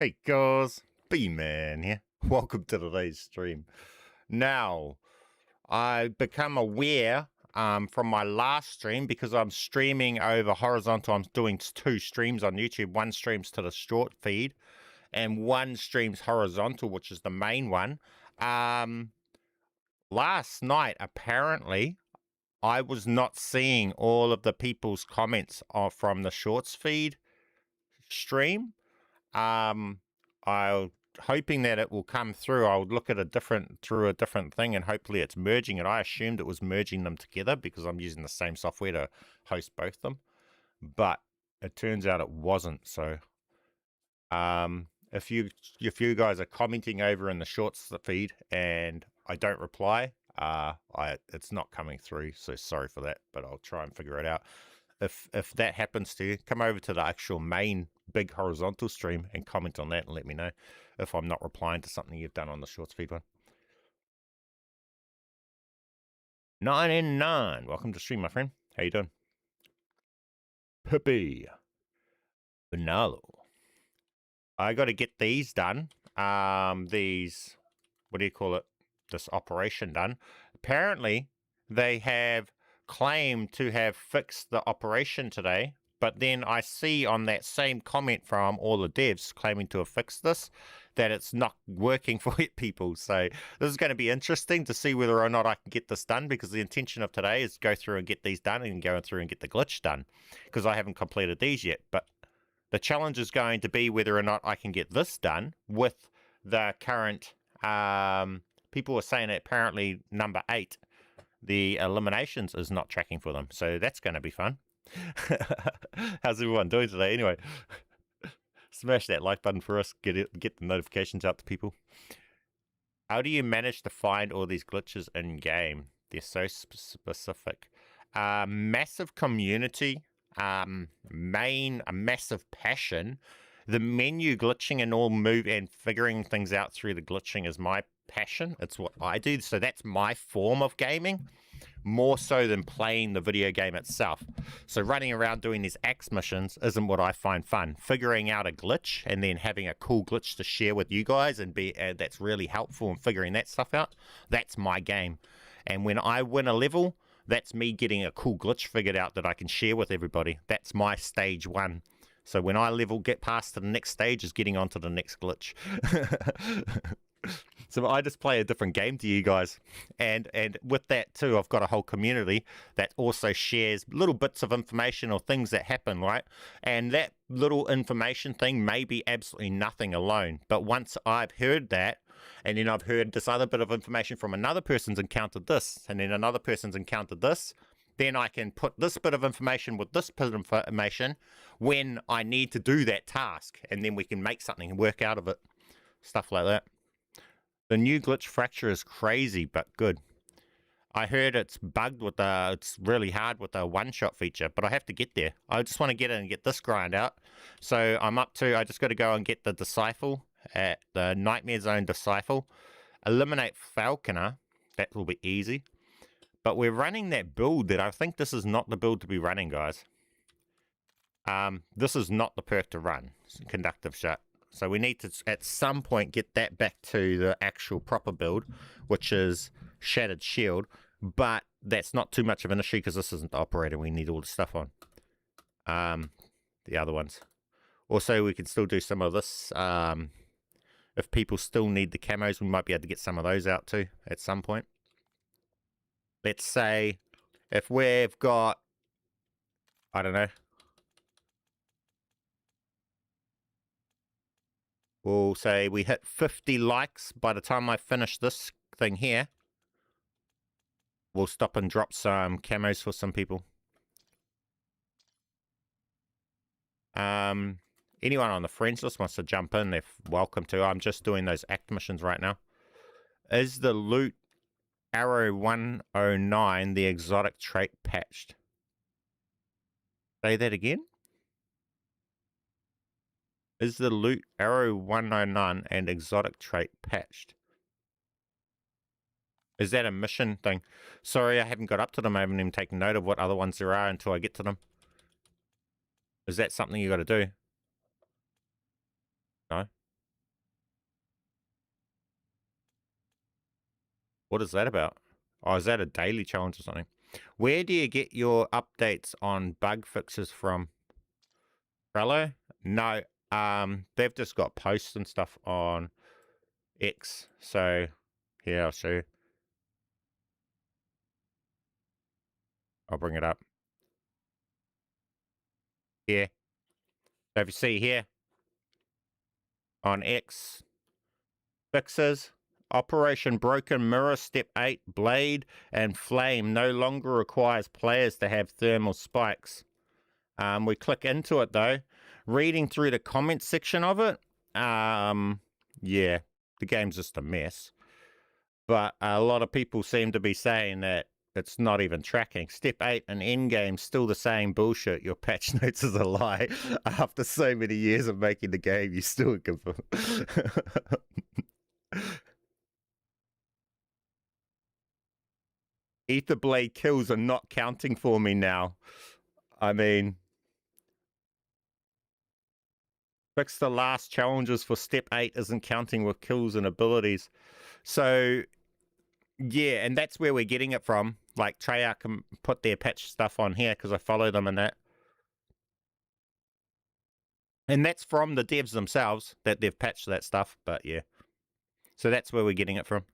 Hey guys, B-Man here. Welcome to today's stream. Now, I become aware from my last stream, because I'm streaming over horizontal. I'm doing 2 streams on YouTube. One streams to the short feed and one streams horizontal, which is the main one. Last night, apparently, I was not seeing all of the people's comments from the shorts feed stream. I'm hoping that it will come through. I'll look at through a different thing, and hopefully it's merging it. I assumed it was merging them together because I'm using the same software to host both of them, but it turns out it wasn't. So if you guys are commenting over in the shorts feed and I don't reply, it's not coming through, so sorry for that, but I'll try and figure it out. If that happens to you, come over to the actual main big horizontal stream and comment on that and let me know if I'm not replying to something you've done on the shorts feed one. 9 welcome to stream, my friend. How you doing? Hippie Banalo. I got to get these done. These, what do you call it? This operation done. Apparently, they have claimed to have fixed the operation today, but then I see on that same comment from all the devs claiming to have fixed this, that it's not working for people. So this is going to be interesting to see whether or not I can get this done, because the intention of today is to go through and get these done and go through and get the glitch done, because I haven't completed these yet. But the challenge is going to be whether or not I can get this done with the current, people are saying that apparently number 8, the eliminations, is not tracking for them. So that's going to be fun. How's everyone doing today? Anyway, smash that like button for us. Get the notifications out to people. How do you manage to find all these glitches in game? They're so specific. Massive community. A massive passion. The menu glitching and all move and figuring things out through the glitching is my passion. It's what I do. So that's my form of gaming, more so than playing the video game itself. So running around doing these axe missions isn't what I find fun. Figuring out a glitch and then having a cool glitch to share with you guys and be that's really helpful in figuring that stuff out. That's my game. And when I win a level, that's me getting a cool glitch figured out that I can share with everybody. That's my stage 1. So when I get past to the next stage is getting onto the next glitch. So I just play a different game to you guys. And with that too, I've got a whole community that also shares little bits of information or things that happen, right? And that little information thing may be absolutely nothing alone. But once I've heard that, and then I've heard this other bit of information from another person's encountered this, and then another person's encountered this, then I can put this bit of information with this bit of information when I need to do that task, and then we can make something and work out of it. Stuff like that. The new glitch fracture is crazy, but good. I heard it's bugged with it's really hard with the one-shot feature, but I have to get there. I just want to get in and get this grind out. So I'm up to, I just got to go and get the Disciple at the Nightmare Zone Disciple. Eliminate Falconer. That will be easy. But we're running that build that I think this is not the build to be running, guys. This is not the perk to run. Conductive shut. So we need to, at some point, get that back to the actual proper build, which is Shattered Shield. But that's not too much of an issue because this isn't the operator. We need all the stuff on. The other ones. Also, we can still do some of this. If people still need the camos, we might be able to get some of those out too at some point. Let's say if we've got, I don't know, we'll say we hit 50 likes by the time I finish this thing here. We'll stop and drop some camos for some people. Anyone on the friends list wants to jump in, they're welcome to. I'm just doing those act missions right now. Is the loot Arrow 109 the exotic trait patched? Say that again? Is the loot Arrow 109 and exotic trait patched? Is that a mission thing? Sorry, I haven't got up to them. I haven't even taken note of what other ones there are until I get to them. Is that something you got to do? No? What is that about? Oh, is that a daily challenge or something? Where do you get your updates on bug fixes from? Trello? No. They've just got posts and stuff on X. So, here, I'll show you. I'll bring it up. Here. So if you see here, on X, fixes, Operation Broken Mirror, Step 8, Blade, and Flame no longer requires players to have thermal spikes. We click into it though. Reading through the comments section of it, yeah, the game's just a mess. But a lot of people seem to be saying that it's not even tracking. Step 8 and Endgame still the same bullshit. Your patch notes is a lie. After so many years of making the game, you still confirm. Ether Blade kills are not counting for me now. I mean, fix the last challenges for Step 8 isn't counting with kills and abilities. So, yeah, and that's where we're getting it from. Like, Treyarch can put their patch stuff on here because I follow them in that. And that's from the devs themselves that they've patched that stuff, but yeah. So that's where we're getting it from.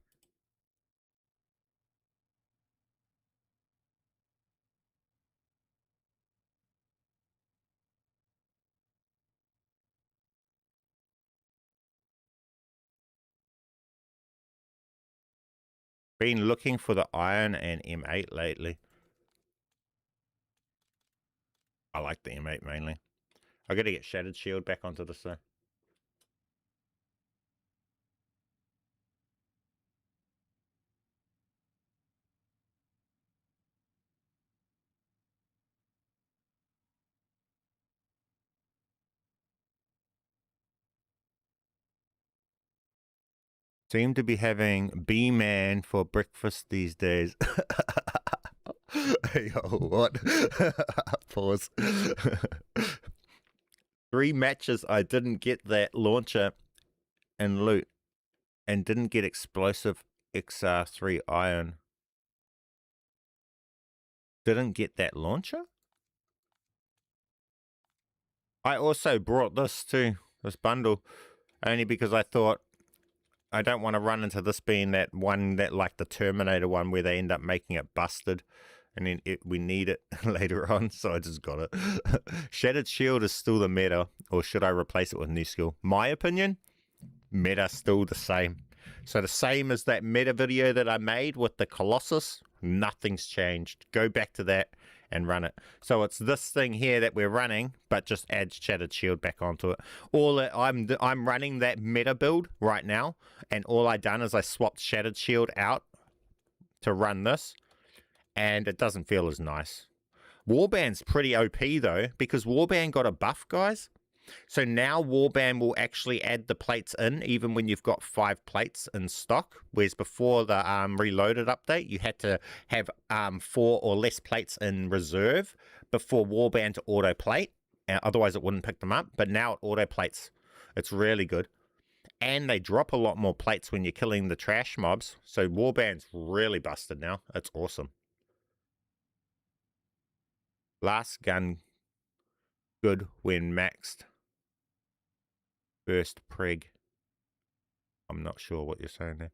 Been looking for the Iron and M8 lately. I like the M8 mainly. I gotta get Shattered Shield back onto this though. Seem to be having B-Man for breakfast these days. Hey, yo, what? Pause. 3 matches I didn't get that launcher and loot and didn't get explosive XR3 iron. Didn't get that launcher? I also brought this too, this bundle, only because I thought I don't want to run into this being that one that like the Terminator one where they end up making it busted and then we need it later on, so I just got it. Shattered Shield is still the meta, or should I replace it with new skill? My opinion, meta still the same. So the same as that meta video that I made with the Colossus, nothing's changed. Go back to that and run it. So it's this thing here that we're running, but just add Shattered Shield back onto it. I'm running that meta build right now, and all I done is I swapped Shattered Shield out to run this, and it doesn't feel as nice. Warband's pretty OP though, because Warband got a buff, guys. So now Warband will actually add the plates in even when you've got 5 plates in stock, whereas before the Reloaded update you had to have 4 or less plates in reserve before Warband to auto plate, otherwise it wouldn't pick them up. But now it auto plates. It's really good, and they drop a lot more plates when you're killing the trash mobs. So Warband's really busted now. It's awesome. Last gun good when maxed. Burst preg. I'm not sure what you're saying there.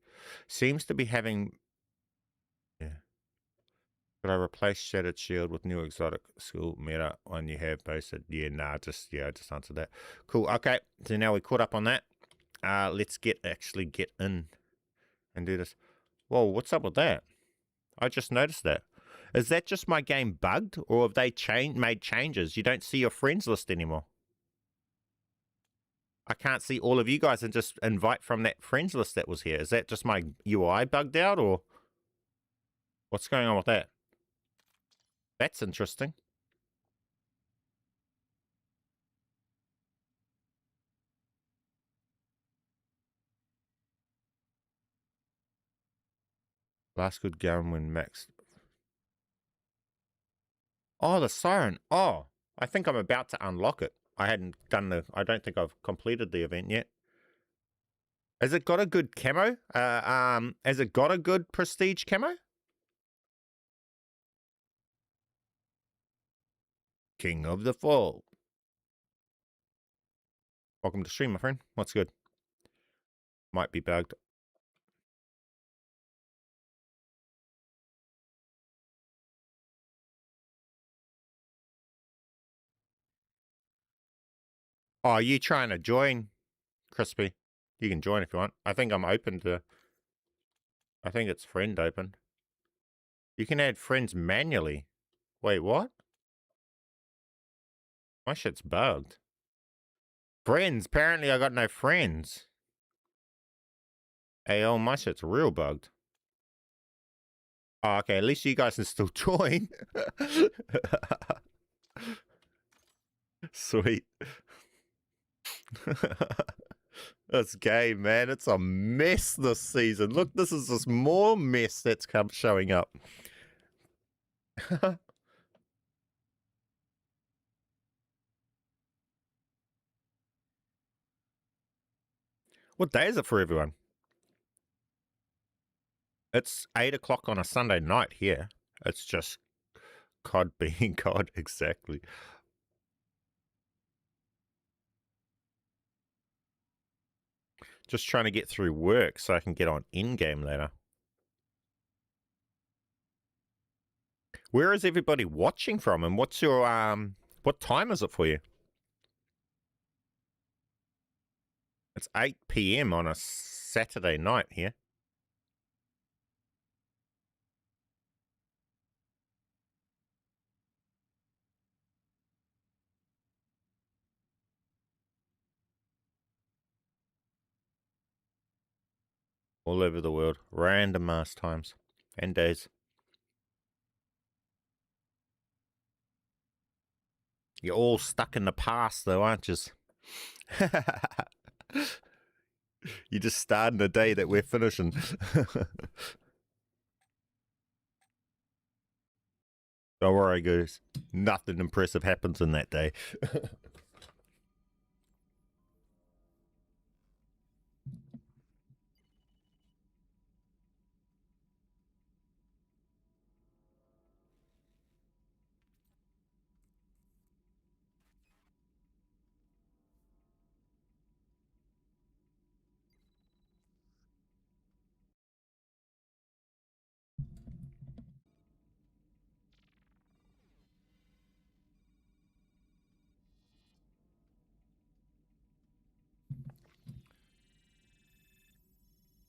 Seems to be having... Yeah. Should I replace Shattered Shield with new exotic skill meta one you have posted? Yeah, nah, I just answered that. Cool, okay. So now we caught up on that. Let's actually get in and do this. Whoa, what's up with that? I just noticed that. Is that just my game bugged, or have they made changes? You don't see your friends list anymore. I can't see all of you guys and just invite from that friends list that was here. Is that just my UI bugged out, or what's going on with that? That's interesting. Last good gun when maxed. Oh, the siren. Oh, I think I'm about to unlock it. I hadn't done I don't think I've completed the event yet. Has it got a good camo? Has it got a good prestige camo? King of the Fall. Welcome to stream, my friend. What's good? Might be bugged. Oh, are you trying to join, Crispy? You can join if you want. I think I'm open to... I think it's friend open. You can add friends manually. Wait, what? My shit's bugged. Friends? Apparently I got no friends. Hey, oh, my shit's real bugged. Oh, okay, at least you guys can still join. Sweet. That's gay, man. It's a mess this season. Look, this is just more mess that's showing up. What day is it for everyone? It's 8 o'clock on a Sunday night here. It's just COD being COD, exactly. Just trying to get through work so I can get on in-game later. Where is everybody watching from, and what's your what time is it for you? It's 8 PM on a Saturday night here. All over the world, random ass times and days. You're all stuck in the past though, aren't you? You're just starting the day that we're finishing. Don't worry, guys. Nothing impressive happens in that day.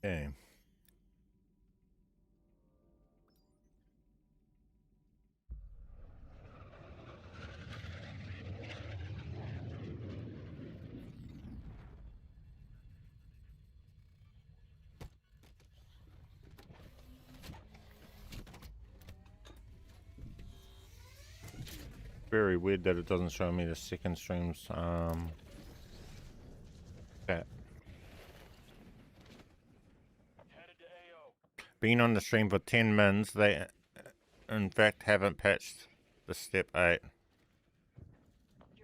Okay. Very weird that it doesn't show me the second streams. Been on the stream for 10 minutes. They, in fact, haven't patched the step 8.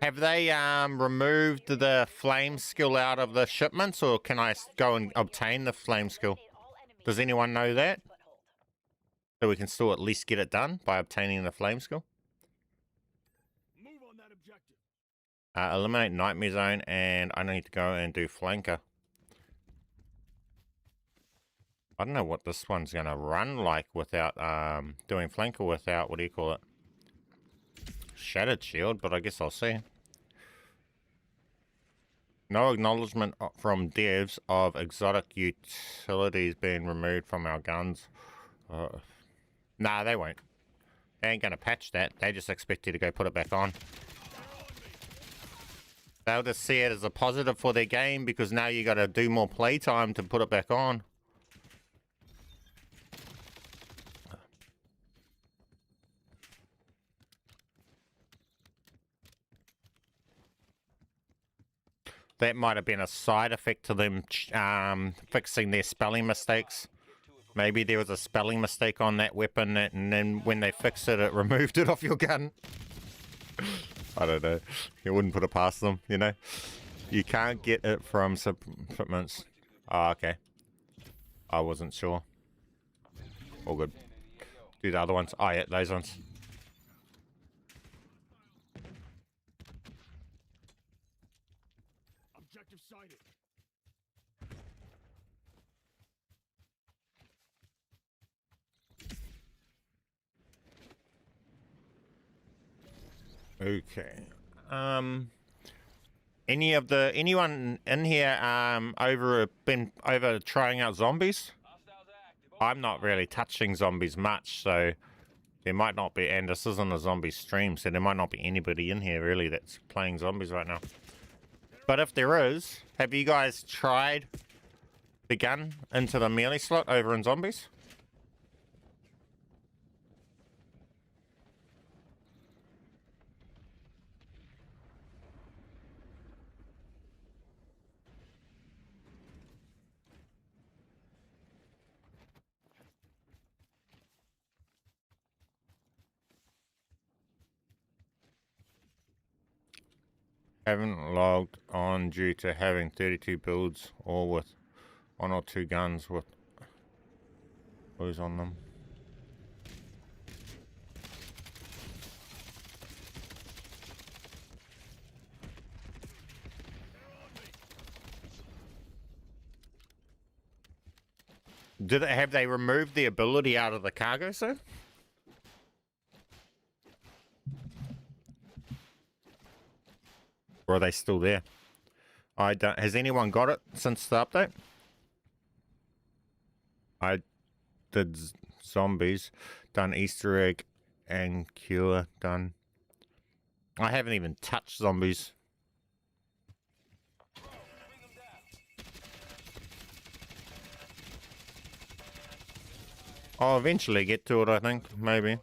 Have they removed the flame skill out of the shipments, or can I go and obtain the flame skill? Does anyone know that? So we can still at least get it done by obtaining the flame skill? Eliminate Nightmare Zone, and I need to go and do Flanker. I don't know what this one's going to run like without doing Flanker without, what do you call it? Shattered Shield, but I guess I'll see. No acknowledgement from devs of exotic utilities being removed from our guns. Nah, they won't. They ain't going to patch that. They just expect you to go put it back on. They'll just see it as a positive for their game because now you got to do more playtime to put it back on. That might have been a side effect to them fixing their spelling mistakes. Maybe there was a spelling mistake on that weapon, and then when they fixed it, it removed it off your gun. I don't know. You wouldn't put it past them, you know? You can't get it from shipments. Oh, okay. I wasn't sure. All good. Do the other ones. Oh, yeah, those ones. Objective sighted. Okay. Anyone in here been over trying out zombies? I'm not really touching zombies much, so there might not be, and this isn't a zombie stream, so there might not be anybody in here really that's playing zombies right now. But if there is, have you guys tried the gun into the melee slot over in zombies? Haven't logged on due to having 32 builds, or with 1 or 2 guns with those on them. Have they removed the ability out of the cargo, sir? Or are they still there? I don't. Has anyone got it since the update? I did zombies, done Easter egg and cure, done. I haven't even touched zombies. I'll eventually get to it, I think, maybe.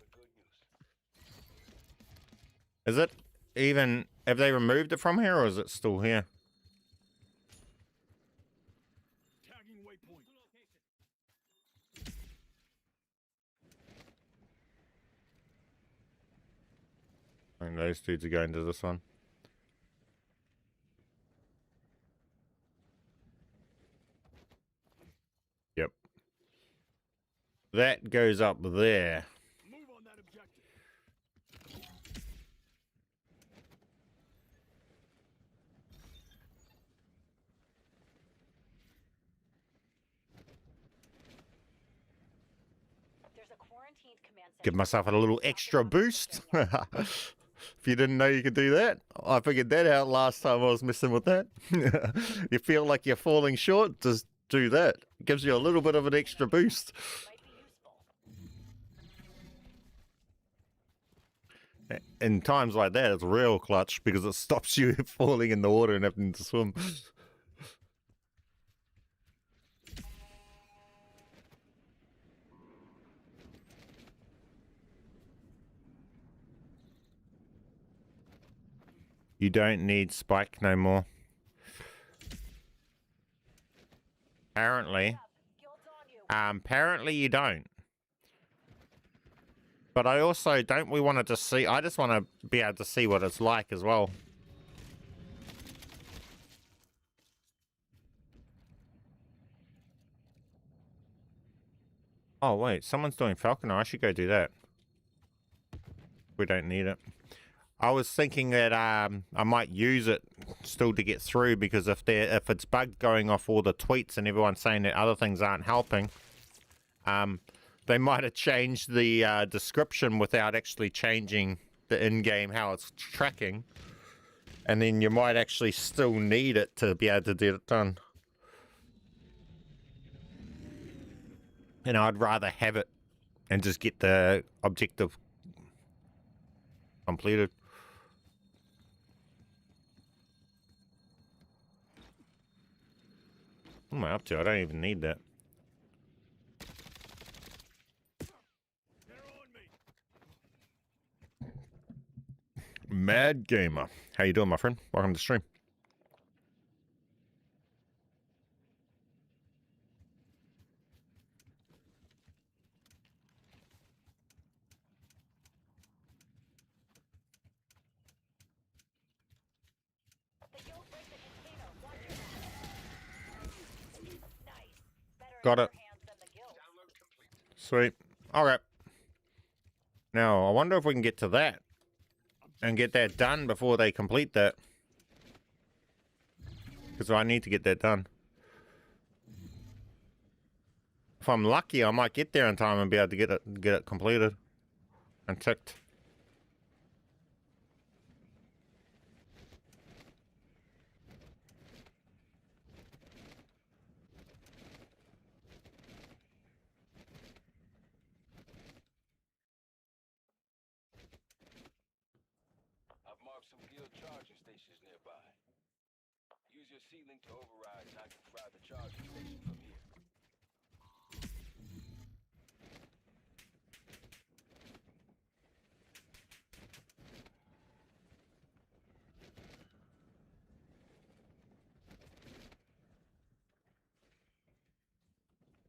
Is it even, have they removed it from here, or is it still here? Tagging waypoint. I think those dudes are going to this one. Yep. That goes up there. Move on that objective. There's a quarantined command center. Give myself a little extra boost. If you didn't know you could do that, I figured that out last time I was messing with that. You feel like you're falling short, just do that. It gives you a little bit of an extra boost. Might be useful. In times like that, it's real clutch because it stops you falling in the water and having to swim. You don't need spike no more. Apparently. Guilds on you. Apparently you don't. But I also, don't we want to just see, I just want to be able to see what it's like as well. Oh wait, someone's doing Falconer, I should go do that. We don't need it. I was thinking that I might use it still to get through, because if it's bugged going off all the tweets and everyone saying that other things aren't helping, they might have changed the description without actually changing the in-game how it's tracking, and then you might actually still need it to be able to get it done. And I'd rather have it and just get the objective completed. What am I up to? I don't even need that. They're on me. Mad Gamer. How you doing, my friend? Welcome to the stream. The guild break the container. Watch Got it. hands than the guild. Sweet. Alright. Now, I wonder if we can get to that. And get that done before they complete that. Because I need to get that done. If I'm lucky, I might get there in time and be able to get it completed. And ticked. I've marked some guild charging stations nearby. Use your C-Link to override and I can fry the charging station from here.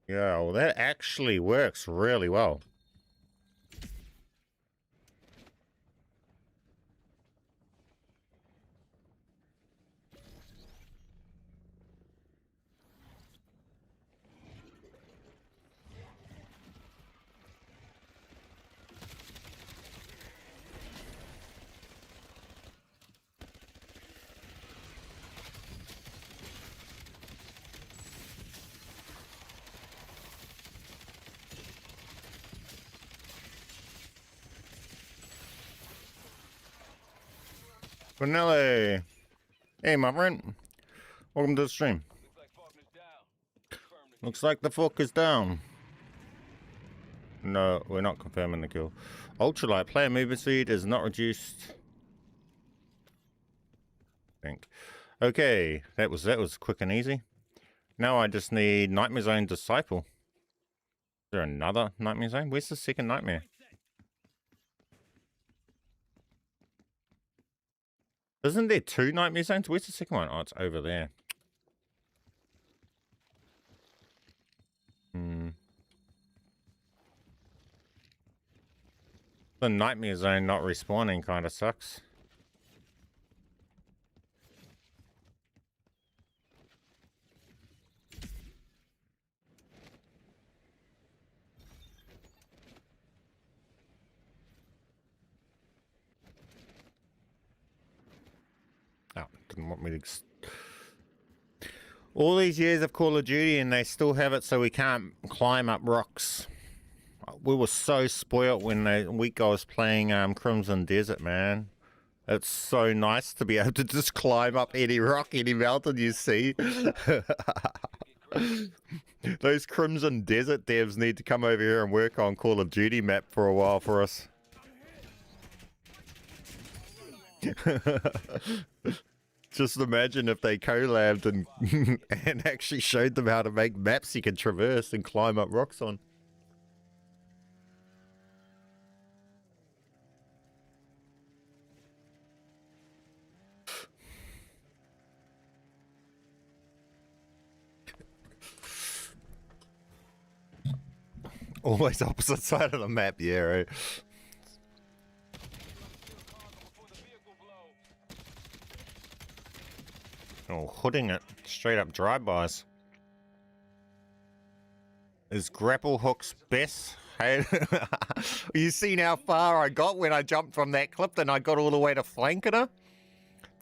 Yeah, well, that actually works really well. Vanilla. Hey, my friend. Welcome to the stream. Looks like Faulkner's down. Confirm the Looks like the fuck is down. No, we're not confirming the kill. Ultralight player movement speed is not reduced. I think. Okay, that was quick and easy. Now I just need Nightmare Zone Disciple. Is there another Nightmare Zone? Where's the second Nightmare? Isn't there two Nightmare Zones? Where's the second one? Oh, it's over there. The Nightmare Zone not respawning kind of sucks. Oh, didn't want me to... All these years of Call of Duty and they still have it so we can't climb up rocks. We were so spoilt when the week I was playing Crimson Desert, man. It's so nice to be able to just climb up any rock, any mountain you see. Those Crimson Desert devs need to come over here and work on Call of Duty map for a while for us. Just imagine if they collabed and and actually showed them how to make maps you can traverse and climb up rocks on. Always opposite side of the map, yeah, right? Oh, hooding it. Straight up drive-bys. Is grapple hooks best? Hey, you seen how far I got when I jumped from that cliff and I got all the way to flanking her?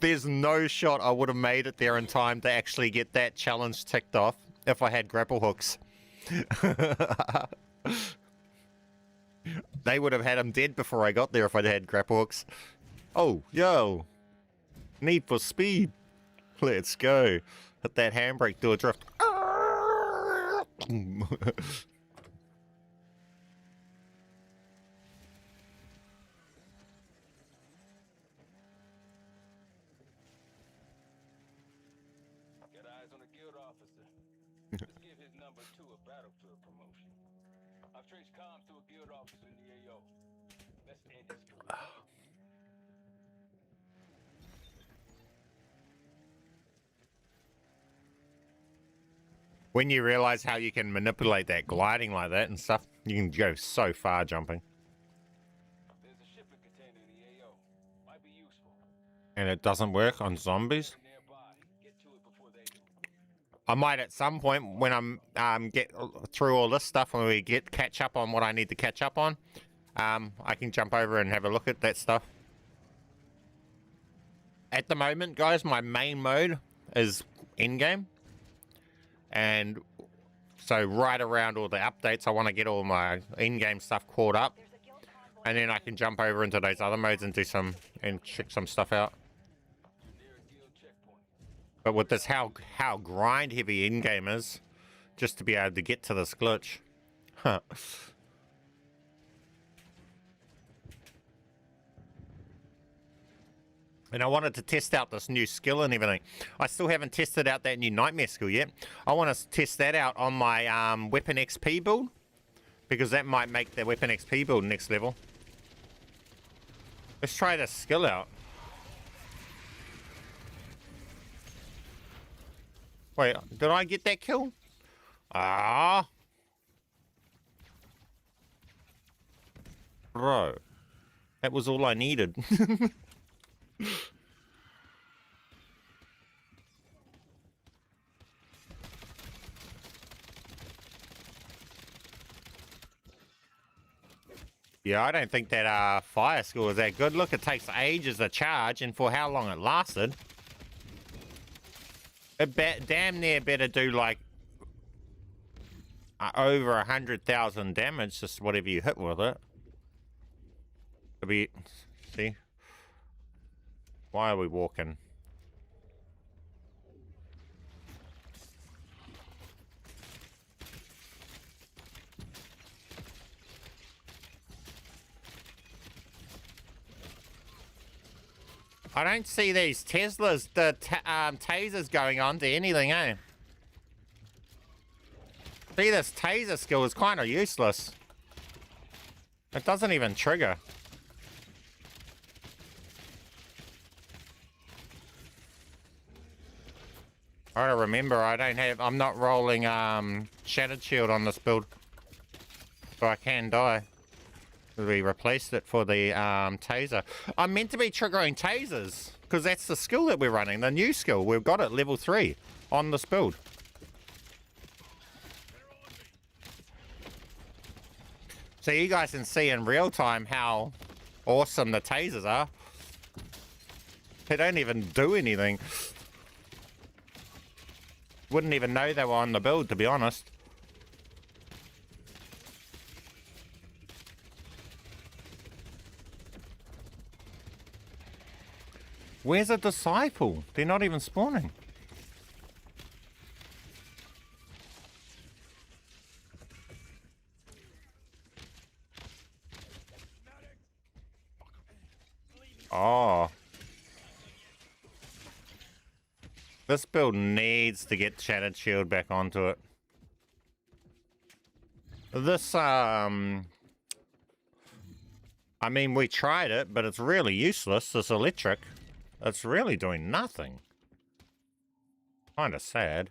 There's no shot I would have made it there in time to actually get that challenge ticked off if I had grapple hooks. They would have had him dead before I got there if I'd had grapple hooks. Oh, yo. Need for speed. Let's go. Hit that handbrake, do a drift. Got eyes on a guild officer. Let's give his number 2 a battlefield promotion. I've traced comms to a guild officer in the AO. Let's end his career. When you realize how you can manipulate that gliding like that and stuff, you can go so far jumping. There's a shipping container in the AO. Might be useful. And it doesn't work on zombies? Nearby. Get to it before they do. I might at some point when I'm get through all this stuff, when we catch up on what I need to catch up on, I can jump over and have a look at that stuff. At the moment, guys, my main mode is endgame, and so right around all the updates, I want to get all my endgame stuff caught up, and then I can jump over into those other modes and do some and check some stuff out. But with this, how grind heavy endgame is, just to be able to get to this glitch. Huh. And I wanted to test out this new skill and everything. I still haven't tested out that new nightmare skill yet. I want to test that out on my weapon XP build, because that might make the weapon XP build next level. Let's try this skill out. Wait, did I get that kill? Ah. Bro. That was all I needed. Yeah, I don't think that fire skill is that good. Look, it takes ages to charge, and for how long it lasted. It damn near better do like over 100,000 damage, just whatever you hit with it. It'll be, see? Why are we walking? I don't see these Teslas, the tasers going on to anything, eh? See, this taser skill is kind of useless. It doesn't even trigger. I gotta remember, I'm not rolling Shattered Shield on this build. So I can die. We replaced it for the taser. I'm meant to be triggering tasers, because that's the skill that we're running, the new skill. We've got it level 3 on this build. So you guys can see in real time how awesome the tasers are. They don't even do anything. Wouldn't even know they were on the build, to be honest. Where's a disciple? They're not even spawning. Oh. This build needs to get Shattered Shield back onto it. This, I mean, we tried it, but it's really useless, this electric. It's really doing nothing. Kind of sad.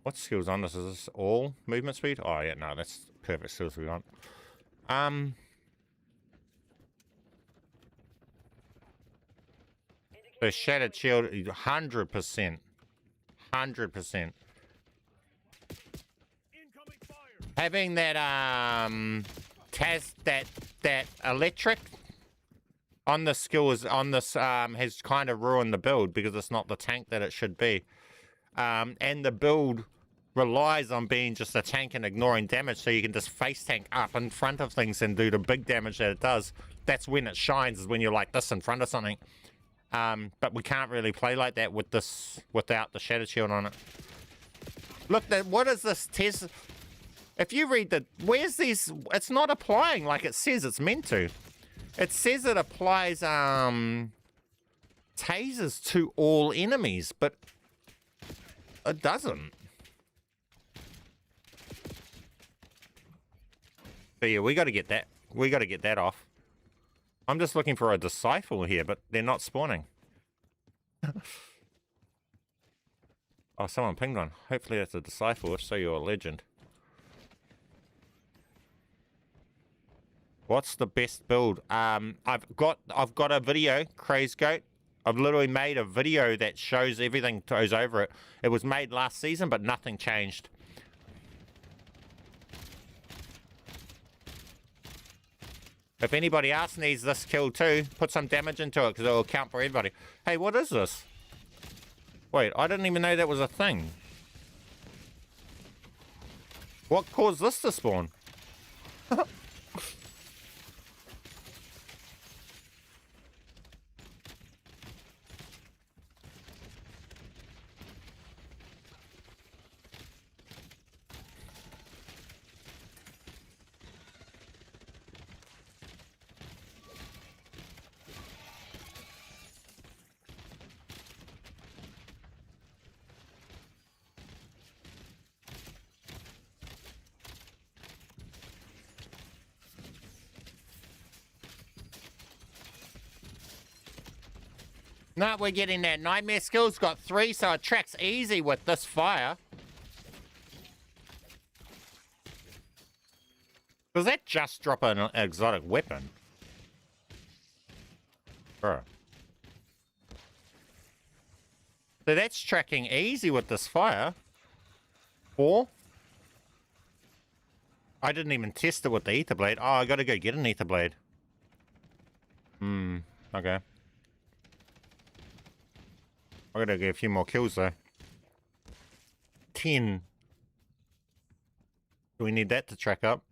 What skills on this? Is this all movement speed? Oh, yeah, no, that's perfect skills we want. The Shattered Shield, 100%. 100%. Having that, that electric on the skill is on this has kind of ruined the build, because it's not the tank that it should be. And the build relies on being just a tank and ignoring damage, so you can just face tank up in front of things and do the big damage that it does. That's when it shines, is when you're like this in front of something. But we can't really play like that with this without the Shattered Shield on it. Look, what is this test? If you read the, where's these? It's not applying like it says it's meant to. It says it applies tasers to all enemies, but it doesn't. But yeah, we got to get that. We got to get that off. I'm just looking for a disciple here, but they're not spawning. Oh, someone pinged one. Hopefully that's a disciple. If so, you're a legend. What's the best build? I've got a video, Craze Goat. I've literally made a video that shows everything goes over it. It was made last season, but nothing changed. If anybody else needs this kill too, put some damage into it because it will count for everybody. Hey, what is this? Wait, I didn't even know that was a thing. What caused this to spawn? No, we're getting that. Nightmare skill's got 3, so it tracks easy with this fire. Does that just drop an exotic weapon? Bro. So that's tracking easy with this fire. 4. I didn't even test it with the ether blade. Oh, I gotta go get an ether blade. Okay. I gotta get a few more kills though. 10. Do we need that to track up?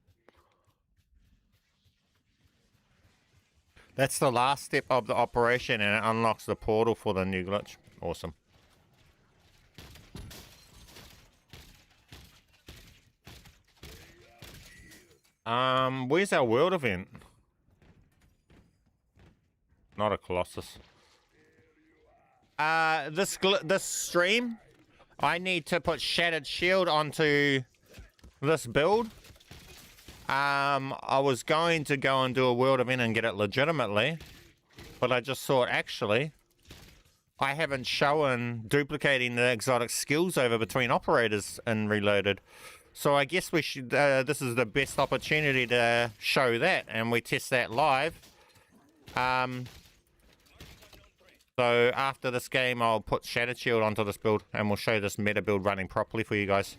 That's the last step of the operation and it unlocks the portal for the new glitch. Awesome. Where's our world event? Not a Colossus. This stream, I need to put Shattered Shield onto this build. I was going to go and do a world event and get it legitimately, but I just thought, actually, I haven't shown duplicating the exotic skills over between operators in Reloaded. So I guess we should, this is the best opportunity to show that, and we test that live. So after this game, I'll put Shattered Shield onto this build, and we'll show this meta build running properly for you guys.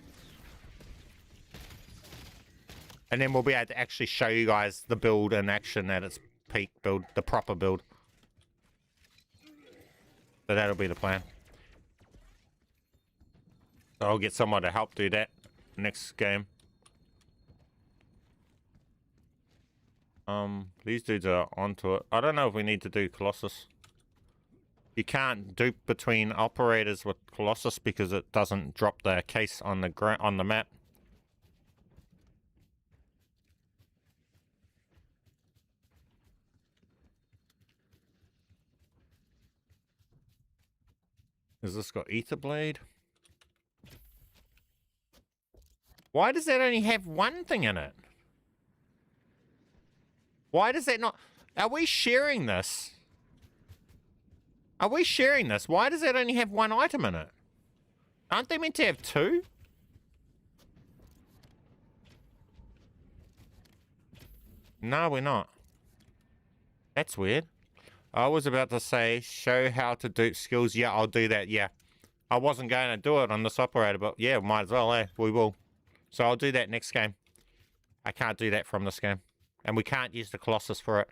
And then we'll be able to actually show you guys the build in action at its peak build, the proper build. So that'll be the plan. So I'll get someone to help do that next game. These dudes are onto it. I don't know if we need to do Colossus. You can't dupe between operators with Colossus because it doesn't drop the case on the map. Has this got Ether Blade? Why does that only have one thing in it? Why does that not... Are we sharing this? Are we sharing this? Why does that only have one item in it? Aren't they meant to have 2? No, we're not. That's weird. I was about to say, show how to dupe skills. Yeah, I'll do that, yeah. I wasn't going to do it on this operator, but yeah, might as well, eh? We will. So I'll do that next game. I can't do that from this game. And we can't use the Colossus for it.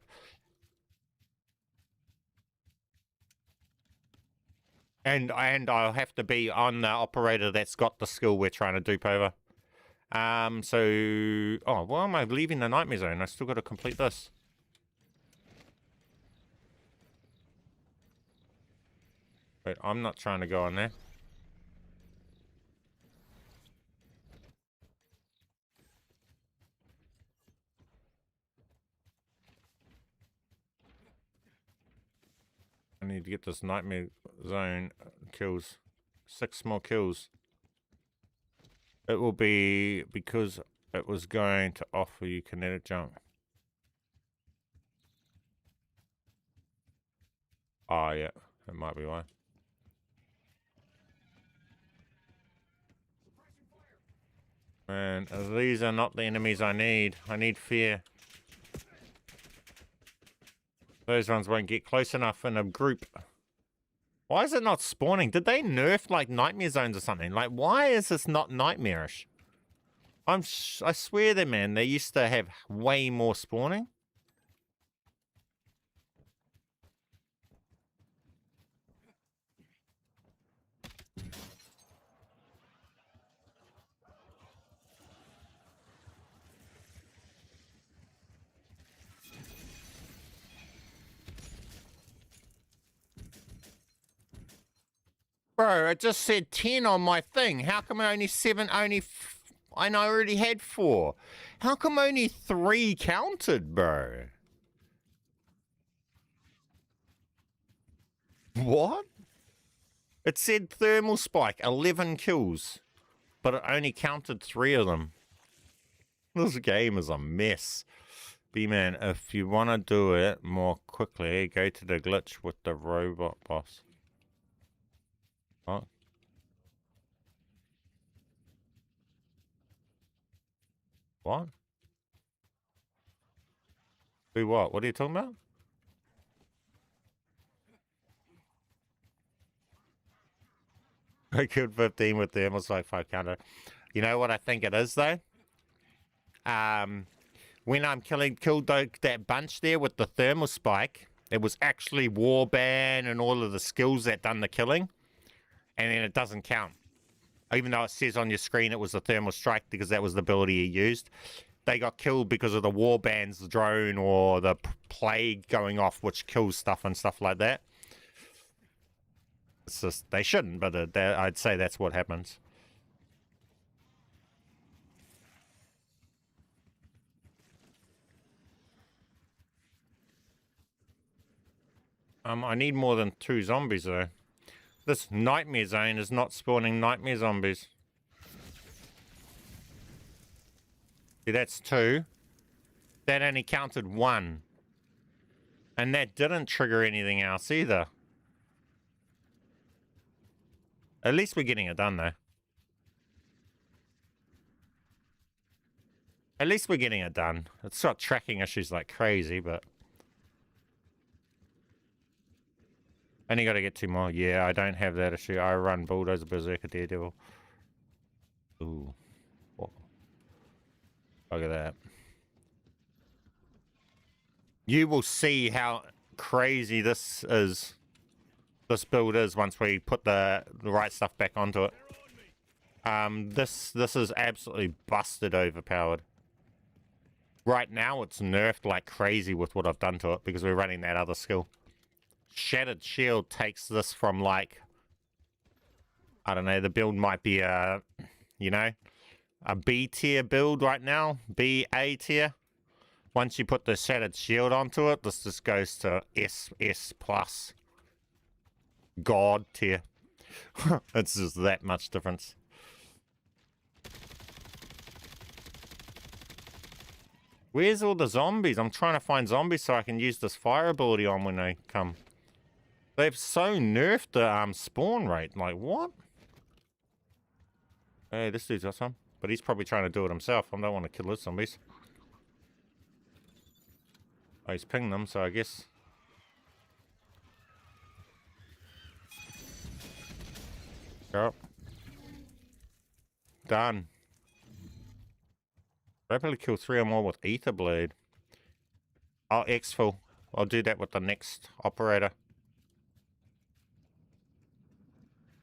And I'll have to be on the operator that's got the skill we're trying to dupe over. Oh, why am I leaving the Nightmare Zone? I still got to complete this. Wait, I'm not trying to go on there. I need to get this Nightmare Zone kills. 6 more kills. It will be because it was going to offer you kinetic jump. Oh, yeah. That might be why. Man, these are not the enemies I need. I need fear. Those ones won't get close enough in a group. Why is it not spawning? Did they nerf like nightmare zones or something? Like, why is this not nightmarish? I swear that, man, they used to have way more spawning. Bro, it just said 10 on my thing. How come only 7, and I already had 4? How come only 3 counted, bro? What? It said thermal spike, 11 kills, but it only counted 3 of them. This game is a mess. B-Man, if you want to do it more quickly, go to the glitch with the robot boss. What? What? Do what? What are you talking about? I killed 15 with the almost like 5 counter. You know what I think it is though? When I'm killed that bunch there with the thermal spike, it was actually Warband and all of the skills that done the killing, and then it doesn't count. Even though it says on your screen it was the thermal strike because that was the ability you used. They got killed because of the Warband's drone or the plague going off, which kills stuff and stuff like that. It's just, they shouldn't, but I'd say that's what happens. I need more than 2 zombies though. This nightmare zone is not spawning nightmare zombies. See, that's 2. That only counted 1. And that didn't trigger anything else either. At least we're getting it done though. At least we're getting it done. It's got tracking issues like crazy, but... Only got to get 2 more. Yeah, I don't have that issue. I run Bulldozer, Berserker, Daredevil. Ooh. Whoa. Look at that. You will see how crazy this is. This build is once we put the right stuff back onto it. This is absolutely busted overpowered. Right now, it's nerfed like crazy with what I've done to it because we're running that other skill. Shattered Shield takes this from like, I don't know, the build might be a, you know, a B tier build right now, B, A tier. Once you put the Shattered Shield onto it, this just goes to S plus God tier. It's just that much difference. Where's all the zombies? I'm trying to find zombies so I can use this fire ability on when they come. They've so nerfed the spawn rate. Like, what? Hey, this dude's got some. But he's probably trying to do it himself. I don't want to kill his zombies. Oh, he's pinged them, so I guess... Yep. Done. Rapidly kill 3 or more with Ether Blade. I'll exfil. I'll do that with the next operator.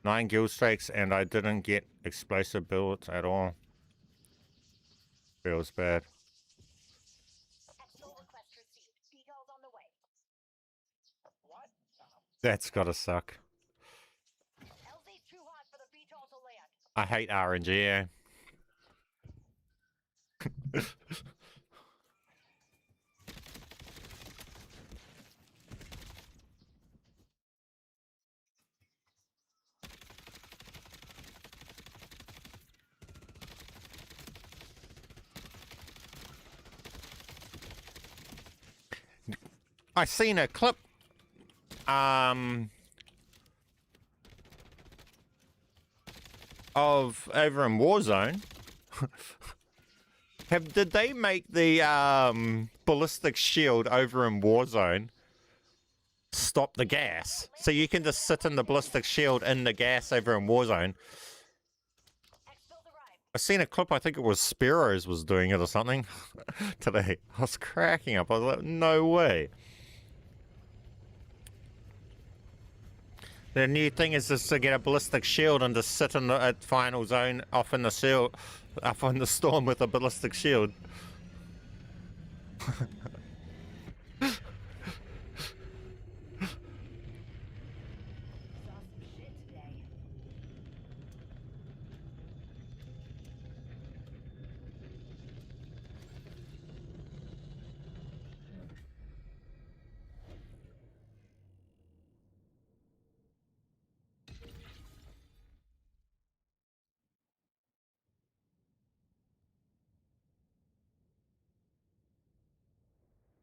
9 guild streaks, and I didn't get explosive builds at all. Feels bad. Actual request received. Details on the way. What? That's gotta suck. LZ's too hot for the VTOL to land. I hate RNG, eh? I seen a clip of over in Warzone. Did they make the ballistic shield over in Warzone stop the gas. So you can just sit in the ballistic shield in the gas over in Warzone. I seen a clip, I think it was Spiro's was doing it or something today. I was cracking up. I was like, no way. The new thing is just to get a ballistic shield and just sit in the final zone off in the shield, up in the storm with a ballistic shield.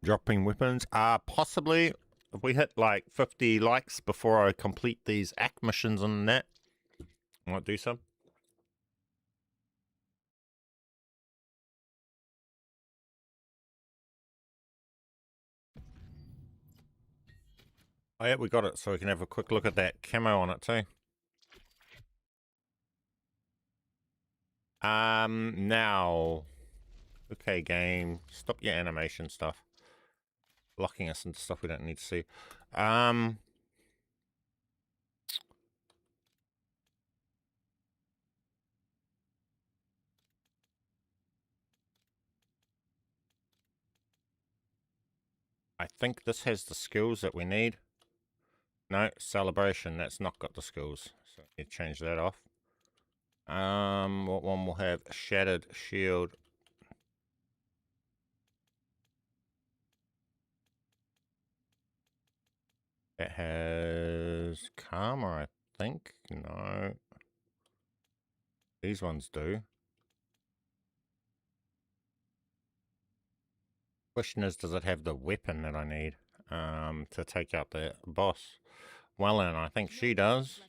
Dropping weapons. Possibly if we hit like 50 likes before I complete these act missions on that, I might do some. Oh yeah, we got it, so we can have a quick look at that camo on it too. Now, okay, game, stop your animation stuff. Locking us into stuff we don't need to see. I think this has the skills that we need. No, celebration, that's not got the skills. So we need to change that off. What one will have? Shattered shield. It has CAMO, I think. No. These ones do. Question is, does it have the weapon that I need to take out the boss? Well, and I think she does.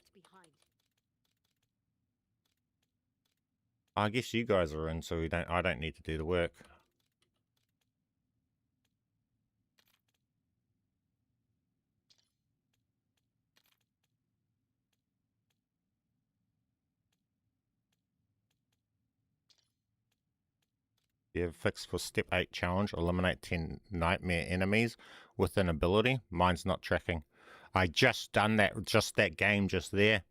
I guess you guys are in, so I don't need to do the work. You have fixed for step 8 challenge. Eliminate 10 nightmare enemies with an ability. Mine's not tracking. I just done that, just that game just there.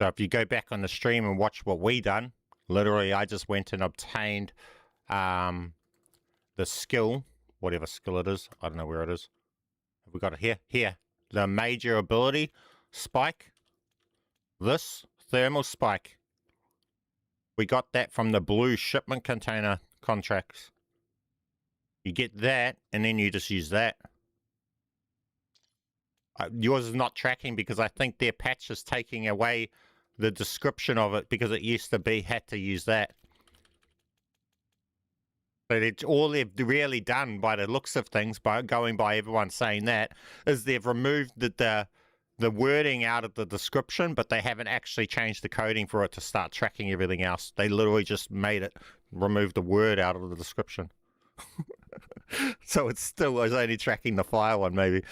So if you go back on the stream and watch what we done, literally I just went and obtained the skill, whatever skill it is. I don't know where it is. Have we got it here? Here. The major ability, spike. This, thermal spike. We got that from the blue shipment container contracts. You get that, and then you just use that. Yours is not tracking because I think their patch is taking away the description of it because it used to be had to use that. But it's all they've really done by the looks of things, by going by everyone saying that, is they've removed the wording out of the description, but they haven't actually changed the coding for it to start tracking everything else. They literally just made it remove the word out of the description. So it's still only tracking the fire one, maybe.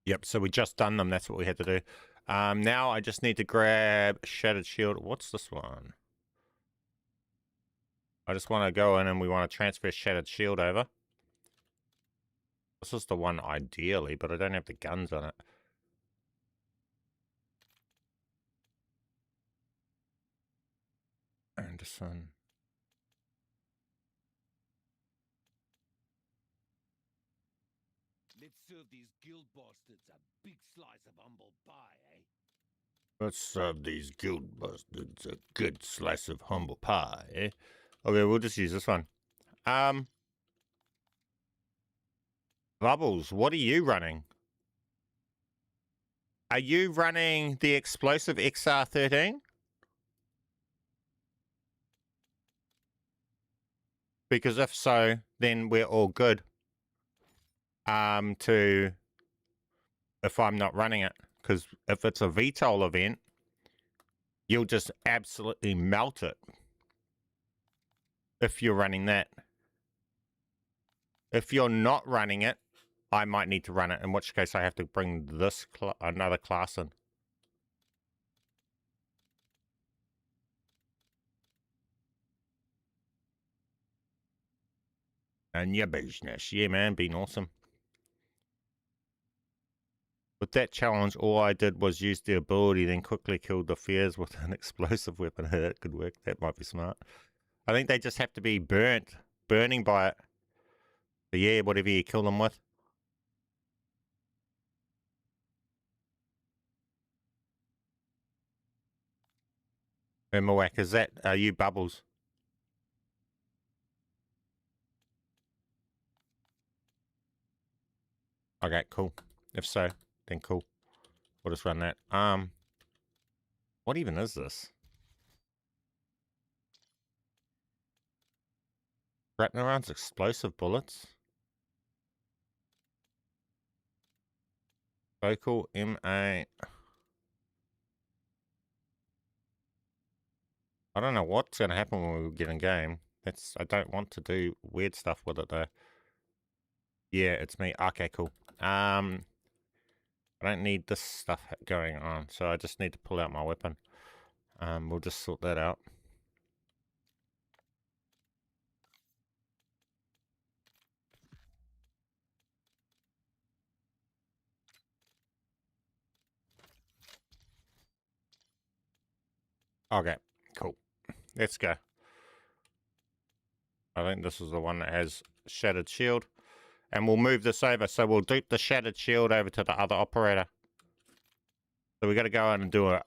Yep, so we just done them. That's what we had to do. Now I just need to grab Shattered Shield. What's this one? I just want to go in and we want to transfer Shattered Shield over. This is the one ideally, but I don't have the guns on it. Anderson. Let's serve these guild bastards a big slice of humble pie, eh? Let's serve these guild bastards a good slice of humble pie, eh? Okay, we'll just use this one. Bubbles, what are you running? Are you running the explosive XR13? Because if so, then we're all good. If I'm not running it. Because if it's a VTOL event, you'll just absolutely melt it. If you're running that. If you're not running it, I might need to run it. In which case I have to bring this another class in. And your business. Yeah, man, been awesome. With that challenge, all I did was use the ability, then quickly killed the fears with an explosive weapon. That could work. That might be smart. I think they just have to be burning by it. But yeah, whatever you kill them with. VERMAAK, is that, are you Bubbles? Okay, cool. If so, then cool. We'll just run that. What even is this? Shrapnel rounds, explosive bullets. Vocal MA. I don't know what's going to happen when we get in game. I don't want to do weird stuff with it though. Yeah, it's me. Okay, cool. I don't need this stuff going on, so I just need to pull out my weapon. We'll just sort that out. Okay, cool. Let's go. I think this is the one that has shattered shield. And we'll move this over. So we'll dupe the shattered shield over to the other operator. So we got to go in and do a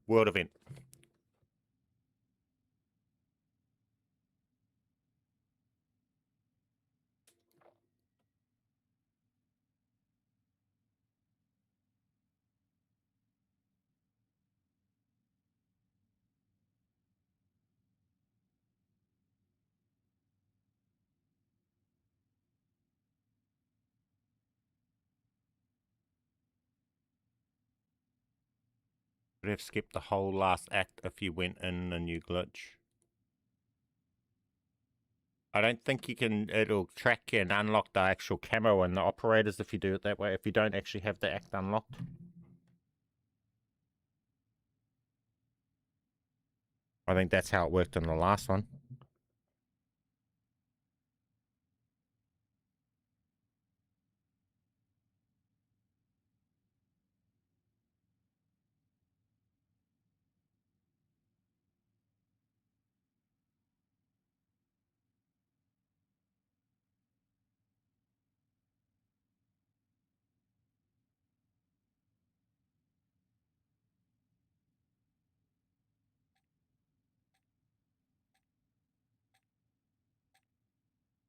world event. Would have skipped the whole last act if you went in a new glitch. I don't think you can, it'll track and unlock the actual camo and the operators if you do it that way, if you don't actually have the act unlocked. I think that's how it worked in the last one.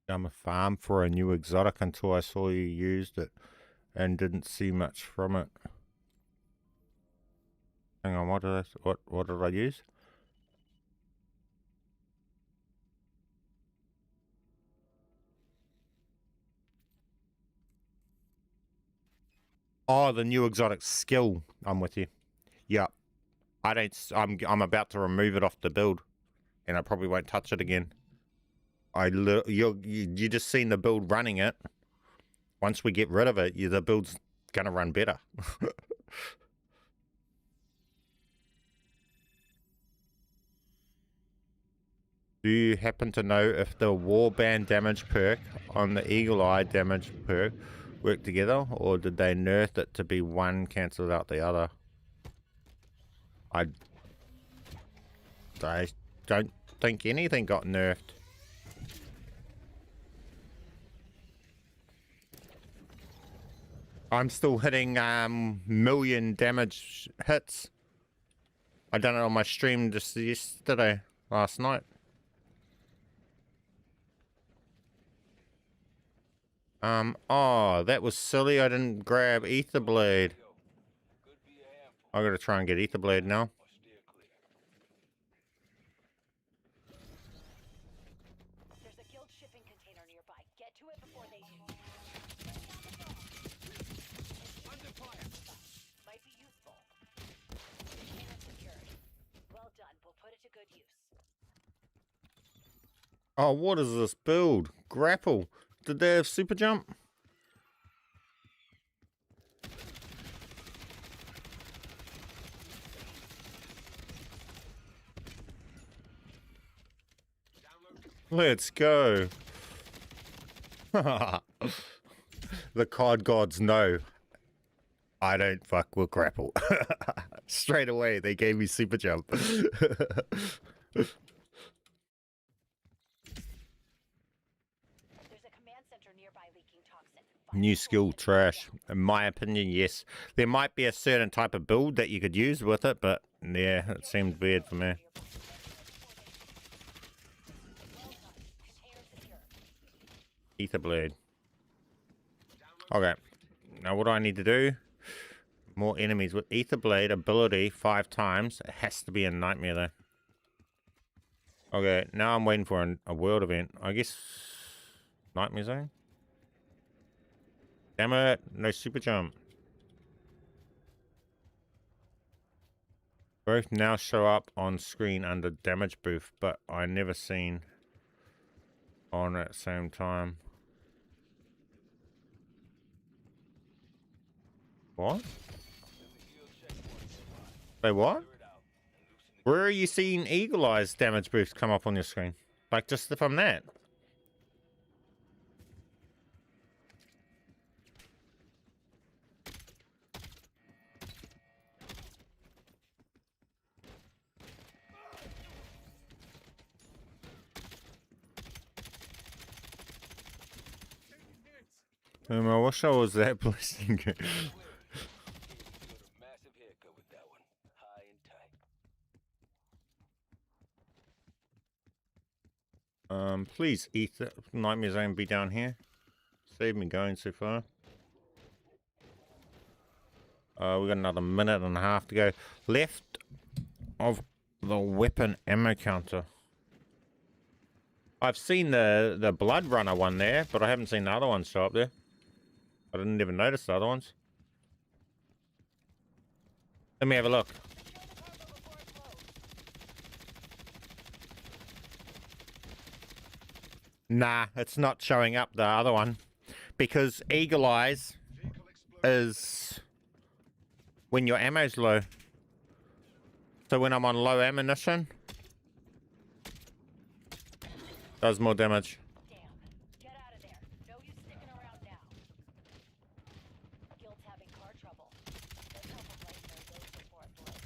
I'm a farm for a new exotic until I saw you used it and didn't see much from it. Hang on, what did I use? Oh, the new exotic skill. I'm with you. Yeah. I'm about to remove it off the build, and I probably won't touch it again. You just seen the build running it. Once we get rid of it, the build's gonna run better. Do you happen to know if the warband damage perk on the eagle eye damage perk work together, or did they nerf it to be one cancelled out the other? I don't think anything got nerfed. I'm still hitting million damage hits. I done it on my stream just last night. Oh, that was silly. I didn't grab Ether Blade. I gotta try and get Ether Blade now. Oh, what is this build? Grapple. Did they have super jump? Let's go. The card gods know I don't fuck with grapple. Straight away, they gave me super jump. There's a command center nearby leaking toxin. New skill trash. In my opinion, yes. There might be a certain type of build that you could use with it, but yeah, it seemed weird for me. Ether blade. Okay. Now what do I need to do? More enemies with ether blade ability 5 times. It has to be a nightmare though. Okay, now I'm waiting for a world event. I guess nightmare zone. Damn it, no super jump. Both now show up on screen under damage boost, but I never seen on at the same time. What? Wait, what? Where are you seeing Eagle Eye's damage boost come up on your screen? Like just from that? I wish I was that blessing. Massive haircut with that one. High and tight. Please, Ether Nightmare Zone be down here. Save me going so far. We got another minute and a half to go left of the weapon ammo counter. I've seen the Blood Runner one there, but I haven't seen the other ones show up there. I didn't even notice the other ones. Let me have a look. Nah, it's not showing up the other one. Because Eagle Eyes is when your ammo's low. So when I'm on low ammunition, does more damage. Damn. Get out of there. No use sticking around now. Guild's having car trouble. Let's help them lighten their load before it blows.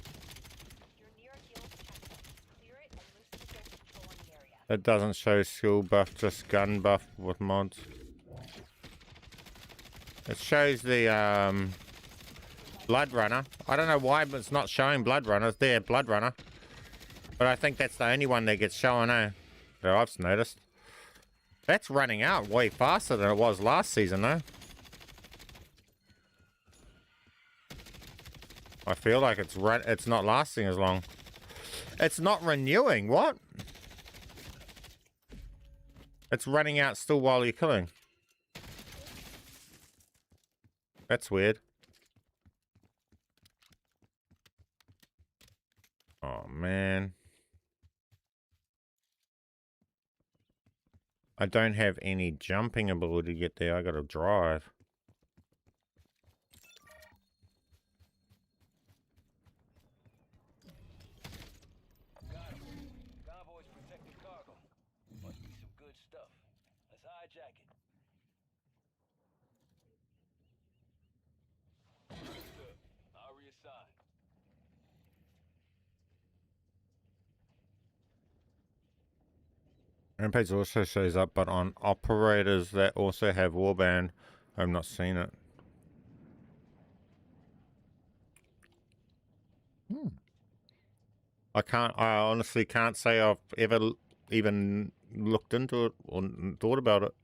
You're near a guild checkpoint. Clear it and loosen the guild control in the area. It doesn't show skill buff, just gun buff with mods. It shows the Blood Runner. I don't know why, but it's not showing Blood Runner. It's there, Blood Runner. But I think that's the only one that gets shown, eh? That I've noticed. That's running out way faster than it was last season, though. I feel like it's not lasting as long. It's not renewing. What? It's running out still while you're killing. That's weird. Oh, man. I don't have any jumping ability to get there. I gotta drive. Got him. Convoy's protected cargo. Must be some good stuff. Let's hijack it. Good. I'll reassign. Rampage also shows up, but on operators that also have Warband, I've not seen it. I honestly can't say I've ever even looked into it or thought about it.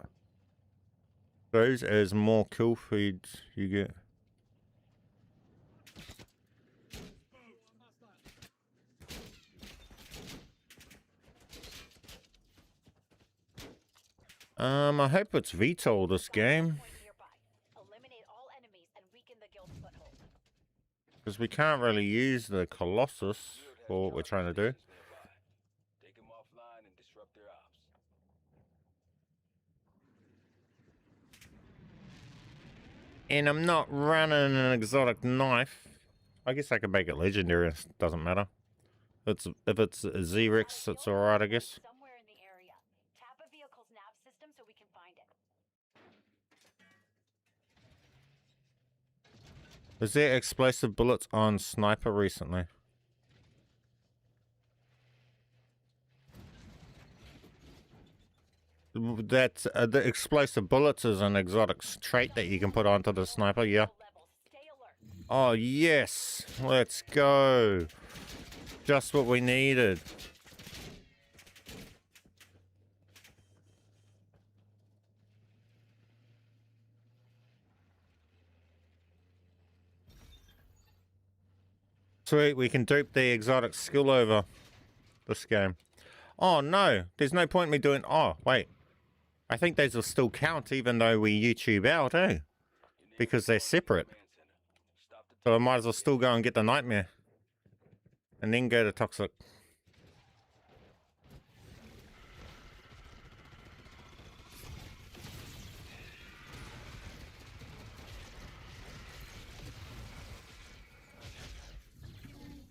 Those as more kill feeds you get. I hope it's VTOL this game. Eliminate all enemies and weaken the guild's foothold. Because we can't really use the Colossus for what we're trying to do. Take them offline and disrupt their ops. And I'm not running an exotic knife. I guess I could make it legendary. It doesn't matter. If it's a Z-Rex, it's alright, I guess. Somewhere in the area. Tap a vehicle's nav system so we can find it. Is there explosive bullets on sniper recently? That's the explosive bullets is an exotic trait that you can put onto the sniper. Yeah. Stay alert. Oh yes, let's go. Just what we needed. Sweet, we can dupe the exotic skill over this game. Oh no, there's no point in me doing... Oh, wait. I think those will still count even though we YouTube out, eh? Because they're separate. So I might as well still go and get the nightmare. And then go to toxic.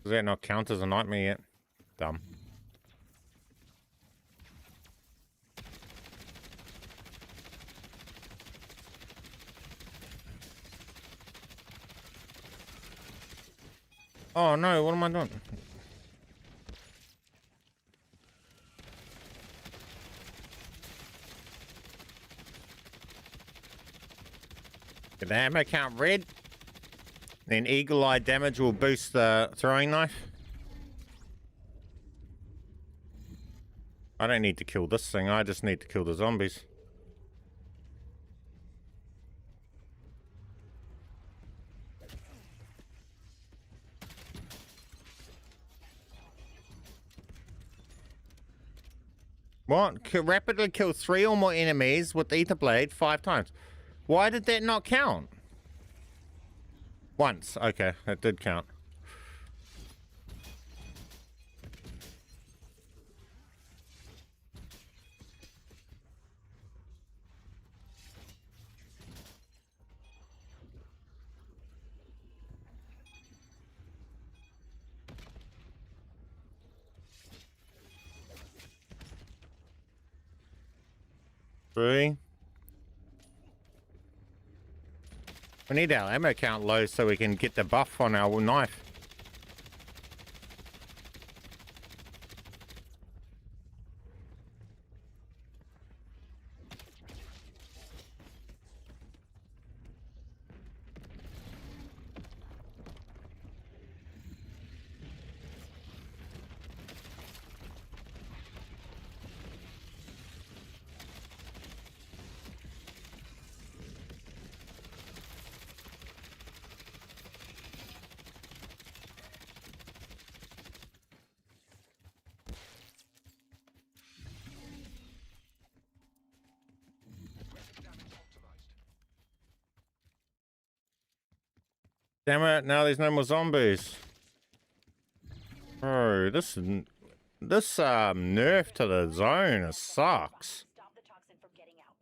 Does that not count as a nightmare yet? Dumb. Oh no, what am I doing? Get the ammo count red. Then eagle eye damage will boost the throwing knife. I don't need to kill this thing, I just need to kill the zombies. What? Rapidly kill 3 or more enemies with Ether Blade 5 times. Why did that not count? Once. Okay, that did count. Three. We need our ammo count low so we can get the buff on our knife. Damn it, now there's no more zombies. Bro, this nerf to the zone sucks. Stop the toxin from getting out.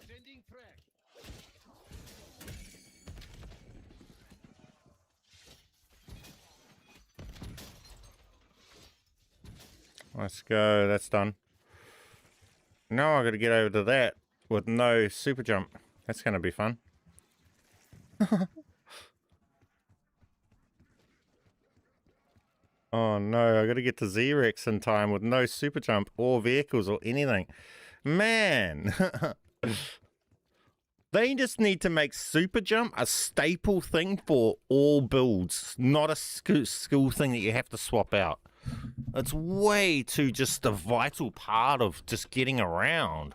Sending frag. Let's go, that's done. Now I gotta get over to that with no super jump. That's gonna be fun. Oh no, I gotta get to Z-Rex in time with no super jump or vehicles or anything. Man! They just need to make super jump a staple thing for all builds, not a skill thing that you have to swap out. It's way too just a vital part of just getting around.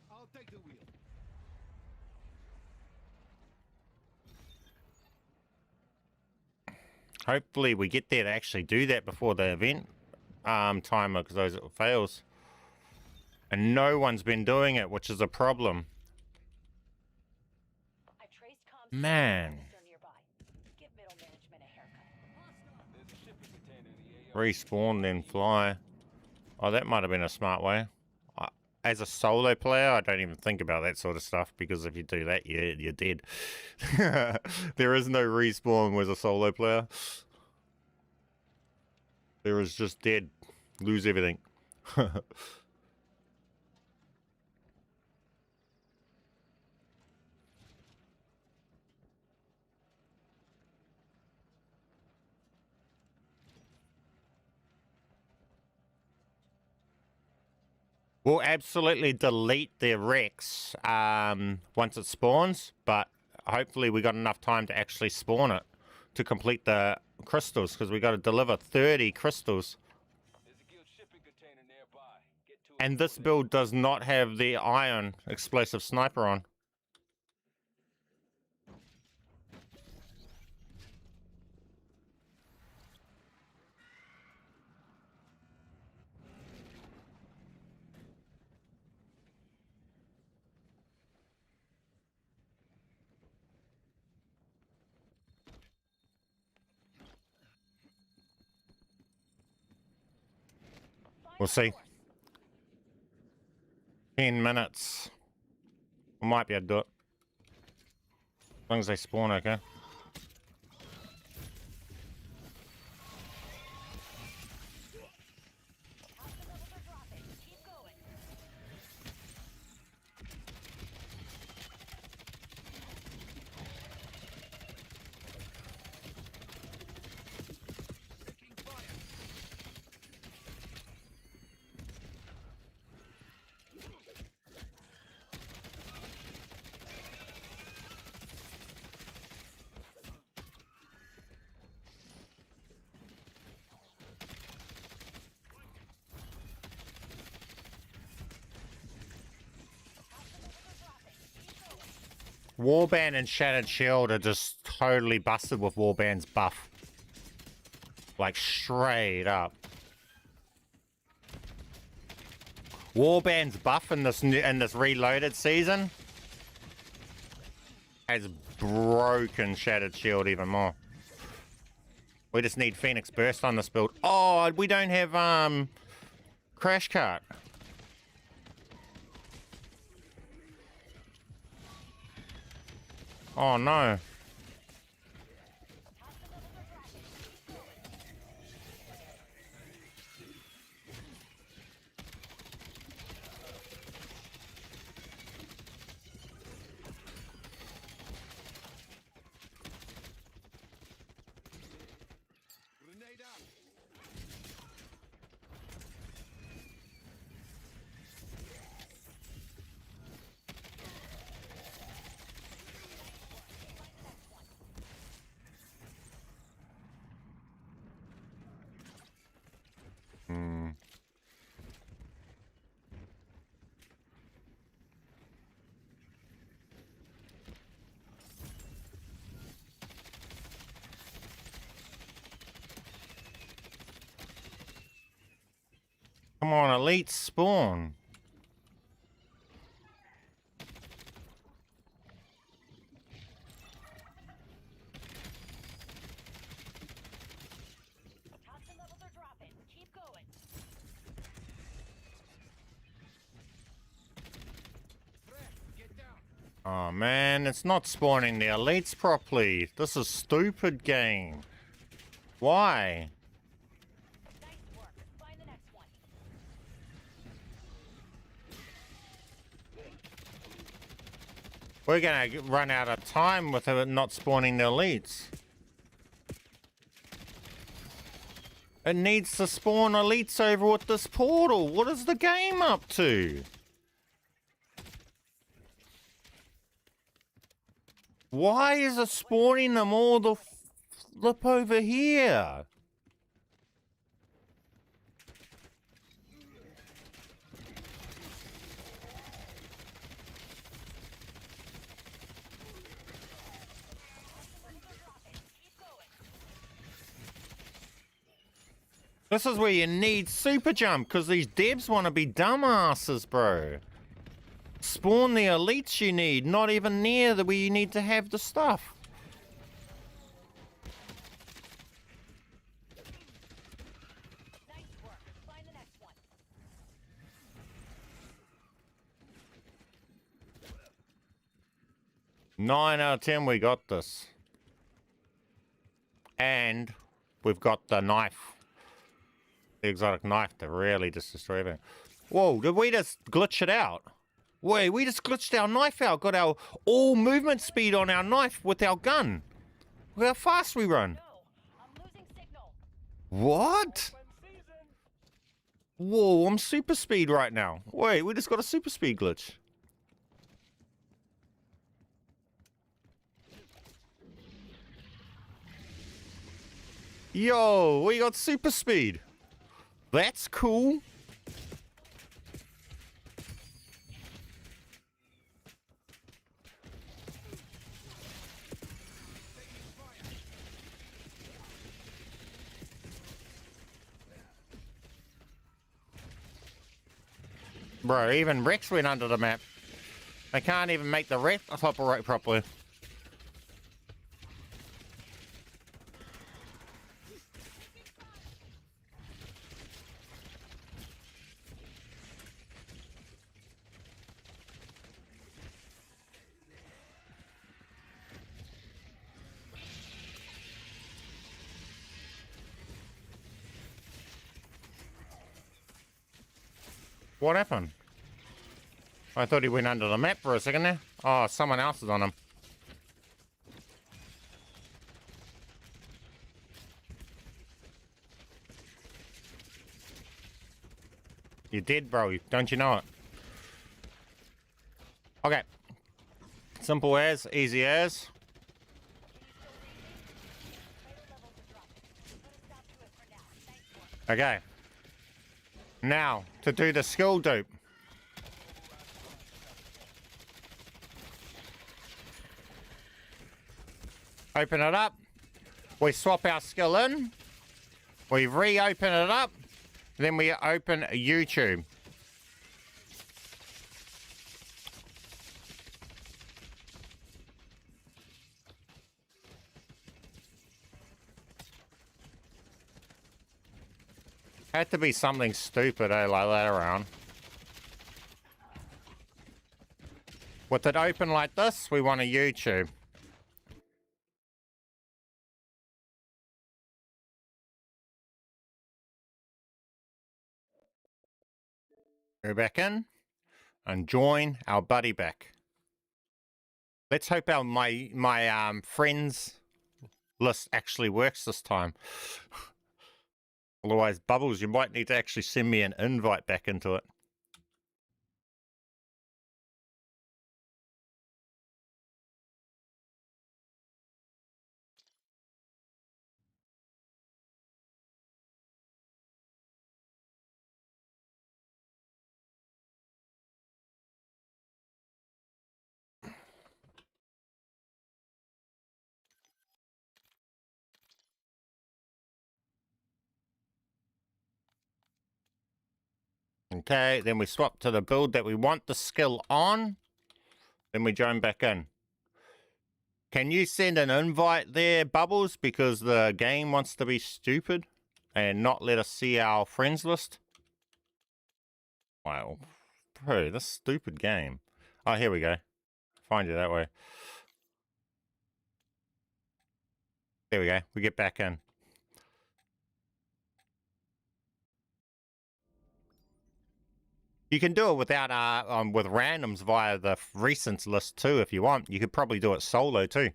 I'll take the wheel. Hopefully we get there to actually do that before the event timer, because those it fails. And no one's been doing it, which is a problem. I traced Man. Still nearby. Give middle management a haircut. There's a shipping container in the AO. Respawn, then fly. Oh, that might have been a smart way. As a solo player, I don't even think about that sort of stuff, because if you do that, you're dead. There is no respawn with a solo player. There is just dead. Lose everything. We'll absolutely delete their Rex once it spawns, but hopefully we got enough time to actually spawn it to complete the crystals, because we got to deliver 30 crystals. There's a guild shipping container nearby. Get to it And this before they- build does not have the iron explosive sniper on. We'll see. 10 minutes. We might be able to do it. As long as they spawn, okay? Toxin levels are dropping. Keep going. Warband and Shattered Shield are just totally busted with Warband's buff. Like, straight up. Warband's buff in this reloaded season has broken Shattered Shield even more. We just need Phoenix Burst on this build. Oh, we don't have Crash Cart. Oh no. Grenade out. Come on, elite spawn. Toxin levels are dropping. Keep going. Get down. Oh man, it's not spawning the elites properly. This is stupid game. Why? Nice work. Find the next one. We're gonna run out of time with it not spawning the elites. It needs to spawn elites over with this portal. What is the game up to? Why is it spawning them all the flip over here? This is where you need super jump, because these devs want to be dumbasses, bro. Spawn the elites you need, not even near the where you need to have the stuff. Nice work. Find the next one. Nine out of 10, we got this. And we've got the knife. The exotic knife to really just destroy everything. Whoa, did we just glitch it out? Wait, we just glitched our knife out. Got our all movement speed on our knife with our gun. Look how fast we run. No, I'm losing signal. What? Whoa, I'm super speed right now. Wait, we just got a super speed glitch. Yo, we got super speed. That's cool. Bro, even Rex went under the map. I can't even make the Rex operate properly. What happened? I thought he went under the map for a second there. Oh, someone else is on him. You did, bro. Don't you know it? Okay. Simple as, easy as. Okay. Now, to do the skill dupe. Open it up. We swap our skill in. We reopen it up. Then we open YouTube. Had to be something stupid, like that around. With it open like this, we want a YouTube. Go back in and join our buddy back. Let's hope our my friends list actually works this time. Otherwise, Bubbles, you might need to actually send me an invite back into it. Okay, then we swap to the build that we want the skill on. Then we join back in. Can you send an invite there, Bubbles? Because the game wants to be stupid and not let us see our friends list. Wow. Bro, this stupid game. Oh, here we go. Find you that way. There we go. We get back in. You can do it without with randoms via the recents list too if you want. You could probably do it solo too.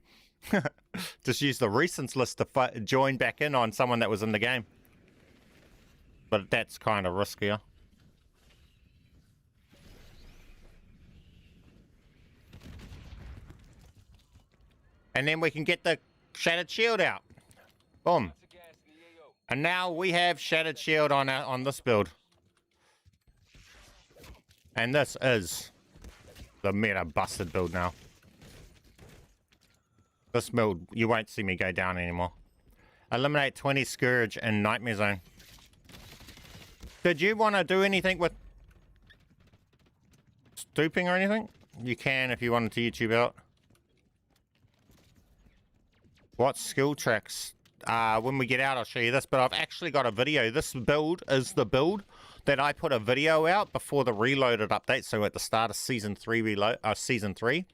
Just use the recents list to join back in on someone that was in the game. But that's kind of riskier. And then we can get the Shattered Shield out. Boom. And now we have Shattered Shield on this build. And this is the meta busted build now. This build, you won't see me go down anymore. Eliminate 20 Scourge in Nightmare Zone. Did you want to do anything with duping or anything? You can if you wanted to YouTube out. What skill tracks? When we get out, I'll show you this, but I've actually got a video. This build is the build that I put a video out before the Reloaded update. So at the start of Season 3, Season 3.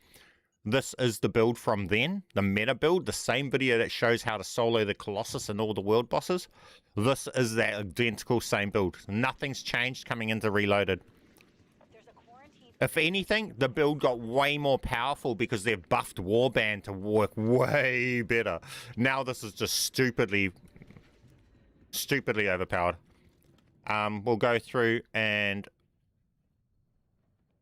This is the build from then, the meta build, the same video that shows how to solo the Colossus and all the world bosses. This is that identical same build. Nothing's changed coming into Reloaded. There's a quarantine. If anything, the build got way more powerful because they've buffed Warband to work way better. Now this is just stupidly overpowered. We'll go through and...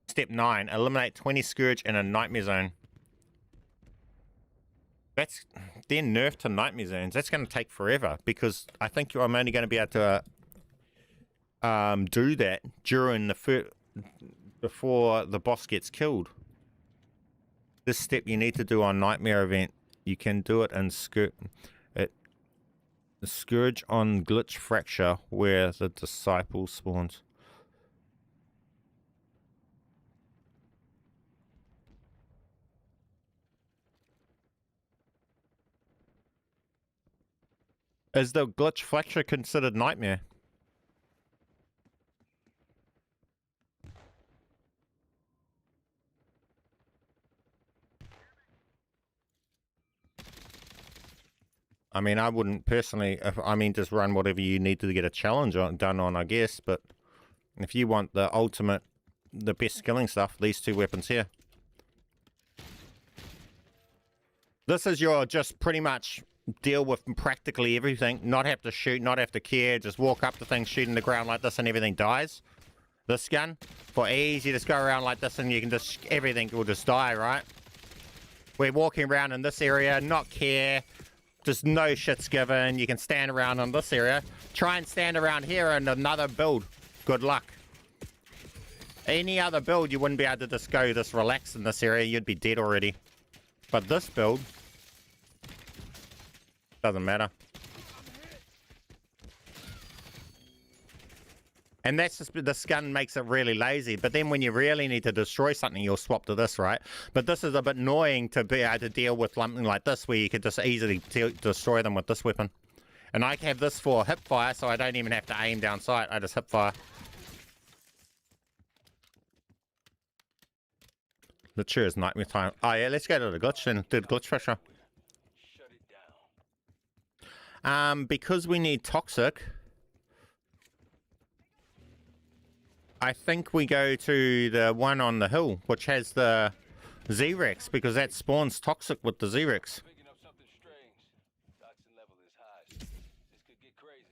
Step 9, eliminate 20 Scourge in a Nightmare Zone. That's then nerfed to Nightmare Zones. That's going to take forever because I think I'm only going to be able to do that during the before the boss gets killed. This step you need to do on Nightmare event. You can do it in Scourge on Glitch Fracture where the Disciple spawns. Is the Glitch Fracture considered Nightmare? I mean, I wouldn't personally, just run whatever you need to get a challenge done on, I guess, but if you want the ultimate, the best skilling stuff, these two weapons here. This is your just pretty much deal with practically everything, not have to shoot, not have to care, just walk up to things, shoot in the ground like this and everything dies. This gun, for easy, just go around like this and you can just, everything will just die, right? We're walking around in this area, not care, just no shit's given. You can stand around in this area. Try and stand around here in another build. Good luck. Any other build, you wouldn't be able to just go this relaxed in this area, you'd be dead already. But this build, doesn't matter. And that's just, this gun makes it really lazy. But then when you really need to destroy something, you'll swap to this, right? But this is a bit annoying to be able to deal with something like this, where you could just easily destroy them with this weapon. And I have this for hip fire, so I don't even have to aim down sight. I just hip fire. The true is Nightmare time. Oh yeah, let's go to the glitch and do the glitch pressure. Shut it down. Because we need toxic, I think we go to the one on the hill, which has the Z-Rex, because that spawns toxic with the Z-Rex. Picking up something strange. Toxin level is high. This could get crazy.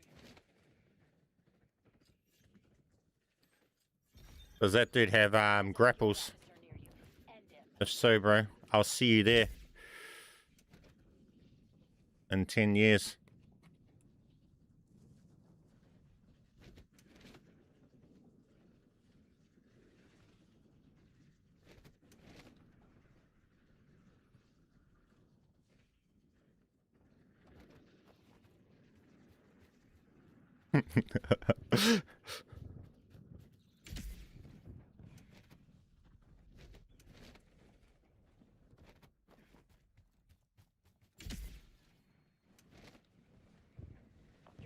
Does that dude have grapples? If so, bro, I'll see you there in 10 years. You're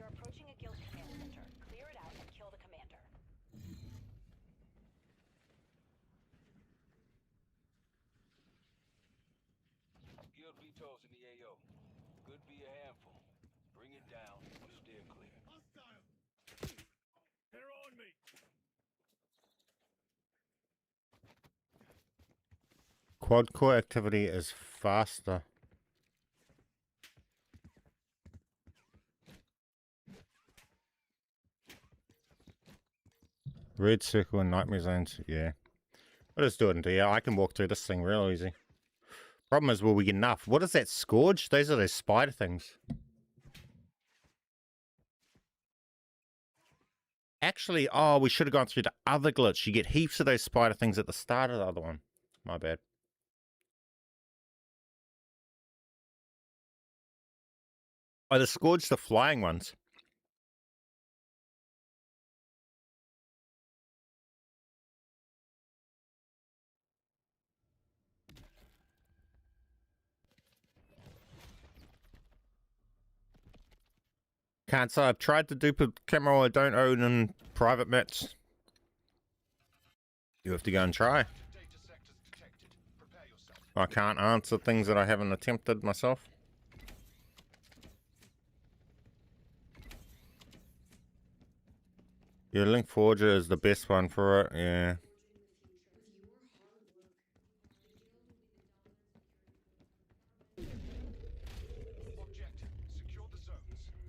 approaching a guild command center. Clear it out and kill the commander. Guild vetoes in the AO. Could be a handful. Bring it down or steer clear. Hostile! They're on me! Quad core activity is faster. Red circle and nightmare zones, yeah. I'll just do it into, yeah, I can walk through this thing real easy. Problem is, will we get enough? What is that scourge? Those are those spider things. Actually, oh, we should have gone through the other glitch. You get heaps of those spider things at the start of the other one. My bad. Oh, the scourge, the flying ones. Can't say I've tried to dupe a camera I don't own in private mats. You have to go and try. I can't answer things that I haven't attempted myself. Your Link Forger is the best one for it, yeah.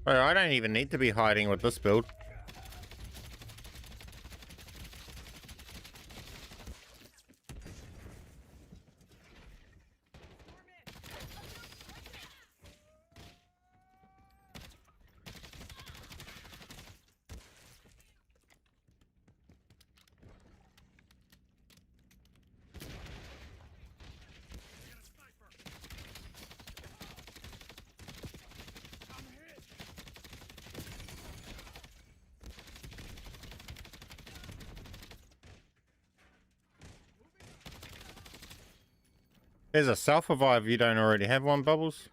Oh, I don't even need to be hiding with this build. There's a self-revive if you don't already have one, Bubbles.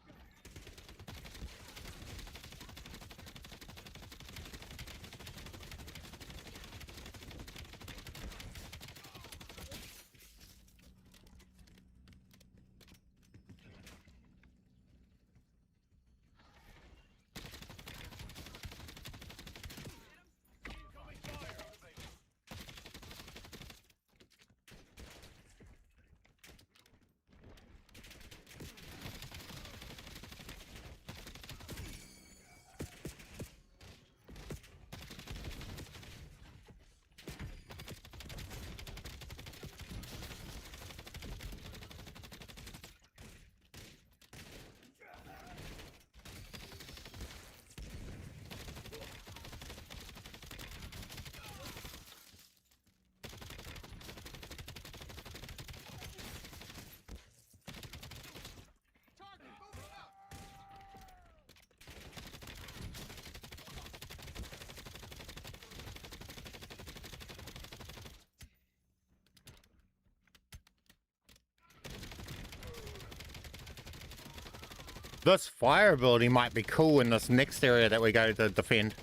This fire ability might be cool in this next area that we go to defend.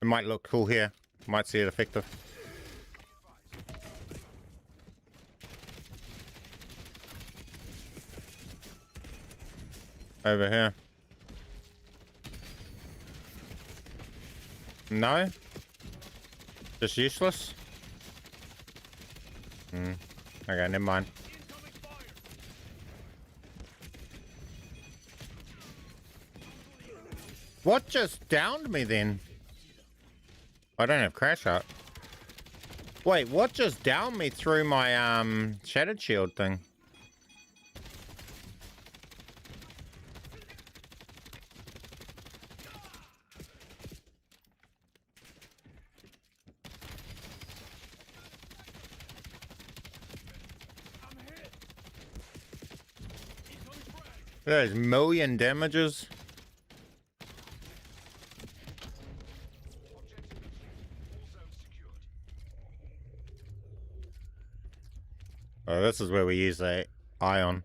It might look cool here. Might see it effective. Over here. No? Just useless? Okay, never mind. What just downed me then? I don't have crash out. Wait, what just downed me through my shattered shield thing? There's million damages. Oh, this is where we use the ion.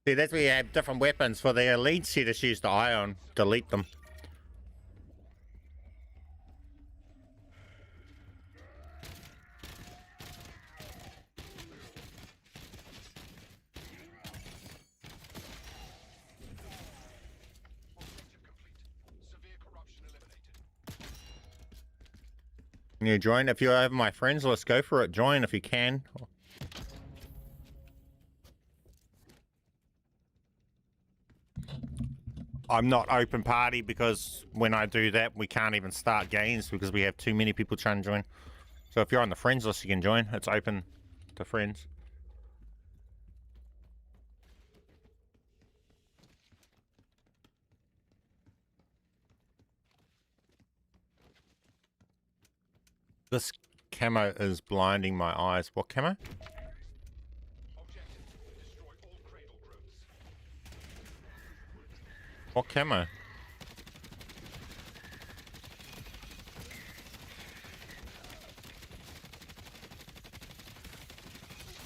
See, that's where you have different weapons. For the elites, you just use the ion. Delete them. Can you join? If you're over my friends list, go for it. Join if you can. I'm not open party because when I do that, we can't even start games because we have too many people trying to join. So if you're on the friends list, you can join. It's open to friends. This camo is blinding my eyes. What camo? What camo?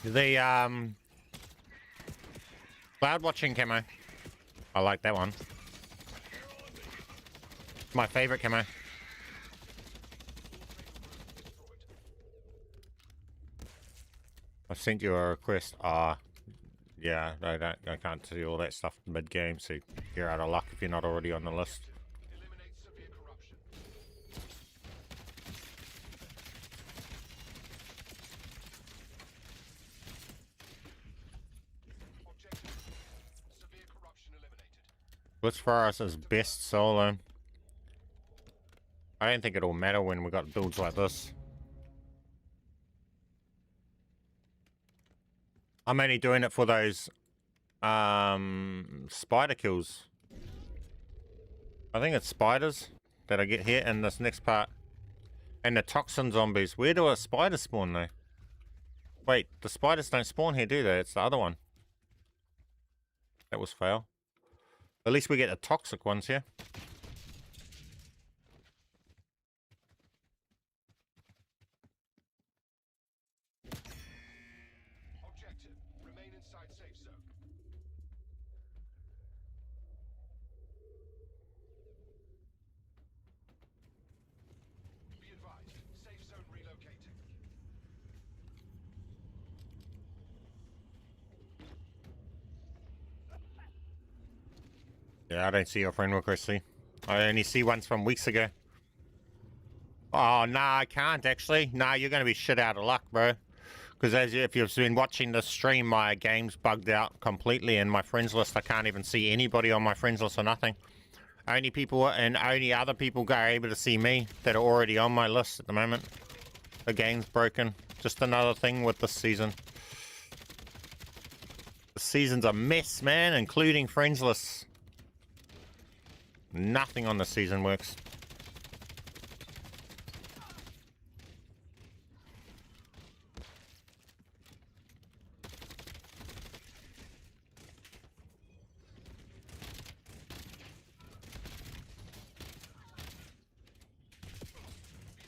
The cloud watching camo. I like that one. My favorite camo. I sent you a request. Yeah, I can't see all that stuff mid-game, so you're out of luck if you're not already on the list. Eliminate severe corruption. Objective. Severe corruption eliminated. Blitz for us is best solo. I don't think it'll matter when we got builds like this. I'm only doing it for those spider kills. I think it's spiders that I get here in this next part. And the toxin zombies. Where do a spider spawn though? Wait, the spiders don't spawn here, do they? It's the other one. That was fail. At least we get the toxic ones here. Objective. Remain inside safe zone. Be advised. Safe zone relocating. Yeah, I don't see your friend request, see. I only see ones from weeks ago. Oh, nah, I can't actually. Nah, you're going to be shit out of luck, bro. Because if you've been watching the stream, my game's bugged out completely. And my friends list, I can't even see anybody on my friends list or nothing. Only people and only other people are able to see me that are already on my list at the moment. The game's broken. Just another thing with this season. The season's a mess, man, including friends lists. Nothing on the season works.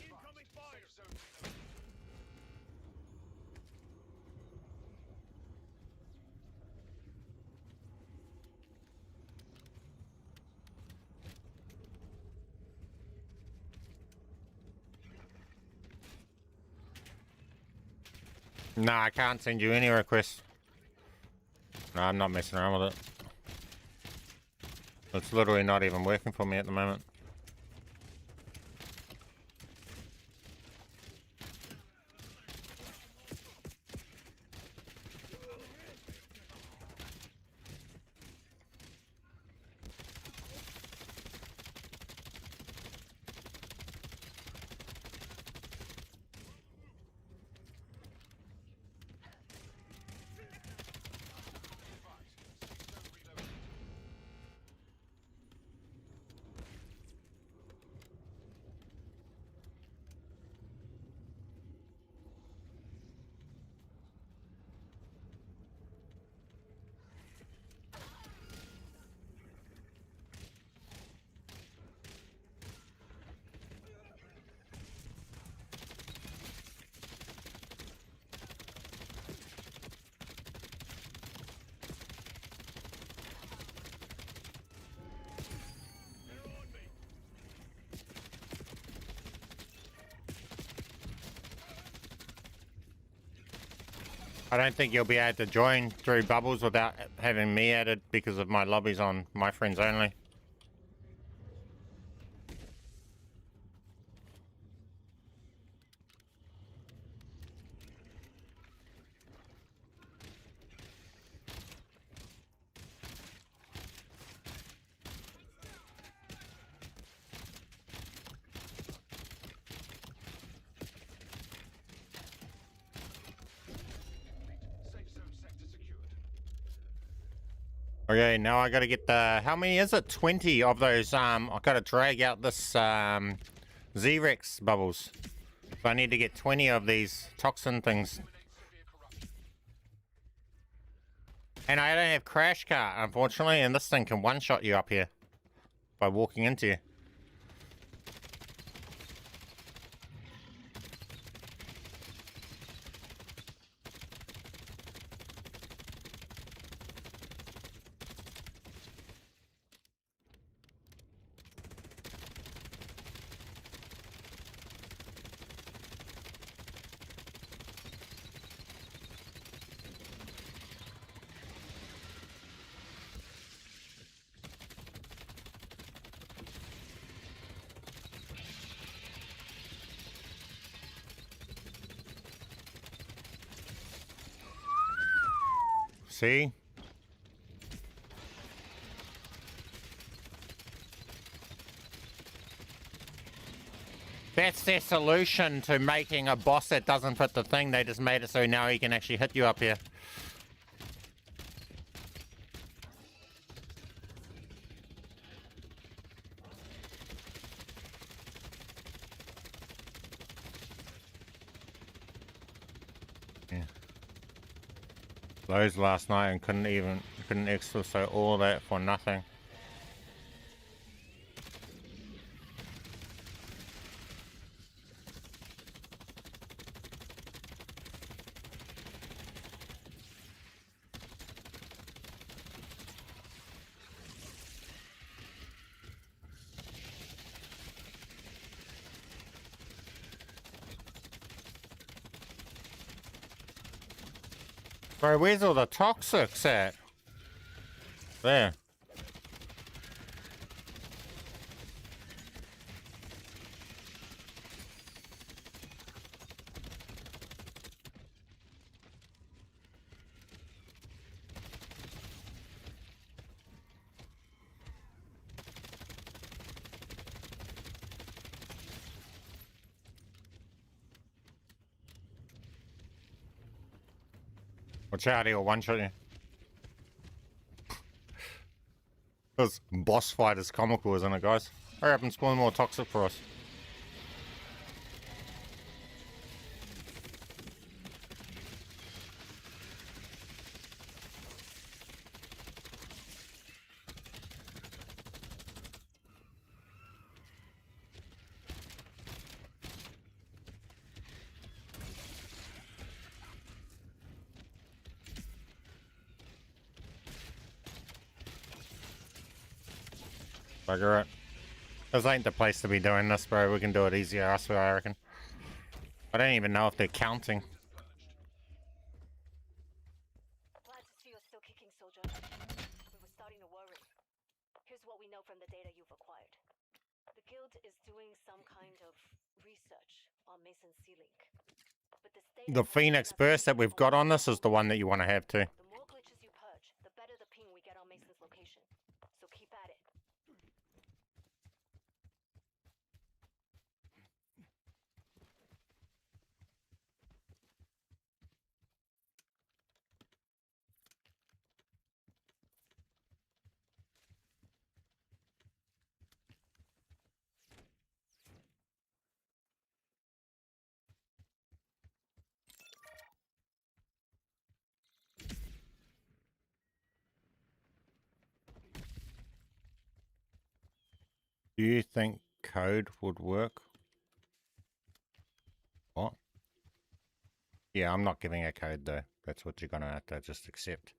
Incoming fire. Safe zone relocated. Nah, I can't send you any requests. No, I'm not messing around with it. It's literally not even working for me at the moment. I don't think you'll be able to join through bubbles without having me added because of my lobbies on my friends only. Safe zone sector secured. Okay, now I gotta get the, how many is it? 20 of those, I gotta drag out this, Z-Rex bubbles. So I need to get 20 of these toxin things. Eliminate severe corruption. And I don't have crash cart, unfortunately, and this thing can one-shot you up here by walking into you. See? That's their solution to making a boss that doesn't fit the thing. They just made it so now he can actually hit you up here. Yeah. Those last night and couldn't extra, so all that for nothing. Bro, where's all the toxics at? There. Watch out, he'll one-shot you. This boss fight is comical, isn't it, guys? Hurry up and spawn more toxic for us. Bugger it. This ain't the place to be doing this, bro. We can do it easier, I swear, I reckon. I don't even know if they're counting. Glad to see you're still kicking, soldier. We were starting to worry. Here's what we know from the data you've acquired. The guild is doing some kind of research on Mason's C-Link. But this data The Phoenix burst that we've got on this is the one that you want to have too. The more glitches you purge, the better the ping we get on Mason's location. So keep at it. Do you think code would work? What? Yeah, I'm not giving a code though. That's what you're gonna have to just accept.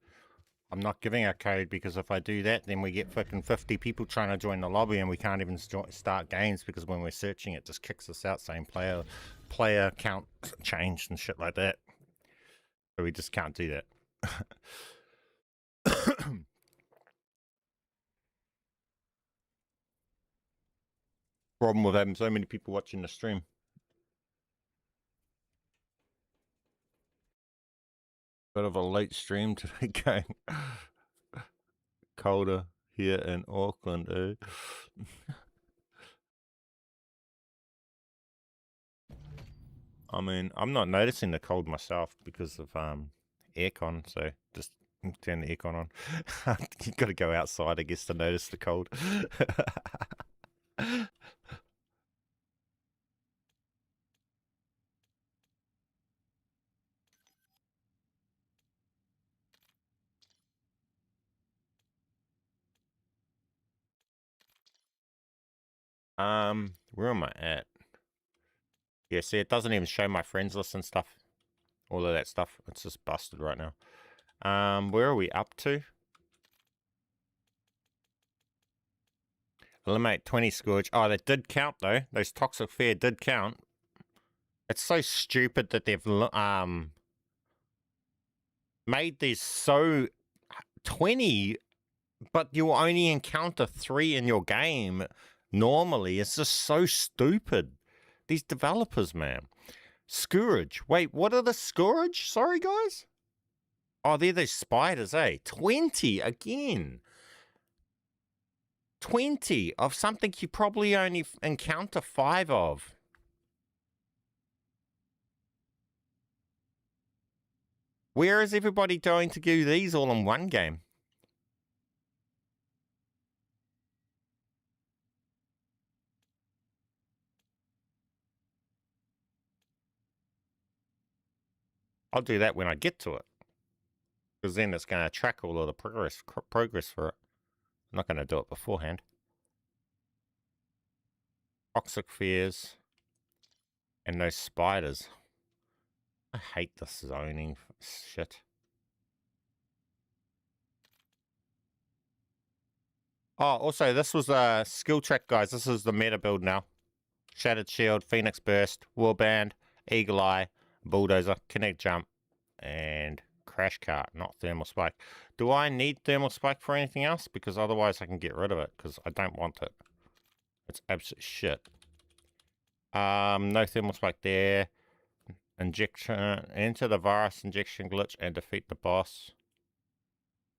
I'm not giving a code because if I do that, then we get fucking 50 people trying to join the lobby and we can't even start games because when we're searching, it just kicks us out saying player count changed and shit like that. So we just can't do that. Problem with having so many people watching the stream. Bit of a late stream today, gang. Colder here in Auckland, eh? I mean, I'm not noticing the cold myself because of aircon, so just turn the aircon on. You got to go outside, I guess, to notice the cold. Where am I at? Yeah, see, it doesn't even show my friends list and stuff. All of that stuff. It's just busted right now. Where are we up to? Eliminate 20 Scourge. Oh, that did count, though. Those Toxic Fair did count. It's so stupid that they've made these so 20, but you only encounter 3 in your game. Normally, it's just so stupid. These developers, man. Scourge. Wait, what are the Scourge? Sorry, guys? Oh, they're those spiders, eh? 20 again. 20 of something you probably only encounter 5 of. Where is everybody going to do these all in one game? I'll do that when I get to it. Because then it's going to track all of the progress for it. I'm not going to do it beforehand. Toxic fears. And those spiders. I hate this zoning shit. Oh, also, this was a skill track, guys. This is the meta build now. Shattered Shield, Phoenix Burst, Warband, Eagle Eye, Bulldozer, Kinetic Jump, and Crash Cart, not Thermal Spike. Do I need Thermal Spike for anything else? Because otherwise I can get rid of it, because I don't want it. It's absolute shit. No Thermal Spike there. Injection, enter the virus injection glitch and defeat the boss.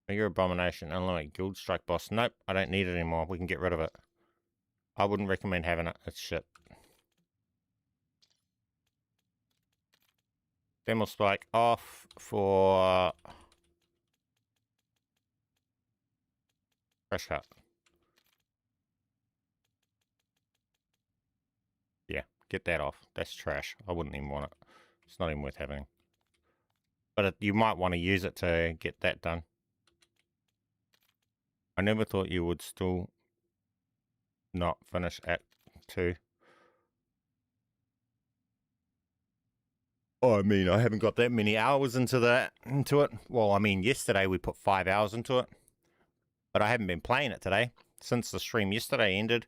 Your Abomination, eliminate Guild Strike boss. Nope, I don't need it anymore. We can get rid of it. I wouldn't recommend having it. It's shit. Thermal Spike off for Crash Cart. Yeah, get that off. That's trash. I wouldn't even want it. It's not even worth having. But you might want to use it to get that done. I never thought you would still not finish Act 2. Oh, I mean, I haven't got that many hours into it. Well, I mean, yesterday we put 5 hours into it. But I haven't been playing it today. Since the stream yesterday ended,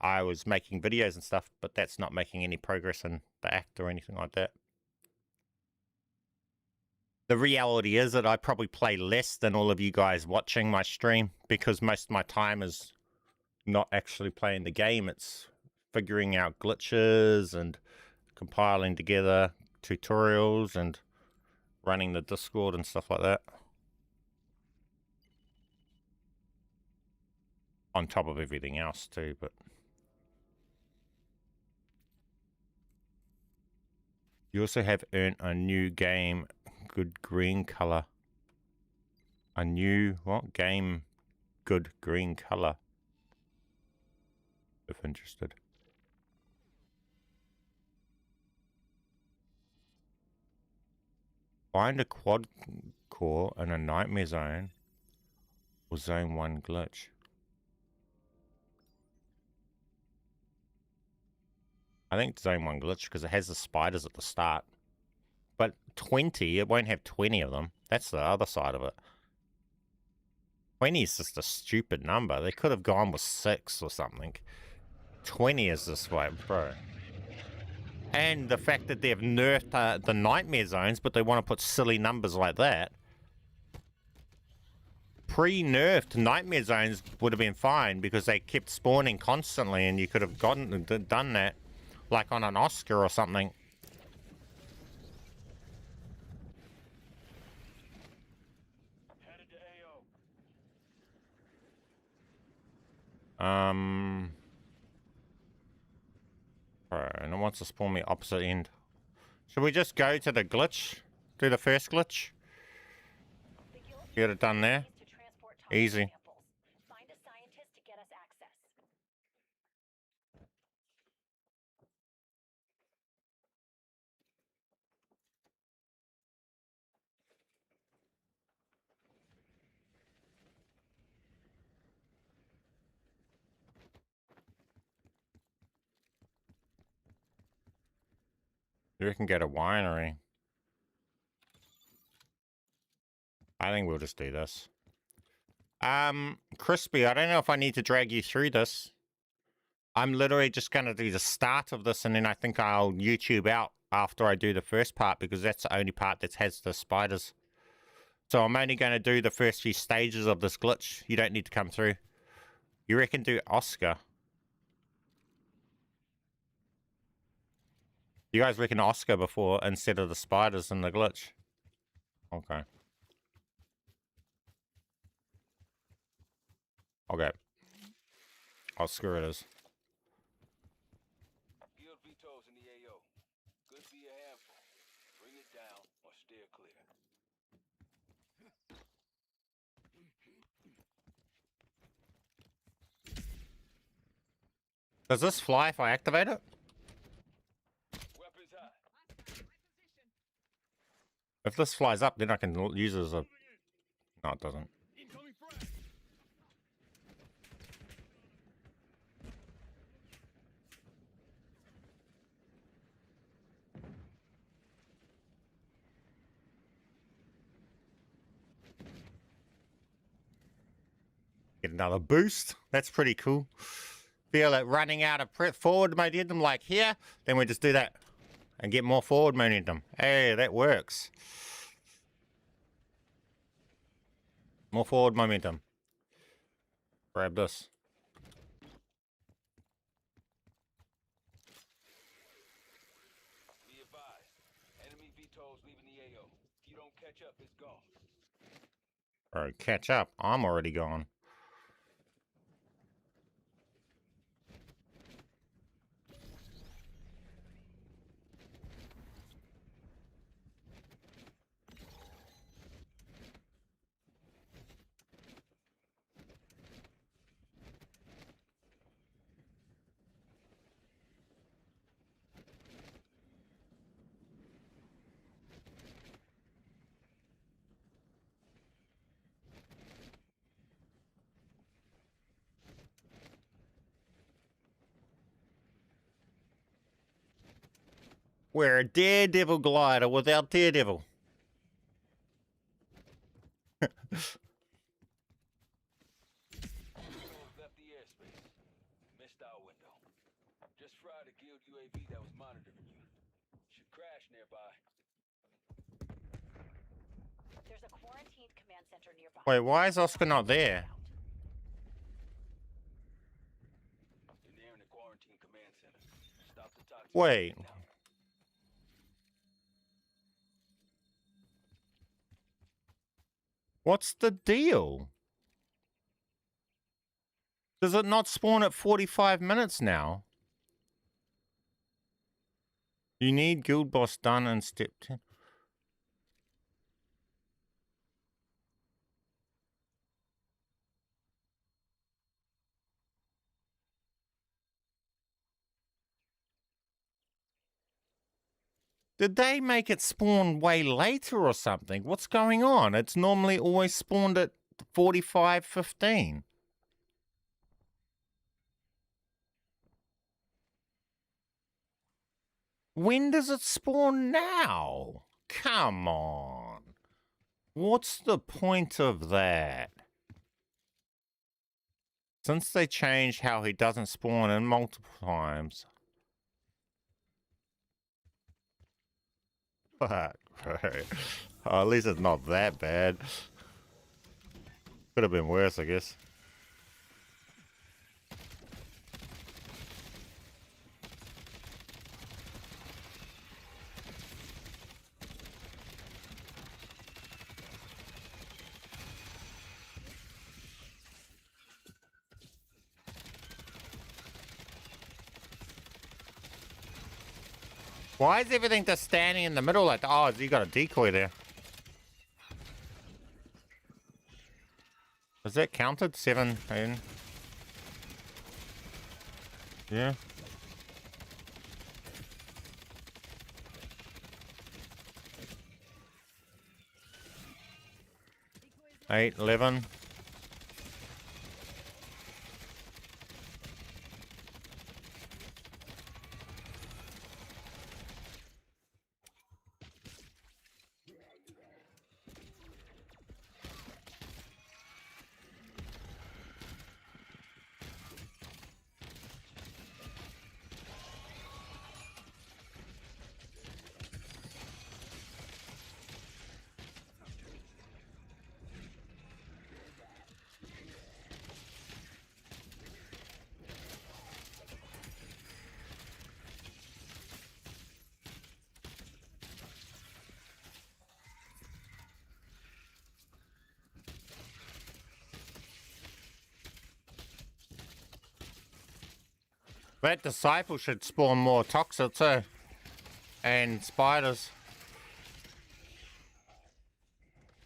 I was making videos and stuff, but that's not making any progress in the act or anything like that. The reality is that I probably play less than all of you guys watching my stream, because most of my time is not actually playing the game. It's figuring out glitches and compiling together tutorials and running the Discord and stuff like that. On top of everything else too, but you also have earned a new game, good green color. A new, what? Game, good green color. If interested. Find a quad core in a nightmare zone or zone 1 glitch. I think it's zone 1 glitch because it has the spiders at the start. But 20, it won't have 20 of them. That's the other side of it. 20 is just a stupid number. They could have gone with 6 or something. 20 is this way, bro. And the fact that they've nerfed the nightmare zones, but they want to put silly numbers like that. Pre-nerfed nightmare zones would have been fine because they kept spawning constantly, and you could have done that like on an Oscar or something. Headed to AO. Alright, and it wants to spawn me opposite end. Should we just go to the glitch? Do the first glitch? Get it done there. Easy. Find a scientist to get us access. You can get a winery. I think we'll just do this. Crispy, I don't know if I need to drag you through this. I'm literally just going to do the start of this, and then I think I'll YouTube out after I do the first part, because that's the only part that has the spiders. So I'm only going to do the first few stages of this glitch. You don't need to come through. You reckon do Oscar? You guys reckon Oscar before instead of the spiders and the glitch? Okay. Okay. Oh, screw it is. Guild vetoes in the AO. Could be a handful. Bring it down or steer clear. Does this fly if I activate it? Weapons high. If this flies up, then I can use it as a... No, it doesn't. Incoming frag. Get another boost. That's pretty cool. Feel it running out of forward momentum like here. Then we just do that and get more forward momentum. Hey, that works. More forward momentum. Grab this. Be advised. Enemy vetoes leaving the AO. If you don't catch up, it's gone. Alright, catch up. I'm already gone. We're a daredevil glider without daredevil. Vetoes left the airspace. Missed our window. Just fried a guild UAV that was monitoring you. Should crash nearby. There's a quarantined command center nearby. Wait, why is Oscar not there? You're nearing the quarantine command center. Stop the toxic. Wait. now. What's the deal? Does it not spawn at 45 minutes now? You need guild boss done in step 10. Did they make it spawn way later or something? What's going on? It's normally always spawned at 45:15. When does it spawn now? Come on. What's the point of that? Since they changed how he doesn't spawn in multiple times. Fuck. Oh, at least it's not that bad. Could have been worse, I guess. Why is everything just standing in the middle like, oh, you got a decoy there. Is that counted? 7 in? Yeah. 8, 11. That disciple should spawn more toxic too. And spiders.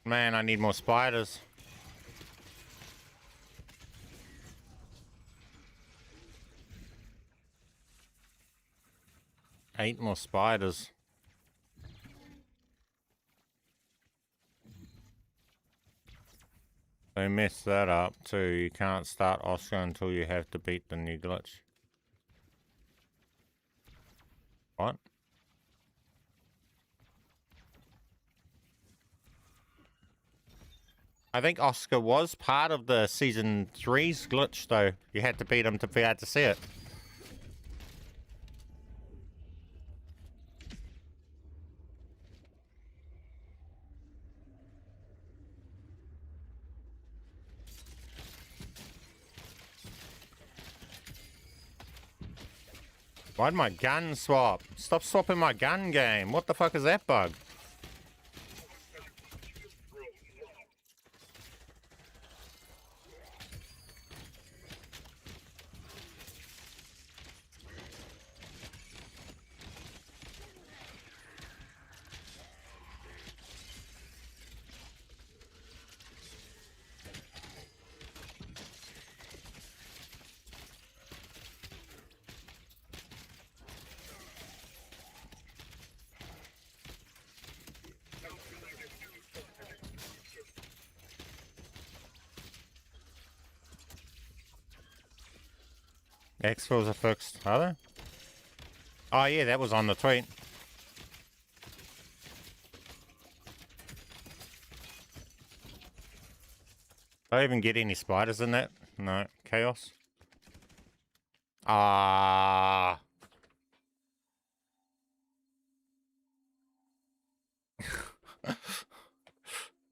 Man, I need more spiders. Eight more spiders. They messed that up too. You can't start Oscar until you have to beat the new glitch. What? I think Oscar was part of the Season 3's glitch, though. You had to beat him to be able to see it. Why'd my gun swap? Stop swapping my gun game. What the fuck is that bug? Exfils are fixed, are they? Oh yeah, that was on the tweet. Do I even get any spiders in that? No. Chaos? Ah.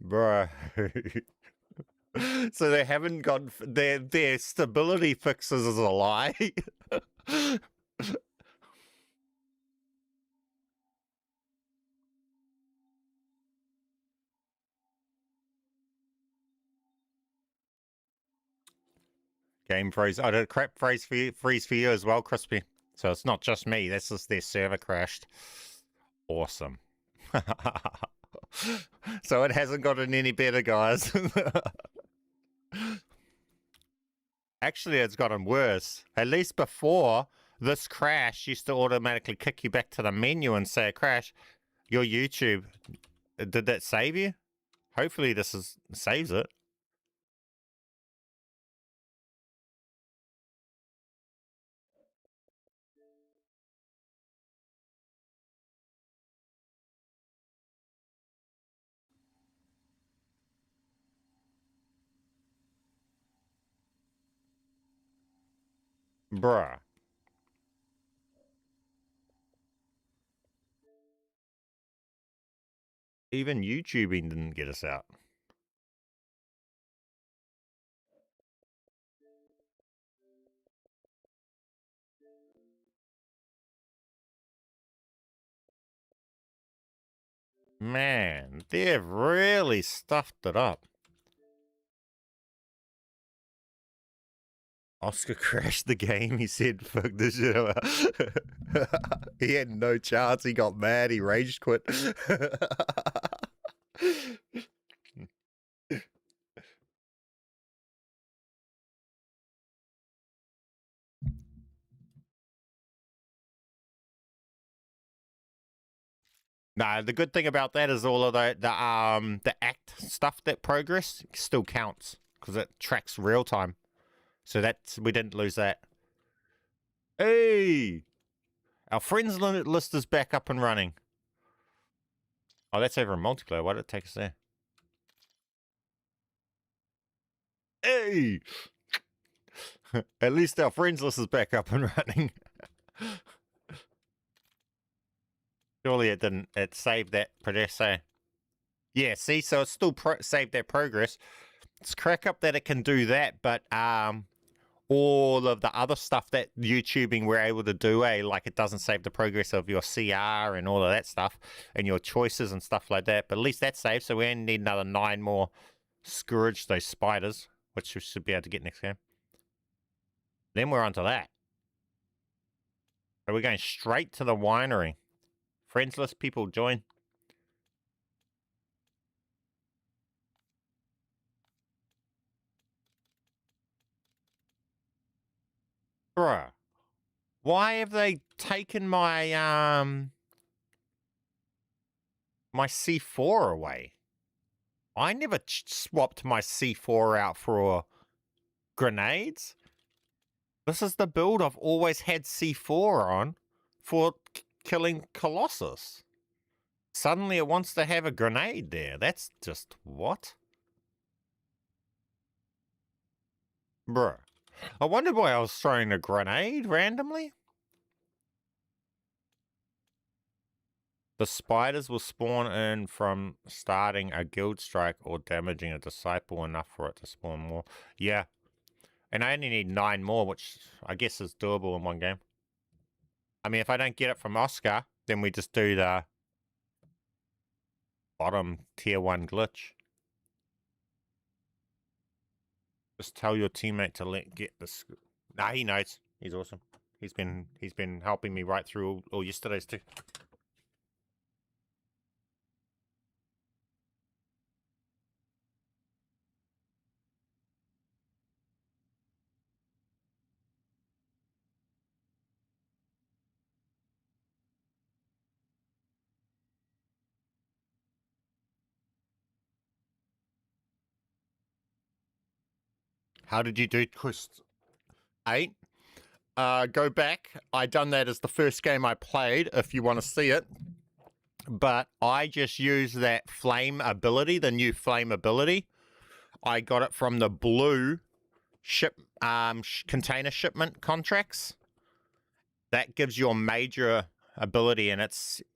Bruh. So they haven't got their stability fixes is a lie. Game freeze. I did a crap freeze for you as well, Crispy. So it's not just me. This is their server crashed. Awesome. So it hasn't gotten any better, guys. Actually, it's gotten worse. At least before, this crash used to automatically kick you back to the menu and say crash. Your YouTube, did that save you? Hopefully this saves it. Bruh. Even YouTubing didn't get us out. Man, they've really stuffed it up. Oscar crashed the game, he said, fuck this shit. He had no chance, he got mad, he rage quit. No, the good thing about that is all of the act stuff, that progress still counts because it tracks real time. So that's, we didn't lose that. Hey, our friends list is back up and running. Oh, that's over in multiplayer. Why did it take us there? Hey, at least our friends list is back up and running. Surely it didn't. It saved that progress. Yeah, see, so it's still saved that progress. It's crack up that it can do that, but all of the other stuff that YouTubing we're able to do, like it doesn't save the progress of your CR and all of that stuff, and your choices and stuff like that. But at least that's saved, so we only need another 9 more Scourge those spiders, which we should be able to get next game. Then we're onto that. Are we going straight to the winery? Friendsless people join. Bruh. Why have they taken my, my C4 away? I never swapped my C4 out for grenades. This is the build I've always had C4 on for killing Colossus. Suddenly it wants to have a grenade there. That's just what? Bruh. I wondered why I was throwing a grenade randomly. The spiders will spawn in from starting a guild strike or damaging a disciple enough for it to spawn more. Yeah. And I only need 9 more, which I guess is doable in one game. I mean, if I don't get it from Oscar, then we just do the bottom tier 1 glitch. Just tell your teammate to get this. Nah, he knows. He's awesome. He's been helping me right through all yesterday's too. How did you do quest 8? Go back. I done that as the first game I played, if you want to see it. But I just used that flame ability, the new flame ability. I got it from the blue container shipment contracts. That gives you a major ability,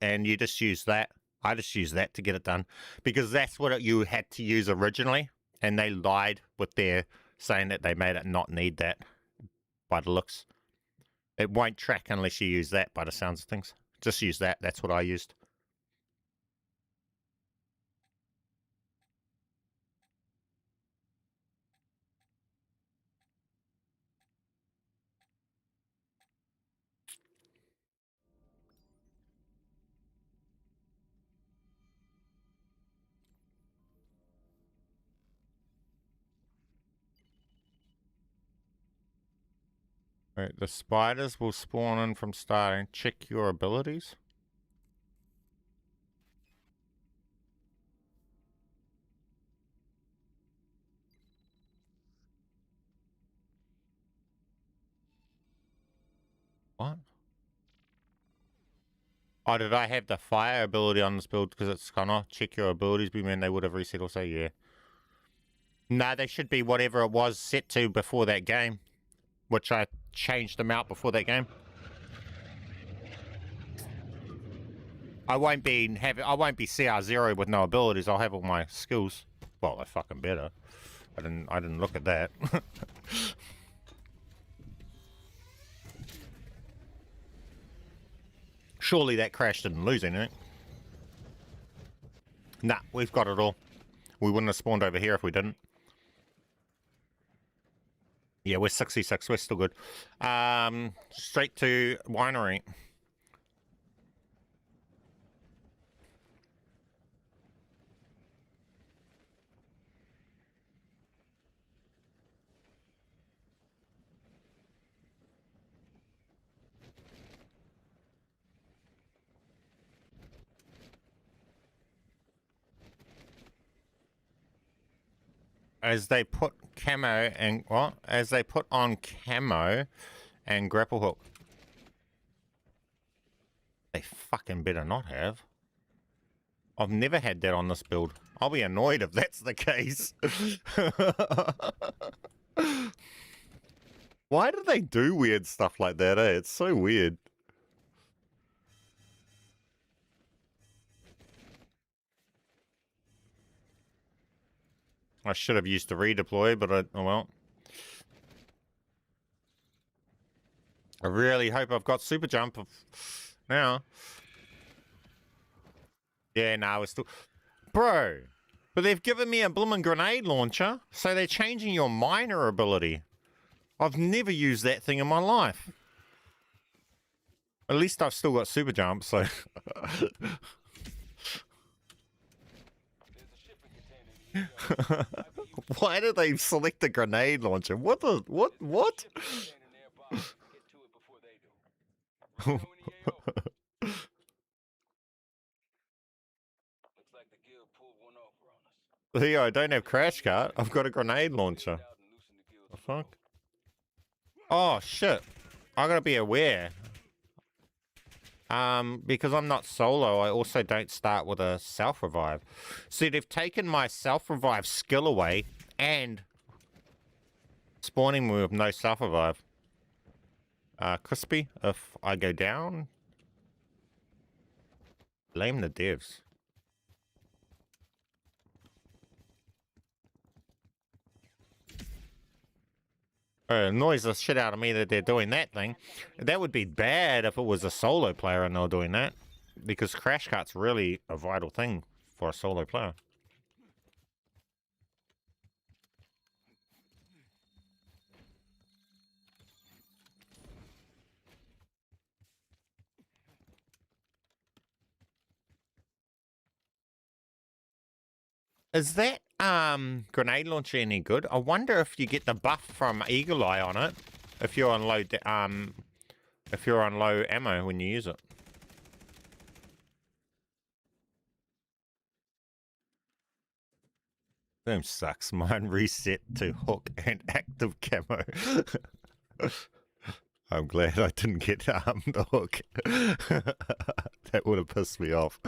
and you just use that. I just used that to get it done because that's what you had to use originally, and they lied with their saying that they made it not need that. By the looks, it won't track unless you use that. By the sounds of things, just use that. That's what I used. Right, the spiders will spawn in from starting. Check your abilities. What? Oh, did I have the fire ability on this build because it's kind of check your abilities? We mean they would have reset also, yeah. No, they should be whatever it was set to before that game, which I changed them out before that game. I won't be CR0 with no abilities. I'll have all my skills. Well, they're fucking better. I didn't look at that. Surely that crash didn't lose anything. Nah, we've got it all. We wouldn't have spawned over here if we didn't. Yeah, we're 66. We're still good. Straight to winery. As they put camo and what? As they put on camo and grapple hook. They fucking better not have. I've never had that on this build. I'll be annoyed if that's the case. Why do they do weird stuff like that, eh? It's so weird. I should have used the redeploy, but oh well. I really hope I've got super jump now. Yeah, no, we're still... Bro, but they've given me a bloomin' grenade launcher, so they're changing your miner ability. I've never used that thing in my life. At least I've still got super jump, so. There's a shipping container in the Why did they select the grenade launcher? What the what? container nearby. Get to it before they do. Let me know when the AO. Looks like the guild pulled one over on us. Leo, I don't have crash cart. I've got a grenade launcher. Out and loosen the guild's The fuck? Oh shit! I gotta be aware. Because I'm not solo, I also don't start with a self-revive. See, they've taken my self-revive skill away and spawning me with no self-revive. Crispy, if I go down, blame the devs. It annoys the shit out of me that they're doing that thing. That would be bad if it was a solo player and they were doing that. Because crash cart's really a vital thing for a solo player. Is that grenade launcher any good? I wonder if you get the buff from Eagle Eye on it if you're on low ammo when you use it. Boom sucks. Mine reset to hook and active camo. I'm glad I didn't get the hook. That would have pissed me off.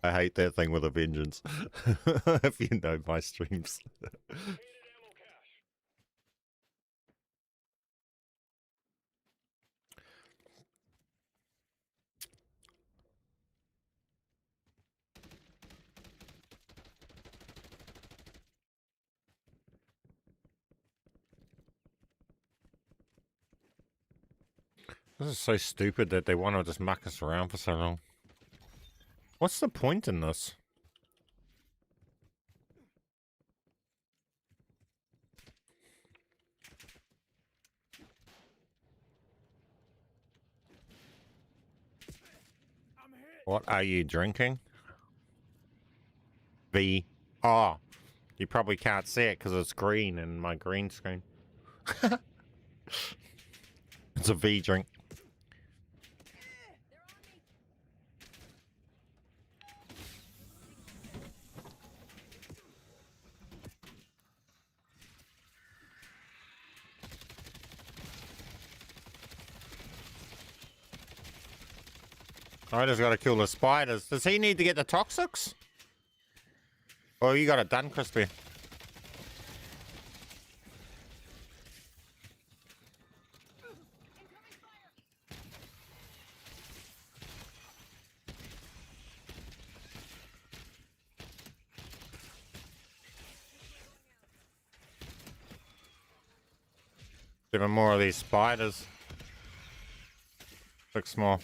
I hate that thing with a vengeance. If you know my streams. This is so stupid that they want to just muck us around for so long. What's the point in this? What are you drinking? V. Oh, you probably can't see it because it's green in my green screen. It's a V drink. I just gotta kill the spiders. Does he need to get the toxics? Oh, you got it done, Crispy. Even more of these spiders. 6 more.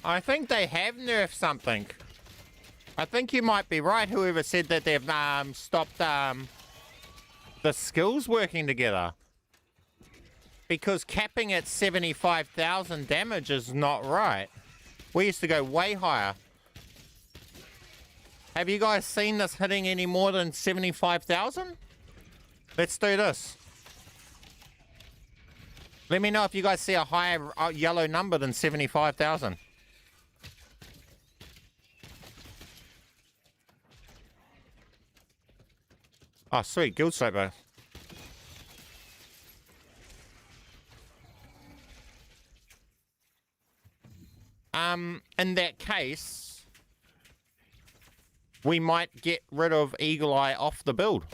I think they have nerfed something. I think you might be right, whoever said that they've stopped the skills working together. Because capping at 75,000 damage is not right. We used to go way higher. Have you guys seen this hitting any more than 75,000? Let's do this. Let me know if you guys see a higher yellow number than 75,000. Oh, sweet. Guild Sober. In that case, we might get rid of Eagle Eye off the build.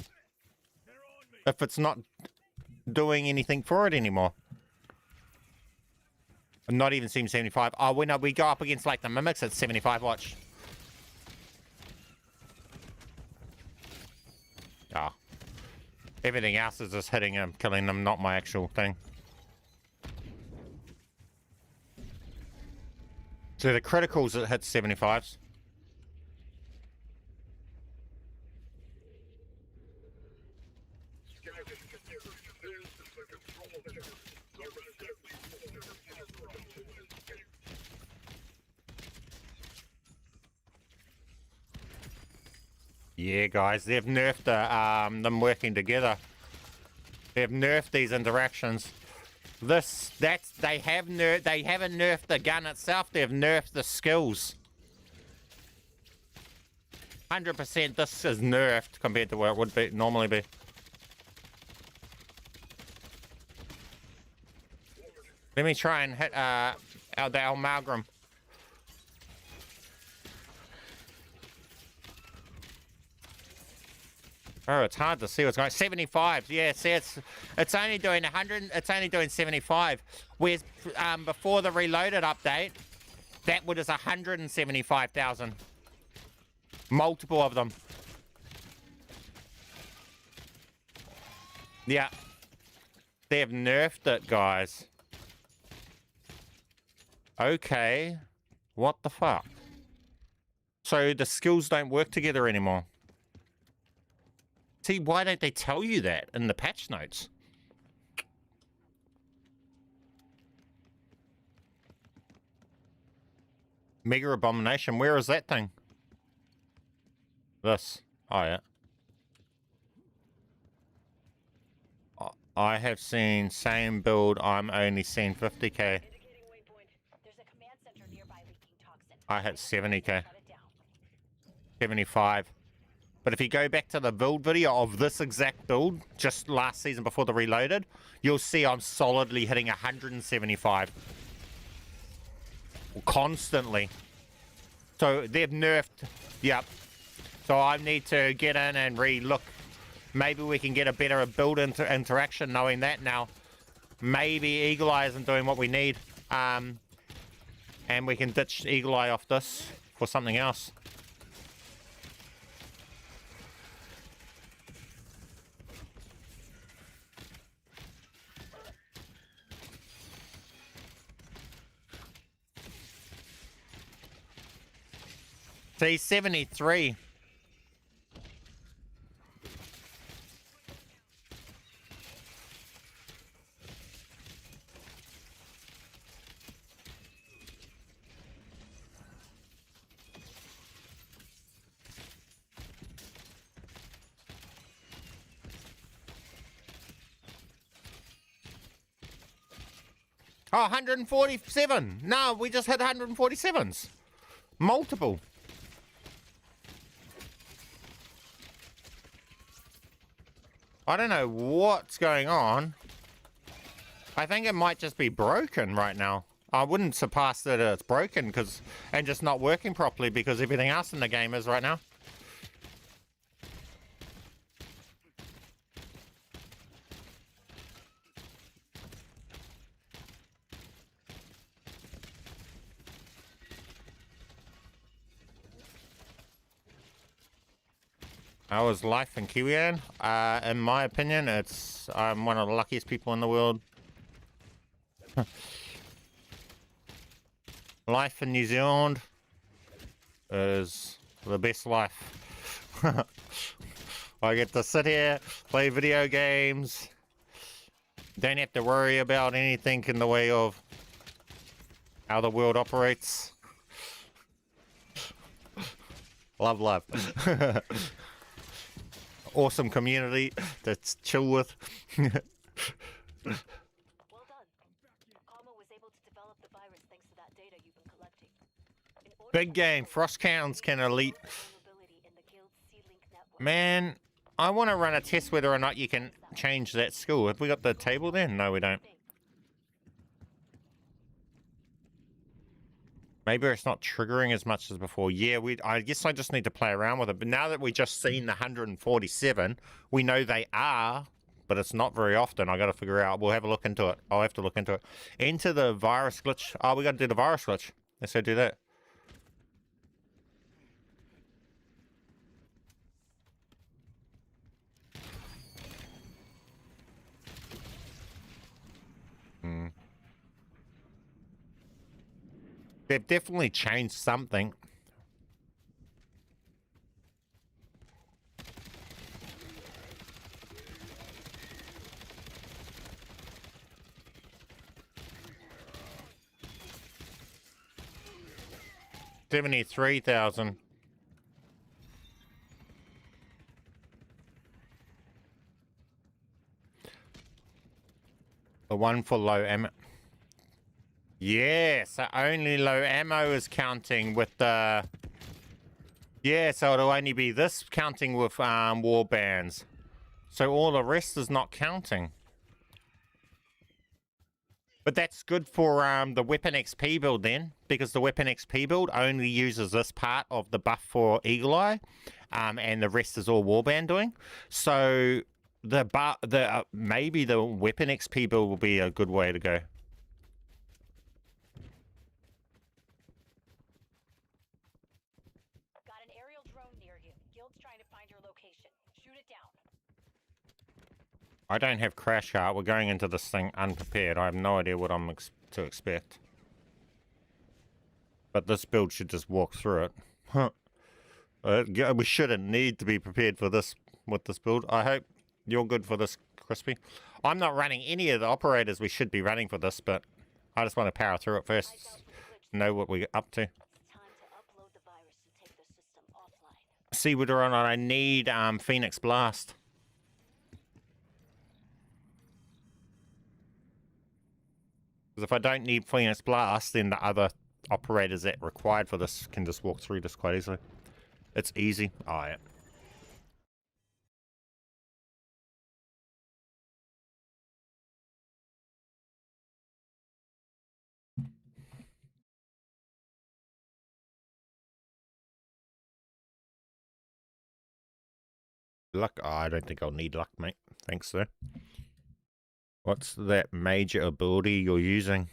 If it's not doing anything for it anymore. Not even 75. Oh, we go up against like the mimics at 75, watch. Oh. Everything else is just hitting them, killing them, not my actual thing. So the criticals, it hits 75s. Yeah, guys, they've nerfed them working together. They've nerfed these interactions. They haven't nerfed the gun itself. They've nerfed the skills. 100% this is nerfed compared to where it would be normally be. Let me try and hit the amalgam. Oh, it's hard to see what's going. 75. Yeah, see, it's only doing 100. It's only doing 75. Whereas before the reloaded update, that was 175,000. Multiple of them. Yeah, they've nerfed it, guys. Okay, what the fuck? So the skills don't work together anymore. See, why don't they tell you that in the patch notes? Mega Abomination, where is that thing? This. Oh, yeah. I have seen same build, I'm only seen 50k. I hit 70k. 75. But if you go back to the build video of this exact build, just last season before the reloaded, you'll see I'm solidly hitting 175. Constantly. So they've nerfed, yep. So I need to get in and re-look. Maybe we can get a better build interaction knowing that now. Maybe Eagle Eye isn't doing what we need. And we can ditch Eagle Eye off this for something else. See, 73. Oh, 147. No, we just hit 147s. Multiple. I don't know what's going on. I think it might just be broken right now. I wouldn't surpass that it's broken and just not working properly because everything else in the game is right now. How was life in Kiwian? In my opinion, I'm one of the luckiest people in the world. Life in New Zealand is the best life. I get to sit here, play video games, don't have to worry about anything in the way of how the world operates. Love. Awesome community to chill with. Well done. CAMO was able to develop the virus thanks to that data you've been collecting. Big game. Frost Counts can elite. Man, I want to run a test whether or not you can change that skill. Have we got the table there? No, we don't. Maybe it's not triggering as much as before. Yeah, I guess I just need to play around with it. But now that we just seen the 147, we know they are, but it's not very often. I got to figure out. We'll have a look into it. I'll have to look into it. Enter the virus glitch. Oh, we got to do the virus glitch. Let's go do that. They've definitely changed something. $73,000. The one for low ammo. Yeah, so only low ammo is counting with the... Yeah, so it'll only be this counting with warbands. So all the rest is not counting. But that's good for the weapon XP build then, because the weapon XP build only uses this part of the buff for Eagle Eye, and the rest is all warband doing. So maybe the weapon XP build will be a good way to go. Got an aerial drone near you. Guild's trying to find your location. Shoot it down. I don't have crash cart. We're going into this thing unprepared. I have no idea what I'm to expect. But this build should just walk through it. Huh. We shouldn't need to be prepared for this with this build. I hope you're good for this, Crispy. I'm not running any of the operators we should be running for this, but I just want to power through it first. Know what we're up to. It's time to upload the virus to take the system offline. See whether or not I need Phoenix Blast. Because if I don't need Phoenix Blast, then the other operators that required for this can just walk through this quite easily. It's easy. Oh, yeah. Luck? Oh, I don't think I'll need luck, mate. Thanks, sir. What's that major ability you're using?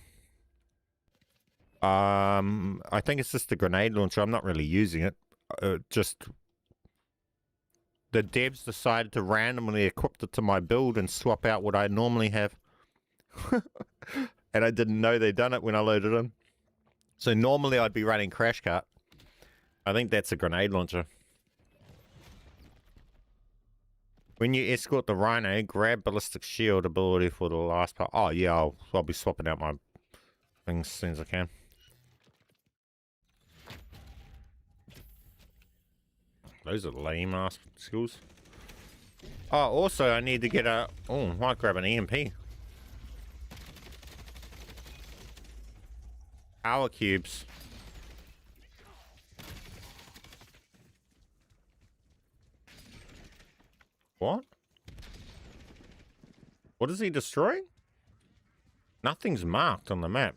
I think it's just the grenade launcher. I'm not really using it. Just the devs decided to randomly equip it to my build and swap out what I normally have. And I didn't know they'd done it when I loaded in. So normally I'd be running crash cart. I think that's a grenade launcher. When you escort the Rhino, grab ballistic shield ability for the last part. Oh yeah, I'll be swapping out my things as soon as I can. Those are lame ass skills. Oh, also I need to get a... Oh, might grab an EMP. Power cubes. What? What is he destroying? Nothing's marked on the map.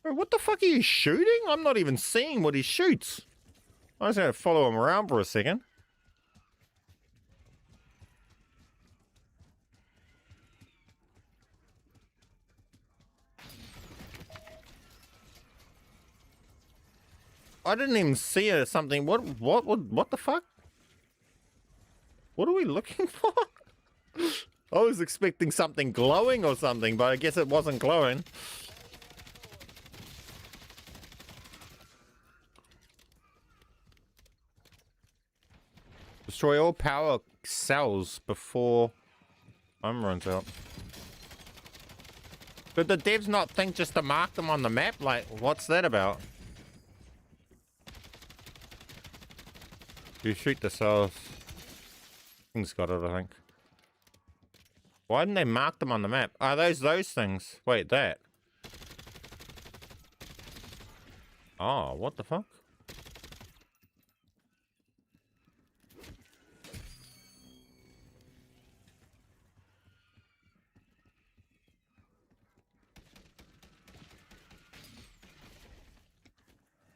Bro, what the fuck are you shooting? I'm not even seeing what he shoots. I was going to follow him around for a second. I didn't even see something. What the fuck? What are we looking for? I was expecting something glowing or something, but I guess it wasn't glowing. Destroy all power cells before time runs out. Did the devs not think just to mark them on the map? Like, what's that about? You shoot the cells. Things got it, I think. Why didn't they mark them on the map? Are those things? Wait, that. Oh, what the fuck?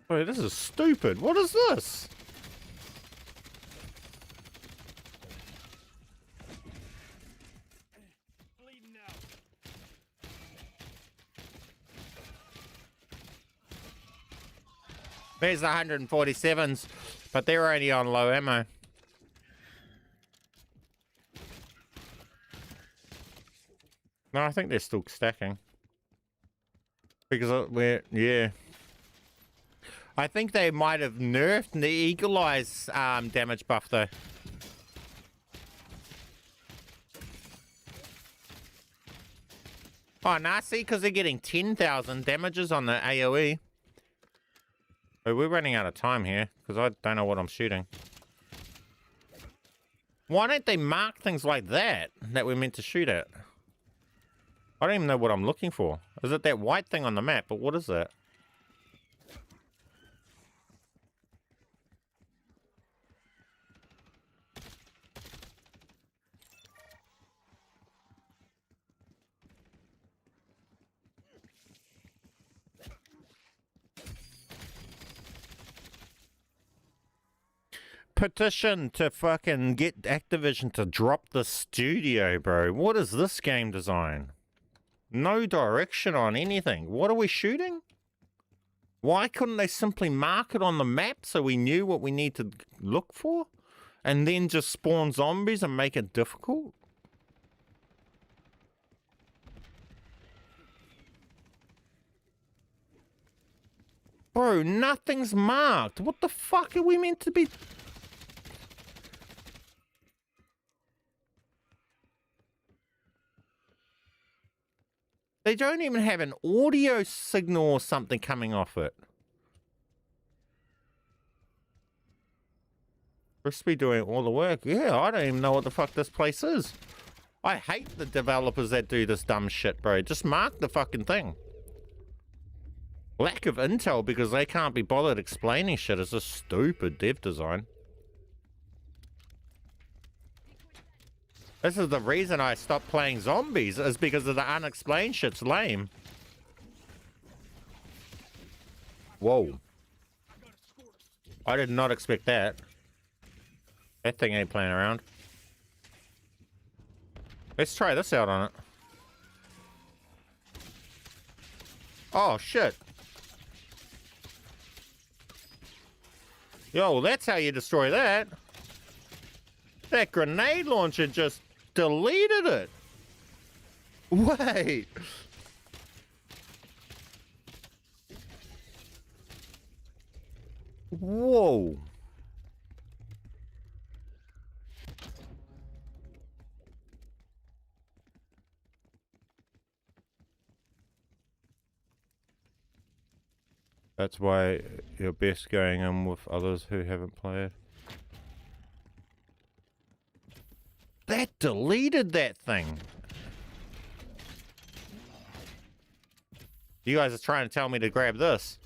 Wait, this is stupid. What is this? There's the 147s, but they're only on low ammo. No, I think they're still stacking. Because we're, yeah. I think they might have nerfed the Eagle Eyes damage buff though. Oh, nah, see, because they're getting 10,000 damages on the AoE. But we're running out of time here, because I don't know what I'm shooting. Why don't they mark things like that we're meant to shoot at? I don't even know what I'm looking for. Is it that white thing on the map? But what is that? Petition to fucking get Activision to drop the studio, bro. What is this game design? No direction on anything. What are we shooting? Why couldn't they simply mark it on the map so we knew what we need to look for? And then just spawn zombies and make it difficult? Bro, nothing's marked. What the fuck are we meant to be... They don't even have an audio signal or something coming off it. Crispy doing all the work. Yeah, I don't even know what the fuck this place is. I hate the developers that do this dumb shit, bro. Just mark the fucking thing. Lack of intel because they can't be bothered explaining shit is a stupid dev design. This is the reason I stopped playing zombies, is because of the unexplained shit's lame. Whoa. I did not expect that. That thing ain't playing around. Let's try this out on it. Oh, shit. Yo, that's how you destroy that. That grenade launcher just deleted it. Wait. Whoa. That's why you're best going in with others who haven't played. That deleted that thing. You guys are trying to tell me to grab this.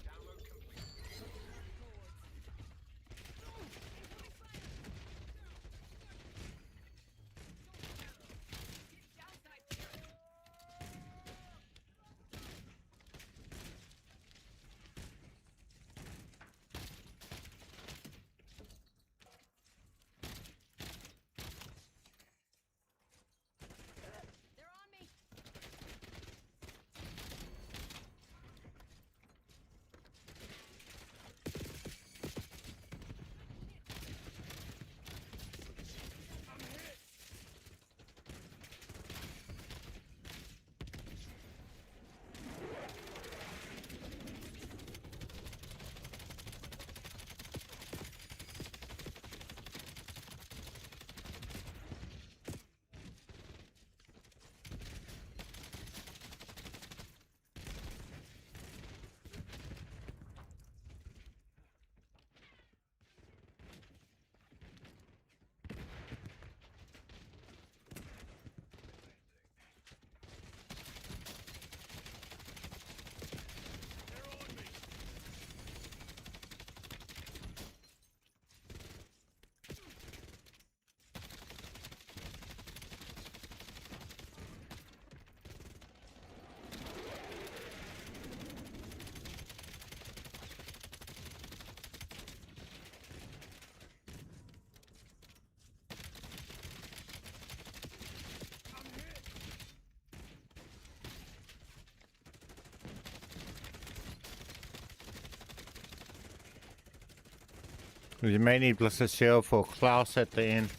You may need Blister Shield for Klaus at the end.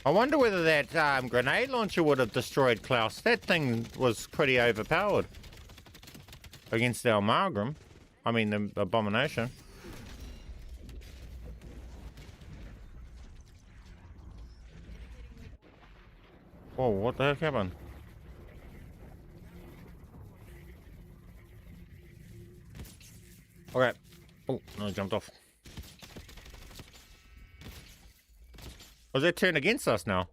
I wonder whether that grenade launcher would have destroyed Klaus. That thing was pretty overpowered against our Margrim. I mean, the Abomination. Whoa, what the heck happened? Okay. Oh, no, I jumped off. Was that turned against us now?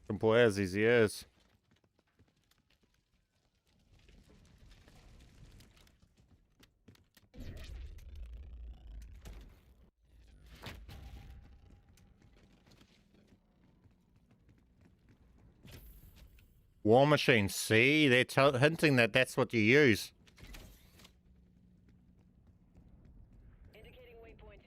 Simple as easy as. War Machine, see? They're hinting that that's what you use. Indicating waypoint.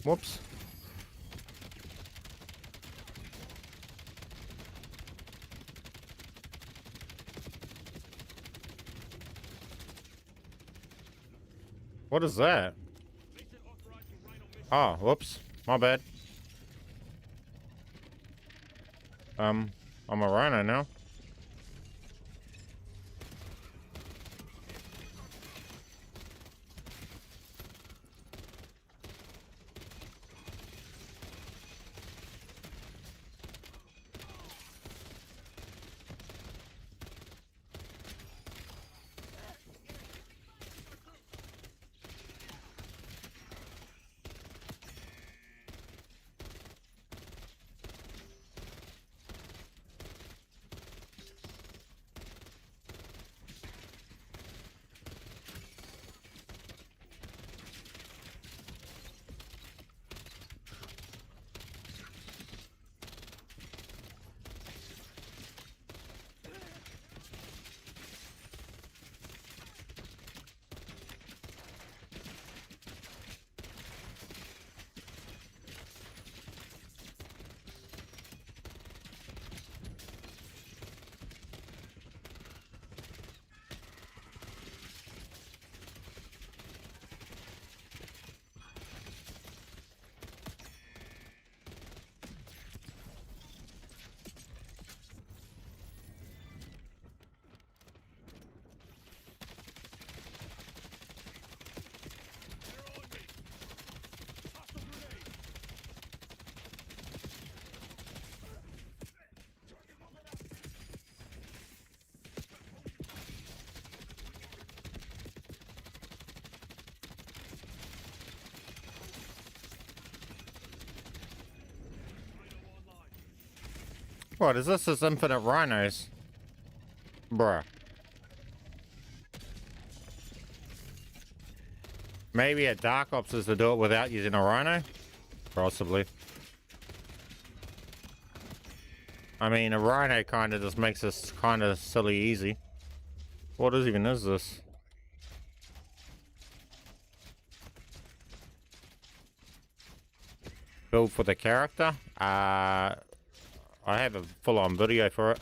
Whoops. What is that? Oh, whoops. My bad. I'm a rhino now. What is this? This infinite rhinos? Bruh. Maybe at Dark Ops is to do it without using a rhino? Possibly. I mean, a rhino kind of just makes this kind of silly easy. What even is this? Build for the character? I have a full-on video for it.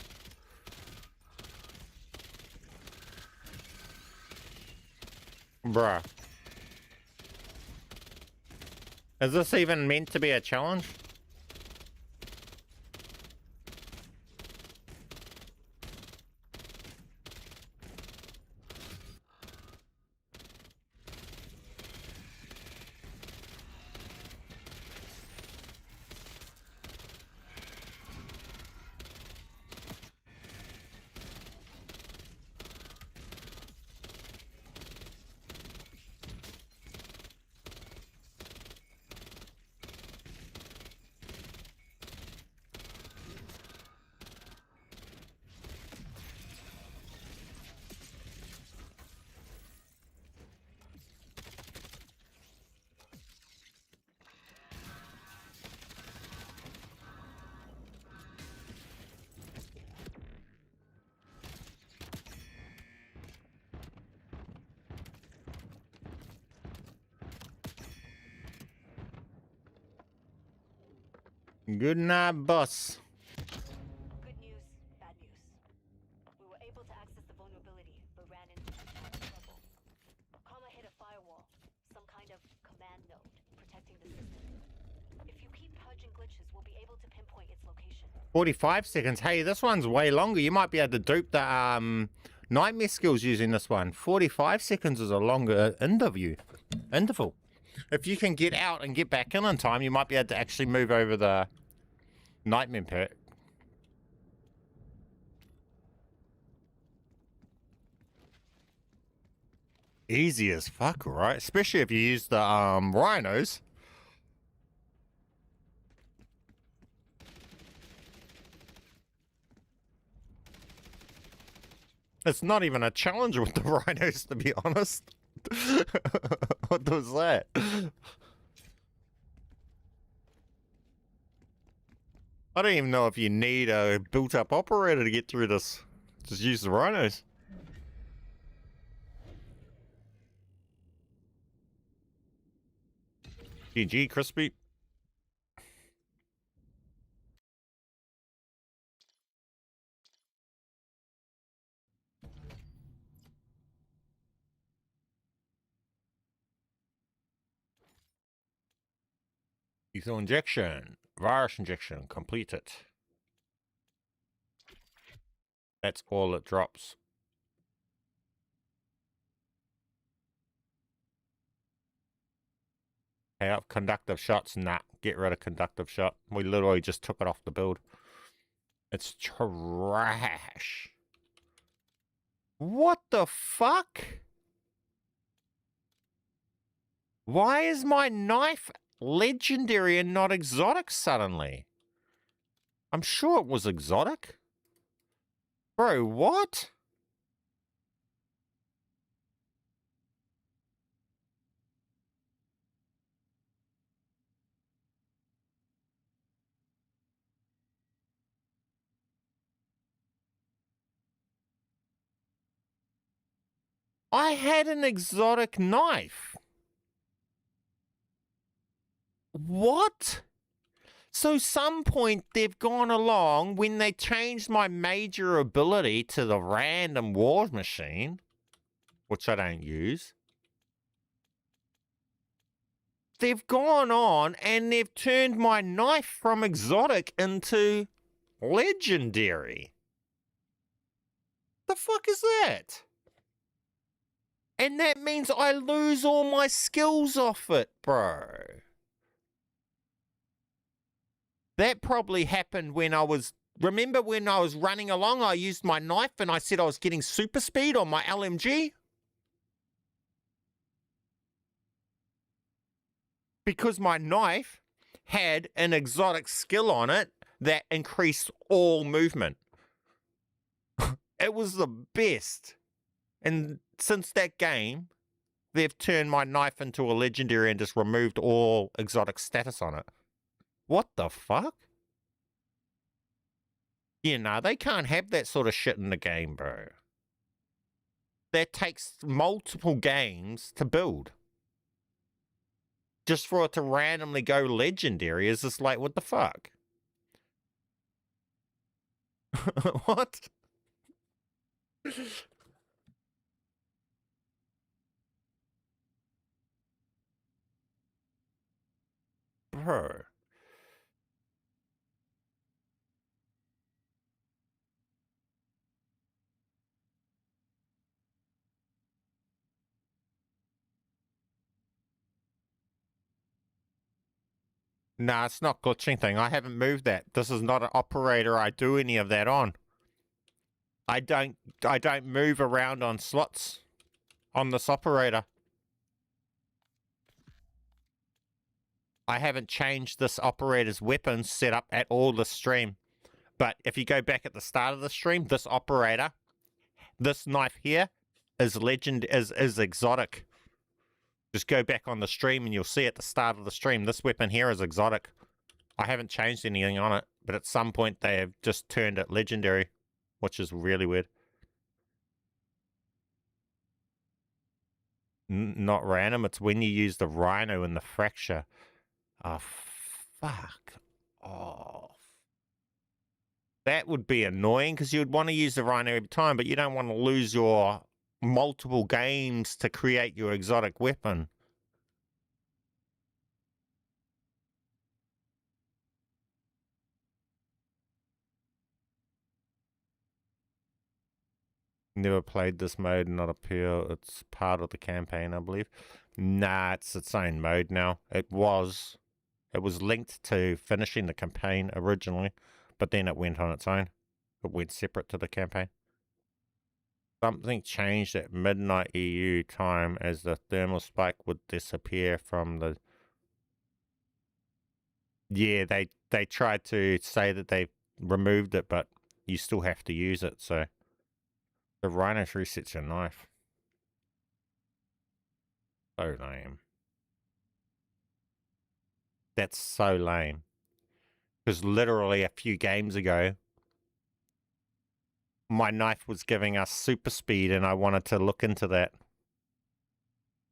Bruh. Is this even meant to be a challenge? Good night, boss. Good news, bad news. We were able to access the vulnerability, but ran into some kind of trouble. CAMO hit a firewall, some kind of command node, protecting the system. If you keep purging glitches, we'll be able to pinpoint its location. 45 seconds. Hey, this one's way longer. You might be able to dupe the nightmare skills using this one. 45 seconds is a longer interval. If you can get out and get back in time, you might be able to actually move over the nightmare perk. Easy as fuck, right? Especially if you use the rhinos. It's not even a challenge with the rhinos, to be honest. What was that? I don't even know if you need a built-up operator to get through this. Just use the rhinos. GG, Crispy. Lethal injection. Virus injection. Completed. That's all it drops. Hey, up conductive shots. Nah, get rid of conductive shot. We literally just took it off the build. It's trash. What the fuck? Why is my knife legendary and not exotic suddenly? I'm sure it was exotic. Bro, what? I had an exotic knife. What? So some point they've gone along when they changed my major ability to the random war machine, which I don't use. They've gone on and they've turned my knife from exotic into legendary. The fuck is that? And that means I lose all my skills off it, bro. That probably happened when I was... Remember when I was running along, I used my knife and I said I was getting super speed on my LMG? Because my knife had an exotic skill on it that increased all movement. It was the best. And since that game, they've turned my knife into a legendary and just removed all exotic status on it. What the fuck? Yeah, no, they can't have that sort of shit in the game, bro. That takes multiple games to build. Just for it to randomly go legendary is just like, what the fuck? What? Bro. Nah, it's not glitching thing. I haven't moved that. This is not an operator I do any of that on. I don't move around on slots on this operator. I haven't changed this operator's weapon setup at all this stream. But if you go back at the start of the stream, this operator, this knife here is exotic. Just go back on the stream and you'll see at the start of the stream, this weapon here is exotic. I haven't changed anything on it, but at some point they have just turned it legendary, which is really weird. Not random, it's when you use the rhino in the fracture. Oh, fuck Oh. That would be annoying because you'd want to use the rhino every time, but you don't want to lose your multiple games to create your exotic weapon. Never played this mode, not appeal. It's part of the campaign, I believe. Nah, it's its own mode now. It was linked to finishing the campaign originally, but then it went on its own. It went separate to the campaign. Something changed at midnight EU time as the thermal spike would disappear from the... Yeah, they tried to say that they removed it, but you still have to use it, so... The Rhinos resets your knife. So lame. That's so lame. Because literally a few games ago, my knife was giving us super speed and I wanted to look into that.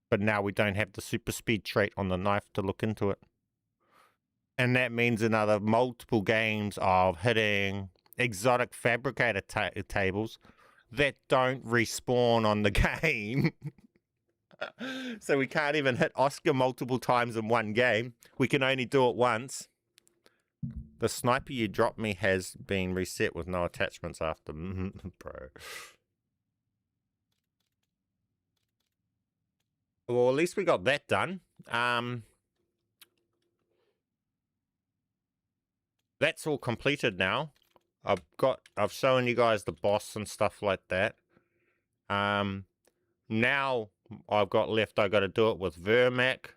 But now we don't have the super speed trait on the knife to look into it. And that means another multiple games of hitting exotic fabricator tables that don't respawn on the game. So we can't even hit Oscar multiple times in one game. We can only do it once. The sniper you dropped me has been reset with no attachments after. Bro. Well, at least we got that done. That's all completed now. I've shown you guys the boss and stuff like that. Now I've got left, I got to do it with VERMAAK,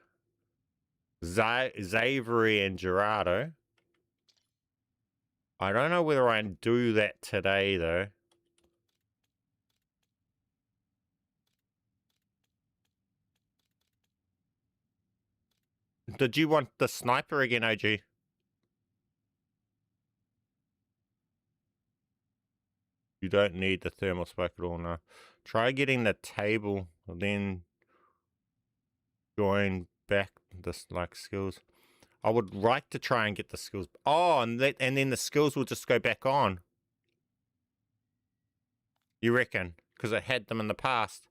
ZAVIER, and JURADO. I don't know whether I can do that today though. Did you want the sniper again, OG? You don't need the thermal spike at all now. Try getting the table, then join back this like skills. I would like to try and get the skills. Oh, and then the skills will just go back on. You reckon? Because it had them in the past.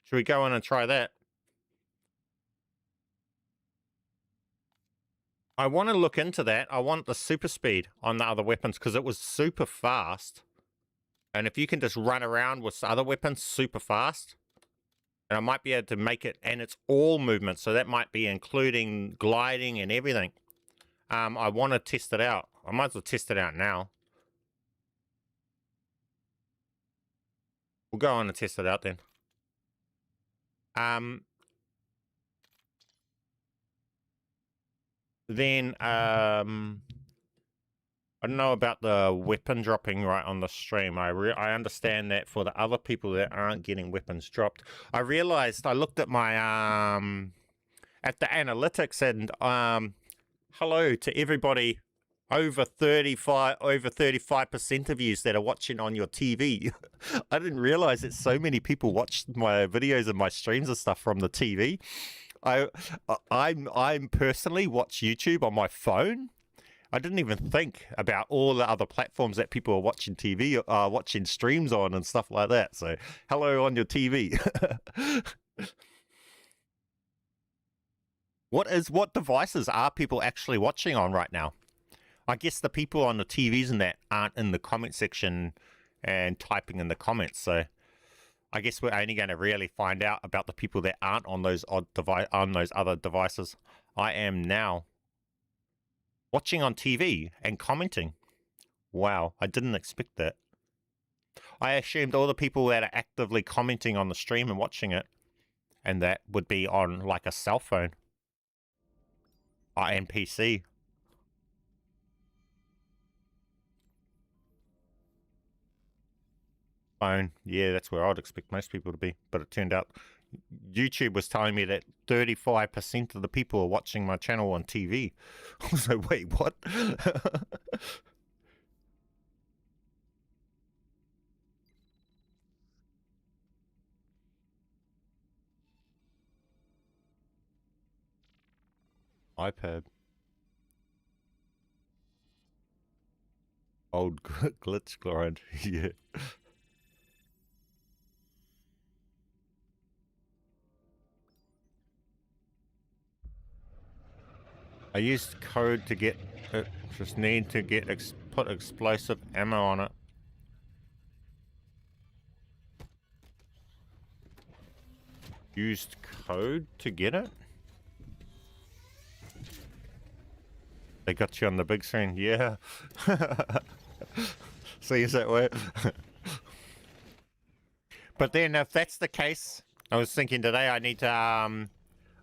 Should we go in and try that? I want to look into that. I want the super speed on the other weapons because it was super fast. And if you can just run around with other weapons super fast, and I might be able to make it, and it's all movement, so that might be including gliding and everything. I want to test it out. I might as well test it out now. We'll go on and test it out then. Then, I don't know about the weapon dropping right on the stream. I understand that for the other people that aren't getting weapons dropped. I realized, I looked at my, at the analytics and, hello to everybody over 35% of you that are watching on your TV. I didn't realize that so many people watch my videos and my streams and stuff from the TV. I personally watch YouTube on my phone. I didn't even think about all the other platforms that people are watching TV, watching streams on and stuff like that. So, hello on your TV. What devices are people actually watching on right now? I guess the people on the TVs and that aren't in the comment section and typing in the comments. So, I guess we're only going to really find out about the people that aren't on those other devices. I am now watching on TV and commenting. Wow, I didn't expect that. I assumed all the people that are actively commenting on the stream and watching it, and that would be on like a cell phone. And PC. Phone, yeah, that's where I'd expect most people to be. But it turned out YouTube was telling me that 35% of the people are watching my channel on TV. I was like, wait, what? iPad. Old glitch grind. Yeah. I used code to get it. Just need to get put explosive ammo on it. Used code to get it? They got you on the big screen. Yeah. See, is that way? But then if that's the case, I was thinking today I need to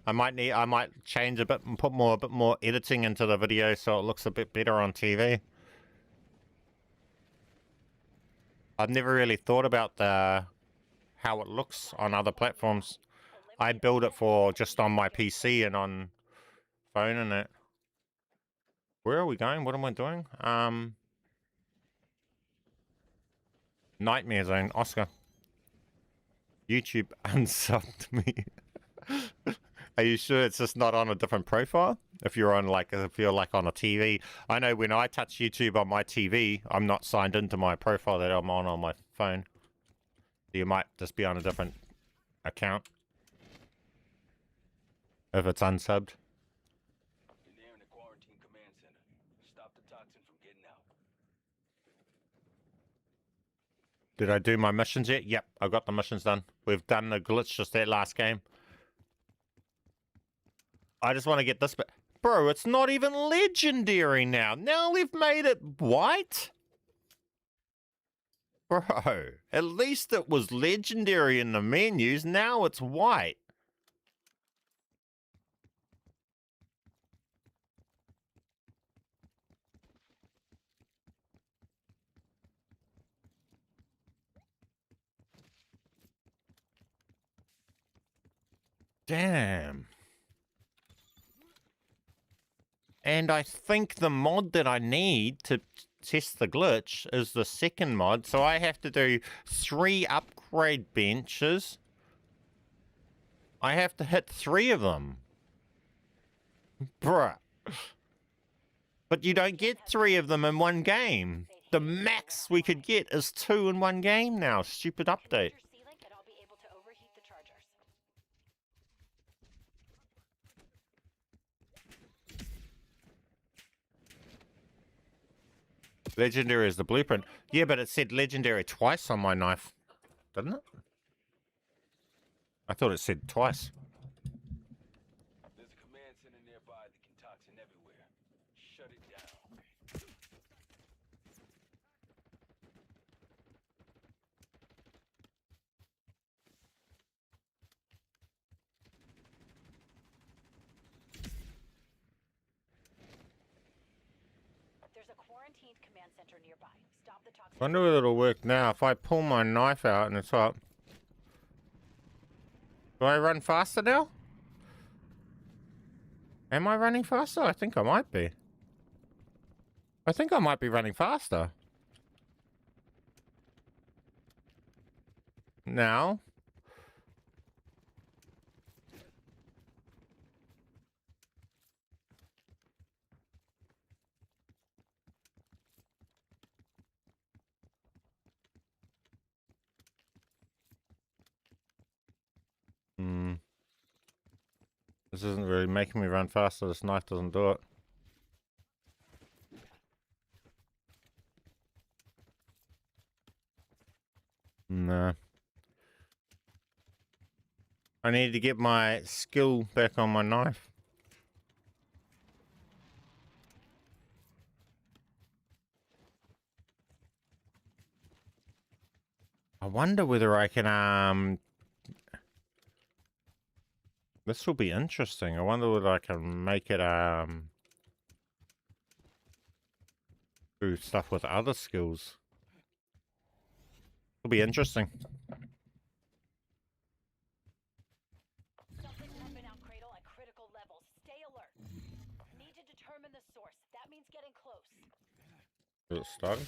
I might change a bit and put a bit more editing into the video so it looks a bit better on TV. I've never really thought about how it looks on other platforms. I build it for just on my PC and on phone and that. Where are we going? What am I doing? Nightmare Zone, Oscar. YouTube unsubbed me. Are you sure it's just not on a different profile? If you're on like on a TV. I know when I touch YouTube on my TV, I'm not signed into my profile that I'm on my phone. You might just be on a different account. If it's unsubbed. You're nearing the quarantine command center. Stop the toxin from getting out. Did I do my missions yet? Yep, I got the missions done. We've done the glitch just that last game. I just want to get this bit. Bro, it's not even legendary now. Now we've made it white? Bro, at least it was legendary in the menus. Now it's white. Damn. And I think the mod that I need to test the glitch is the second mod. So I have to do 3 upgrade benches. I have to hit 3 of them. Bruh. But you don't get 3 of them in one game. The max we could get is 2 in one game now. Stupid update. Legendary is the blueprint. Yeah, but it said legendary twice on my knife. Didn't it? I thought it said twice. There's a command center nearby that can toxin everywhere. Shut it down. There's a quarantined command center nearby. Stop the toxin. Wonder whether it'll work now. If I pull my knife out and it's up. Do I run faster now? Am I running faster? I think I might be. I think I might be running faster. Now. This isn't really making me run faster. This knife doesn't do it. No. I need to get my skill back on my knife. I wonder whether I can, this will be interesting. I wonder whether I can make it, do stuff with other skills. It'll be interesting. Something's pumping out Cradle at critical levels. Stay alert. Need to determine the source. That means getting close. Is it started?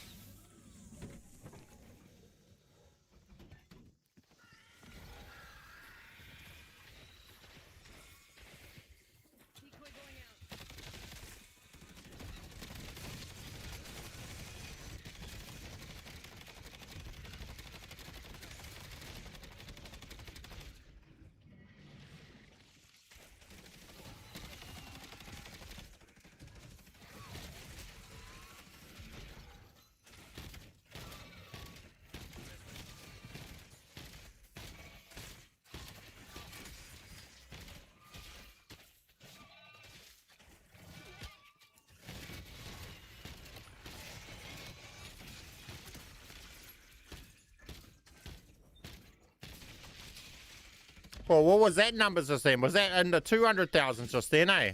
Well, what was that numbers just then? Was that in the 200,000 just then, eh?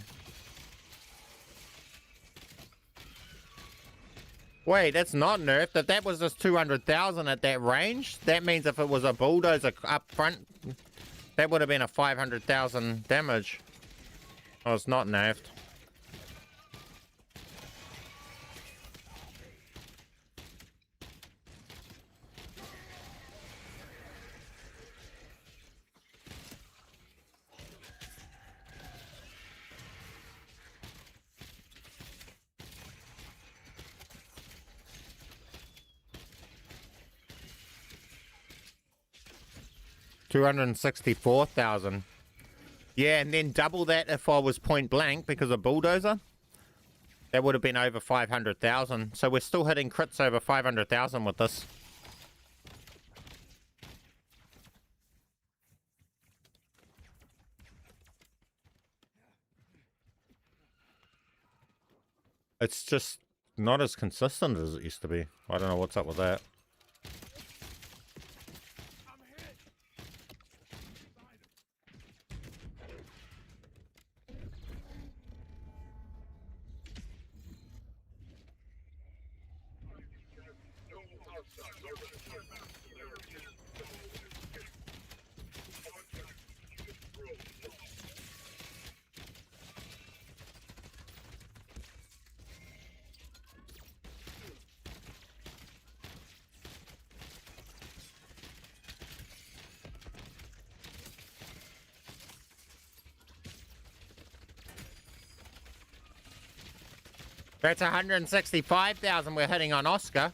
Wait, that's not nerfed. If that was just 200,000 at that range, that means if it was a bulldozer up front, that would have been a 500,000 damage. Oh, it's not nerfed. $264,000. Yeah, and then double that if I was point blank because of bulldozer. That would have been over 500,000. So we're still hitting crits over 500,000 with this. It's just not as consistent as it used to be. I don't know what's up with that. That's 165,000 we're hitting on Oscar.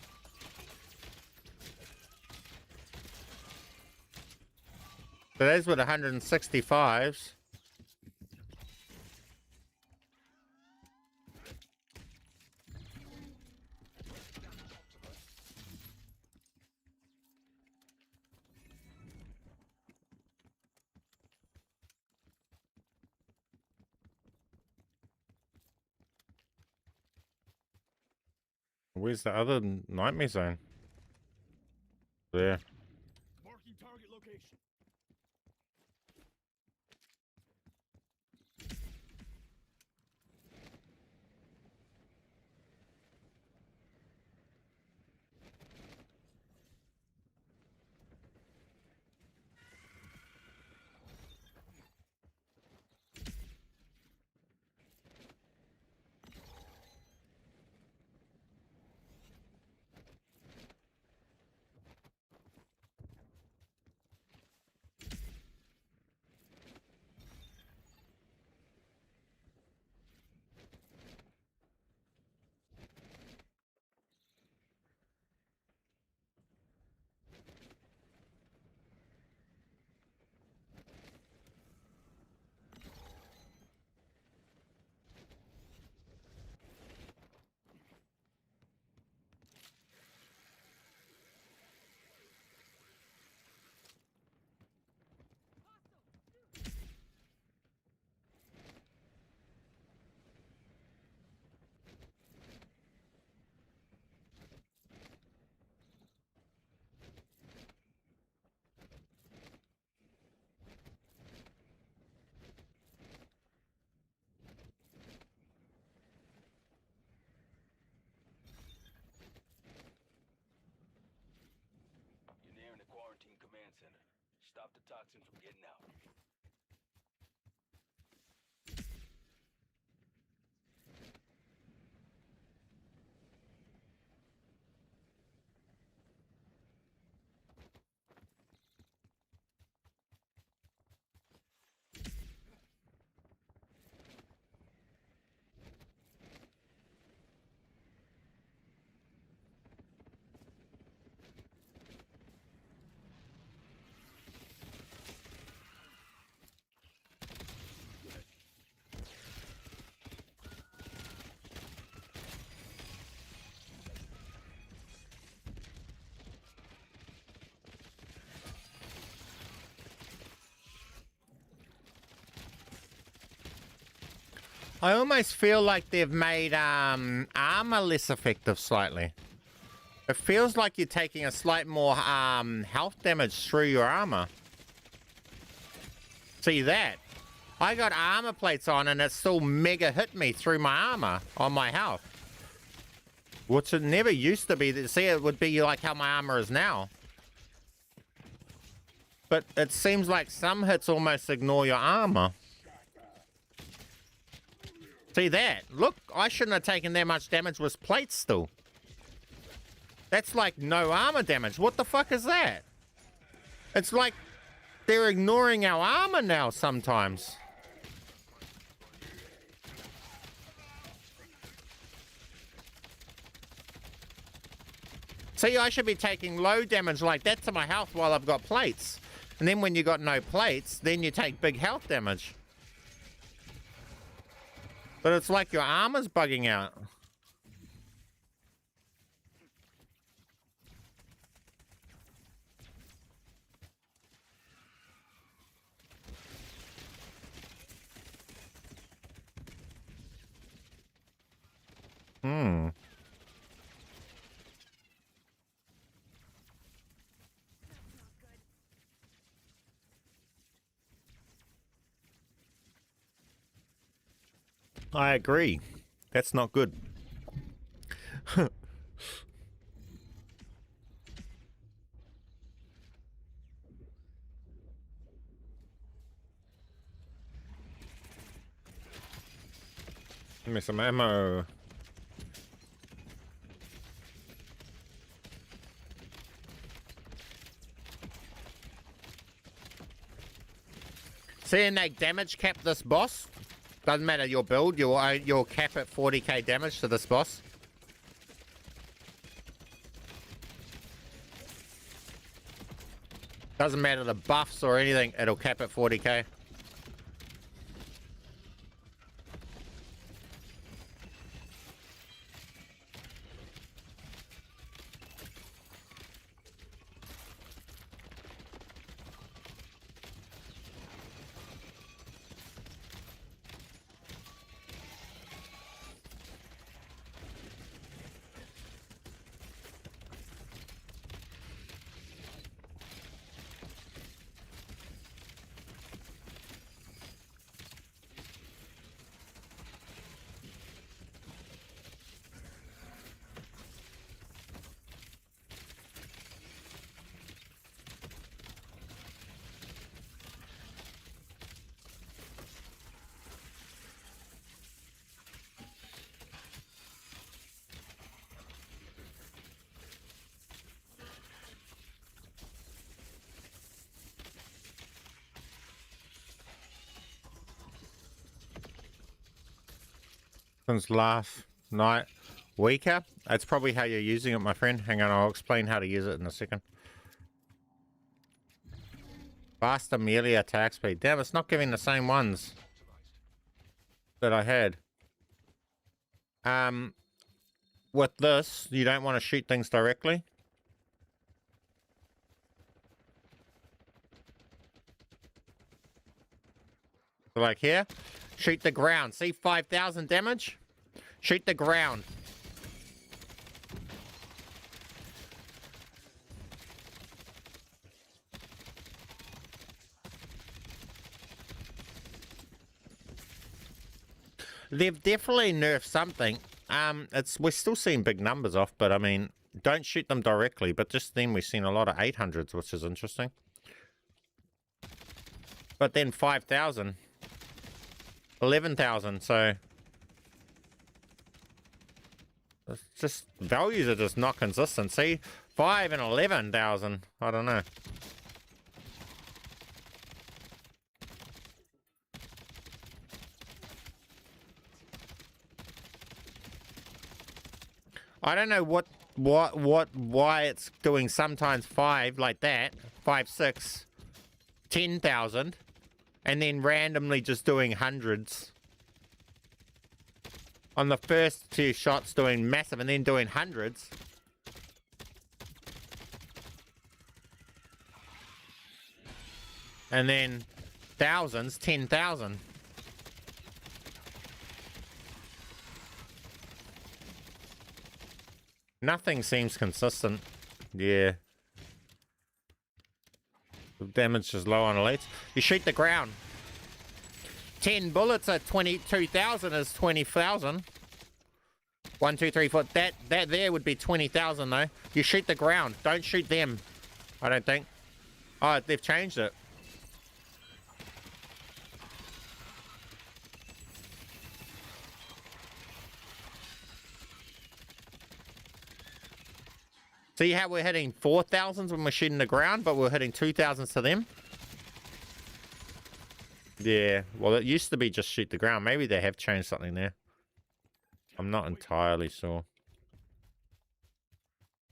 So those were the 165s. Where's the other nightmare zone? There. Marking target location. You're nearing the quarantine command center. Stop the toxin from getting out. I almost feel like they've made armor less effective slightly. It feels like you're taking a slight more health damage through your armor. See that? I got armor plates on and it still mega hit me through my armor on my health. Which it never used to be. See, it would be like how my armor is now. But it seems like some hits almost ignore your armor. See that? Look, I shouldn't have taken that much damage with plates still. That's like no armor damage. What the fuck is that? It's like they're ignoring our armor now sometimes. See, I should be taking low damage like that to my health while I've got plates. And then when you got no plates, then you take big health damage. But it's like your armor's bugging out. I agree. That's not good. Give me some ammo. Seeing they damage cap this boss. Doesn't matter your build, you'll cap at 40k damage to this boss. Doesn't matter the buffs or anything, it'll cap at 40k. Since last night, weaker. That's probably how you're using it, my friend. Hang on, I'll explain how to use it in a second. Faster melee attack speed. Damn, it's not giving the same ones that I had. With this, you don't want to shoot things directly. So like here, shoot the ground. See 5,000 damage? Shoot the ground. They've definitely nerfed something. We're still seeing big numbers off, but I mean, don't shoot them directly. But just then we've seen a lot of 800s, which is interesting. But then 5,000, 11,000. So it's just values are just not consistent. See, 5 and 11,000. I don't know. I don't know why it's doing sometimes 5 like that, 5, 6, 10,000, and then randomly just doing hundreds. On the first 2 shots doing massive and then doing hundreds. And then thousands, 10,000. Nothing seems consistent. Yeah. The damage is low on elites. You shoot the ground. 10 bullets at 22,000 is 20,000. 1, 2, 3, 4. That there would be 20,000 though. You shoot the ground. Don't shoot them. I don't think. Oh, they've changed it. See how we're hitting 4,000s when we're shooting the ground, but we're hitting 2,000s to them? Yeah, well, it used to be just shoot the ground. Maybe they have changed something there. I'm not entirely sure.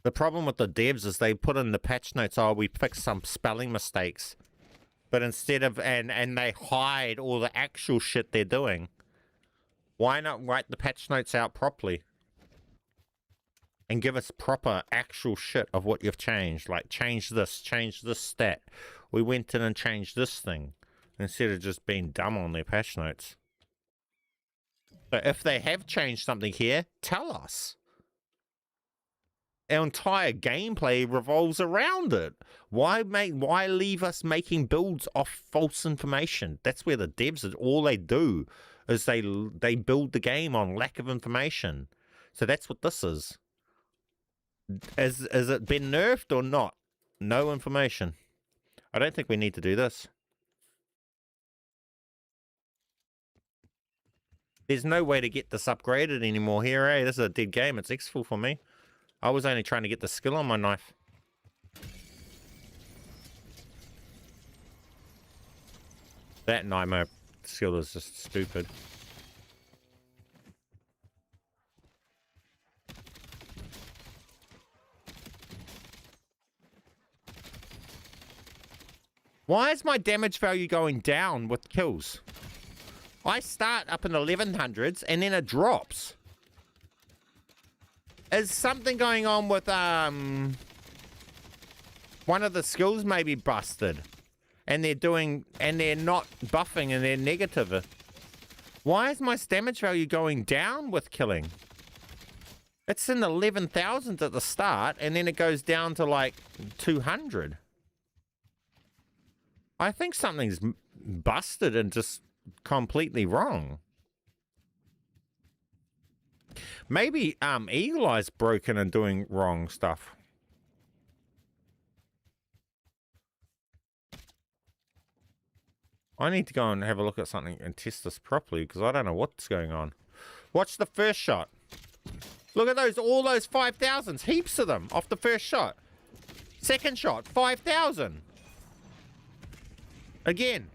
The problem with the devs is they put in the patch notes, oh, we fixed some spelling mistakes. But instead of, and they hide all the actual shit they're doing. Why not write the patch notes out properly? And give us proper actual shit of what you've changed. Like, change this stat. We went in and changed this thing. Instead of just being dumb on their patch notes. So if they have changed something here, tell us. Our entire gameplay revolves around it. Why leave us making builds off false information? That's where the devs, all they do is they build the game on lack of information. So that's what this is. Has it been nerfed or not? No information. I don't think we need to do this. There's no way to get this upgraded anymore here, eh? This is a dead game. It's exfil for me. I was only trying to get the skill on my knife. That nightmare skill is just stupid. Why is my damage value going down with kills? I start up in the 1100s and then it drops. Is something going on with one of the skills maybe busted? And they're not buffing and they're negative. Why is my damage value going down with killing? It's in the 11,000s at the start and then it goes down to like 200. I think something's busted and just completely wrong. Maybe Eagle Eye's broken and doing wrong stuff. I need to go and have a look at something and test this properly because I don't know what's going on. Watch the first shot. Look at those, all those 5,000s, heaps of them off the first shot. Second shot, 5,000. Again.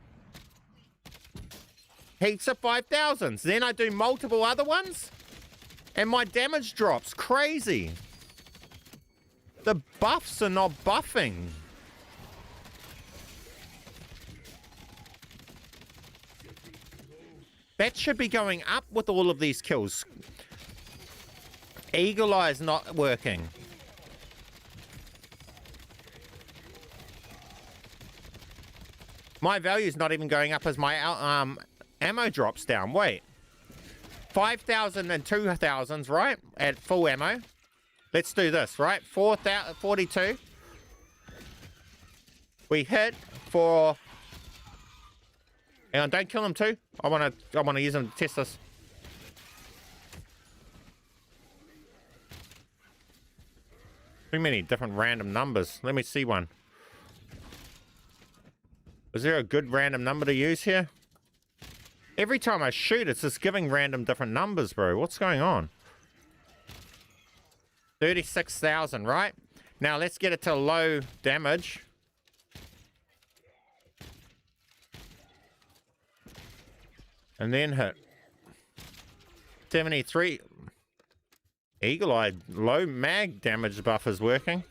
Heaps of 5,000s. Then I do multiple other ones. And my damage drops. Crazy. The buffs are not buffing. That should be going up with all of these kills. Eagle Eye's not working. My value's not even going up as my ammo drops down. Wait. 5,000 and 2,000s, right? At full ammo. Let's do this, right? 42. We hit for... Hang on, don't kill him too. I wanna use him to test this. Too many different random numbers. Let me see one. Is there a good random number to use here? Every time I shoot, it's just giving random different numbers, bro. What's going on? 36,000, right? Now let's get it to low damage. And then hit. 73. Eagle Eye low mag damage buff is working.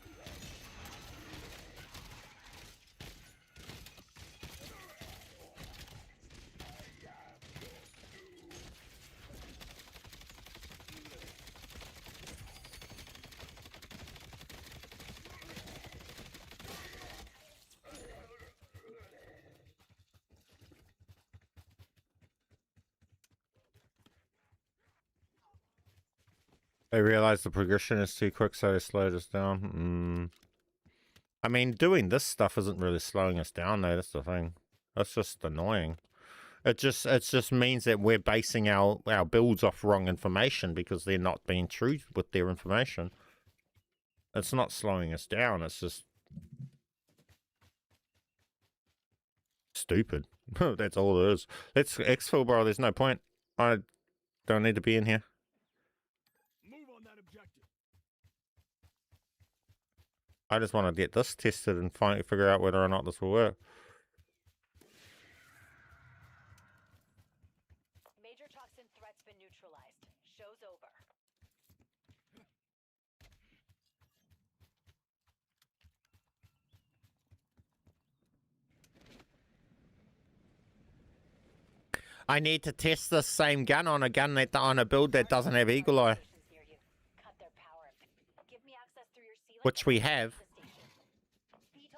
They realize the progression is too quick, so they slowed us down. I mean, doing this stuff isn't really slowing us down, though. That's the thing. That's just annoying. It just means that we're basing our builds off wrong information because they're not being true with their information. It's not slowing us down. It's just stupid. That's all it is. Let's exfil, bro. There's no point. I don't need to be in here. Move on that objective. I just want to get this tested and finally figure out whether or not this will work. Major toxin threat's been neutralized. Show's over. I need to test this same gun on a build that doesn't have Eagle Eye, Near you. Cut their power. Give me access through your ceiling which we have.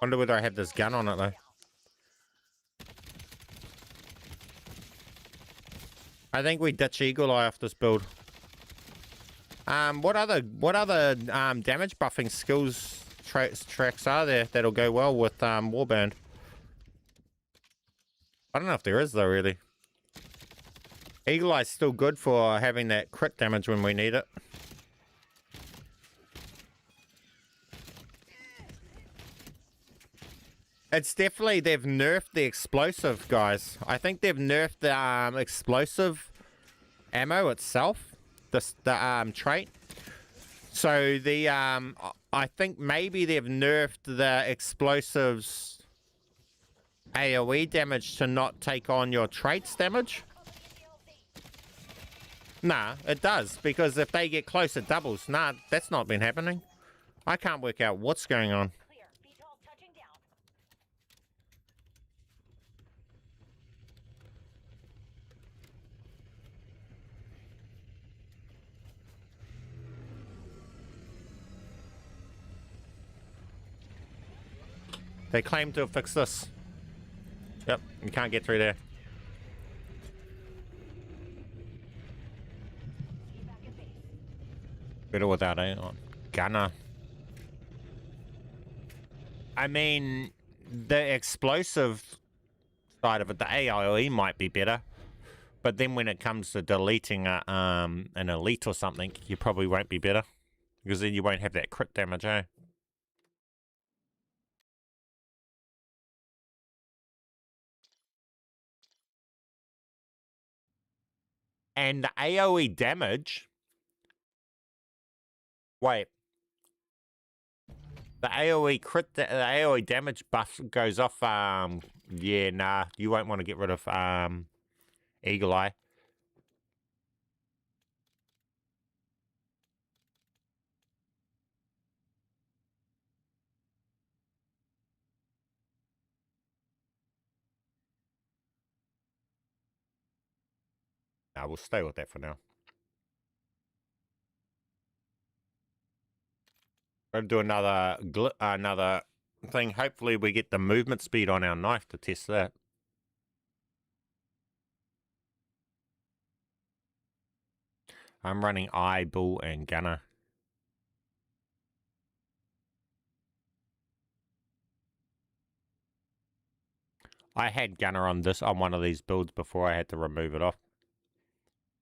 Wonder whether I have this gun on it though. I think we ditch Eagle Eye off this build. What other damage buffing skills tracks are there that'll go well with Warband? I don't know if there is though, really. Eagle Eye's still good for having that crit damage when we need it. It's definitely, they've nerfed the explosive, guys. I think they've nerfed the explosive ammo itself, the trait. So the I think maybe they've nerfed the explosives AoE damage to not take on your traits damage. Nah, it does, because if they get close, it doubles. Nah, that's not been happening. I can't work out what's going on. Clear. VTOL touching down. They claim to have fixed this. Yep, you can't get through there. Back at base. Better without a gunner. I mean, the explosive side of it, the AIOE might be better. But then when it comes to deleting an elite or something, you probably won't be better. Because then you won't have that crit damage, eh? And the AoE damage... Wait. The AoE crit, the AoE damage buff goes off, yeah, nah. You won't want to get rid of, Eagle Eye. Nah, we'll stay with that for now. Gotta do another thing. Hopefully we get the movement speed on our knife to test that. I'm running eye, bull, and gunner. I had gunner on one of these builds before I had to remove it off.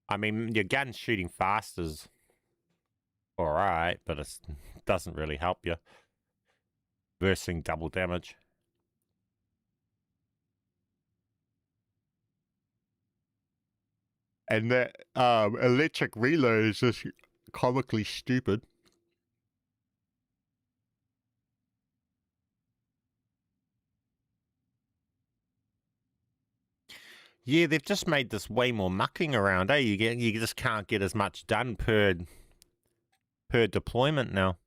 I mean, your gun shooting fast is alright, but it doesn't really help you. Versing double damage. And that electric reload is just comically stupid. Yeah, they've just made this way more mucking around, eh? You just can't get as much done per deployment now.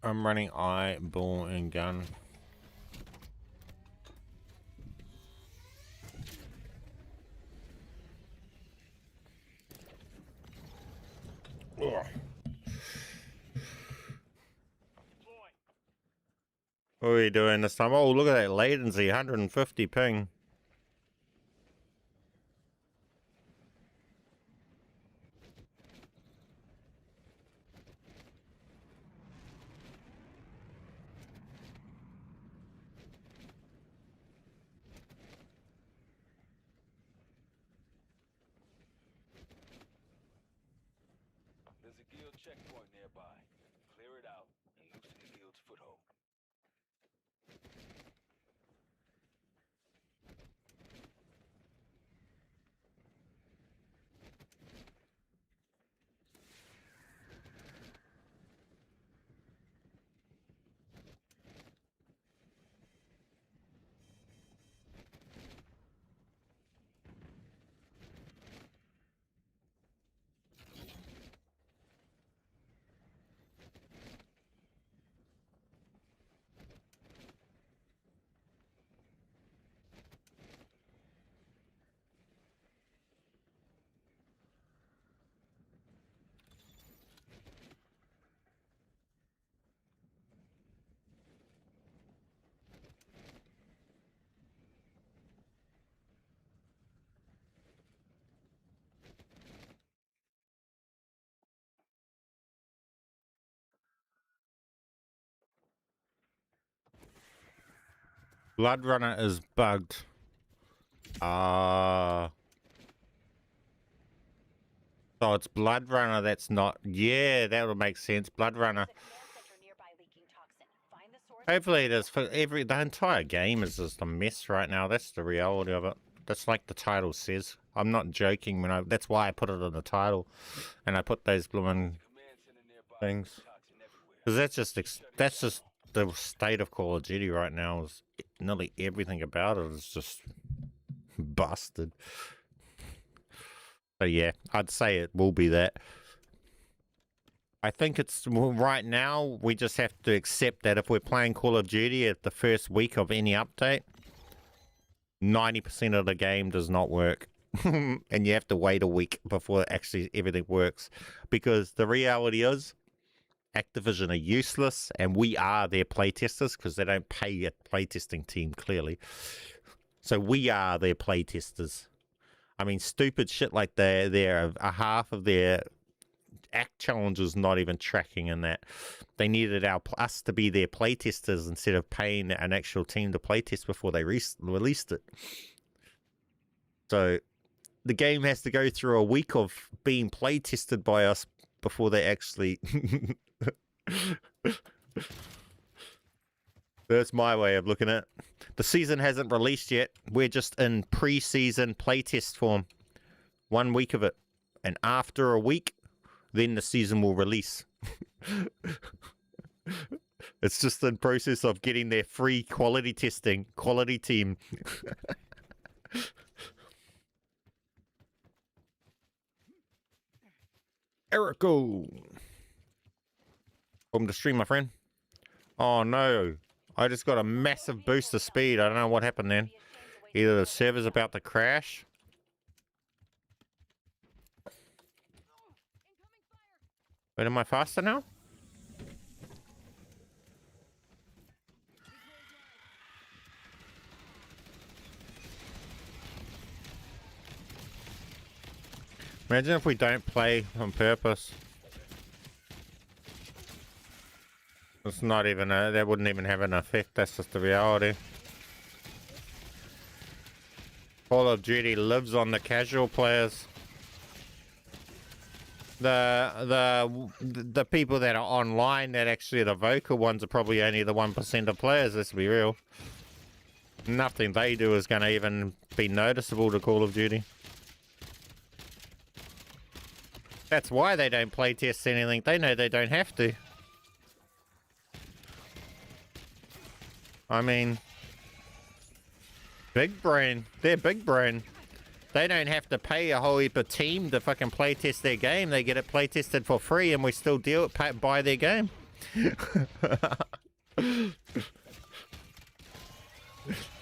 I'm running eye, ball, and gun. Ugh. What are we doing this time? Oh, look at that latency, 150 ping. There's a guild checkpoint nearby. Clear it out and loosen the guild's foothold. Blood Runner is bugged. Ah. So it's Blood Runner that's not... Yeah, that would make sense. Blood Runner. Hopefully it is. For the entire game is just a mess right now. That's the reality of it. That's like the title says. I'm not joking. That's why I put it in the title. And I put those blooming things. Because that's just the state of Call of Duty right now. Is nearly everything about it is just busted. So yeah, I'd say it will be that. I think it's right now we just have to accept that if we're playing Call of Duty at the first week of any update, 90% of the game does not work. And you have to wait a week before actually everything works. Because the reality is, Activision are useless, and we are their playtesters because they don't pay a playtesting team, clearly. So we are their playtesters. I mean, stupid shit like they're a half of their act challenges not even tracking in that. They needed us to be their playtesters instead of paying an actual team to playtest before they released it. So the game has to go through a week of being playtested by us before they actually... That's my way of looking at it. The season hasn't released yet. We're just in pre-season playtest form. 1 week of it. And after a week, then the season will release. It's just in process of getting their free quality testing. Quality team. Erico. Welcome to stream, my friend. Oh no. I just got a massive boost of speed. I don't know what happened then. Either the server's about to crash. Wait, am I faster now? Imagine if we don't play on purpose. It's not even that wouldn't even have an effect. That's just the reality. Call of Duty lives on the casual players. The people that are online that actually are the vocal ones are probably only the 1% of players. Let's be real. Nothing they do is going to even be noticeable to Call of Duty. That's why they don't play test anything. They know they don't have to. I mean, big brain. They're big brain. They don't have to pay a whole heap of team to fucking playtest their game. They get it playtested for free, and we still buy their game.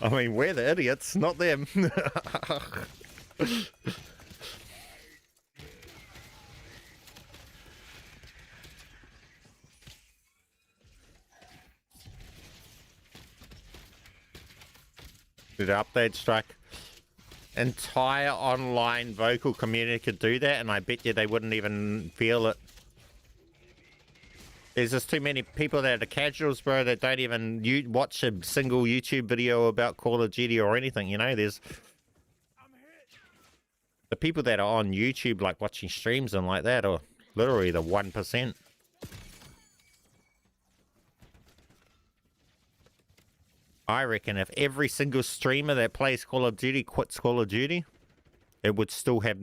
I mean, we're the idiots, not them. Did the update strike? Entire online vocal community could do that, and I bet you they wouldn't even feel it. There's just too many people that are casuals, bro, that don't even watch a single YouTube video about Call of Duty or anything, you know? There's the people that are on YouTube, like watching streams and like that, are literally the 1%. I reckon if every single streamer that plays Call of Duty quits Call of Duty, it would still have...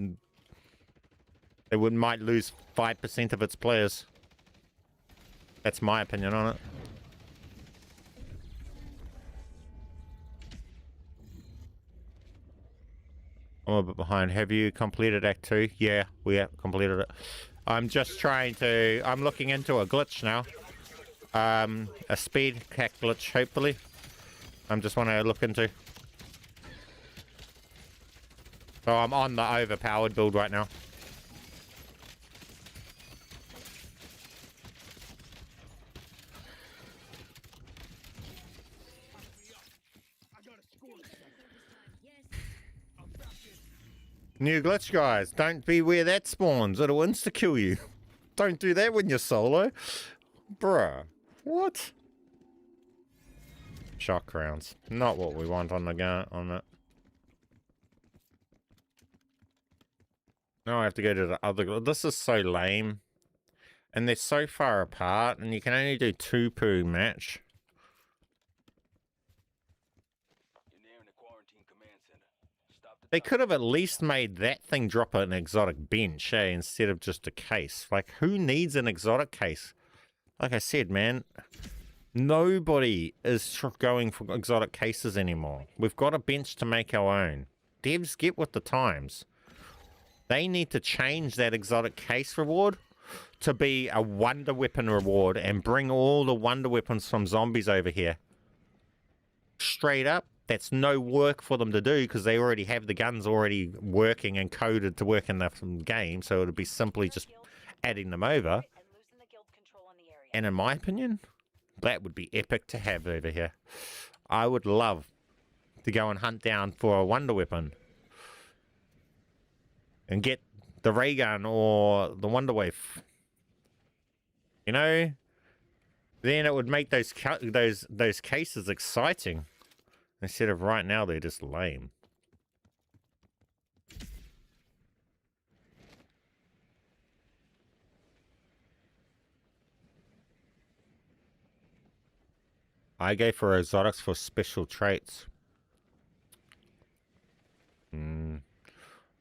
might lose 5% of its players. That's my opinion on it. I'm a bit behind. Have you completed Act 2? Yeah, we have completed it. I'm just trying to... I'm looking into a glitch now. A speed hack glitch, hopefully. I'm just want to look into. So I'm on the overpowered build right now. New glitch, guys. Don't be where that spawns. It'll insta-kill you. Don't do that when you're solo. Bruh. What? Shock rounds. Not what we want on the gun on it. Now I have to go to the other. This is so lame. And they're so far apart, and you can only do 2 per match. They could have at least made that thing drop an exotic bench, eh, instead of just a case. Like, who needs an exotic case? Like I said, man, nobody is going for exotic cases anymore. We've got a bench to make our own. Devs, get with the times. They need to change that exotic case reward to be a wonder weapon reward and bring all the wonder weapons from zombies over here. Straight up. That's no work for them to do because they already have the guns already working and coded to work in the game, so it'll be simply just adding them over. And in my opinion, that would be epic to have over here. I would love to go and hunt down for a wonder weapon and get the ray gun or the wonder wave. You know, then it would make those cases exciting. Instead of right now, they're just lame. I go for exotics for special traits.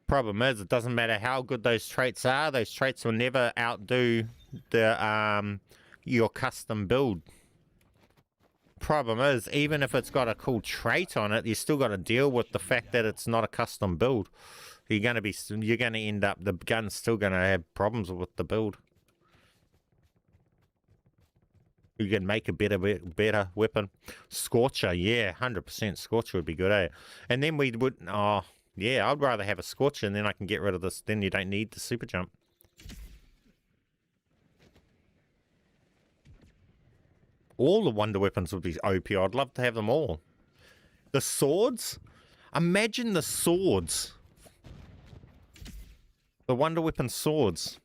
Problem is, it doesn't matter how good those traits are. Those traits will never outdo the your custom build. Problem is, even if it's got a cool trait on it, you still got to deal with the fact that it's not a custom build. You're gonna end up, the gun's still gonna have problems with the build. You can make a better weapon. Scorcher, yeah, 100% Scorcher would be good, eh? And then we would, oh yeah, I'd rather have a Scorcher and then I can get rid of this. Then you don't need the super jump. All the wonder weapons would be OP. I'd love to have them all. The swords? Imagine the swords. The wonder weapon swords.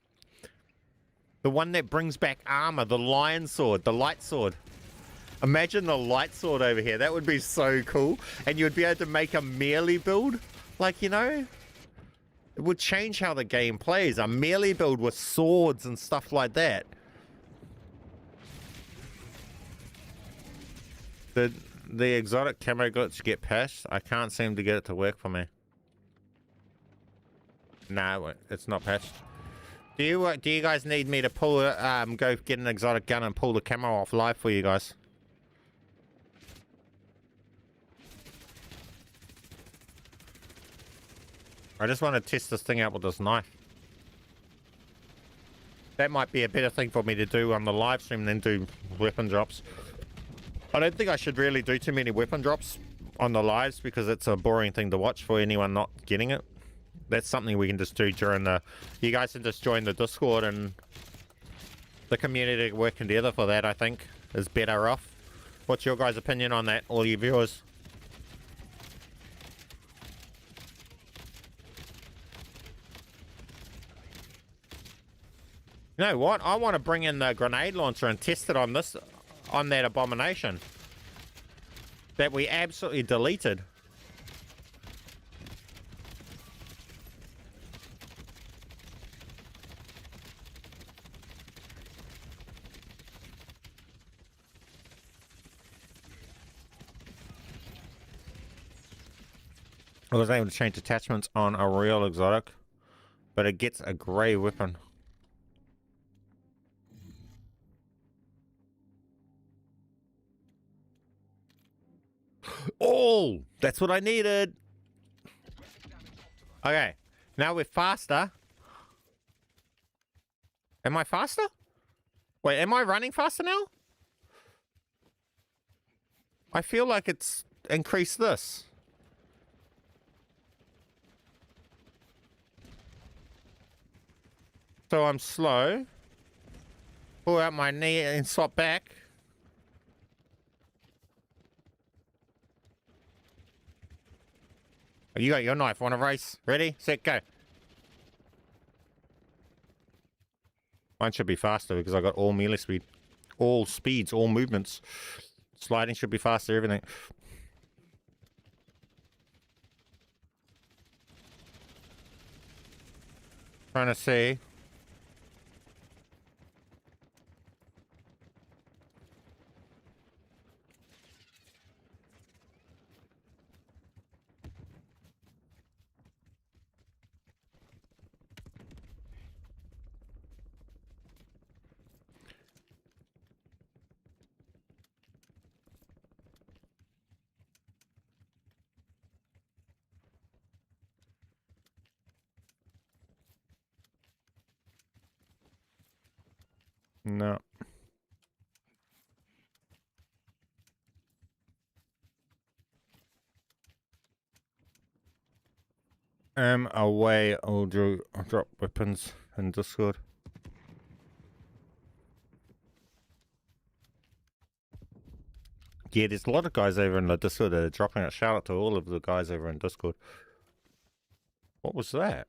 The one that brings back armor. The lion sword. The light sword. Imagine the light sword over here. That would be so cool. And you would be able to make a melee build. Like, you know, it would change how the game plays. A melee build with swords and stuff like that. Did the exotic camo glitch get patched? I can't seem to get it to work for me. No, it's not patched. Do you guys need me to pull go get an exotic gun and pull the camo off live for you guys? I just want to test this thing out with this knife. That might be a better thing for me to do on the live stream than do weapon drops. I don't think I should really do too many weapon drops on the lives because it's a boring thing to watch for anyone not getting it. That's something we can just do during the... You guys can just join the Discord and the community working together for that, I think, is better off. What's your guys' opinion on that, all you viewers? You know what? I want to bring in the grenade launcher and test it on this, on that abomination that we absolutely deleted. I was able to change attachments on a real exotic, but it gets a grey weapon. Oh, that's what I needed. Okay, now we're faster. Am I faster? Wait, am I running faster now? I feel like it's increased this. So I'm slow. Pull out my knee and swap back. Oh, you got your knife. Want to race? Ready, set, go. Mine should be faster because I got all melee speed. All speeds, all movements. Sliding should be faster, everything. Trying to see. No. Away, I'll drop weapons in Discord. Yeah, there's a lot of guys over in the Discord that are dropping it. Shout out to all of the guys over in Discord. What was that?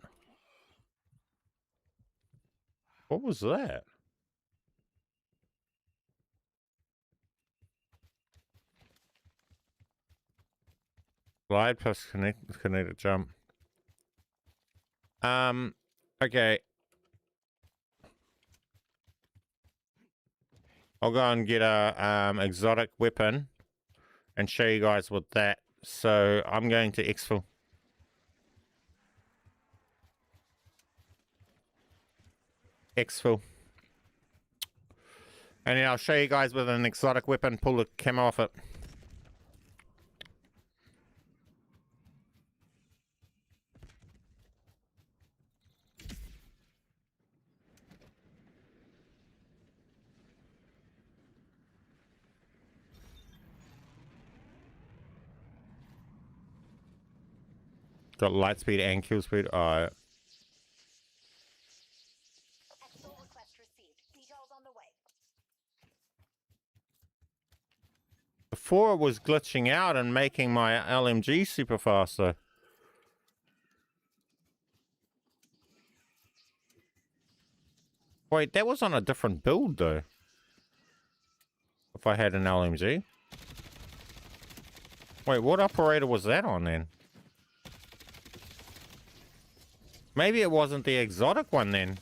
What was that? Glide plus connected jump. Okay. I'll go and get a exotic weapon and show you guys with that. So I'm going to exfil. Exfil. And then I'll show you guys with an exotic weapon, pull the camo off it. Got light speed and kill speed. Exfil request received. Details on the way. Before it was glitching out and making my LMG super faster. Wait, that was on a different build though. If I had an LMG. Wait, what operator was that on then? Maybe it wasn't the exotic one then.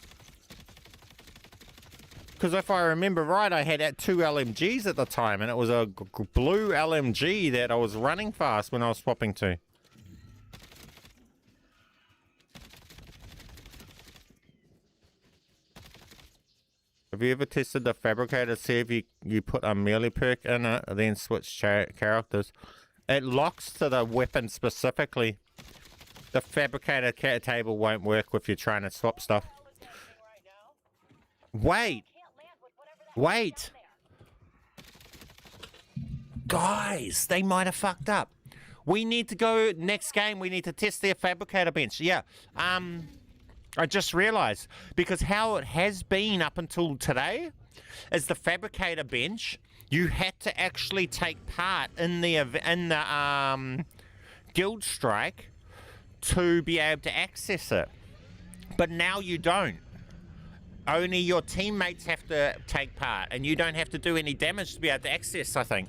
Because if I remember right, I had 2 LMGs at the time, and it was a blue LMG that I was running fast when I was swapping to. Have you ever tested the fabricator? See if you put a melee perk in it, and then switch characters. It locks to the weapon specifically. The fabricator table won't work if you're trying to swap stuff. Wait. Can't land with whatever the Wait. down there. Guys, they might have fucked up. We need to go next game. We need to test their fabricator bench. Yeah. I just realized, because how it has been up until today is the fabricator bench, you had to actually take part in the guild strike to be able to access it. But now you don't. Only your teammates have to take part, and you don't have to do any damage to be able to access, I think.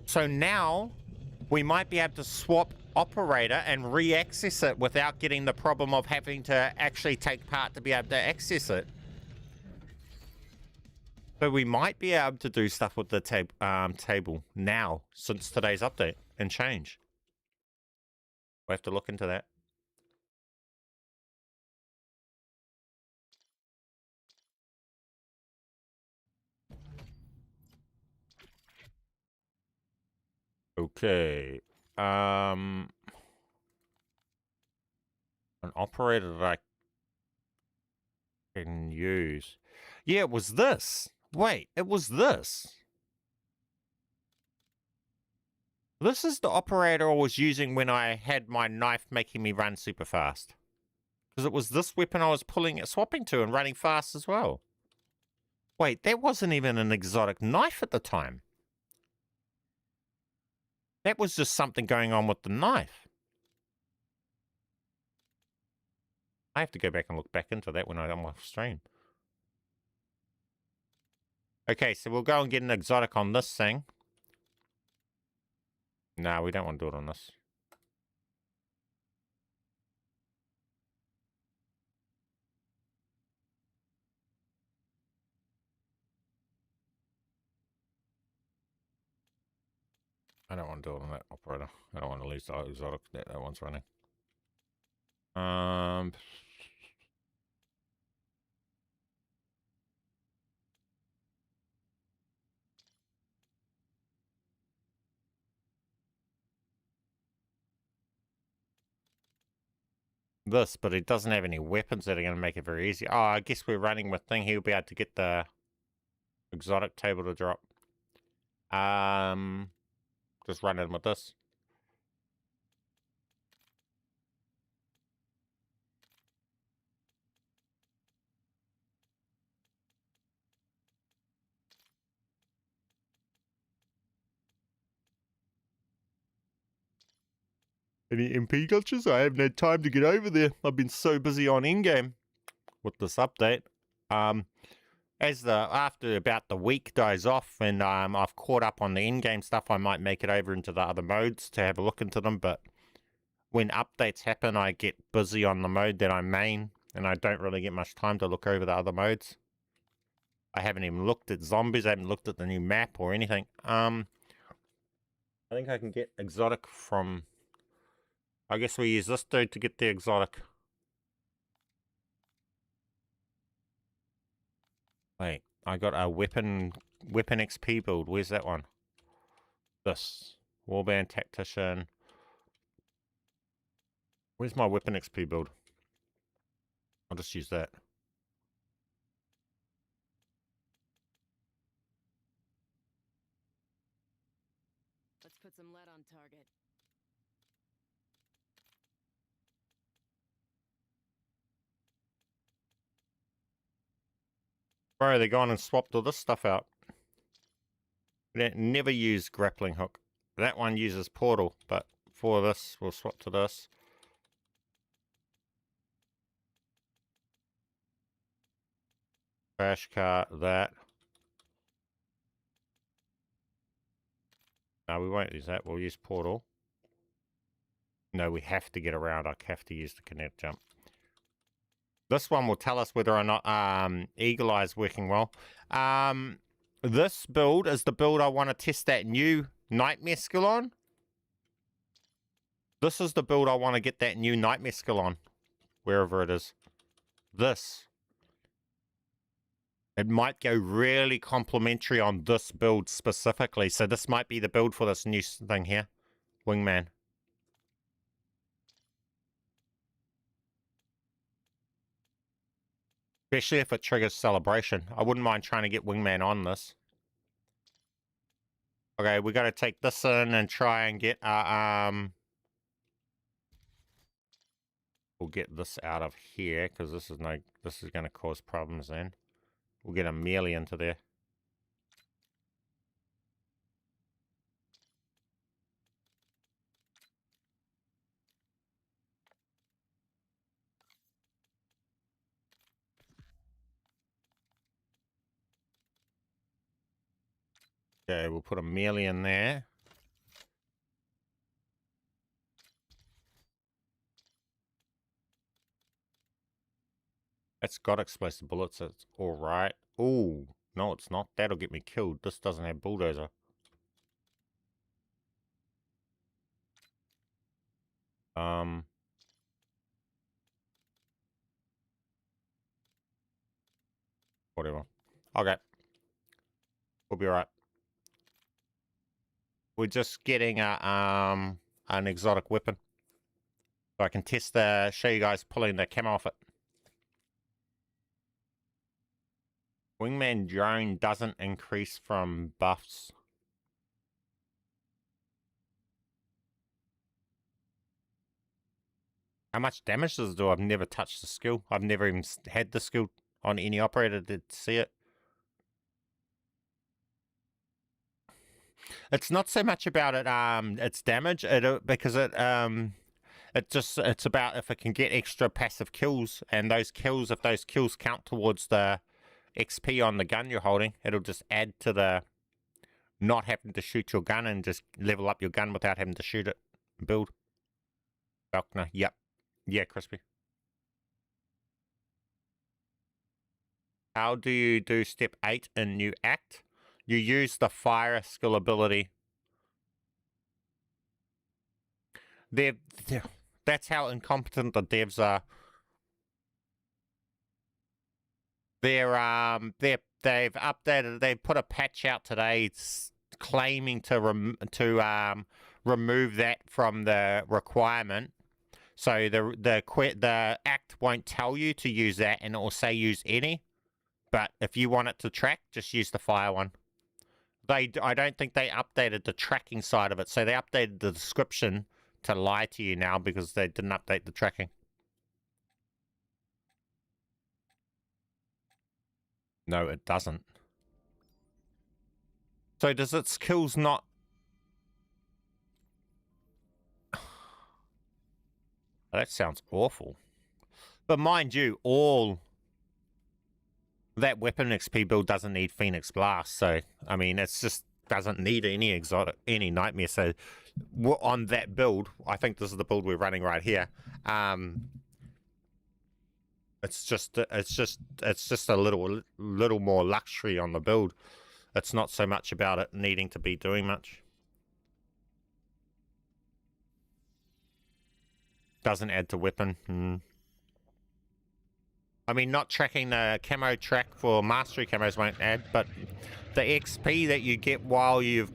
So now we might be able to swap operator and re-access it without getting the problem of having to actually take part to be able to access it. So we might be able to do stuff with the table now since today's update and change. We'll have to look into that. Okay. An operator that I can use. Yeah, it was this. Wait, it was this. This is the operator I was using when I had my knife making me run super fast. Because it was this weapon I was swapping to and running fast as well. Wait, that wasn't even an exotic knife at the time. That was just something going on with the knife. I have to go back and look back into that when I'm off stream. Okay, so we'll go and get an exotic on this thing. No, we don't want to do it on this. I don't want to do it on that operator. I don't want to lose the exotic that one's running. This, but it doesn't have any weapons that are going to make it very easy. Oh, I guess we're running with thing. He'll be able to get the exotic table to drop. Just running with this. Any MP glitches? I haven't had time to get over there. I've been so busy on endgame with this update. After about the week dies off and I've caught up on the endgame stuff, I might make it over into the other modes to have a look into them. But when updates happen, I get busy on the mode that I main, and I don't really get much time to look over the other modes. I haven't even looked at zombies. I haven't looked at the new map or anything. I think I can get exotic from... I guess we use this dude to get the exotic. Wait, I got a weapon XP build. Where's that one? This. Warband, tactician. Where's my weapon XP build? I'll just use that. Let's put some lead on target. Bro, they're gone and swapped all this stuff out. They never use grappling hook. That one uses portal, but for this, we'll swap to this. Crash cart, that. No, we won't use that. We'll use portal. No, we have to get around. I have to use the kinetic jump. This one will tell us whether or not Eagle Eye is working well. This build is the build I want to test that new Nightmare skill on. This is the build I want to get that new Nightmare skill on. Wherever it is. This. It might go really complimentary on this build specifically. So this might be the build for this new thing here. Wingman. Especially if it triggers celebration. I wouldn't mind trying to get Wingman on this. Okay, we got to take this in and try and get we'll get this out of here because this is going to cause problems then. We'll get a melee into there. Okay, we'll put a melee in there. It's got explosive bullets, it's alright. Ooh, no it's not. That'll get me killed. This doesn't have bulldozer. Whatever. Okay. We'll be alright. We're just getting an exotic weapon. So I can show you guys pulling the camo off it. Wingman drone doesn't increase from buffs. How much damage does it do? I've never touched the skill. I've never even had the skill on any operator to see it. It's not so much about it, its damage, because it's about if it can get extra passive kills, and if those kills count towards the XP on the gun you're holding, it'll just add to the not having to shoot your gun and just level up your gun without having to shoot it. Build. Falconer, yep. Yeah, Crispy. How do you do step 8 in new act? You use the fire skill ability. That's how incompetent the devs are. They've updated. They put a patch out today, claiming to remove that from the requirement. So the act won't tell you to use that, and it will say use any. But if you want it to track, just use the fire one. I don't think they updated the tracking side of it, so they updated the description to lie to you now because they didn't update the tracking. No, it doesn't. So does its kills not... That sounds awful. But mind you, that weapon XP build doesn't need Phoenix Blast, so I mean it's just doesn't need any nightmare. So on that build, I think this is the build we're running right here. It's just a little more luxury on the build. It's not so much about it needing to be doing much. Doesn't add to weapon. I mean, not tracking the camo track for mastery camos won't add, but the XP that you get while you're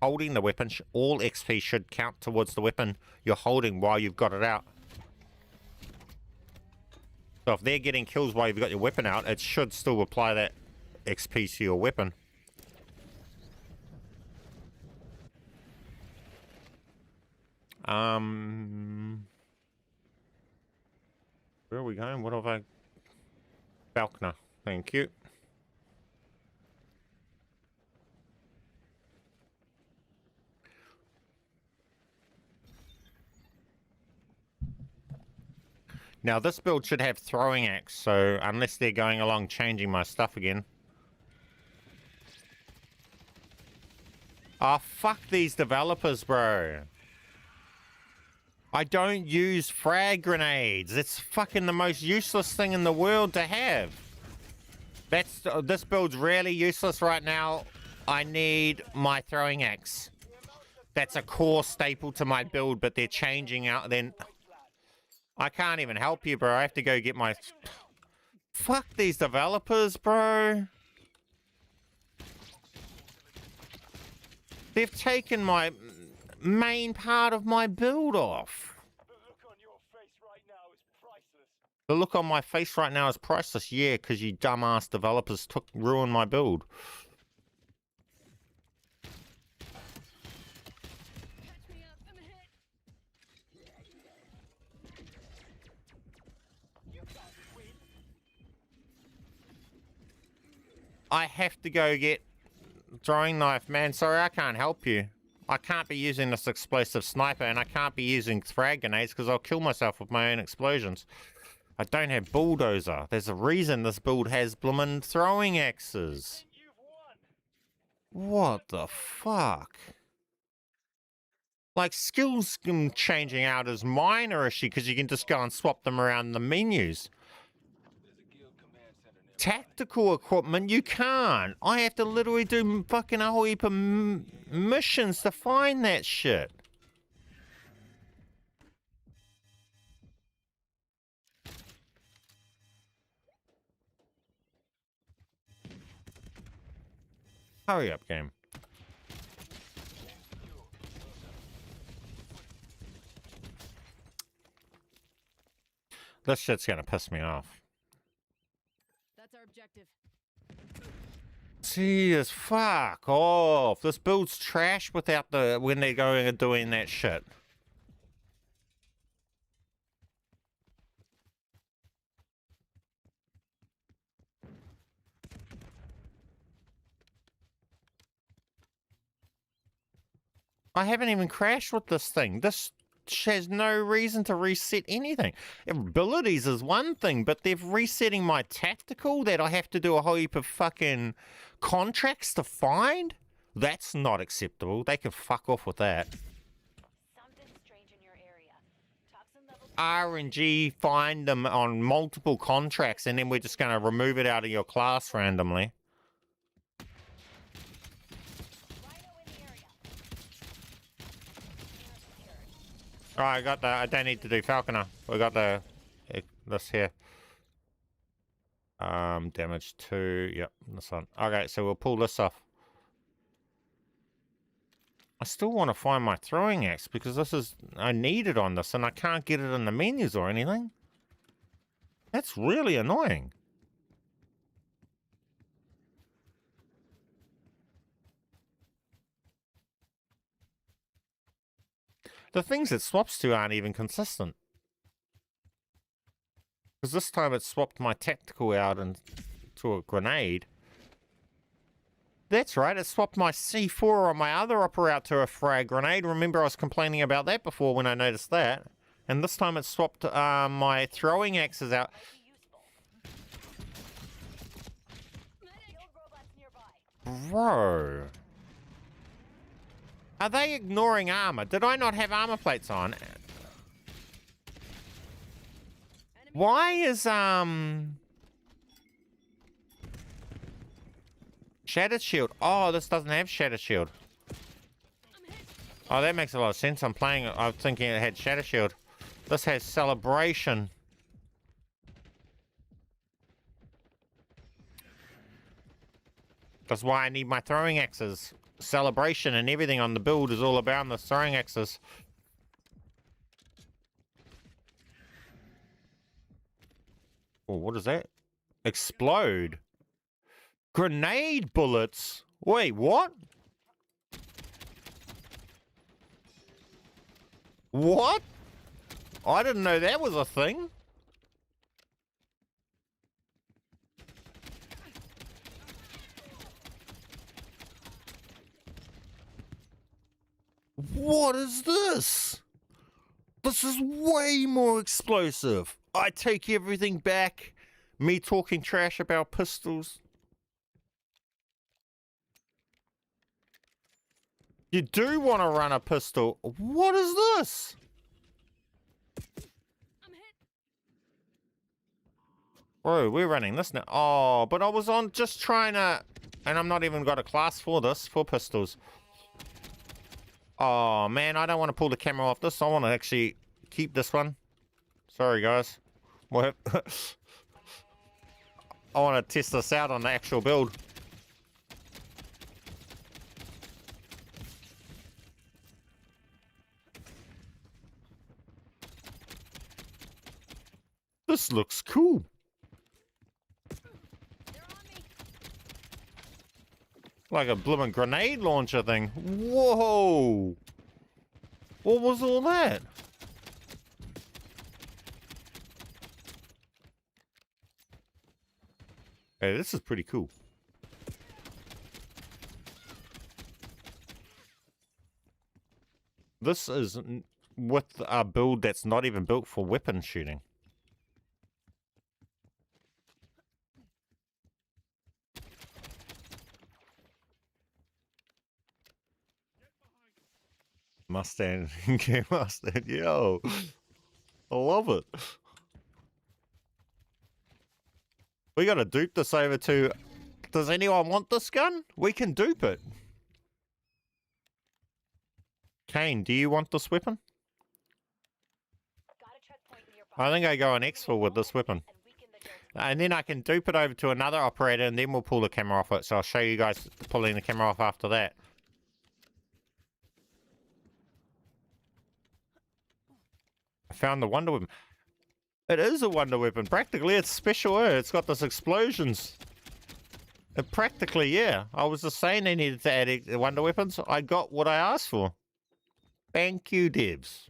holding the weapon, all XP should count towards the weapon you're holding while you've got it out. So if they're getting kills while you've got your weapon out, it should still apply that XP to your weapon. Where are we going? What have I... Falconer. Thank you. Now this build should have throwing axe, so unless they're going along changing my stuff again. Oh, fuck these developers, bro. I don't use frag grenades. It's fucking the most useless thing in the world to have. This build's really useless right now. I need my throwing axe. That's a core staple to my build, but they're changing out then. I can't even help you, bro. I have to go get my... Fuck these developers, bro. They've taken my main part of my build off. The look on your face right now is priceless. The look on my face right now is priceless. Yeah, because you dumbass developers ruined my build. Catch me up. I'm hit. I have to go get throwing knife, man. Sorry, I can't help you. I can't be using this explosive sniper, and I can't be using frag grenades because I'll kill myself with my own explosions. I don't have bulldozer. There's a reason this build has bloomin' throwing axes. What the fuck? Like, skills changing out is minor issue because you can just go and swap them around in the menus. Tactical equipment, you can't. I have to literally do fucking a whole heap of missions to find that shit. Hurry up, game. This shit's gonna piss me off. That's our objective. Jesus, fuck off. This build's trash without when they're going and doing that shit. I haven't even crashed with this thing. This has no reason to reset anything. Abilities is one thing, but they're resetting my tactical that I have to do a whole heap of fucking contracts to find? That's not acceptable. They can fuck off with that. Something strange in your area. Toxin level RNG find them on multiple contracts and then we're just going to remove it out of your class randomly. Alright, I got the, I don't need to do Falconer. We got the, this here. Damage 2, yep, this one. Okay, so we'll pull this off. I still want to find my throwing axe because this is, I need it on this and I can't get it in the menus or anything. That's really annoying. The things it swaps to aren't even consistent. Because this time it swapped my tactical out to a grenade. That's right, it swapped my C4 on my other upper out to a frag grenade. Remember I was complaining about that before when I noticed that. And this time it swapped my throwing axes out. Bro. Are they ignoring armor? Did I not have armor plates on? Why is, Shattered Shield? Oh, this doesn't have Shattered Shield. Oh, that makes a lot of sense. I'm thinking it had Shattered Shield. This has Celebration. That's why I need my throwing axes. Celebration and everything on the build is all about the throwing axes. Oh, what is that? Explode. Grenade bullets? Wait, what? What? I didn't know that was a thing. What is this? This is way more explosive. I take everything back. Me talking trash about pistols. You do want to run a pistol. What is this? I'm hit. Bro, we're running this now. Oh, but I was on just trying to... And I'm not even got a class for this, for pistols. Oh, man, I don't want to pull the camera off this. I want to actually keep this one. Sorry, guys. What? I want to test this out on the actual build. This looks cool. They're on me. Like a blooming grenade launcher thing. Whoa! What was all that? Hey, this is pretty cool. This is with a build that's not even built for weapon shooting. Mustang, okay, Mustang, yo, I love it. We gotta dupe this over to. Does anyone want this gun? We can dupe it. Kane, do you want this weapon? Got a checkpoint nearby. I think I go on exfil with this weapon. And weaken the guild. And then I can dupe it over to another operator and then we'll pull the camera off it. So I'll show you guys pulling the camera off after that. I found the Wonder Weapon. It is a Wonder Weapon. Practically, it's special. It's got this explosions. Practically, yeah. I was just saying they needed to add Wonder Weapons. I got what I asked for. Thank you, devs.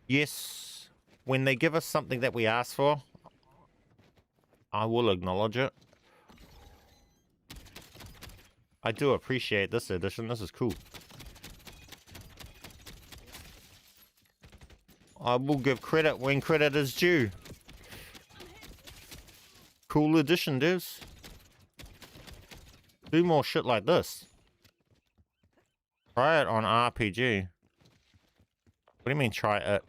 Yes, when they give us something that we ask for, I will acknowledge it. I do appreciate this edition. This is cool. I will give credit when credit is due. Cool edition, devs. Do more shit like this. Try it on RPG. What do you mean, try it?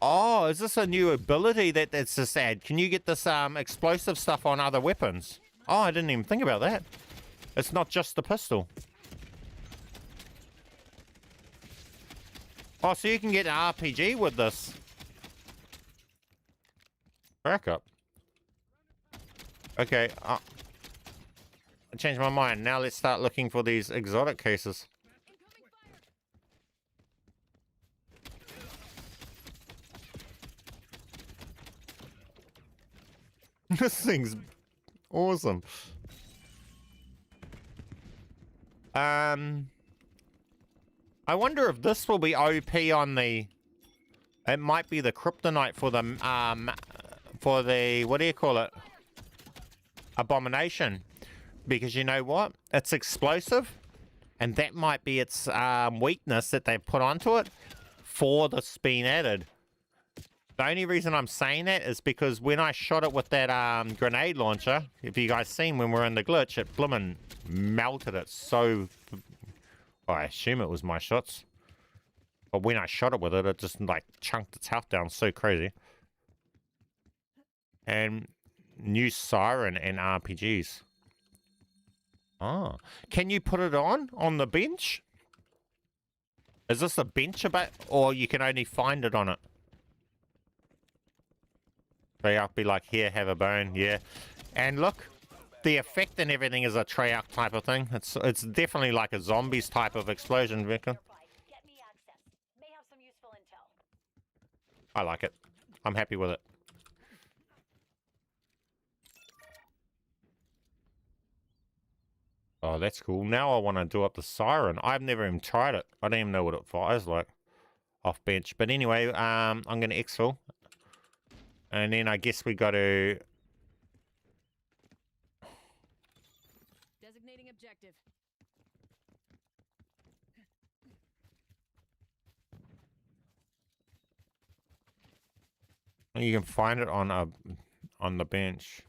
Oh, is this a new ability that's just add? Can you get this explosive stuff on other weapons? Oh, I didn't even think about that. It's not just the pistol. Oh, so you can get an RPG with this. Back up. Okay, I changed my mind. Now let's start looking for these exotic cases. This thing's awesome. I wonder if this will be OP on the. It might be the kryptonite for the what do you call it? Abomination, because you know what? It's explosive, and that might be its weakness that they put onto it for this being added. The only reason I'm saying that is because when I shot it with that grenade launcher, if you guys seen when we were in the glitch, it bloomin' melted it so. I assume it was my shots, but when I shot it with it, it just like chunked its health down so crazy. And new siren and RPGs. Oh, can you put it on the bench? Is this a bench about, or you can only find it on it? Treyarch be like, here, have a bone, yeah. And look, the effect and everything is a Treyarch type of thing. It's definitely like a zombies type of explosion vehicle. Get me access. May have some useful intel. I like it. I'm happy with it. Oh, that's cool. Now I want to do up the siren. I've never even tried it. I don't even know what it fires like off bench. But anyway, I'm going to exfil. And then I guess we got to... Designating objective. You can find it on the bench.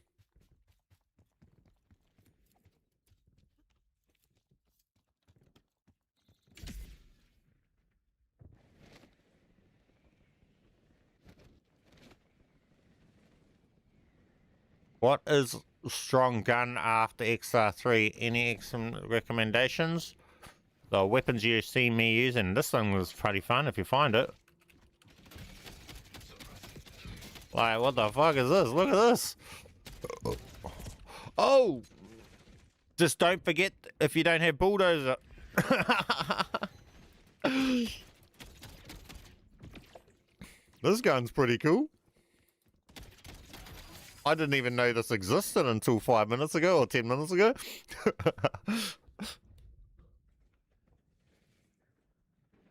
What is strong gun after XR3? Any recommendations? The weapons you see me using. This thing was pretty fun if you find it. Like, what the fuck is this? Look at this. Oh! Just don't forget, if you don't have bulldozer, This gun's pretty cool. I didn't even know this existed until 5 minutes ago or 10 minutes ago.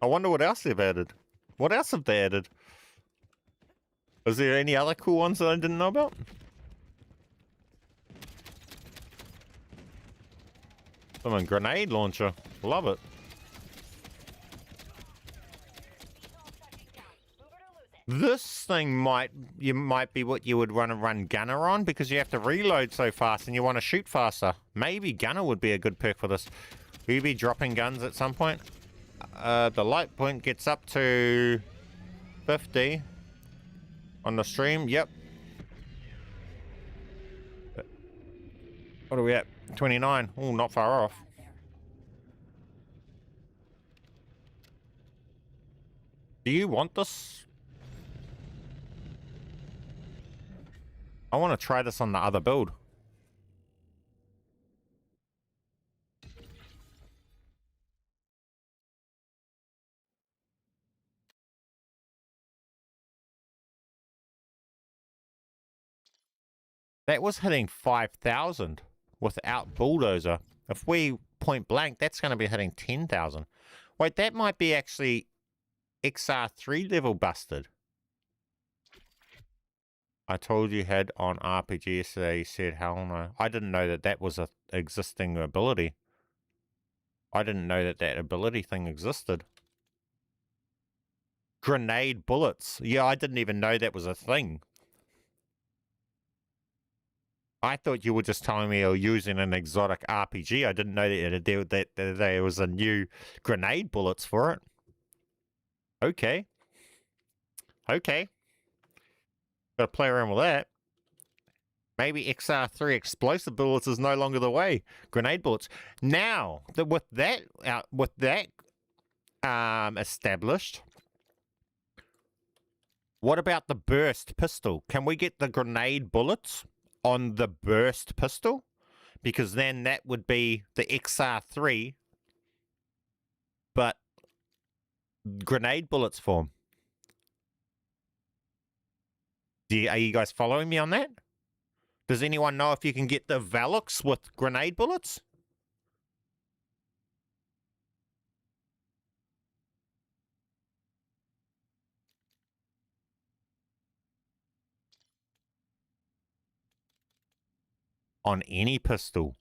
I wonder what else they've added. What else have they added? Is there any other cool ones that I didn't know about? Someone grenade launcher. Love it. This thing might be what you would run gunner on because you have to reload so fast and you want to shoot faster. Maybe gunner would be a good perk for this. Will you be dropping guns at some point? The light point gets up to 50 on the stream. Yep. What are we at? 29. Oh, not far off. Do you want this? I want to try this on the other build. That was hitting 5,000 without bulldozer. If we point blank, that's going to be hitting 10,000. Wait, that might be actually XR3 level busted. I told you had on RPG yesterday, you said hell no. I didn't know that that was a existing ability. I didn't know that that ability thing existed. Grenade bullets. Yeah, I didn't even know that was a thing. I thought you were just telling me you were using an exotic RPG. I didn't know that there was a new grenade bullets for it. Okay. Okay. Gotta play around with that. Maybe XR3 explosive bullets is no longer the way. Grenade bullets. Now, with that established, what about the burst pistol? Can we get the grenade bullets on the burst pistol? Because then that would be the XR3, but grenade bullets form. Are you guys following me on that? Does anyone know if you can get the Velux with grenade bullets? On any pistol.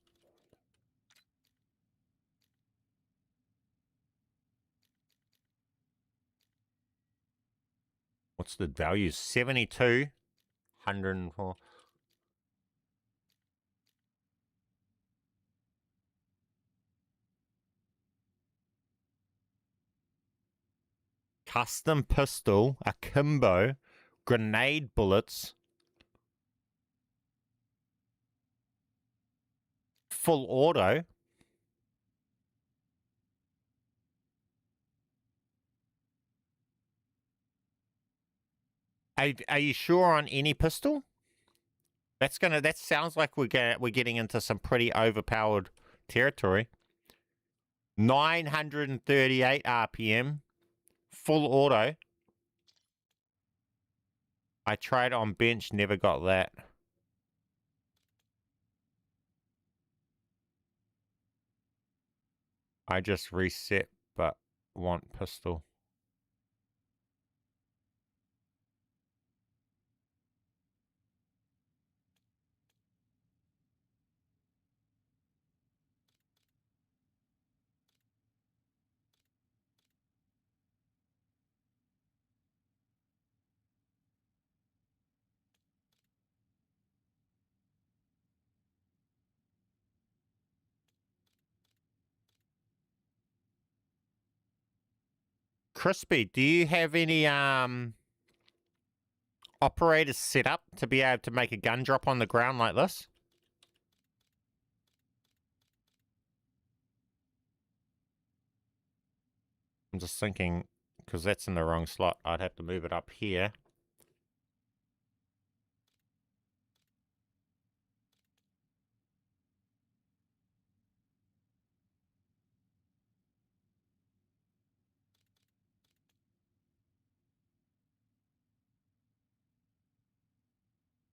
What's the value? 72, 104. Custom pistol, akimbo, grenade bullets, full auto. Are you sure on any pistol? That sounds like we're getting into some pretty overpowered territory. 938 RPM, full auto. I tried on bench, never got that. I just reset, but want pistol. Crispy, do you have any operators set up to be able to make a gun drop on the ground like this? I'm just thinking, because that's in the wrong slot, I'd have to move it up here.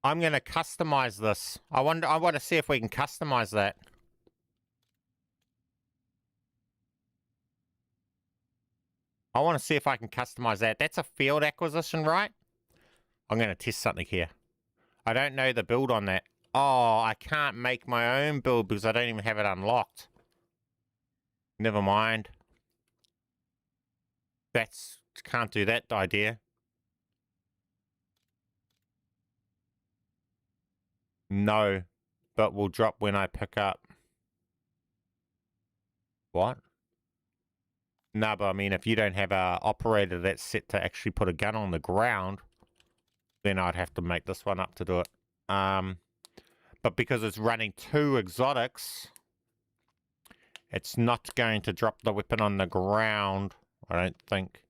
I'm going to customize this. I want to see if we can customize that. I want to see if I can customize that. That's a field acquisition, right? I'm going to test something here. I don't know the build on that. Oh, I can't make my own build because I don't even have it unlocked. Never mind. Can't do that idea. No, but will drop when I pick up. What? No, but I mean, if you don't have a operator that's set to actually put a gun on the ground, then I'd have to make this one up to do it. But because it's running 2 exotics, it's not going to drop the weapon on the ground, I don't think.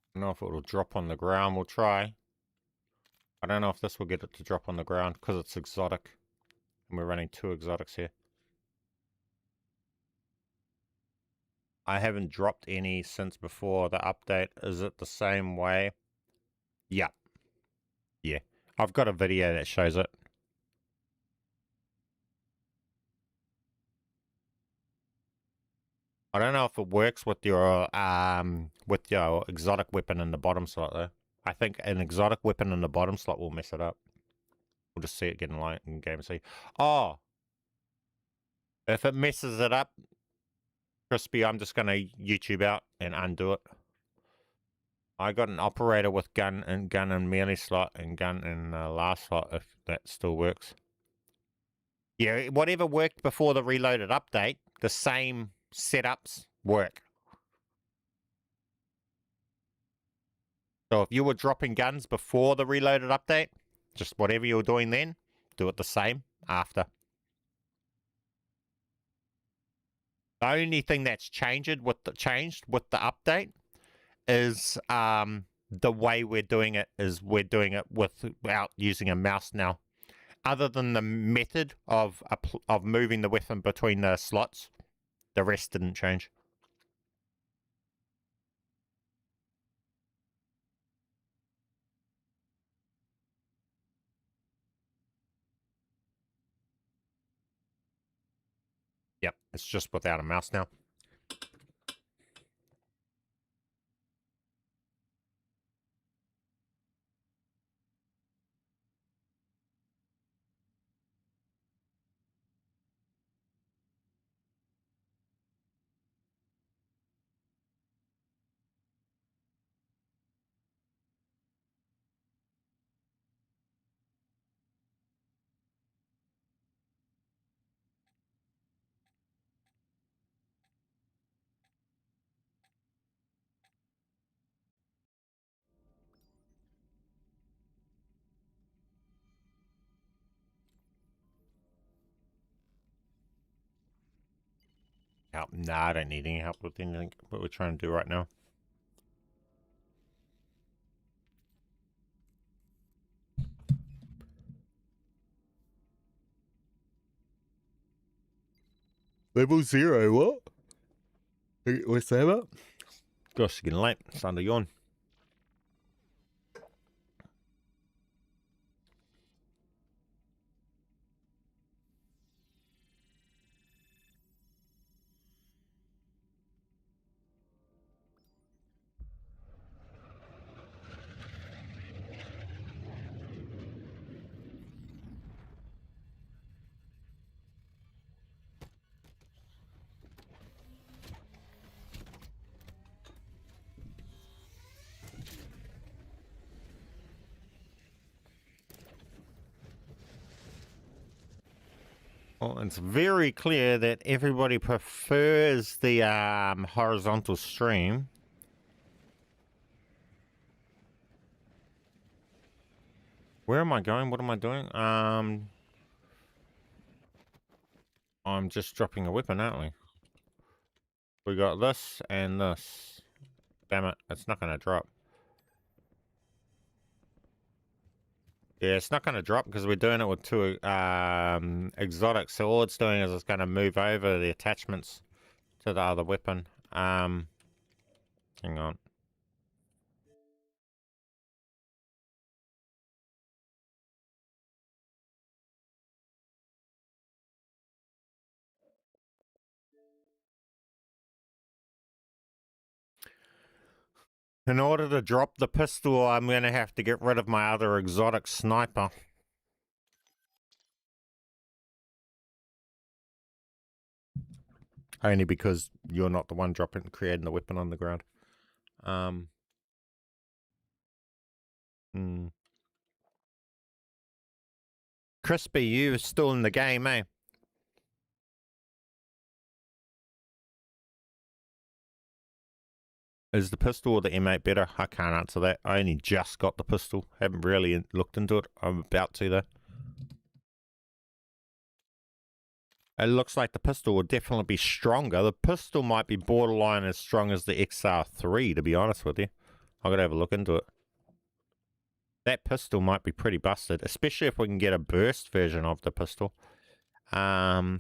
I don't know if it will drop on the ground. We'll try. I don't know if this will get it to drop on the ground because it's exotic. And we're running 2 exotics here. I haven't dropped any since before the update. Is it the same way? Yeah. Yeah. I've got a video that shows it. I don't know if it works with your exotic weapon in the bottom slot though. I think an exotic weapon in the bottom slot will mess it up. We'll just see it getting light in game. See. Oh, if it messes it up, Crispy, I'm just gonna YouTube out and undo it. I got an operator with gun and melee slot and gun in the last slot. If that still works. Yeah, whatever worked before the reloaded update, the same setups work. So if you were dropping guns before the reloaded update, just whatever you were doing then, do it the same after. The only thing that's changed with the update is the way we're doing it is we're doing it without using a mouse now. Other than the method of moving the weapon between the slots, the rest didn't change. Yep, it's just without a mouse now. Help? Nah, I don't need any help with anything. What we're trying to do right now. Level 0, what? What's that about? Gosh, it's getting late. It's time to yawn. Well, it's very clear that everybody prefers the horizontal stream. Where am I going? What am I doing? I'm just dropping a weapon, aren't we? We got this and this. Damn it, it's not gonna drop. Yeah, it's not gonna drop because we're doing it with two exotics. So all it's doing is it's gonna move over the attachments to the other weapon. Hang on. In order to drop the pistol, I'm going to have to get rid of my other exotic sniper. Only because you're not the one creating the weapon on the ground. Crispy, you're still in the game, eh? Is the pistol or the M8 better? I can't answer that. I only just got the pistol. Haven't really looked into it. I'm about to, though. It looks like the pistol will definitely be stronger. The pistol might be borderline as strong as the XR3, to be honest with you. I've got to have a look into it. That pistol might be pretty busted, especially if we can get a burst version of the pistol. I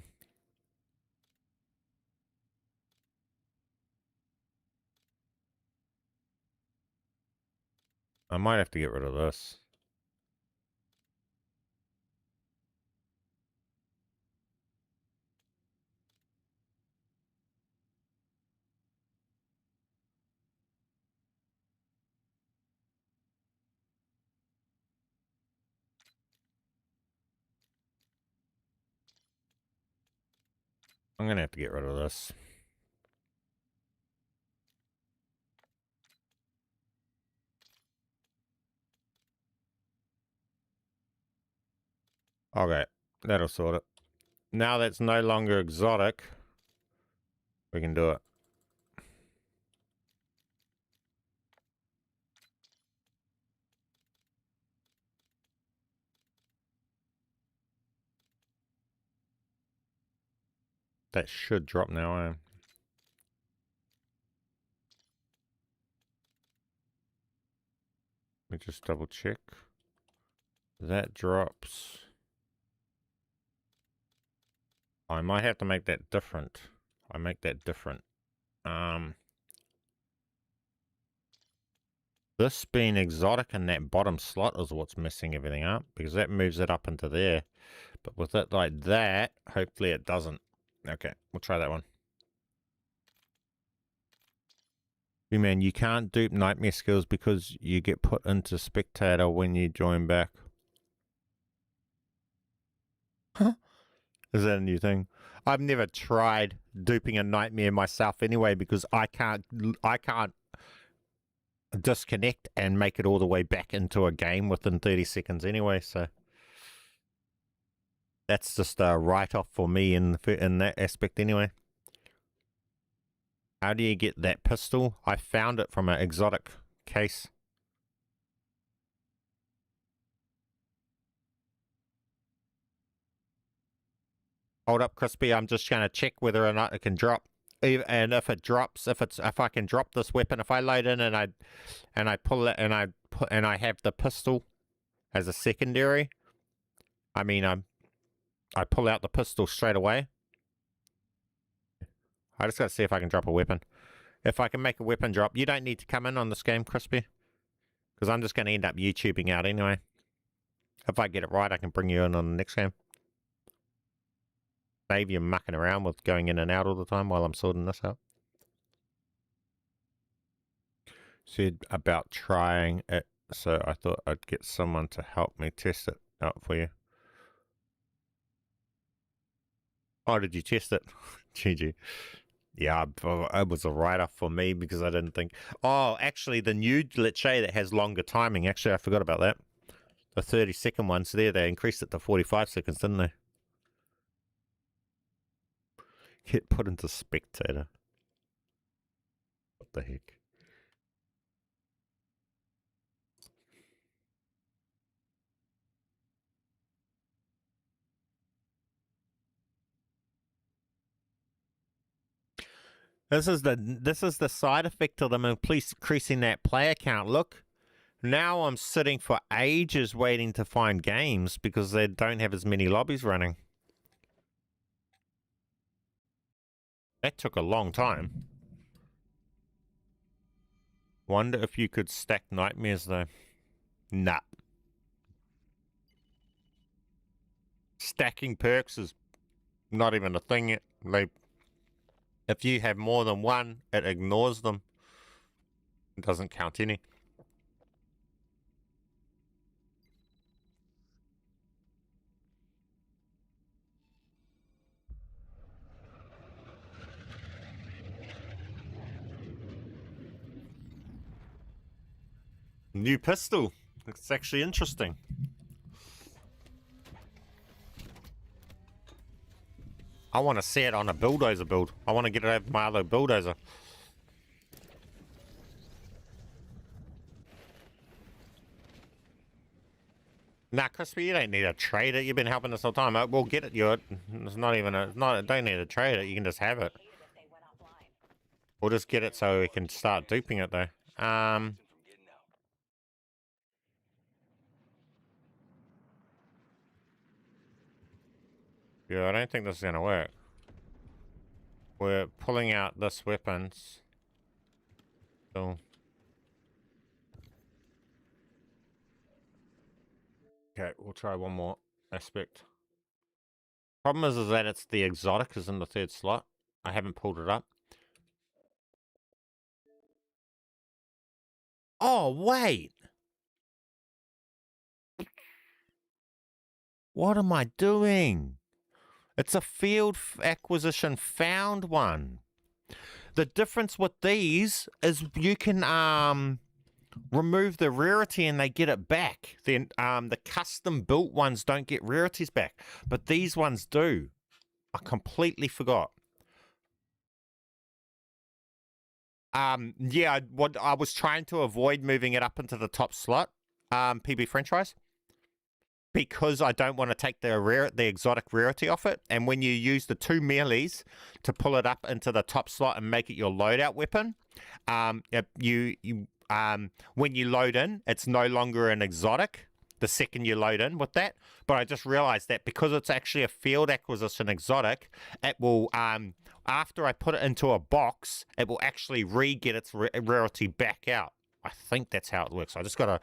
might have to get rid of this. I'm going to have to get rid of this. Okay, that'll sort it. Now that's no longer exotic, we can do it. That should drop now, eh? Let me just double check. That drops. I might have to make that different. I make that different. This being exotic in that bottom slot is what's messing everything up, because that moves it up into there. But with it like that, hopefully it doesn't. Okay, we'll try that one. Hey man, you can't dupe nightmare skills because you get put into spectator when you join back. Is that a new thing? I've never tried duping a nightmare myself anyway, because I can't disconnect and make it all the way back into a game within 30 seconds anyway, so that's just a write-off for me in that aspect anyway. How do you get that pistol? I found it from an exotic case. Hold up, Crispy. I'm just going to check whether or not it can drop. And if it drops, if I can drop this weapon, if I load in and I pull it and I have the pistol as a secondary, I mean I pull out the pistol straight away. I just got to see if I can drop a weapon. If I can make a weapon drop, you don't need to come in on this game, Crispy, because I'm just going to end up YouTubing out anyway. If I get it right, I can bring you in on the next game. Save you mucking around with going in and out all the time while I'm sorting this out. Said about trying it, so I thought I'd get someone to help me test it out for you. Oh, did you test it? GG. Yeah, it was a write-off for me because I didn't think... Oh, actually, the new glitch that has longer timing, actually, I forgot about that. The 30-second ones there, they increased it to 45 seconds, didn't they? Get put into spectator. What the heck? This is the side effect of them increasing that player count. Look, now I'm sitting for ages waiting to find games because they don't have as many lobbies running. That took a long time. Wonder if you could stack nightmares though. Nah. Stacking perks is not even a thing yet. If you have more than one, it ignores them. It doesn't count any. New pistol. It's actually interesting. I want to see it on a bulldozer build. I want to get it over my other bulldozer. Nah, Crispy, you don't need to trade it. You've been helping us all the time. We'll get it. It's not even a. Don't need to trade it. You can just have it. We'll just get it so we can start duping it though. Yeah, I don't think this is gonna work. We're pulling out this weapons. So. Okay, we'll try one more aspect. Problem is that it's the exotic is in the third slot. I haven't pulled it up. Oh, wait. What am I doing? It's a field acquisition found one. The difference with these is you can remove the rarity and they get it back. Then the custom built ones don't get rarities back, but these ones do. I completely forgot. Yeah, what I was trying to avoid moving it up into the top slot, PB French fries, because I don't want to take the exotic rarity off it. And when you use the 2 melees to pull it up into the top slot and make it your loadout weapon, when you load in, it's no longer an exotic the second you load in with that. But I just realized that because it's actually a field acquisition exotic, it will, after I put it into a box, it will actually re-get its rarity back out. I think that's how it works. I just got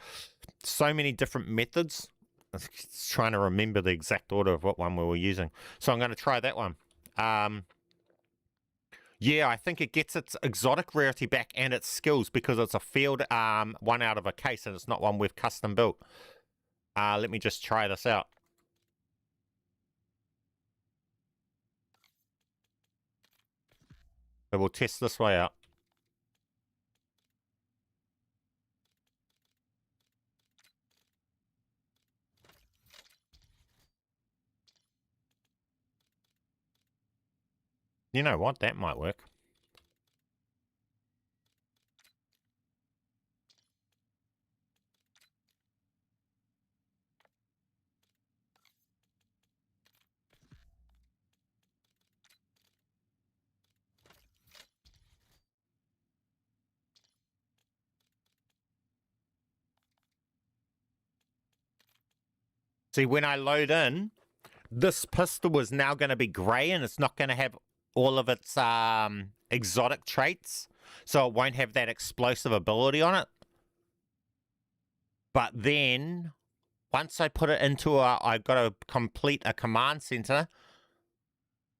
so many different methods. I was trying to remember the exact order of what one we were using. So I'm going to try that one. Yeah, I think it gets its exotic rarity back and its skills because it's a field one out of a case and it's not one we've custom built. Let me just try this out. So we'll test this way out. You know what? That might work. See, when I load in, this pistol is now going to be grey and it's not going to have all of its exotic traits. So it won't have that explosive ability on it. But then, once I put it into I've got to complete a command center.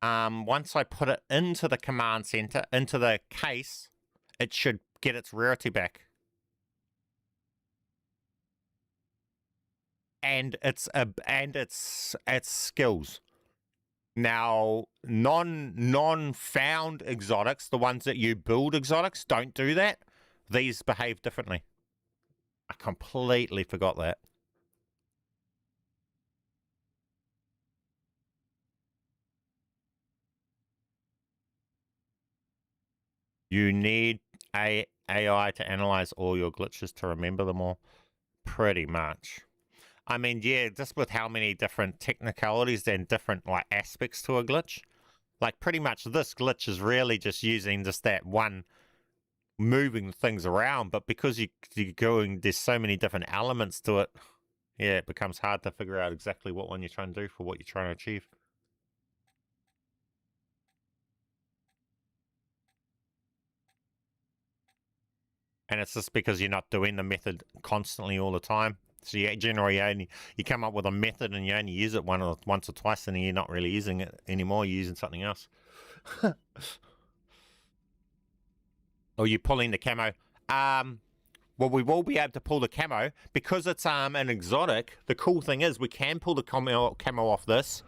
Once I put it into the command center, into the case, it should get its rarity back. And its skills. Now, non-found exotics, the ones that you build exotics, don't do that. These behave differently. I completely forgot that. You need AI to analyze all your glitches to remember them all. Pretty much. I mean, yeah, just with how many different technicalities and different like aspects to a glitch, Like, pretty much this glitch is really just using just that one moving things around, but because you're going, there's so many different elements to it, yeah, it becomes hard to figure out exactly what one you're trying to do for what you're trying to achieve. And it's just because you're not doing the method constantly all the time. So you generally you come up with a method and you only use it once or twice, and you're not really using it anymore. You're using something else. Or you're pulling the camo. Well, we will be able to pull the camo because it's an exotic. The cool thing is we can pull the camo off this.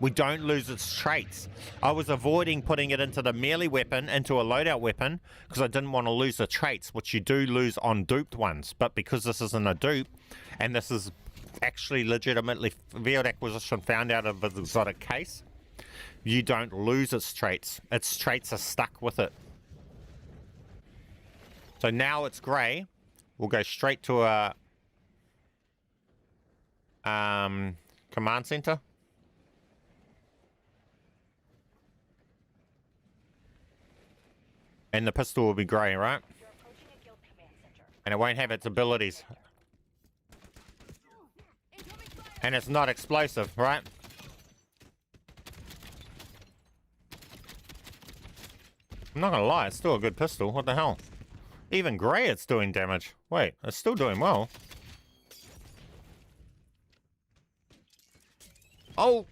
We don't lose its traits. I was avoiding putting it into the melee weapon, into a loadout weapon, because I didn't want to lose the traits, which you do lose on duped ones. But because this isn't a dupe, and this is actually legitimately field acquisition found out of an exotic case, you don't lose its traits. Its traits are stuck with it. So now it's grey. We'll go straight to a command center. And the pistol will be grey, right? You're approaching a guild command center. And it won't have its abilities. And it's not explosive, right? I'm not gonna lie, it's still a good pistol. What the hell? Even grey, it's doing damage. Wait, it's still doing well. Oh,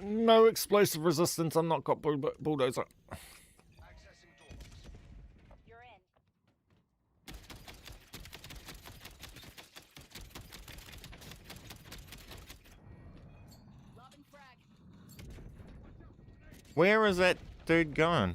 no explosive resistance. I'm not got bulldozer. Accessing doors. You're in. Lobbing frag. Where is that dude going?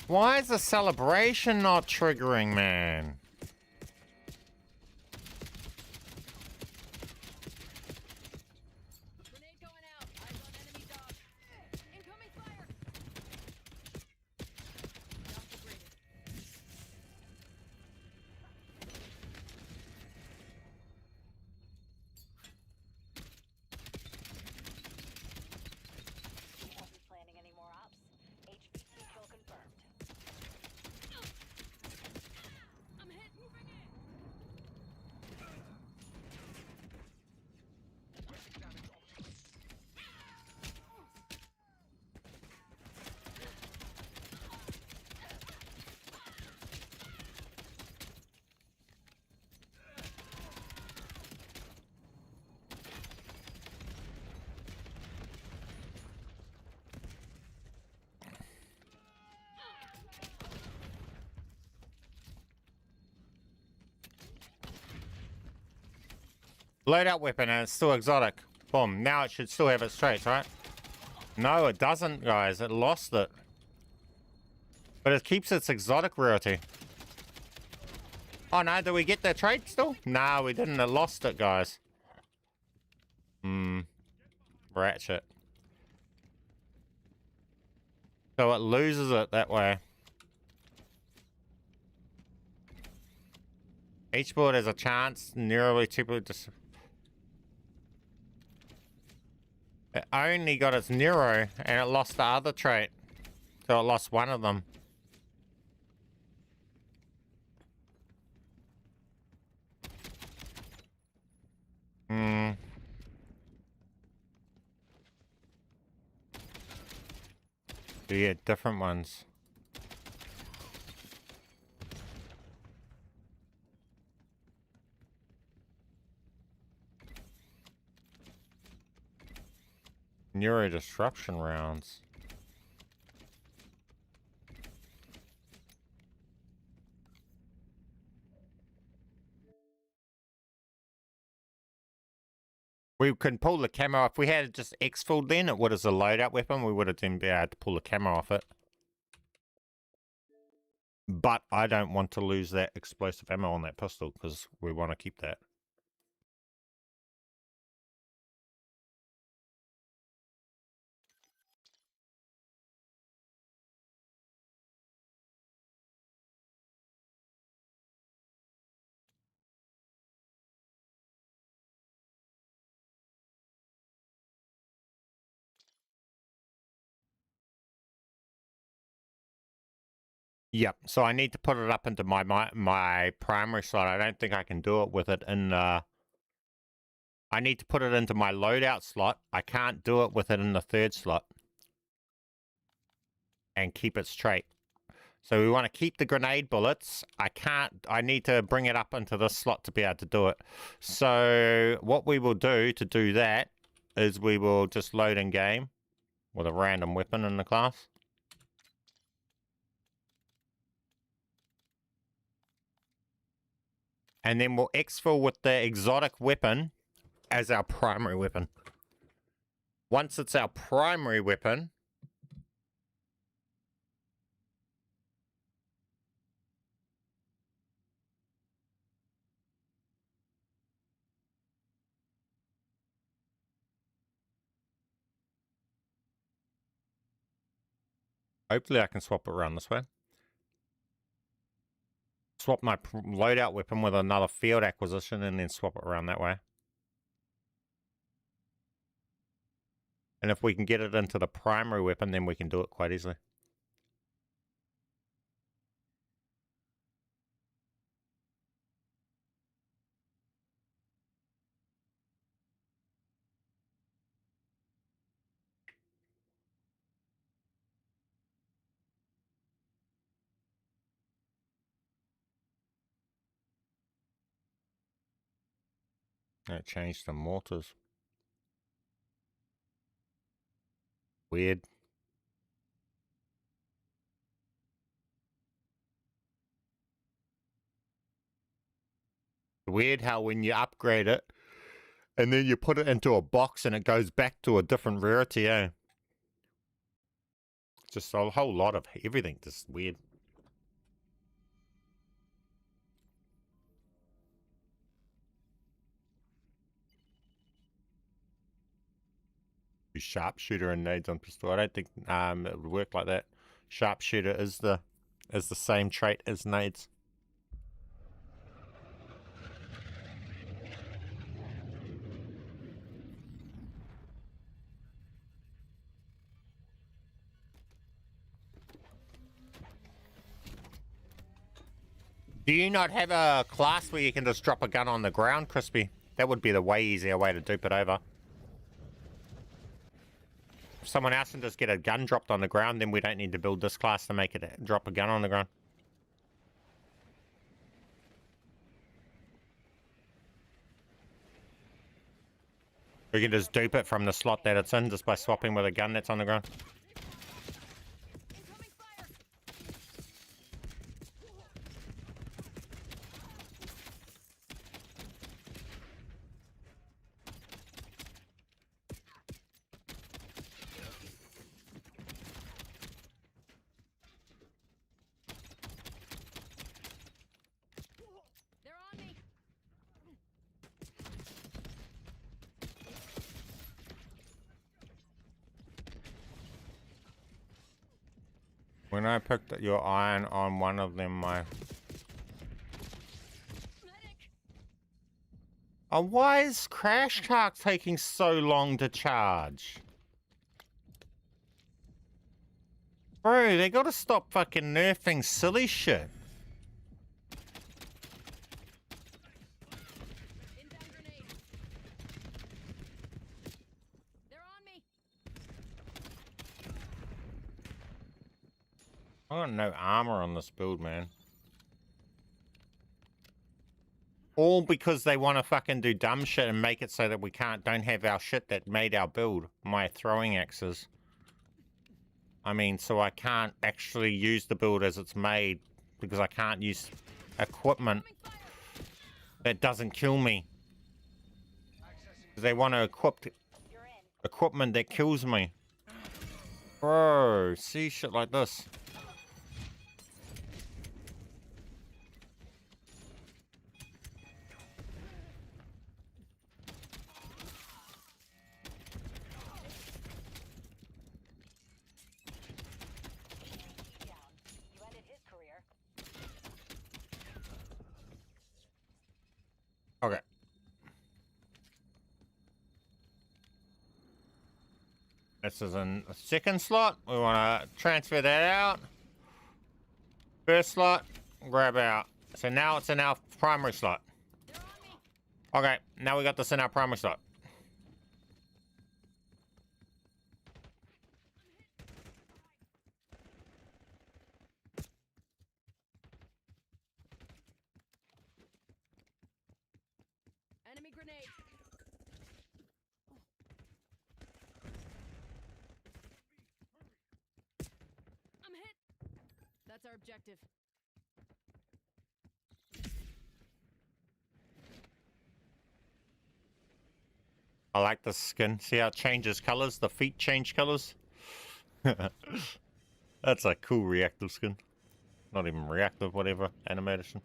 Why is the celebration not triggering, man? Grenade going out. Eyes on enemy dog. Incoming fire. Not degraded. Won't be planning any more ops. HVT kill confirmed. I'm hit. Moving in. Basic damage optics. Loadout weapon and it's still exotic. Boom. Now it should still have its traits, right? No, it doesn't, guys. It lost it. But it keeps its exotic rarity. Oh no, did we get that trait still? No, we didn't. It lost it, guys. Ratchet. So it loses it that way. Each board has a chance, nearly two just. It only got its Nero and it lost the other trait. So it lost one of them. Yeah, different ones. Neuro disruption rounds. We can pull the camo. If we had just X-filled then, it would as a loadout weapon. We would have then been able to pull the camo off it. But I don't want to lose that explosive ammo on that pistol because we want to keep that. Yep. So I need to put it up into my primary slot. I don't think I can do it with it in. I need to put it into my loadout slot. I can't do it with it in the third slot. And keep it straight. So we want to keep the grenade bullets. I need to bring it up into this slot to be able to do it. So what we will do to do that is we will just load in game with a random weapon in the class. And then we'll exfil with the exotic weapon as our primary weapon. Once it's our primary weapon, hopefully I can swap it around this way. Swap my loadout weapon with another field acquisition and then swap it around that way. And if we can get it into the primary weapon, then we can do it quite easily. I changed the mortars. Weird. Weird how when you upgrade it, and then you put it into a box and it goes back to a different rarity, eh? Just a whole lot of everything, just weird. Sharpshooter and nades on pistol. I don't think it would work like that. Sharpshooter is the same trait as nades. Do you not have a class where you can just drop a gun on the ground, Crispy? That would be the way easier way to dupe it over. If someone else can just get a gun dropped on the ground, then we don't need to build this class to make it drop a gun on the ground. We can just dupe it from the slot that it's in just by swapping with a gun that's on the ground. Incoming fire. They're on me. When I picked your iron on one of them, Medic. Oh, why is Crash Shark taking so long to charge? Bro, they gotta stop fucking nerfing silly shit. Inbound grenade. They're on me. I got no armor on this build, man. All because they want to fucking do dumb shit and make it so that we don't have our shit that made our build. My throwing axes. I mean, so I can't actually use the build as it's made because I can't use equipment Incoming fire. that doesn't kill me. They want to equip You're in. equipment that kills me. Bro, see shit like this. Down. You ended his career. Okay. This is in a second slot. We want to transfer that out. First slot, grab out. So now it's in our primary slot. They're on me. Okay, now we got this in our primary slot. Enemy grenade. I'm hit. That's our objective. I like the skin. See how it changes colors? The feet change colors. That's a cool reactive skin. Not even reactive, whatever, animation.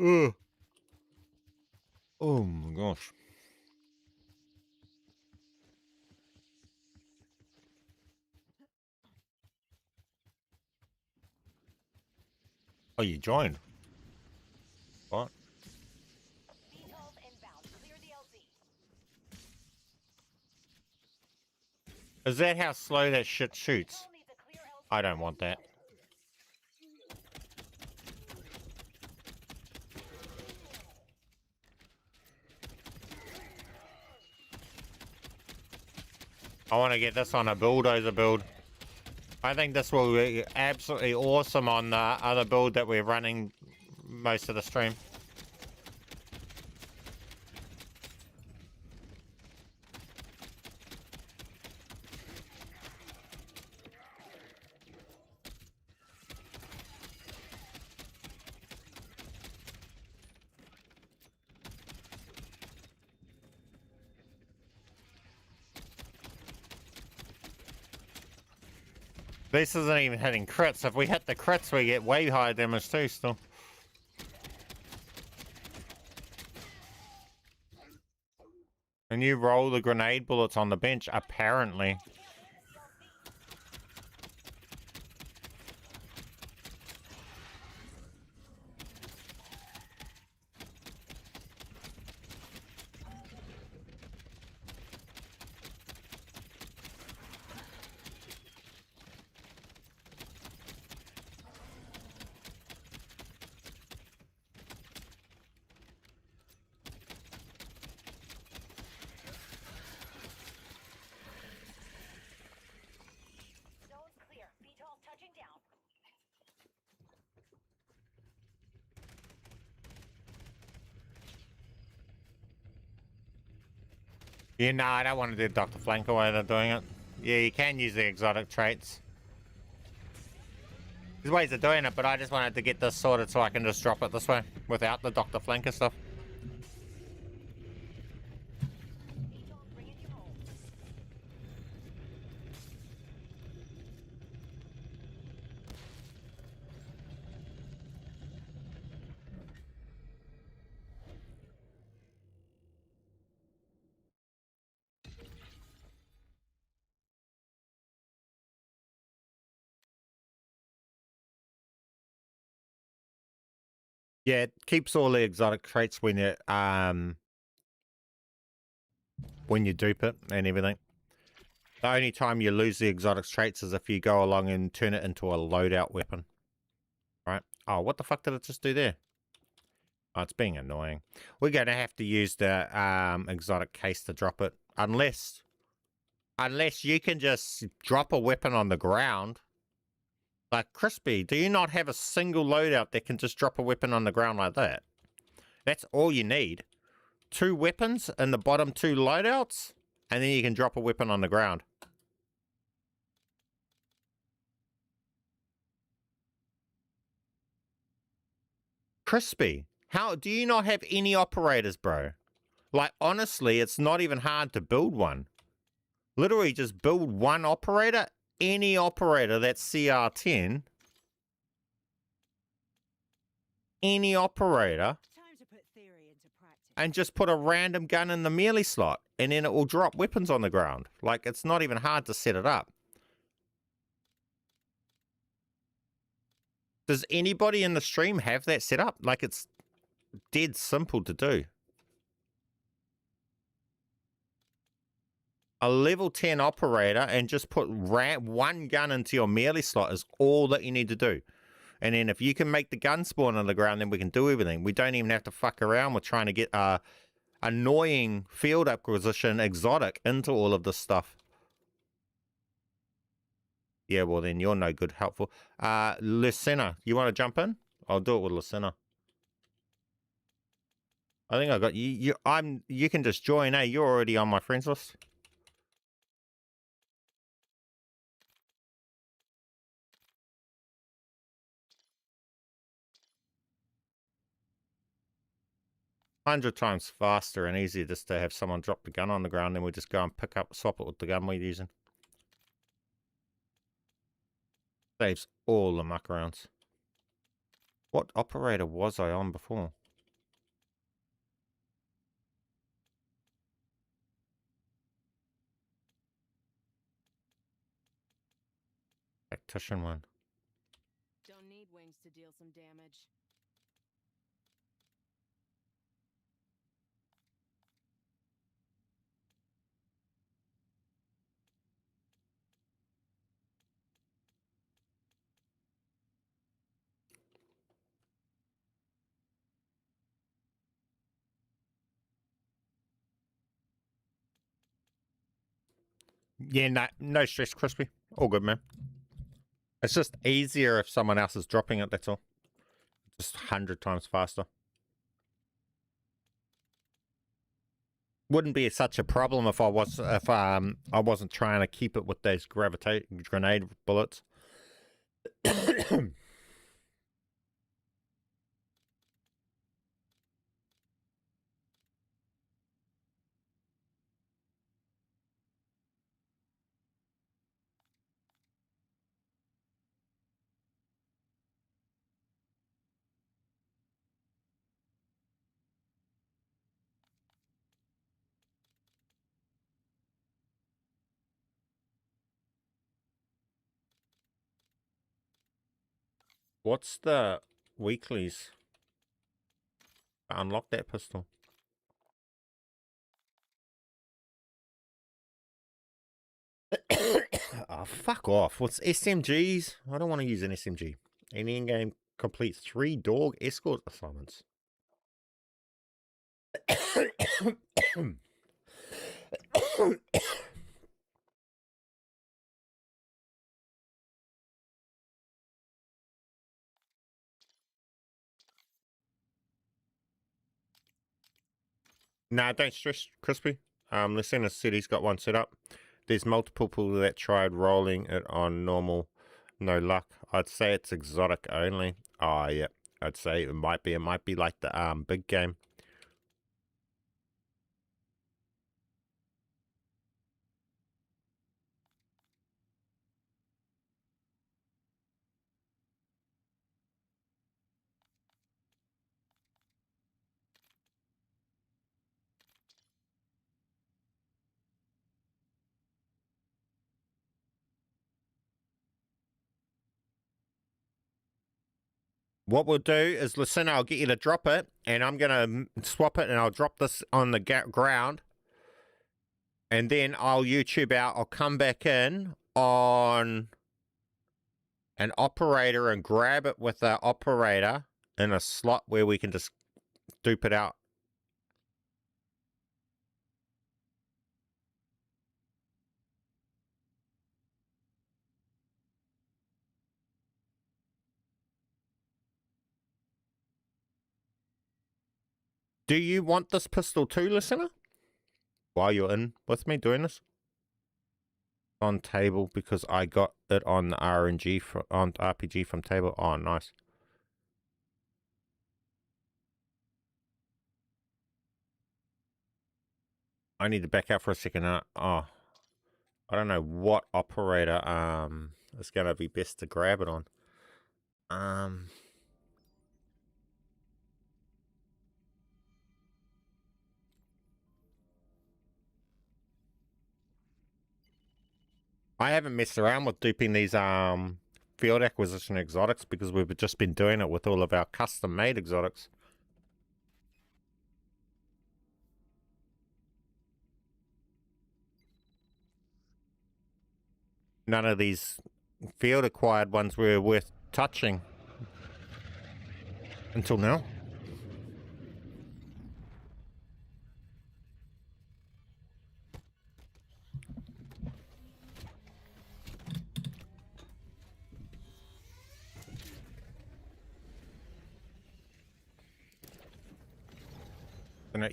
Ugh. Oh my gosh. Oh, you joined? What? VTOLs inbound. Clear the LZ. Is that how slow that shit shoots? VTOL needs a clear LZ. I don't want that. I want to get this on a bulldozer build. I think this will be absolutely awesome on the other build that we're running most of the stream. This isn't even hitting crits. If we hit the crits, we get way higher damage too still. And you roll the grenade bullets on the bench, apparently. Zone's clear. VTOLs touching down. Yeah, no, I don't want to do Dr. Flanker way they're doing it. Yeah, you can use the exotic traits. There's ways of doing it, but I just wanted to get this sorted so I can just drop it this way without the Dr. Flanker stuff. VTOLs bringing you home. Yeah, it keeps all the exotic traits when you dupe it and everything. The only time you lose the exotic traits is if you go along and turn it into a loadout weapon. Right? Oh, what the fuck did it just do there? Oh, it's being annoying. We're going to have to use the exotic case to drop it. Unless you can just drop a weapon on the ground. Like, Crispy, do you not have a single loadout that can just drop a weapon on the ground like that? That's all you need. 2 weapons in the bottom 2 loadouts, and then you can drop a weapon on the ground. Crispy, how do you not have any operators, bro? Like, honestly, it's not even hard to build one. Literally just build one operator, any operator that's CR10. Any operator. Time to put theory into practice. And just put a random gun in the melee slot, and then it will drop weapons on the ground. Like, it's not even hard to set it up. Does anybody in the stream have that set up? Like, it's dead simple to do. a level 10 operator and just put one gun into your melee slot is all that you need to do. And then if you can make the gun spawn on the ground, then we can do everything. We don't even have to fuck around with trying to get annoying field acquisition exotic into all of this stuff. Yeah, well then you're no good helpful. Lucina, you want to jump in? I'll do it with Lucina. I think I got you. You can just join, eh? You're already on my friends list. Hundred times faster and easier just to have someone drop the gun on the ground, then we just go and swap it with the gun we're using. Saves all the muck rounds. What operator was I on before? Tactician one. Don't need wings to deal some damage. Yeah, no stress, Crispy. All good, man. It's just easier if someone else is dropping it, that's all. Just 100 times faster. Wouldn't be such a problem if I wasn't trying to keep it with those grenade bullets. What's the weeklies? Unlock that pistol. Oh, fuck off. What's SMGs? I don't want to use an SMG. Any in-game completes 3 dog escort assignments. Nah, don't stress, Crispy. Lucina said he's got one set up. There's multiple people that tried rolling it on normal. No luck. I'd say it's exotic only. Oh, yeah. I'd say it might be. It might be like the big game. What we'll do is, listen, I'll get you to drop it, and I'm going to swap it, and I'll drop this on the ground, and then I'll YouTube out. I'll come back in on an operator and grab it with an operator in a slot where we can just dupe it out. Do you want this pistol too, listener? While you're in with me doing this? On table because I got it on the RNG on RPG from table. Oh, nice. I need to back out for a second. I don't know what operator is gonna be best to grab it on. I haven't messed around with duping these field acquisition exotics because we've just been doing it with all of our custom made exotics. None of these field acquired ones were worth touching until now.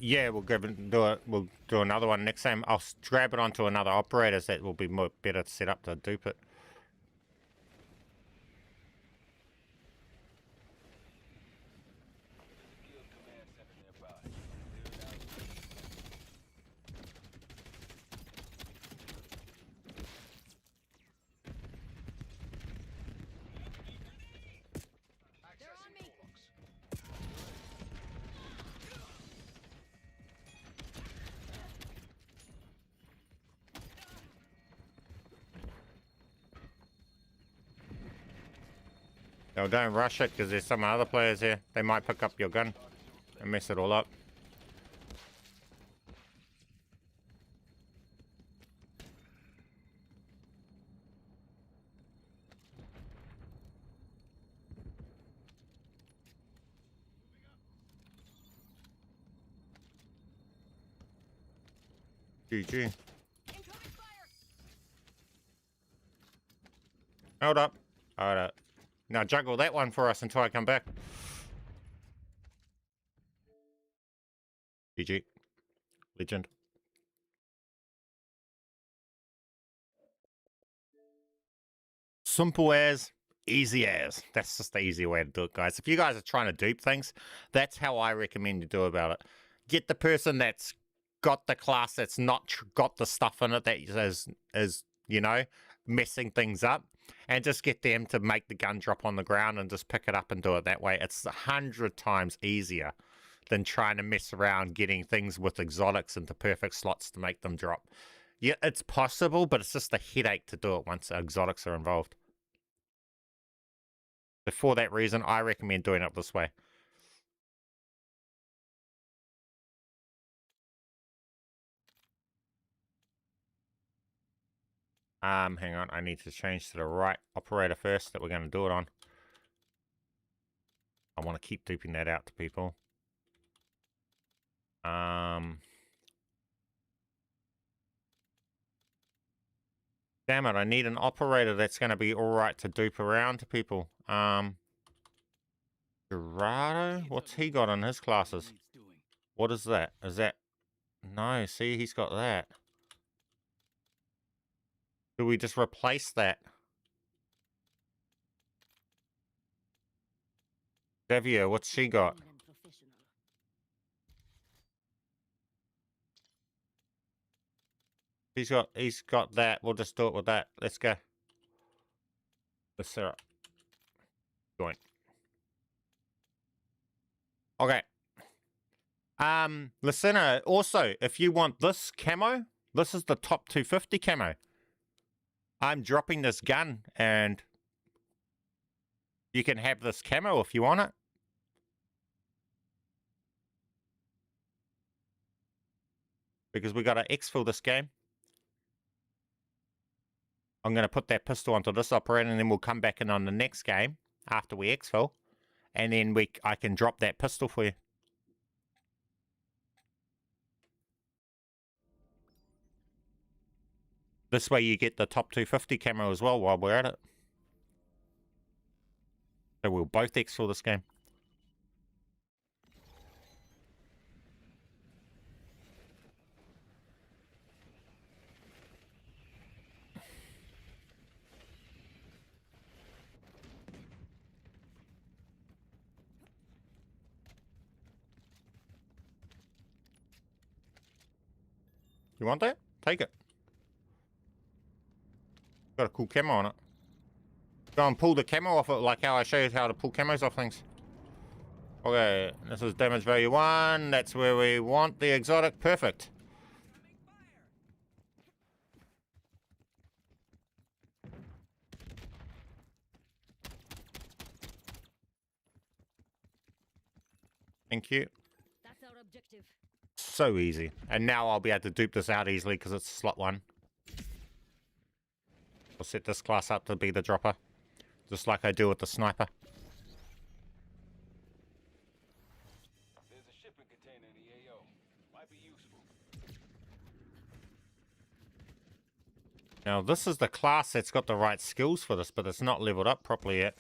Yeah, we'll do it. We'll do another one next time. I'll grab it onto another operators that will be more better set up to dupe it. Guild command center nearby. Clear it out. They're on me. No, don't rush it because there's some other players here. They might pick up your gun and mess it all up. GG. Incoming fire. Hold up. Hold up. Now juggle that one for us until I come back. GG. Legend. Simple as, easy as. That's just the easy way to do it, guys. If you guys are trying to dupe things, that's how I recommend you do about it. Get the person that's got the class that's not got the stuff in it that is, you know, messing things up. And just get them to make the gun drop on the ground and just pick it up and do it that way. It's 100 times easier than trying to mess around getting things with exotics into perfect slots to make them drop. Yeah, it's possible, but it's just a headache to do it once exotics are involved. So for that reason, I recommend doing it this way. Hang on, I need to change to the right operator first that we're going to do it on. I want to keep duping that out to people. Damn it, I need an operator that's going to be alright to dupe around to people. JURADO? What's he got on his classes? What is that? Is that... No, see, he's got that. Do we just replace that? ZAVIER, what's she got? He's got that. We'll just do it with that. Let's go. Let's set up. Join. Okay. Listen, also, if you want this camo, this is the top 250 camo. I'm dropping this gun and you can have this camo if you want it. Because we got to exfil this game. I'm going to put that pistol onto this operator and then we'll come back in on the next game after we exfil. And then I can drop that pistol for you. This way you get the top 250 camo as well while we're at it. So we'll both exfil this game. You want that? Take it. Got a cool camo on it. Go and pull the camo off it like how I showed how to pull camos off things. Okay, this is damage value 1. That's where we want the exotic. Perfect. Thank you. That's our objective. So easy. And now I'll be able to dupe this out easily because it's slot 1. I'll set this class up to be the dropper. Just like I do with the sniper. There's a shipping container in the AO. Might be useful. Now, this is the class that's got the right skills for this, but it's not leveled up properly yet.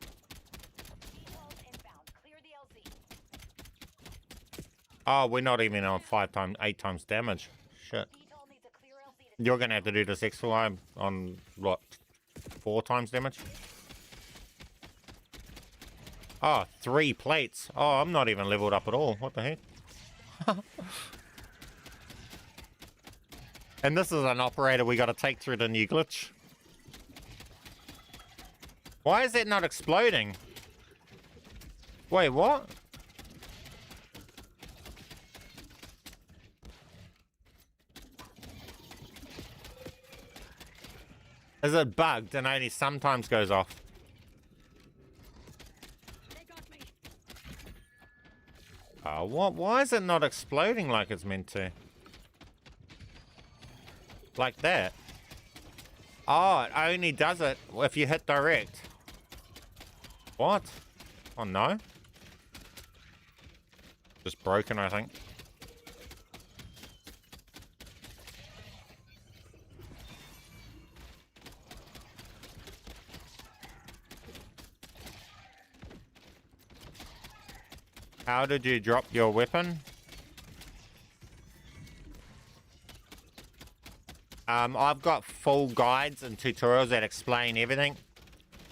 Details inbound. Clear the LZ. Oh, we're not even on 8 times damage. Shit. Detail needs a clear LZ to You're gonna have to do this extra line on, what, 4 times damage? Oh, 3 plates. Oh, I'm not even leveled up at all. What the heck? And this is an operator we gotta take through the new glitch. Why is it not exploding? Wait, what? Is it bugged and only sometimes goes off? They got me. Oh, what? Why is it not exploding like it's meant to? Like that? Oh, it only does it if you hit direct. What? Oh, no. Just broken, I think. How did you drop your weapon? I've got full guides and tutorials that explain everything.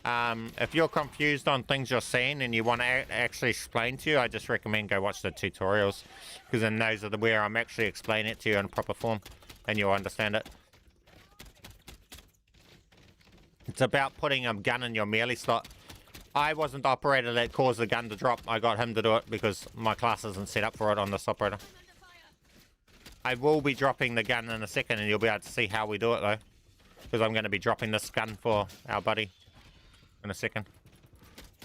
If you're confused on things you're seeing and you want to actually explain to you, I just recommend go watch the tutorials, because then those are where I'm actually explaining it to you in proper form and you'll understand it. It's about putting a gun in your melee slot. I wasn't the operator that caused the gun to drop. I got him to do it because my class isn't set up for it on this operator. I will be dropping the gun in a second and you'll be able to see how we do it though. Because I'm going to be dropping this gun for our buddy in a second.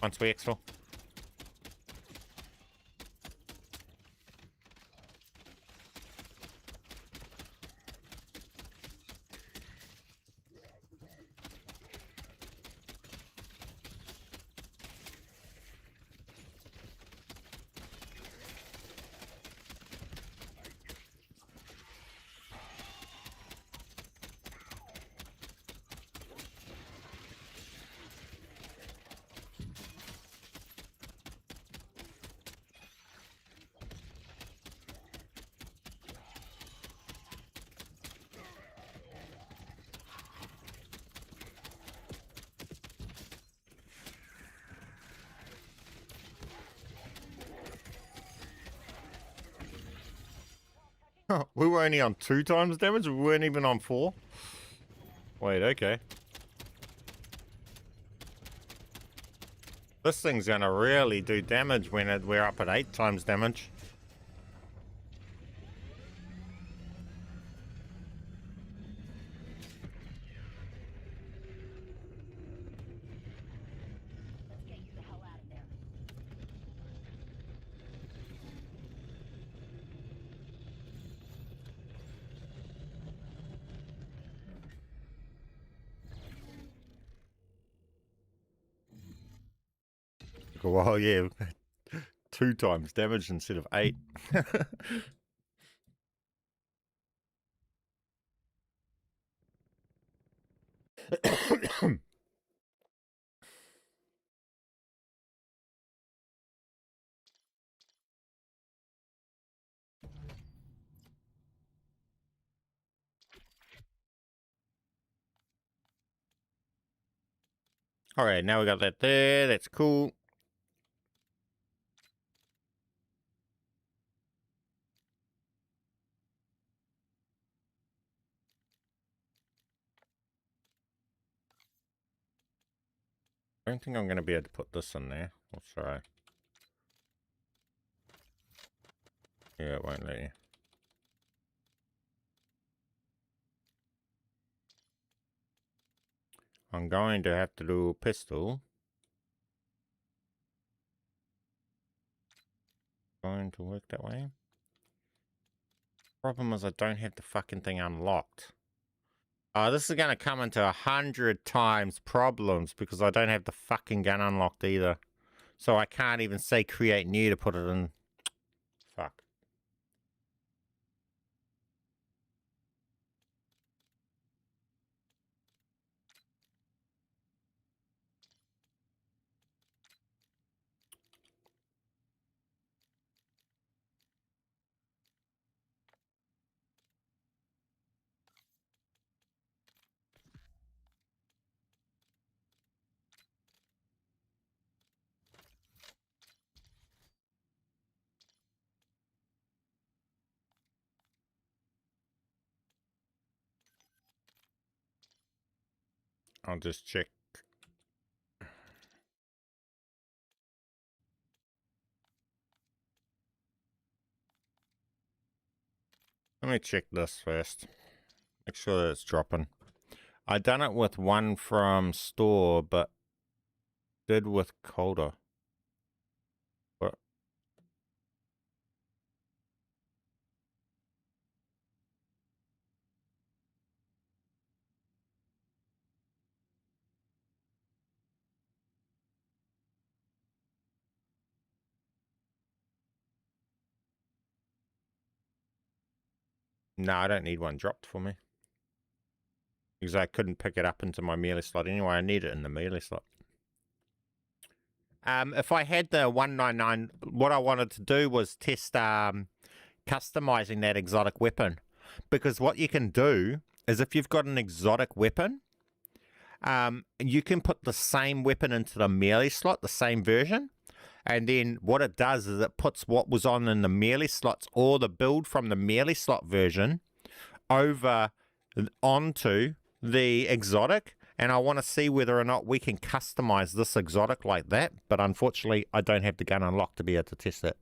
Once we exfil. We were only on 2 times damage? We weren't even on 4? Wait, okay. This thing's gonna really do damage when we're up at 8 times damage. Let's get you the hell out of there. Well, yeah. 2 times damage instead of 8. Alright, now we got that there. That's cool. I don't think I'm going to be able to put this in there. I'll try. Yeah, it won't let you. I'm going to have to do pistol. Going to work that way. Problem is I don't have the fucking thing unlocked. This is going to come into 100 times problems because I don't have the fucking gun unlocked either. So I can't even say create new to put it in. Fuck. I'll just check. Let me check this first. Make sure that it's dropping. I done it with one from store, but did with colder. What? No, I don't need one dropped for me. Because I couldn't pick it up into my melee slot anyway. I need it in the melee slot. If I had the 199, what I wanted to do was test customizing that exotic weapon. Because what you can do is if you've got an exotic weapon, you can put the same weapon into the melee slot, the same version. And then what it does is it puts what was on in the melee slots or the build from the melee slot version over onto the exotic. And I want to see whether or not we can customize this exotic like that. But unfortunately, I don't have the gun unlocked to be able to test that.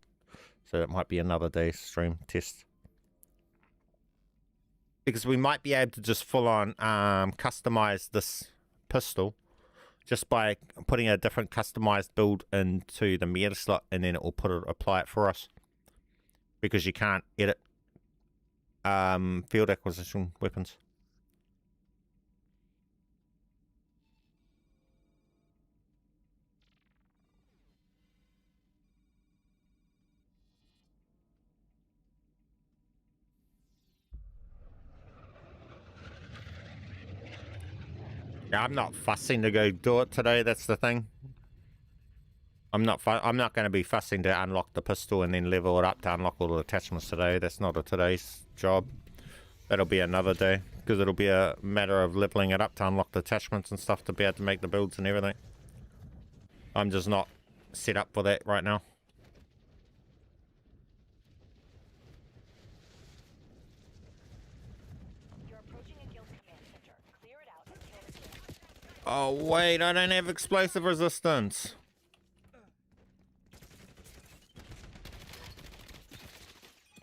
So it might be another day's stream test. Because we might be able to just full on customize this pistol just by putting a different customized build into the melee slot, and then it will apply it for us. Because you can't edit field acquisition weapons. Yeah, I'm not fussing to go do it today. That's the thing. I'm not going to be fussing to unlock the pistol and then level it up to unlock all the attachments today. That's not a today's job. That'll be another day because it'll be a matter of leveling it up to unlock the attachments and stuff to be able to make the builds and everything. I'm just not set up for that right now. You're approaching a guild command center. Clear it out and clear it. Oh wait, I don't have explosive resistance.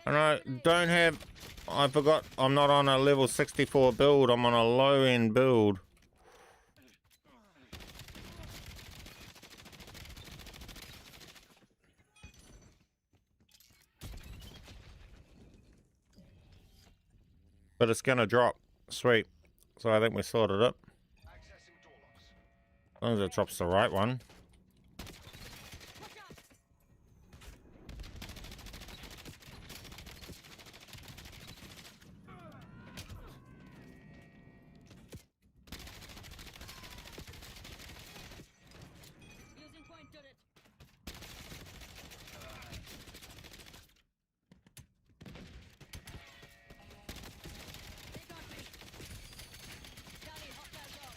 And I don't have... I forgot I'm not on a level 64 build. I'm on a low-end build. But it's gonna drop. Sweet. So I think we sorted it. As long as it drops the right one. Using point turret. They got me. Charlie, hostile dog.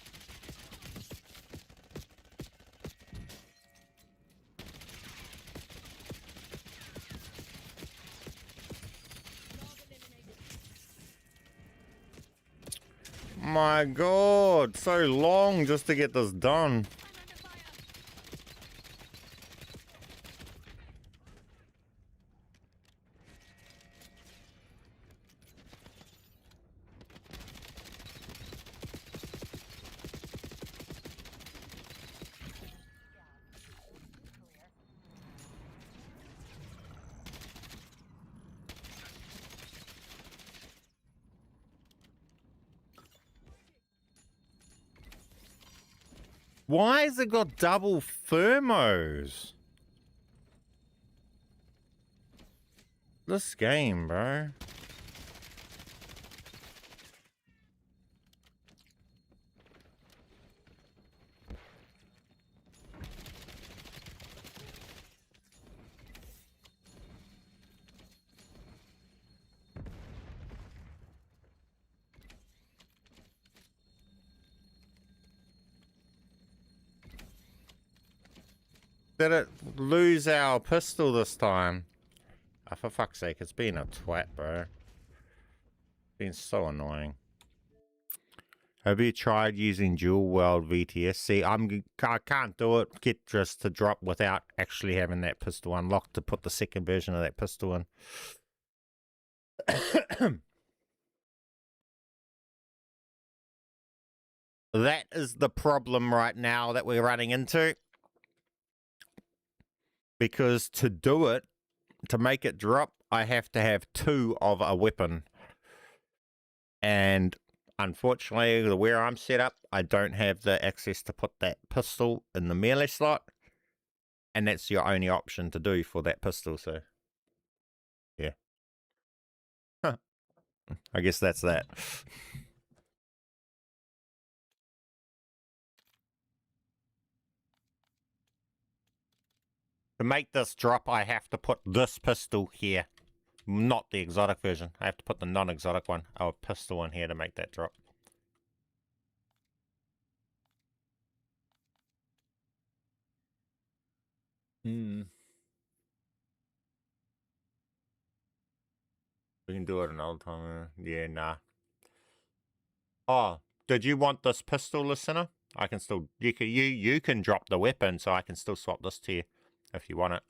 Dog eliminated. My god, so long just to get this done. I'm under fire. Why has it got double thermos? This game, bro. Did it lose our pistol this time? Oh, for fuck's sake, it's been a twat, bro. Been so annoying. Have you tried using dual weld VTS? See, I can't do it. Get just to drop without actually having that pistol unlocked to put the second version of that pistol in. That is the problem right now that we're running into. Because to do it, to make it drop, I have to have 2 of a weapon. And unfortunately, where I'm set up, I don't have the access to put that pistol in the melee slot. And that's your only option to do for that pistol, so yeah. Huh. I guess that's that. To make this drop, I have to put this pistol here. Not the exotic version. I have to put the non-exotic one, our pistol in here to make that drop. We can do it another time. Yeah, nah. Oh, did you want this pistol, listener? I can still you can drop the weapon, so I can still swap this to you if you want it.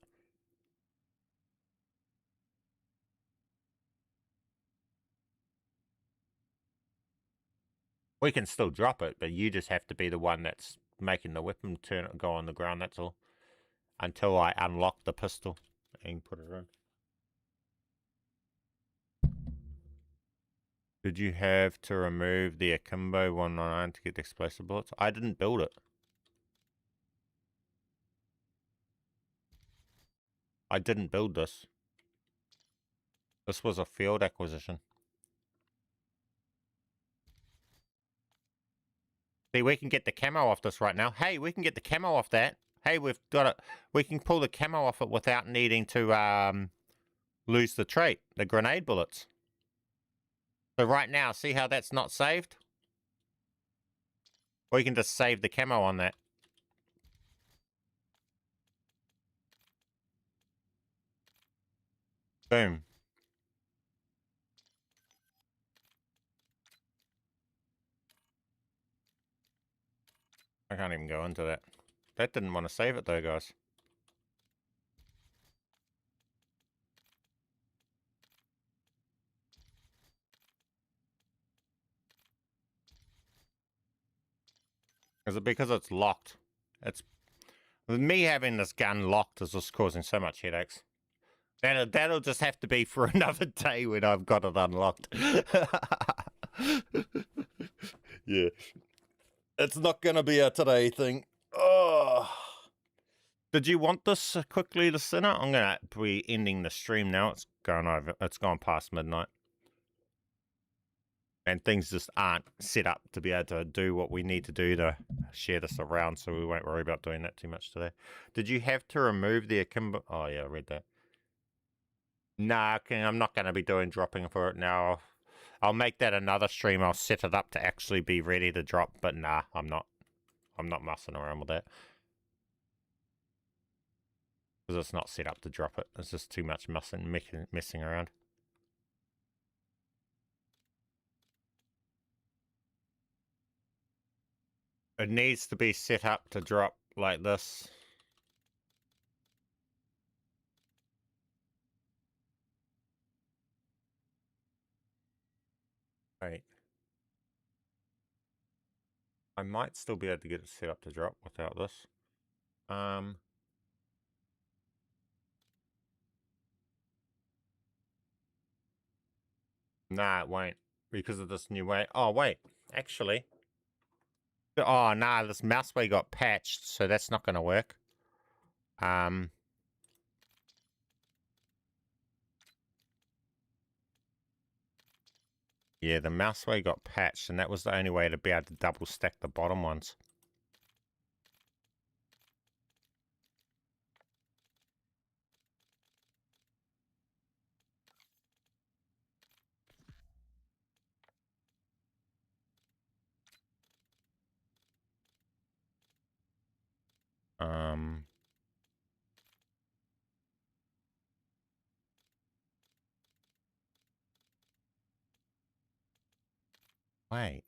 We can still drop it, but you just have to be the one that's making the weapon go on the ground, that's all. Until I unlock the pistol and put it in. Did you have to remove the Akimbo 199 to get the explosive bullets? I didn't build it. I didn't build this. This was a field acquisition. See, we can get the camo off this right now. Hey, we can get the camo off that. Hey, we've got it. We can pull the camo off it without needing to lose the trait, the grenade bullets. So right now, see how that's not saved? We can just save the camo on that. Boom. I can't even go into that. That didn't want to save it though, guys. Is it because it's locked? It's me having this gun locked is just causing so much headaches. That'll just have to be for another day when I've got it unlocked. Yeah. It's not gonna be a today thing. Oh. Did you want this quickly to center? I'm gonna be ending the stream now. It's gone past midnight. And things just aren't set up to be able to do what we need to do to share this around, so we won't worry about doing that too much today. Did you have to remove the Akimbo? Oh yeah, I read that. Nah, I'm not going to be doing dropping for it now. I'll make that another stream. I'll set it up to actually be ready to drop, but nah, I'm not messing around with that. Because it's not set up to drop it. It's just too much messing around. It needs to be set up to drop like this. Wait. I might still be able to get it set up to drop without this. Nah, it won't. Because of this new way. Oh, wait. Actually. Oh, nah, this mouseway got patched, so that's not going to work. Yeah, the mouseway got patched, and that was the only way to be able to double stack the bottom ones. Wait.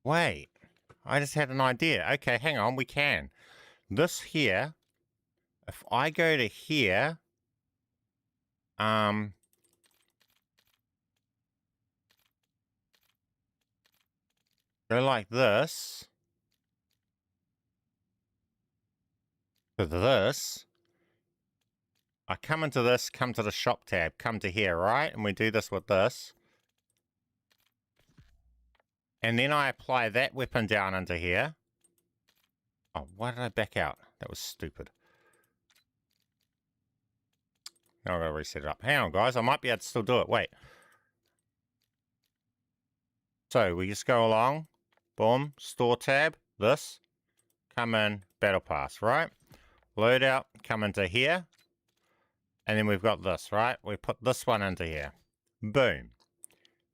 Wait. I just had an idea. Okay, hang on, we can. This here, if I go to here, go like this, to this, I come into this, come to the shop tab, come to here, right? And we do this with this. And then I apply that weapon down into here. Oh, why did I back out? That was stupid. Now I've got to reset it up. Hang on, guys. I might be able to still do it. Wait. So we just go along. Boom. Store tab. This. Come in. Battle Pass, right? Loadout. Come into here. And then we've got this, right? We put this one into here. Boom.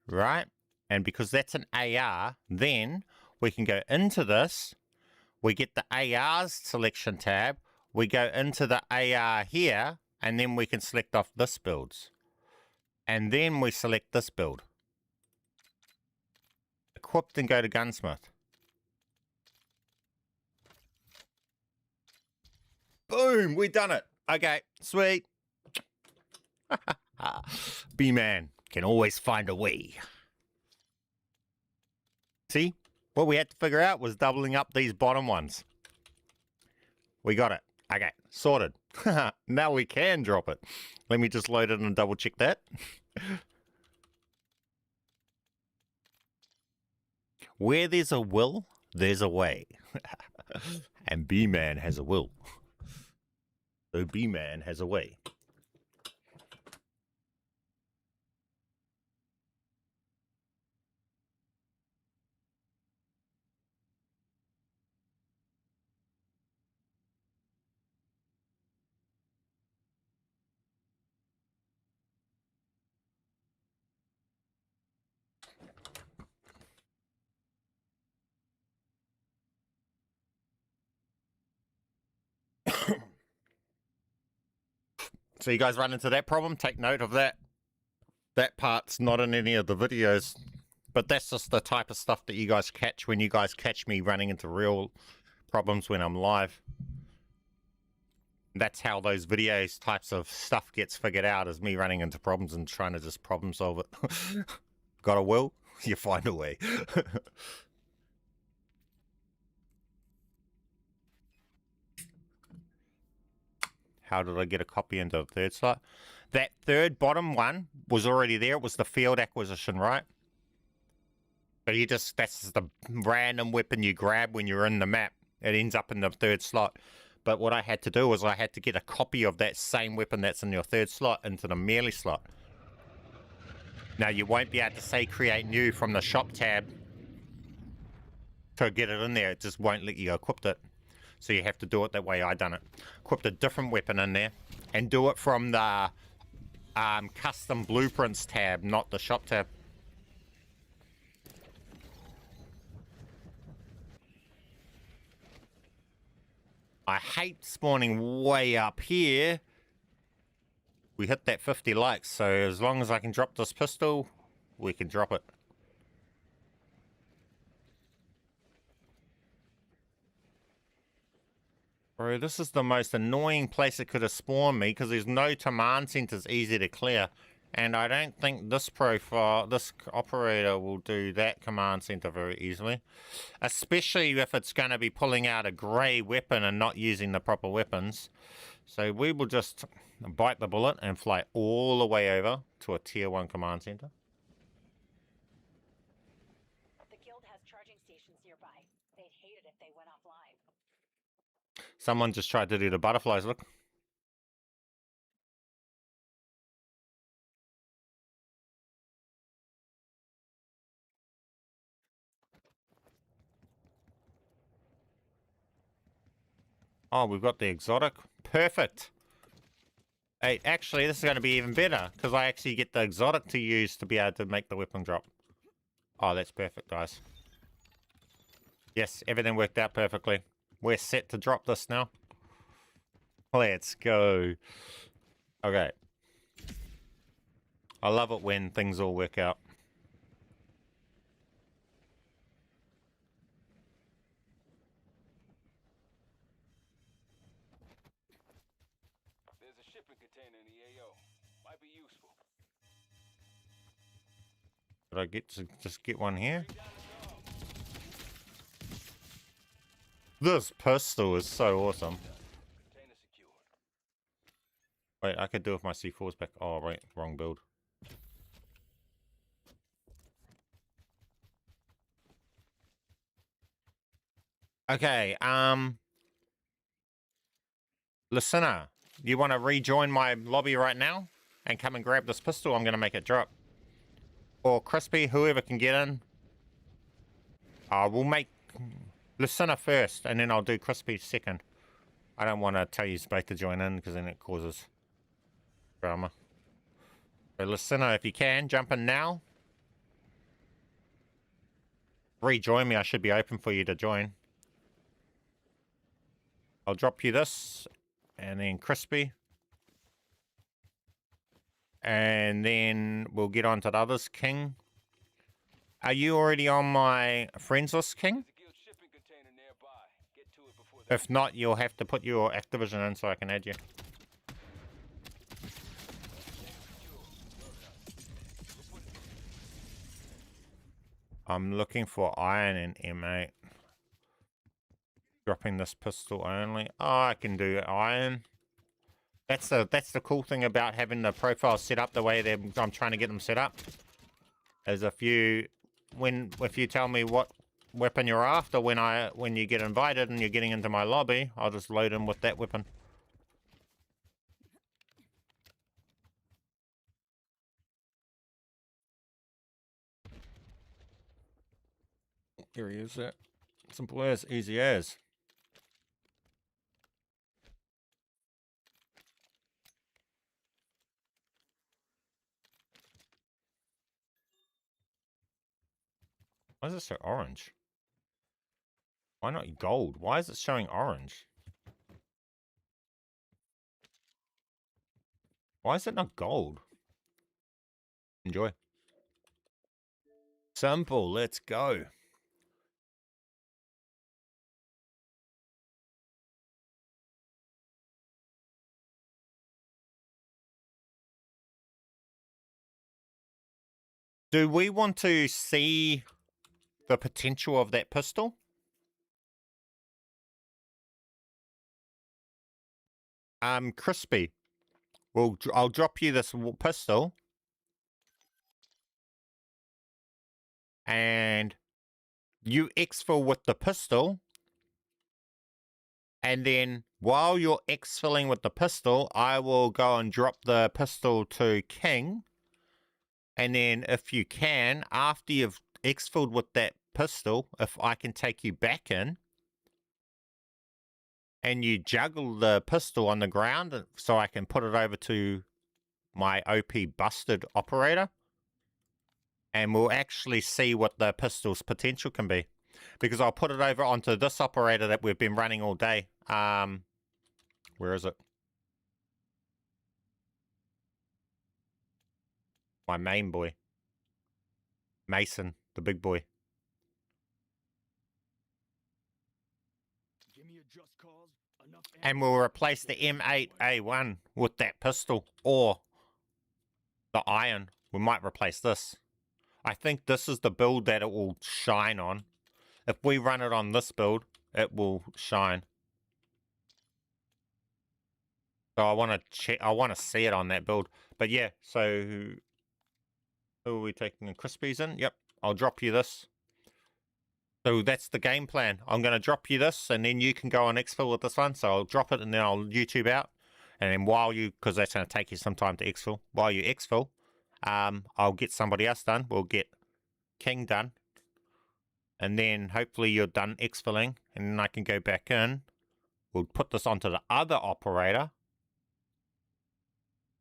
Right? And because that's an AR, then we can go into this. We get the AR's selection tab. We go into the AR here. And then we can select off this builds. And then we select this build. Equipped and go to gunsmith. Boom, we done it. Okay, sweet. B-Man can always find a way. See, what we had to figure out was doubling up these bottom ones. We got it. Okay, sorted. Now we can drop it. Let me just load it and double check that. Where there's a will, there's a way. And B-Man has a will. So B-Man has a way. So you guys run into that problem, take note of that. That part's not in any of the videos, but that's just the type of stuff that you guys catch when you guys catch me running into real problems when I'm live. That's how those videos types of stuff gets figured out, is me running into problems and trying to just problem solve it. Got a will? You find a way. How did I get a copy into the third slot? That third bottom one was already there. It was the field acquisition, right? But you just, that's just the random weapon you grab when you're in the map. It ends up in the third slot. But what I had to do was I had to get a copy of that same weapon that's in your third slot into the melee slot. Now you won't be able to say create new from the shop tab to get it in there. It just won't let you equip it. So you have to do it that way I done it. Equipped a different weapon in there and do it from the custom blueprints tab, not the shop tab. I hate spawning way up here. We hit that 50 likes, so as long as I can drop this pistol, we can drop it. Bro, this is the most annoying place it could have spawned me because there's no command centers easy to clear. And I don't think this profile, this operator will do that command center very easily. Especially if it's going to be pulling out a grey weapon and not using the proper weapons. So we will just bite the bullet and fly all the way over to a tier 1 command center. The guild has charging nearby. They'd hate it if they went offline. Someone just tried to do the butterflies, look. Oh, we've got the exotic. Perfect. Hey, actually, this is going to be even better, because I actually get the exotic to use to be able to make the weapon drop. Oh, that's perfect, guys. Yes, everything worked out perfectly. We're set to drop this now. Let's go. Okay. I love it when things all work out. There's a shipping container in the AO. Might be useful. Did I get to just get one here? Bring down the dog. This pistol is so awesome. Container secured. Wait, I could do with my C4s back. Oh, right, wrong build. Okay, listener, you want to rejoin my lobby right now and come and grab this pistol? I'm going to make it drop. Or Crispy, whoever can get in. We'll make listener first, and then I'll do Crispy second. I don't want to tell you both to join in, because then it causes drama. So listener, if you can, jump in now. Rejoin me, I should be open for you to join. I'll drop you this, and then Crispy. And then we'll get on to the others. King. Are you already on my friends list, King? There's a guild shipping container nearby. Get to it before they If not, you'll have to put your Activision in so I can add you. I'm looking for iron and M8. Dropping this pistol only. Oh, I can do iron. That's the cool thing about having the profiles set up the way I'm trying to get them set up. Is if you tell me what weapon you're after when you get invited and you're getting into my lobby, I'll just load in with that weapon. Here he is. That simple as, easy as. Why is it so orange? Why not gold? Why is it showing orange? Why is it not gold? Enjoy. Simple, let's go. Do we want to see the potential of that pistol? Crispy. Well, I'll drop you this pistol. And you exfil with the pistol. And then while you're exfilling with the pistol, I will go and drop the pistol to King. And then if you can, after you've exfilled with that pistol, if I can take you back in, and you juggle the pistol on the ground so I can put it over to my OP busted operator, and we'll actually see what the pistol's potential can be. Because I'll put it over onto this operator that we've been running all day. Where is it? My main boy. Mason, the big boy. Give me a just cause, enough And we'll replace the M8A1 with that pistol, or the iron. We might replace this. I think this is the build that it will shine on. If we run it on this build, it will shine. So I want to check. I want to see it on that build. But yeah, so who are we taking the Crispies in? Yep, I'll drop you this. So that's the game plan. I'm going to drop you this, and then you can go on exfil with this one. So I'll drop it, and then I'll YouTube out. And then while you, because that's going to take you some time to exfil, while you exfil, I'll get somebody else done. We'll get King done. And then hopefully you're done exfilling, and then I can go back in. We'll put this onto the other operator.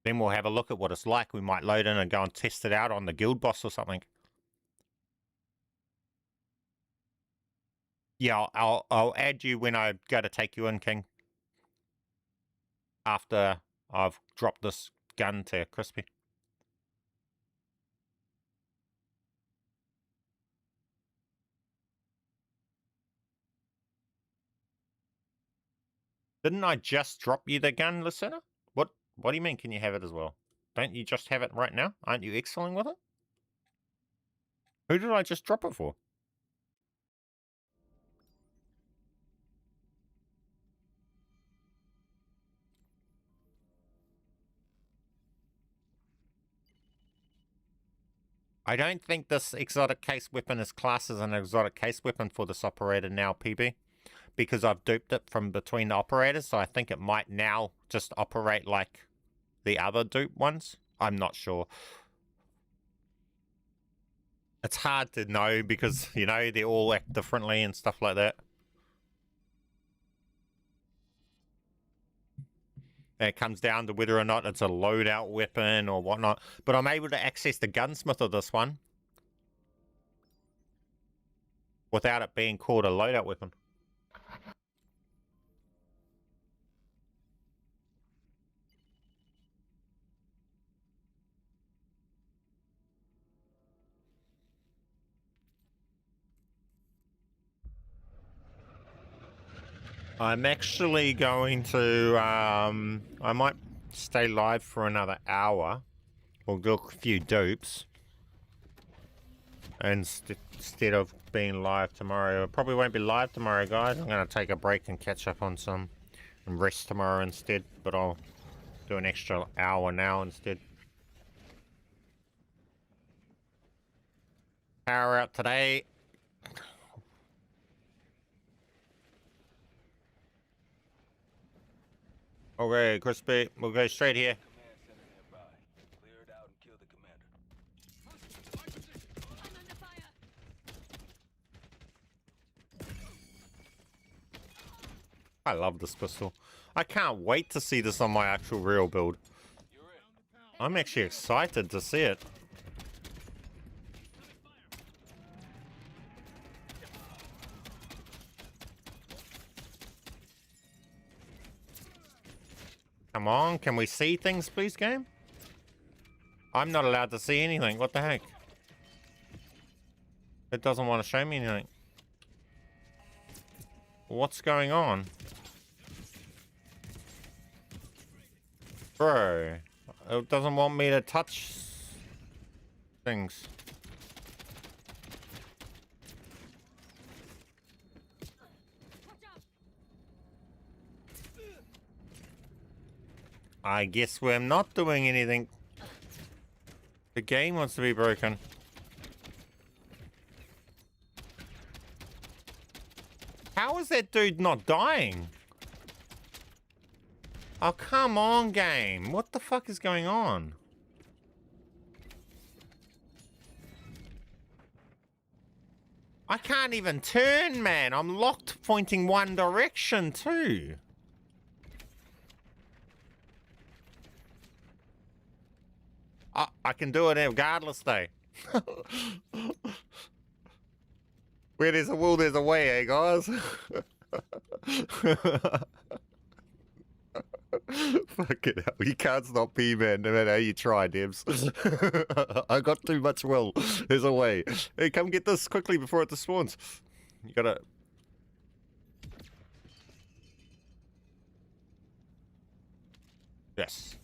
Then we'll have a look at what it's like. We might load in and go and test it out on the guild boss or something. Yeah, I'll add you when I go to take you in, King. After I've dropped this gun to Crispy. Didn't I just drop you the gun, listener? What do you mean, can you have it as well? Don't you just have it right now? Aren't you excelling with it? Who did I just drop it for? I don't think this exotic case weapon is classed as an exotic case weapon for this operator now, PB. Because I've duped it from between the operators, so I think it might now just operate like the other dupe ones. I'm not sure. It's hard to know because, you know, they all act differently and stuff like that. And it comes down to whether or not it's a loadout weapon or whatnot. But I'm able to access the gunsmith of this one without it being called a loadout weapon. I'm actually going to, I might stay live for another hour. We'll do a few dupes. Instead of being live tomorrow. I probably won't be live tomorrow, guys. I'm going to take a break and catch up on some and rest tomorrow instead. But I'll do an extra hour now instead. Power out today. Okay, Crispy, we'll go straight here. Command center nearby. Clear it out and kill the commander. I'm under fire. I love this pistol. I can't wait to see this on my actual real build. You're in. I'm actually excited to see it. Come on, can we see things, please, game? I'm not allowed to see anything. What the heck? It doesn't want to show me anything. What's going on? Bro, it doesn't want me to touch things. I guess we're not doing anything. The game wants to be broken. How is that dude not dying? Oh, come on, game. What the fuck is going on? I can't even turn, man. I'm locked pointing one direction, too. I can do it regardless, though. Where there's a will, there's a way, eh, guys? Fucking hell, you can't stop P-Man no matter how you try, Debs. I got too much will. There's a way. Hey, come get this quickly before it despawns. You gotta... Yes.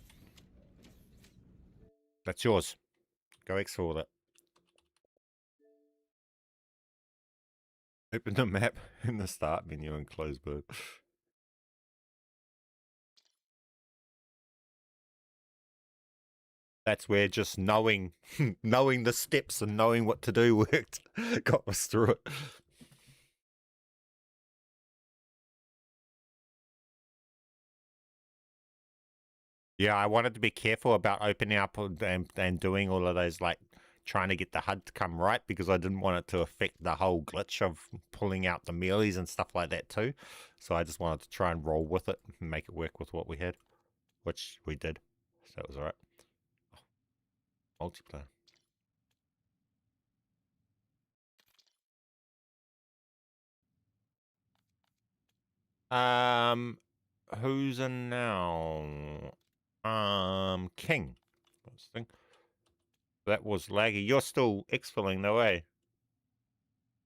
That's yours. Go exfil with it. Open the map in the start menu and close bird. That's where just knowing knowing the steps and knowing what to do worked. Got us through it. Yeah, I wanted to be careful about opening up and doing all of those, like, trying to get the HUD to come right, because I didn't want it to affect the whole glitch of pulling out the mealies and stuff like that too. So I just wanted to try and roll with it and make it work with what we had, which we did. So it was alright. Oh, multiplayer. Who's in now? King. Let's think. That was laggy. You're still exfilling though, eh?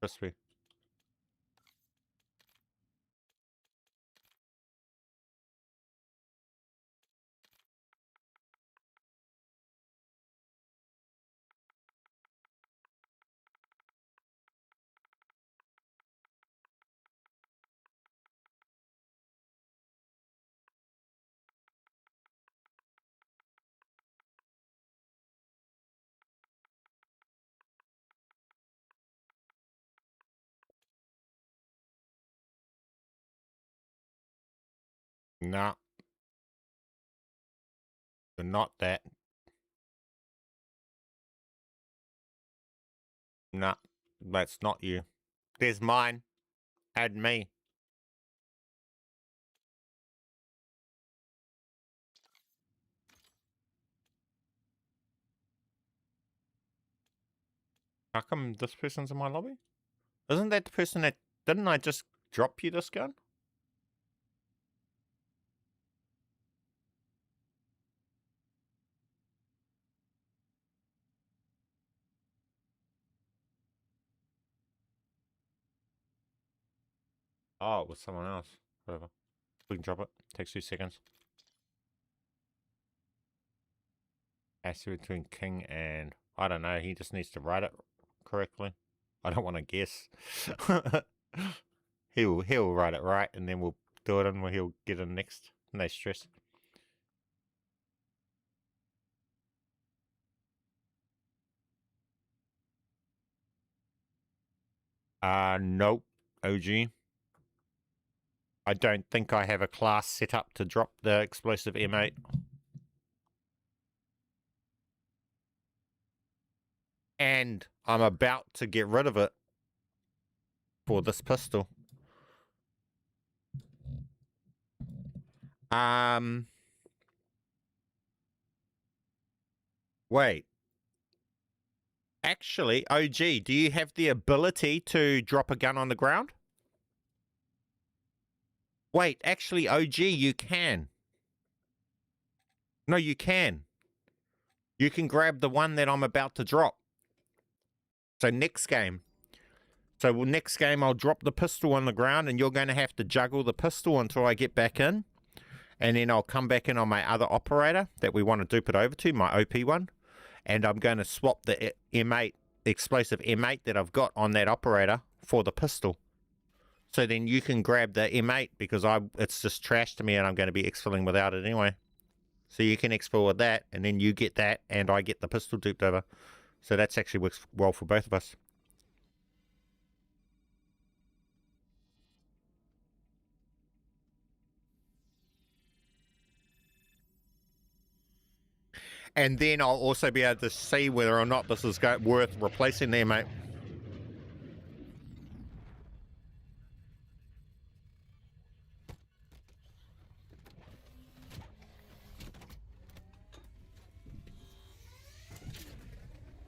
Crispy. Nah, they're not that. Nah, that's not you. There's mine. Add me. How come this person's in my lobby? Isn't that the person that... Didn't I just drop you this gun? Oh, it was someone else. Whatever. We can drop it. Takes 2 seconds. Actually between King and... I don't know. He just needs to write it correctly. I don't want to guess. He'll write it right, and then we'll do it, and he'll get in next. No stress. Nope. OG. I don't think I have a class set up to drop the explosive M8. And I'm about to get rid of it for this pistol. Wait. Actually, OG, do you have the ability to drop a gun on the ground? Wait, actually, OG, you can. No, you can. You can grab the one that I'm about to drop. So next game. So next game, I'll drop the pistol on the ground, and you're going to have to juggle the pistol until I get back in. And then I'll come back in on my other operator that we want to dupe it over to, my OP one. And I'm going to swap the M8, explosive M8 that I've got on that operator for the pistol. So then you can grab the M8, because it's just trash to me, and I'm going to be exfilling without it anyway. So you can exfil with that, and then you get that, and I get the pistol duped over. So that's actually works well for both of us. And then I'll also be able to see whether or not this is worth replacing there, mate.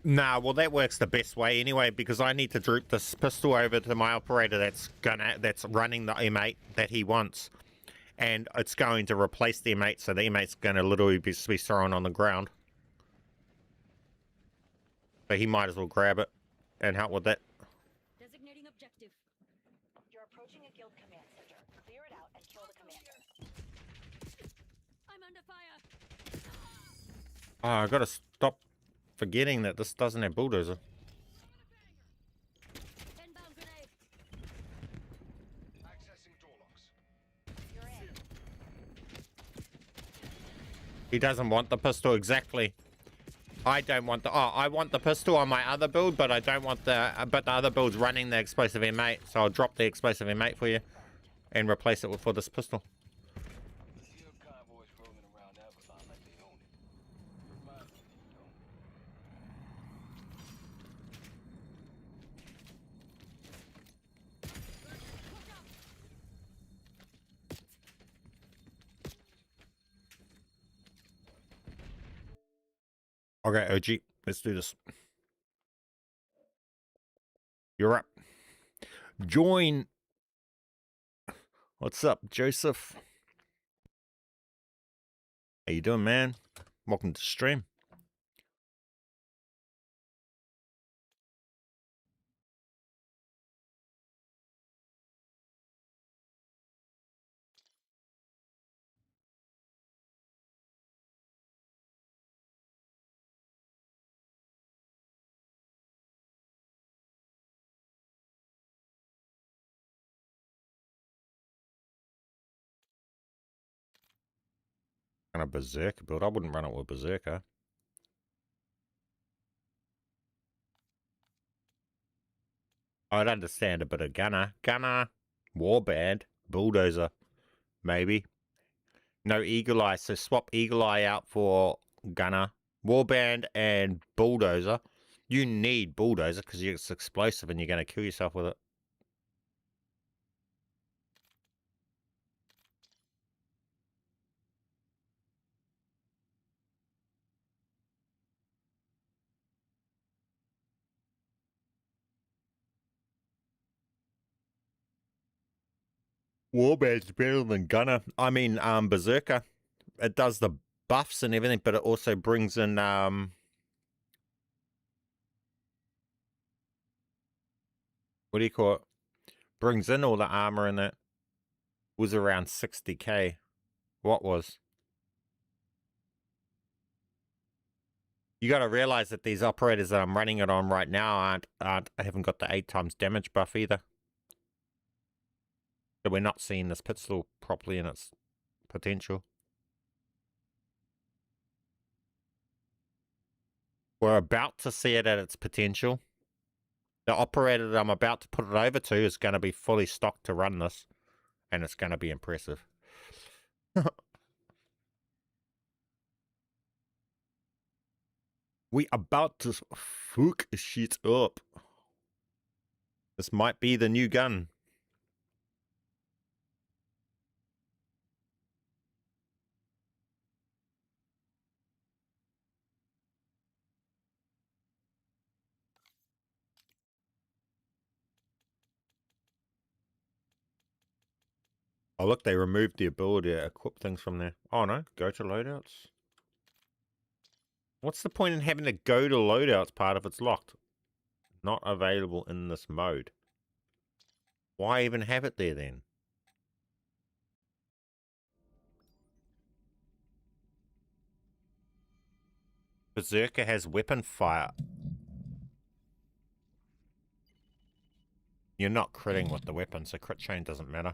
Nah, well that works the best way anyway, because I need to droop this pistol over to my operator that's running the M8 that he wants. And it's going to replace the M8, so the M8's going to literally be thrown on the ground. So he might as well grab it and help with that. Designating objective. You're approaching a guild command center. Clear it out and kill the commander. I'm under fire. Oh, I gotta stop forgetting that this doesn't have bulldozer. Inbound grenade. Accessing door locks. You're in. He doesn't want the pistol, exactly. I don't want the... Oh, I want the pistol on my other build, but I don't want the... but the other build's running the explosive M8, so I'll drop the explosive M8 for you and replace it for this pistol. Shield convoys rolling around Avalon like Okay, OG, let's do this. You're up. Join. What's up, Joseph? How you doing, man? Welcome to stream. Kind of berserker build. I wouldn't run it with berserker. I'd understand a bit of gunner, warband, bulldozer, maybe. No eagle eye, so swap eagle eye out for gunner, warband, and bulldozer. You need bulldozer because it's explosive and you're going to kill yourself with it. Warband's better than gunner. I mean, berserker. It does the buffs and everything, but it also brings in what do you call it? Brings in all the armor, and it was around 60k. What was? You got to realize that these operators that I'm running it on right now haven't got the 8 times damage buff either. So we're not seeing this pistol properly in its potential. We're about to see it at its potential. The operator that I'm about to put it over to is going to be fully stocked to run this, and it's going to be impressive. We about to fuck shit up. This might be the new gun. Oh look, they removed the ability to equip things from there. Oh no, go to loadouts. What's the point in having to go to loadouts part if it's locked? Not available in this mode. Why even have it there then? Berserker has weapon fire. You're not critting with the weapon, so crit chain doesn't matter.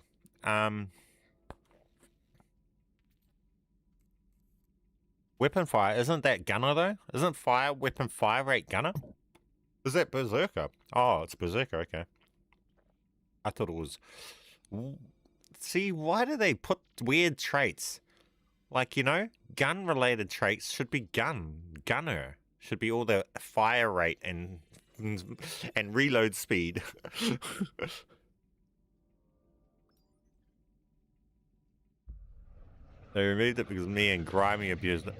Weapon fire, isn't that gunner though? Isn't fire weapon fire rate gunner? Is that berserker? Oh, it's berserker, okay. I thought it was... See, why do they put weird traits? Like, you know, gun-related traits should be gunner. Should be all the fire rate and reload speed. They removed it because me and Grimy abused it.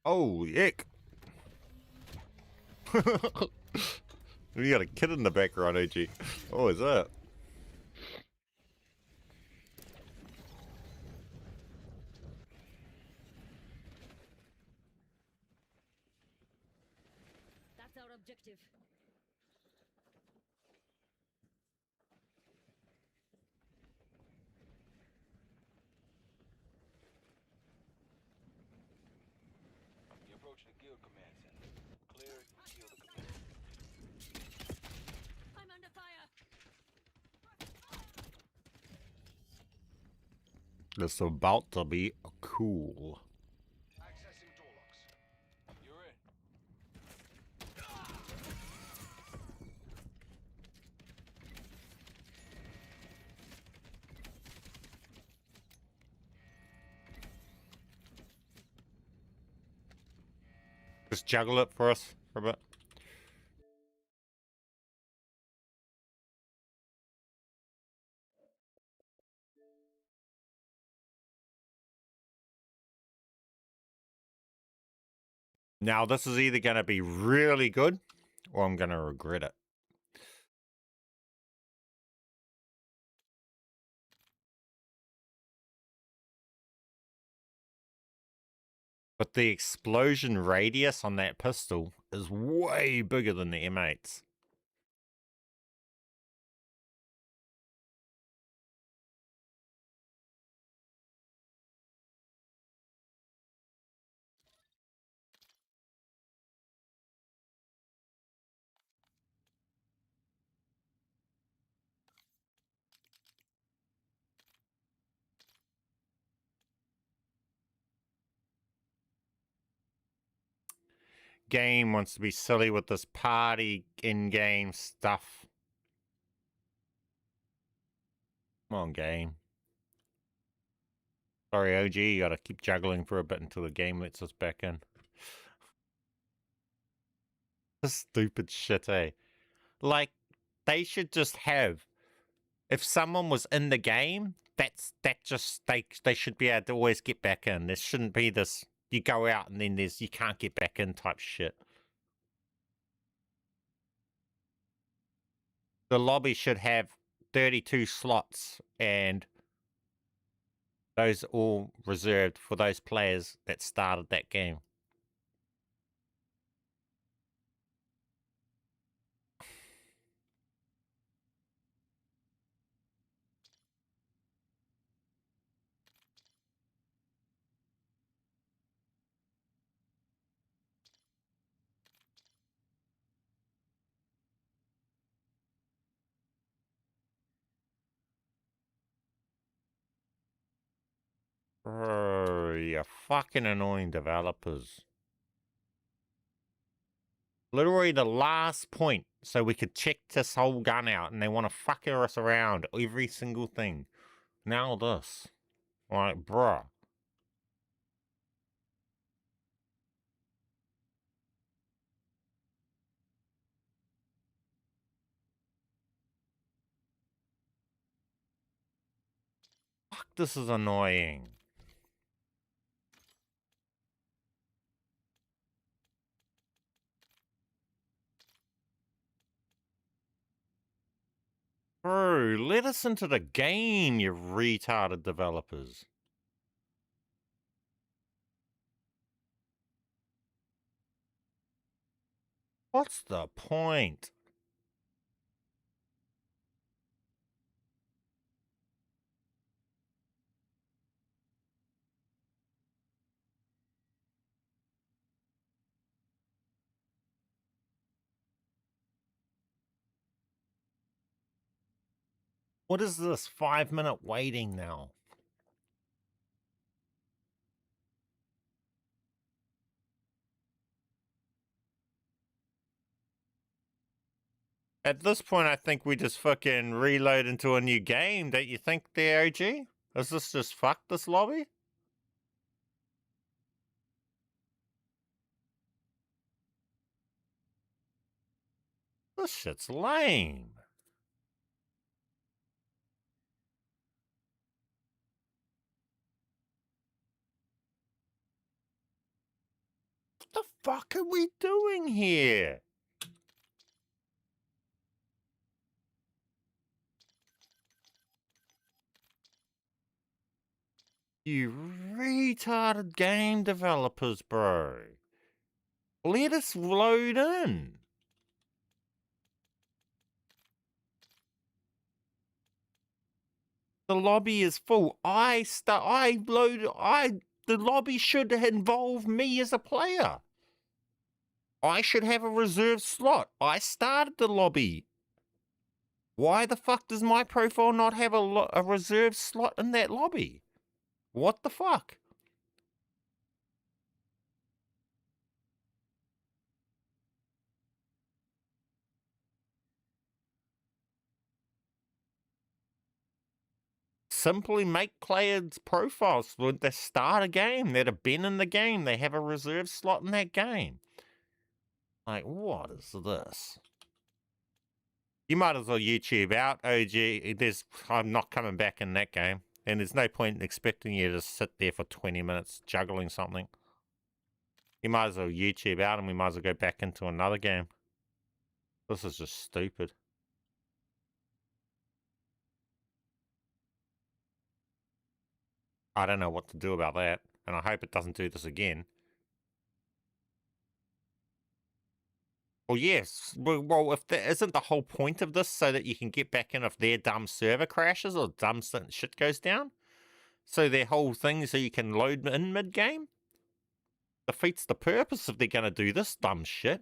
Oh, yuck. We got a kid in the background, AG. Oh, is that? That's our objective. You approach the guild command center. Clear it, kill the command. I'm under fire. It's about to be cool. Accessing door locks. You're in. Just juggle it for us for a bit. Now, this is either going to be really good or I'm going to regret it. But the explosion radius on that pistol is way bigger than the M8's. Game wants to be silly with this party in-game stuff. Come on, game. Sorry, OG, you gotta keep juggling for a bit until the game lets us back in. This stupid shit, eh? Like, they should just have... If someone was in the game, they should be able to always get back in. There shouldn't be this, you go out and then you can't get back in type shit. The lobby should have 32 slots and those all reserved for those players that started that game. Oh, you fucking annoying developers. Literally the last point so we could check this whole gun out and they want to fuck us around every single thing. Now this. Like, bruh. Fuck, this is annoying. Bro, let us into the game, you retarded developers. What's the point? What is this 5-minute waiting now? At this point, I think we just fucking reload into a new game, don't you think, the OG? Is this just fuck this lobby? This shit's lame. What the fuck are we doing here? You retarded game developers, bro. Let us load in. The lobby is full. The lobby should involve me as a player. I should have a reserved slot. I started the lobby. Why the fuck does my profile not have a reserved slot in that lobby? What the fuck? Simply make players' profiles when they start a game that have been in the game. They have a reserved slot in that game. Like, what is this? You might as well YouTube out, OG. I'm not coming back in that game. And there's no point in expecting you to sit there for 20 minutes juggling something. You might as well YouTube out and we might as well go back into another game. This is just stupid. I don't know what to do about that, and I hope it doesn't do this again. Well, yes. Well, if that isn't the whole point of this, so that you can get back in if their dumb server crashes or dumb shit goes down? So their whole thing is so you can load in mid-game? Defeats the purpose if they're going to do this dumb shit.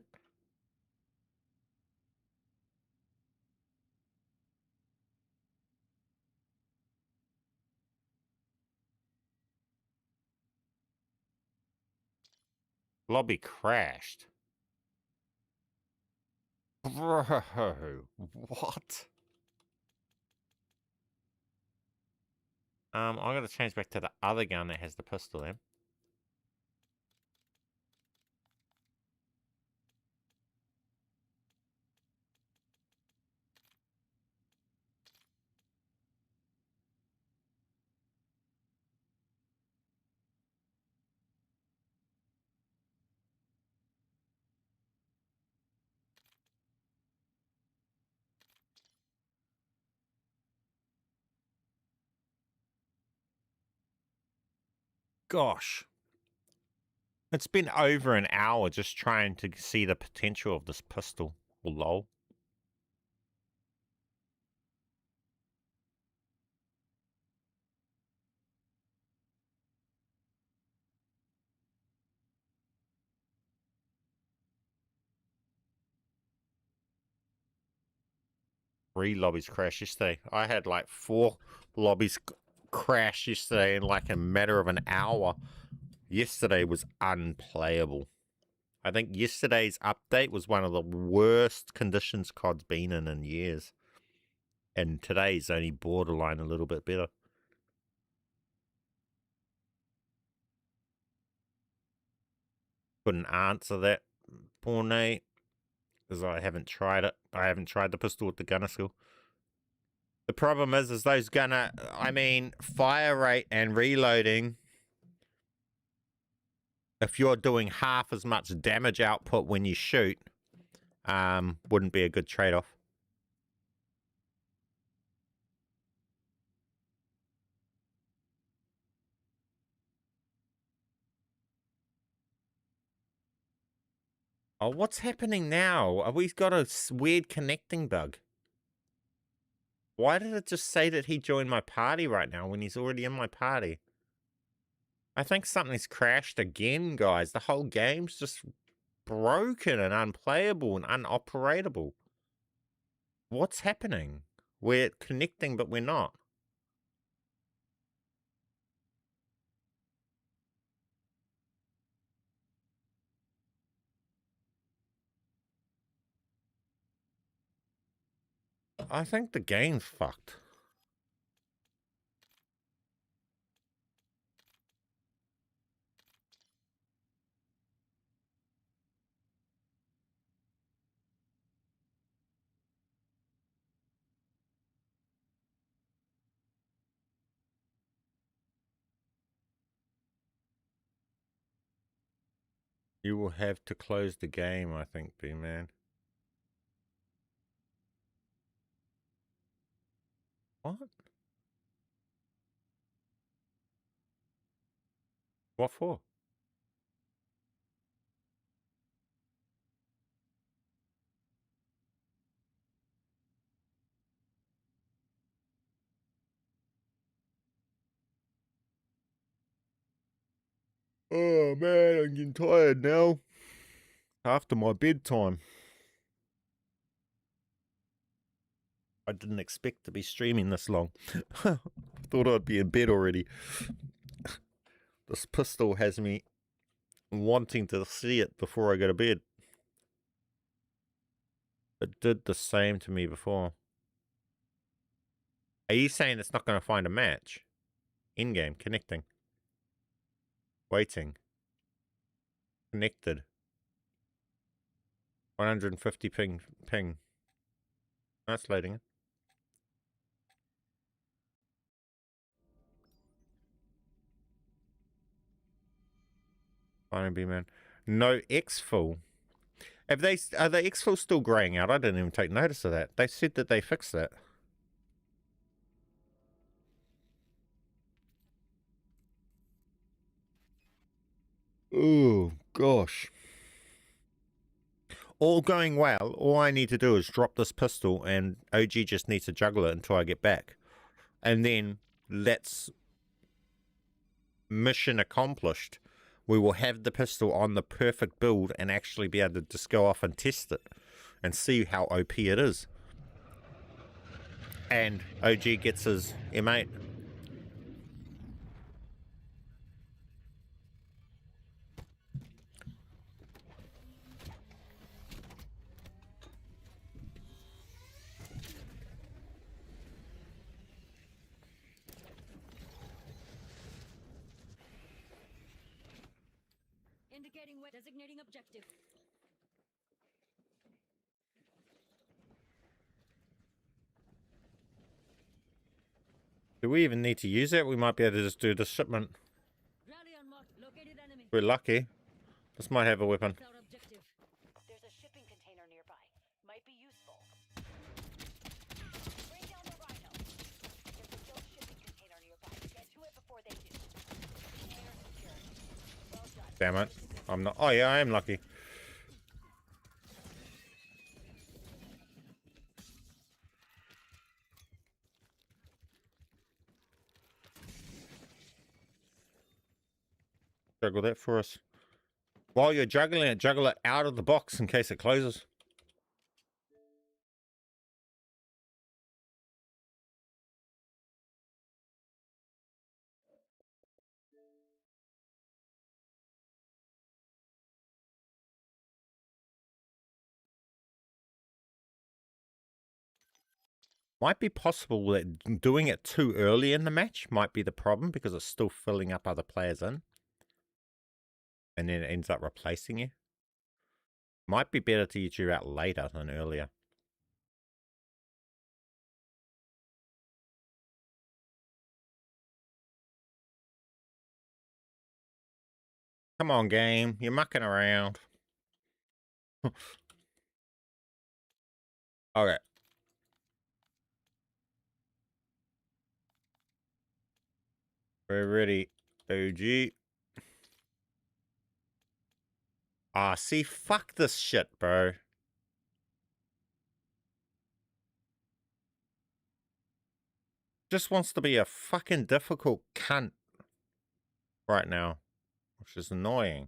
Lobby crashed. Bro, what? I'm gonna change back to the other gun that has the pistol in. Gosh. It's been over an hour just trying to see the potential of this pistol. Lol. Three lobbies crashed yesterday. I had like 4 lobbies crash yesterday in like a matter of an hour. Yesterday was unplayable. I think yesterday's update was one of the worst conditions COD's been in years. And today's only borderline a little bit better. Couldn't answer that, poor Nate, because I haven't tried it. I haven't tried the pistol with the gunner skill. The problem is those gunner, I mean, fire rate and reloading, if you're doing half as much damage output when you shoot, wouldn't be a good trade-off. Oh, what's happening now? Are we got a weird connecting bug? Why did it just say that he joined my party right now when he's already in my party? I think something's crashed again, guys. The whole game's just broken and unplayable and unoperatable. What's happening? We're connecting, but we're not. I think the game's fucked. You will have to close the game, I think, B-Man. What? What for? Oh, man, I'm getting tired now. After my bedtime. I didn't expect to be streaming this long. Thought I'd be in bed already. This pistol has me wanting to see it before I go to bed. It did the same to me before. Are you saying it's not going to find a match? In-game, connecting. Waiting. Connected. 150 ping. That's loading it. Fine, B-Man. No exfil. Are the exfil still graying out? I didn't even take notice of that. They said that they fixed that. Oh, gosh. All going well. All I need to do is drop this pistol and OG just needs to juggle it until I get back. And then that's mission accomplished. We will have the pistol on the perfect build and actually be able to just go off and test it and see how OP it is. And OG gets his M8. Indicating where designating objective. Do we even need to use it? We might be able to just do the shipment. Rally unmarked. Located enemy. We're lucky. This might have a weapon. Our objective. There's a shipping container nearby. Might be useful. Bring down the rhino. There's a built shipping container nearby. Get to it before they do. Container secured. Well done. Damn it. I'm not. Oh, yeah, I am lucky. Juggle that for us. While you're juggling it, juggle it out of the box in case it closes. Might be possible that doing it too early in the match might be the problem because it's still filling up other players in. And then it ends up replacing you. Might be better to get you out later than earlier. Come on, game. You're mucking around. Okay. We're ready, OG. Ah, see, fuck this shit, bro. Just wants to be a fucking difficult cunt right now, which is annoying.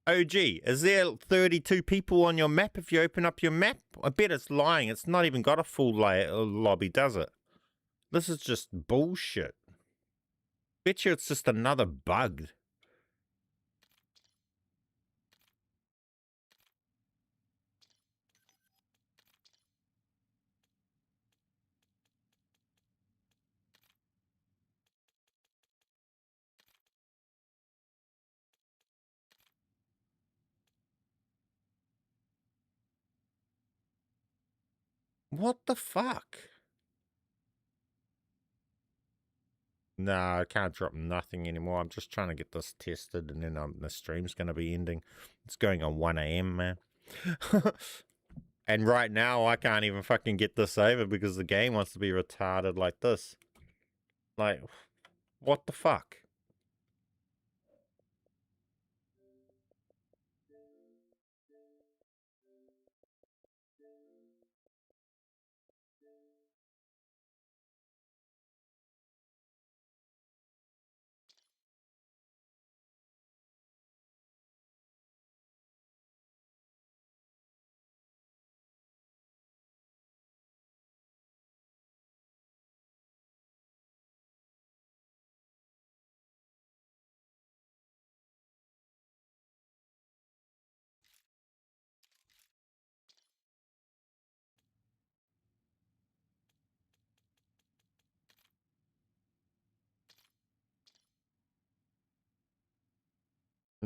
OG, is there 32 people on your map if you open up your map? I bet it's lying. It's not even got a full lobby, does it? This is just bullshit. Bet you it's just another bug. What the fuck? Nah, I can't drop nothing anymore. I'm just trying to get this tested and then the stream's going to be ending. It's going on 1 AM, man. And right now, I can't even fucking get this over because the game wants to be retarded like this. Like, what the fuck?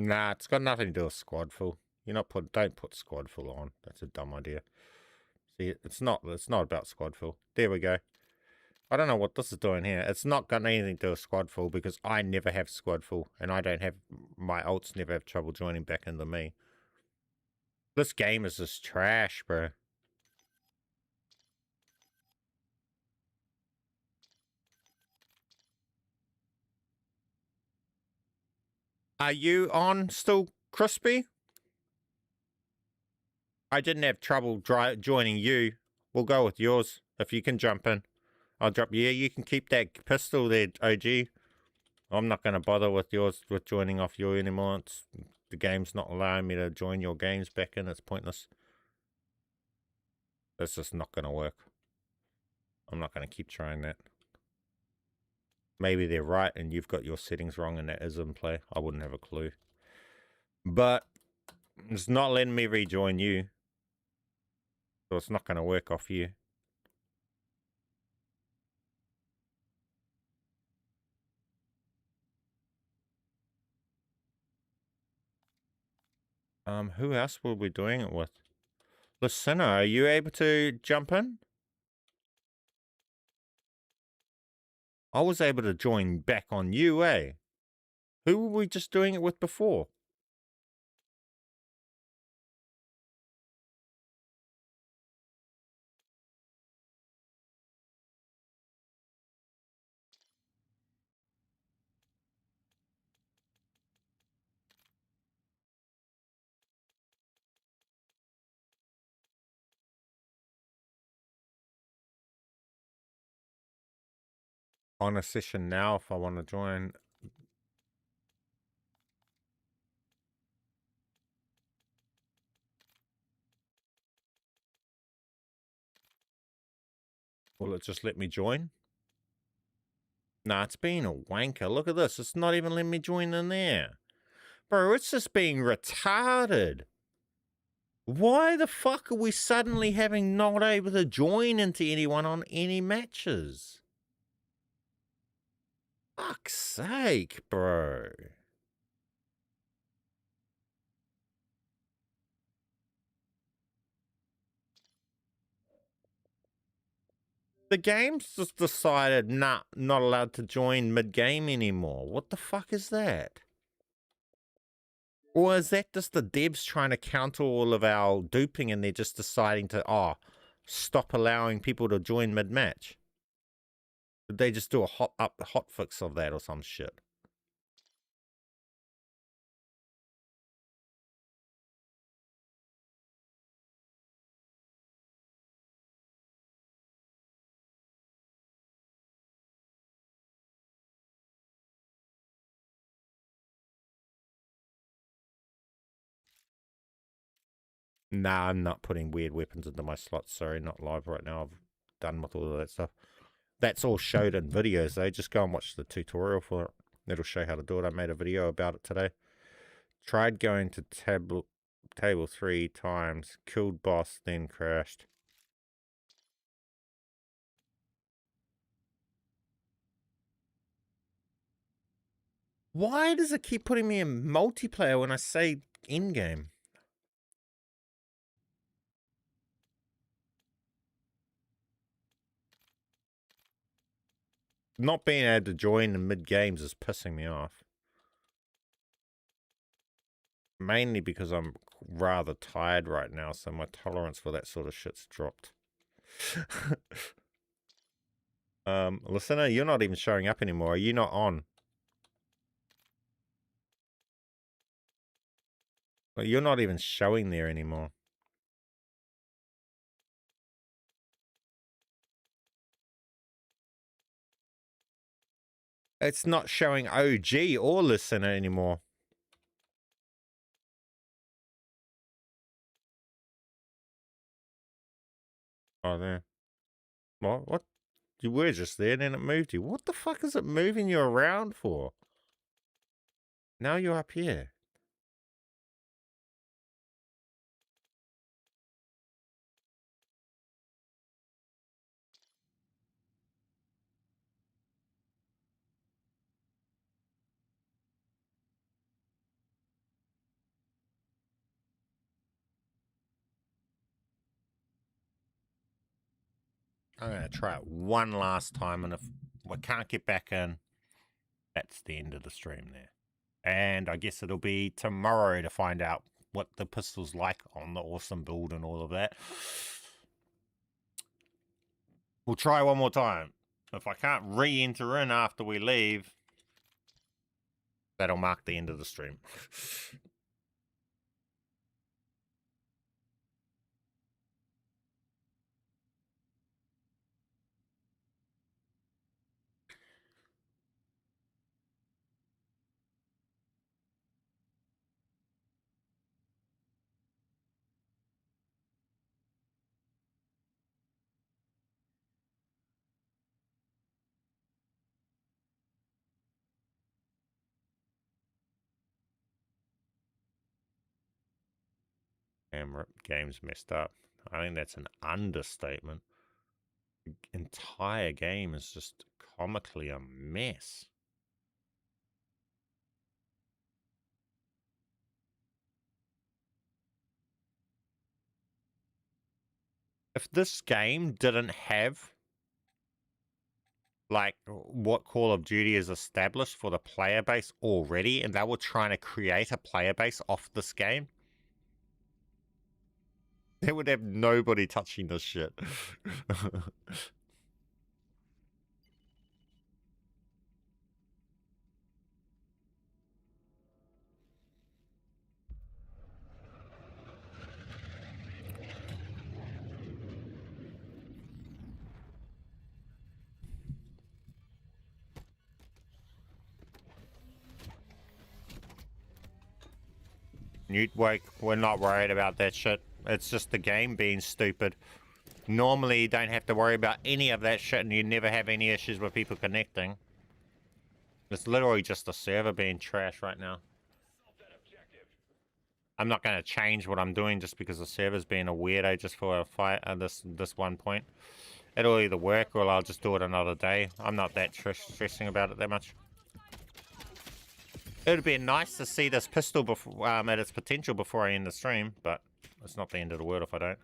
Nah, it's got nothing to do with squad full. Don't put squad full on. That's a dumb idea. See, it's not about squad full. There we go. I don't know what this is doing here. It's not got anything to do with squad full because I never have squad full and I don't have, my ults never have trouble joining back into me. This game is just trash, bro. Are you on still, Crispy? I didn't have trouble joining you. We'll go with yours if you can jump in. I'll drop. Yeah, you can keep that pistol there, OG. I'm not going to bother with yours, with joining off you anymore. The game's not allowing me to join your games back in. It's pointless. It's just not going to work. I'm not going to keep trying that. Maybe they're right and you've got your settings wrong and that is in play. I wouldn't have a clue. But it's not letting me rejoin you. So it's not going to work off you. Who else were we doing it with? Lucina, are you able to jump in? I was able to join back on you, eh? Who were we just doing it with before? On a session now if I want to join. Will it just let me join? Nah, it's being a wanker. Look at this. It's not even letting me join in there. Bro, it's just being retarded. Why the fuck are we suddenly having not able to join into anyone on any matches? Fuck's sake, bro. The game's just decided, nah, not allowed to join mid-game anymore. What the fuck is that? Or is that just the devs trying to counter all of our duping and they're just deciding to, stop allowing people to join mid-match? Did they just do a hot fix of that or some shit? Nah, I'm not putting weird weapons into my slots. Sorry, not live right now. I've done with all of that stuff. That's all showed in videos, though. Just go and watch the tutorial for it. It'll show how to do it. I made a video about it today. Tried going to table 3 times. Killed boss, then crashed. Why does it keep putting me in multiplayer when I say in-game? Not being able to join in mid-games is pissing me off. Mainly because I'm rather tired right now, so my tolerance for that sort of shit's dropped. Listener, you're not even showing up anymore. Are you not on? Well, you're not even showing there anymore. It's not showing OG or listener anymore. Oh, there. What? You were just there, and then it moved you. What the fuck is it moving you around for? Now you're up here. I'm going to try it one last time, and if I can't get back in, that's the end of the stream there. And I guess it'll be tomorrow to find out what the pistol's like on the awesome build and all of that. We'll try one more time. If I can't re-enter in after we leave, that'll mark the end of the stream. And game's messed up. I think that's an understatement. The entire game is just comically a mess. If this game didn't have like what Call of Duty is established for the player base already, and they were trying to create a player base off this game, they would have nobody touching this shit. Newt Wake, we're not worried about that shit. It's just the game being stupid. Normally, you don't have to worry about any of that shit, and you never have any issues with people connecting. It's literally just the server being trash right now. I'm not going to change what I'm doing just because the server's being a weirdo just for a fight at this one point. It'll either work or I'll just do it another day. I'm not that stressing about it that much. It would be nice to see this pistol before, at its potential before I end the stream, but it's not the end of the world if I don't.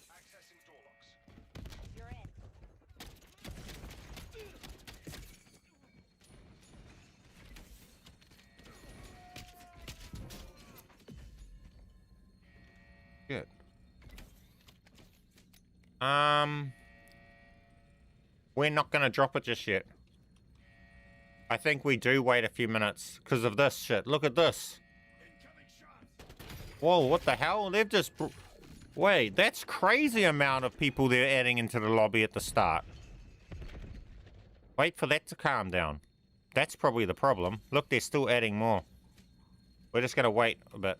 Accessing door locks. You're in. Good. We're not going to drop it just yet. I think we do wait a few minutes because of this shit. Look at this. Whoa, what the hell? They've just... Wait, that's crazy amount of people they're adding into the lobby at the start. Wait for that to calm down. That's probably the problem. Look, they're still adding more. We're just going to wait a bit.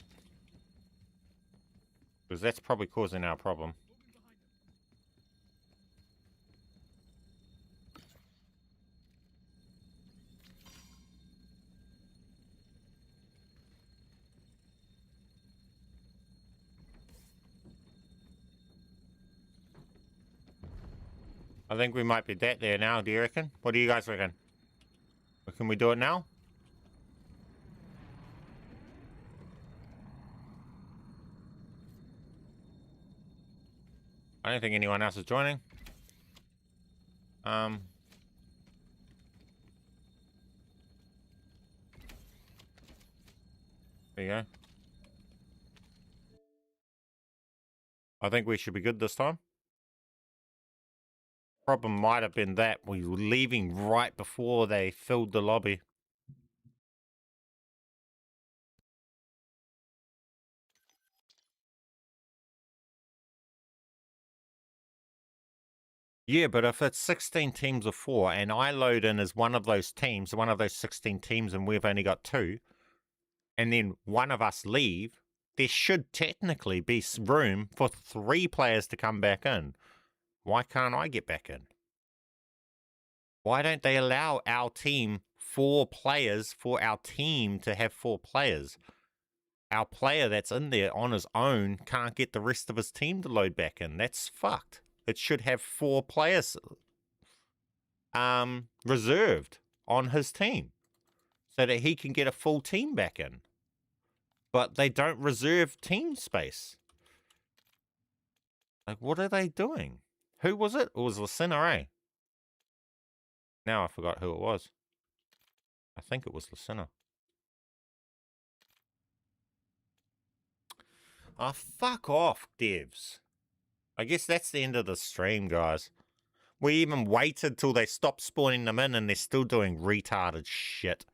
Because that's probably causing our problem. I think we might be that there now, do you reckon? What do you guys reckon? Can we do it now? I don't think anyone else is joining. There you go. I think we should be good this time. Problem might have been that we were leaving right before they filled the lobby. Yeah, but if it's 16 teams of 4 and I load in as one of those teams, one of those 16 teams, and we've only got 2, and then one of us leave, there should technically be room for 3 players to come back in. Why can't I get back in? Why don't they allow our team 4 players for our team to have 4 players? Our player that's in there on his own can't get the rest of his team to load back in. That's fucked. It should have 4 players reserved on his team so that he can get a full team back in. But they don't reserve team space. Like, what are they doing? Who was it? It was Lucina, eh? Now I forgot who it was. I think it was Lucina. Oh, fuck off, devs. I guess that's the end of the stream, guys. We even waited till they stopped spawning them in and they're still doing retarded shit.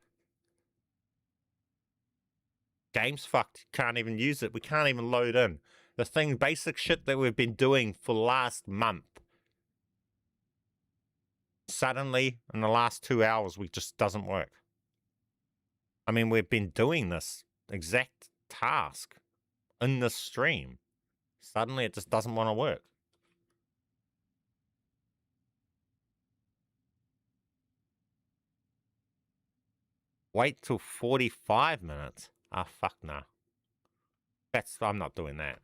Game's fucked. Can't even use it. We can't even load in. The thing, basic shit that we've been doing for the last month. Suddenly, in the last 2 hours, we just doesn't work. I mean, we've been doing this exact task in the stream. Suddenly, it just doesn't want to work. Wait till 45 minutes. Ah, fuck nah. I'm not doing that.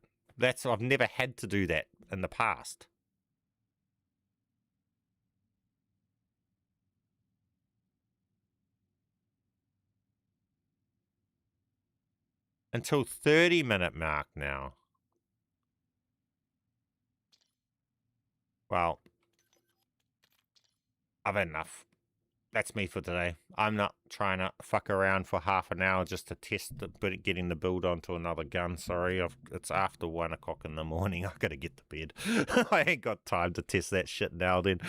I've never had to do that in the past. Until 30-minute mark now. Well, I've had enough. That's me for today. I'm not trying to fuck around for half an hour just to test getting the build onto another gun. Sorry, it's after 1 o'clock in the morning. I gotta get to bed. I ain't got time to test that shit now then.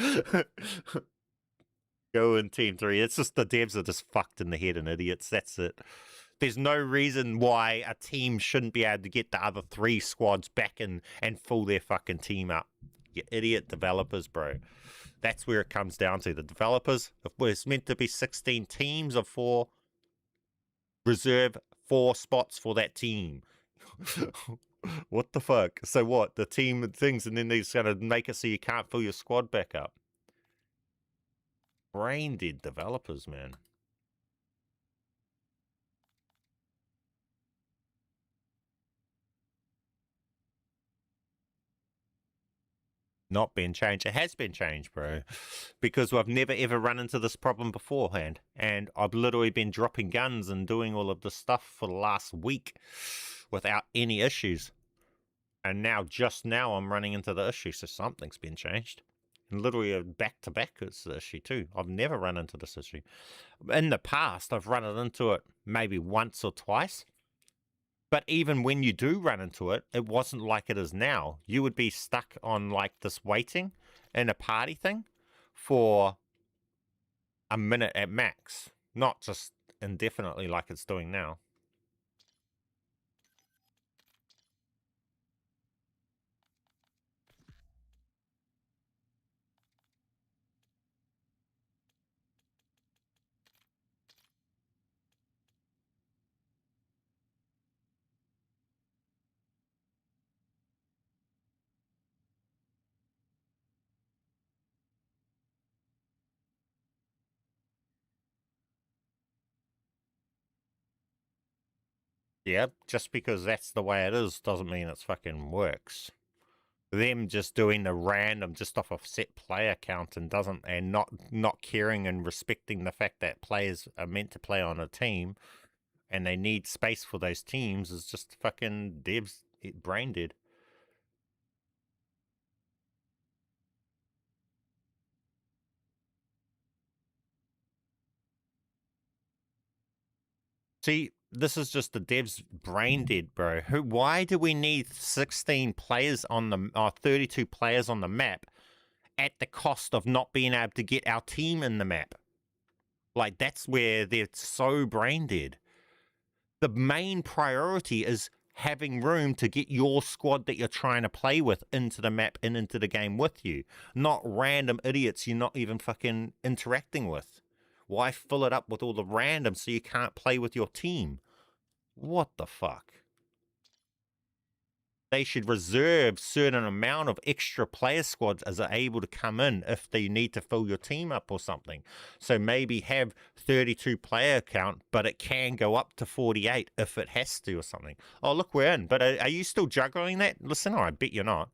Go in Team 3. It's just the devs are just fucked in the head and idiots. That's it. There's no reason why a team shouldn't be able to get the other 3 squads back in and fill their fucking team up. You idiot developers, bro. That's where it comes down to. The developers, if it's meant to be 16 teams of 4, reserve 4 spots for that team. What the fuck? So what? The team things, and then they're just going to make it so you can't fill your squad back up. Brain dead developers, man. Not been changed. It has been changed, bro. Because I've never ever run into this problem beforehand. And I've literally been dropping guns and doing all of this stuff for the last week without any issues. And now, just now, I'm running into the issue. So something's been changed. And literally back to back is the issue too. I've never run into this issue. In the past, I've run into it maybe once or twice. But even when you do run into it, it wasn't like it is now. You would be stuck on like this waiting in a party thing for a minute at max. Not just indefinitely like it's doing now. Yeah, just because that's the way it is doesn't mean it's fucking works. Them just doing the random just off a set player count and not caring and respecting the fact that players are meant to play on a team and they need space for those teams is just fucking devs brain dead. See, this is just the devs brain dead, bro. Why do we need 16 players on the 32 players on the map at the cost of not being able to get our team in the map? Like, that's where they're so brain dead. The main priority is having room to get your squad that you're trying to play with into the map and into the game with you, not random idiots you're not even fucking interacting with. Why fill it up with all the random so you can't play with your team? What the fuck? They should reserve certain amount of extra player squads as are able to come in if they need to fill your team up or something. So maybe have 32 player count, but it can go up to 48 if it has to or something. Oh, look, we're in. But are you still juggling that? Listen, I bet you're not.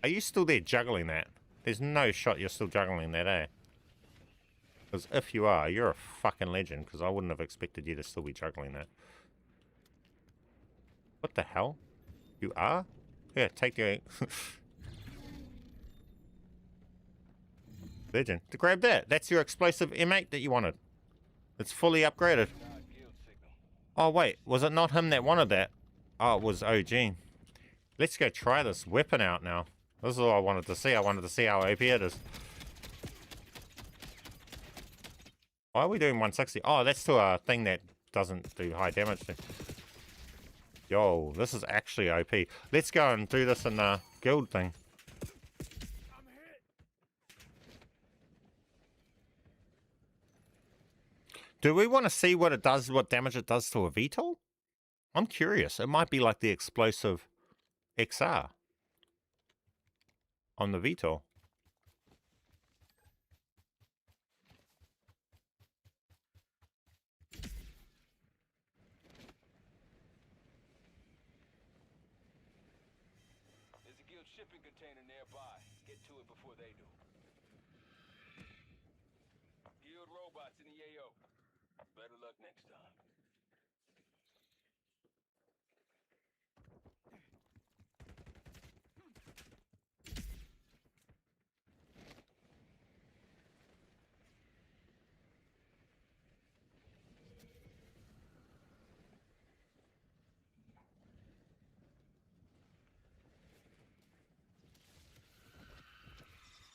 Are you still there juggling that? There's no shot you're still juggling that, eh? Because if you are, you're a fucking legend, because I wouldn't have expected you to still be juggling that. What the hell? You are? Yeah, take your... Legend. To grab that. That's your explosive M8 that you wanted. It's fully upgraded. Oh, wait. Was it not him that wanted that? Oh, it was OG. Let's go try this weapon out now. This is all I wanted to see. I wanted to see how OP it is. Why are we doing 160? Oh, that's to a thing that doesn't do high damage. Yo, this is actually OP. Let's go and do this in the guild thing. Do we want to see what it does, what damage it does to a VTOL? I'm curious. It might be like the explosive XR on the VTOL. There's a guild shipping container nearby. Get to it before they do. Guild robots in the AO. Better luck next time.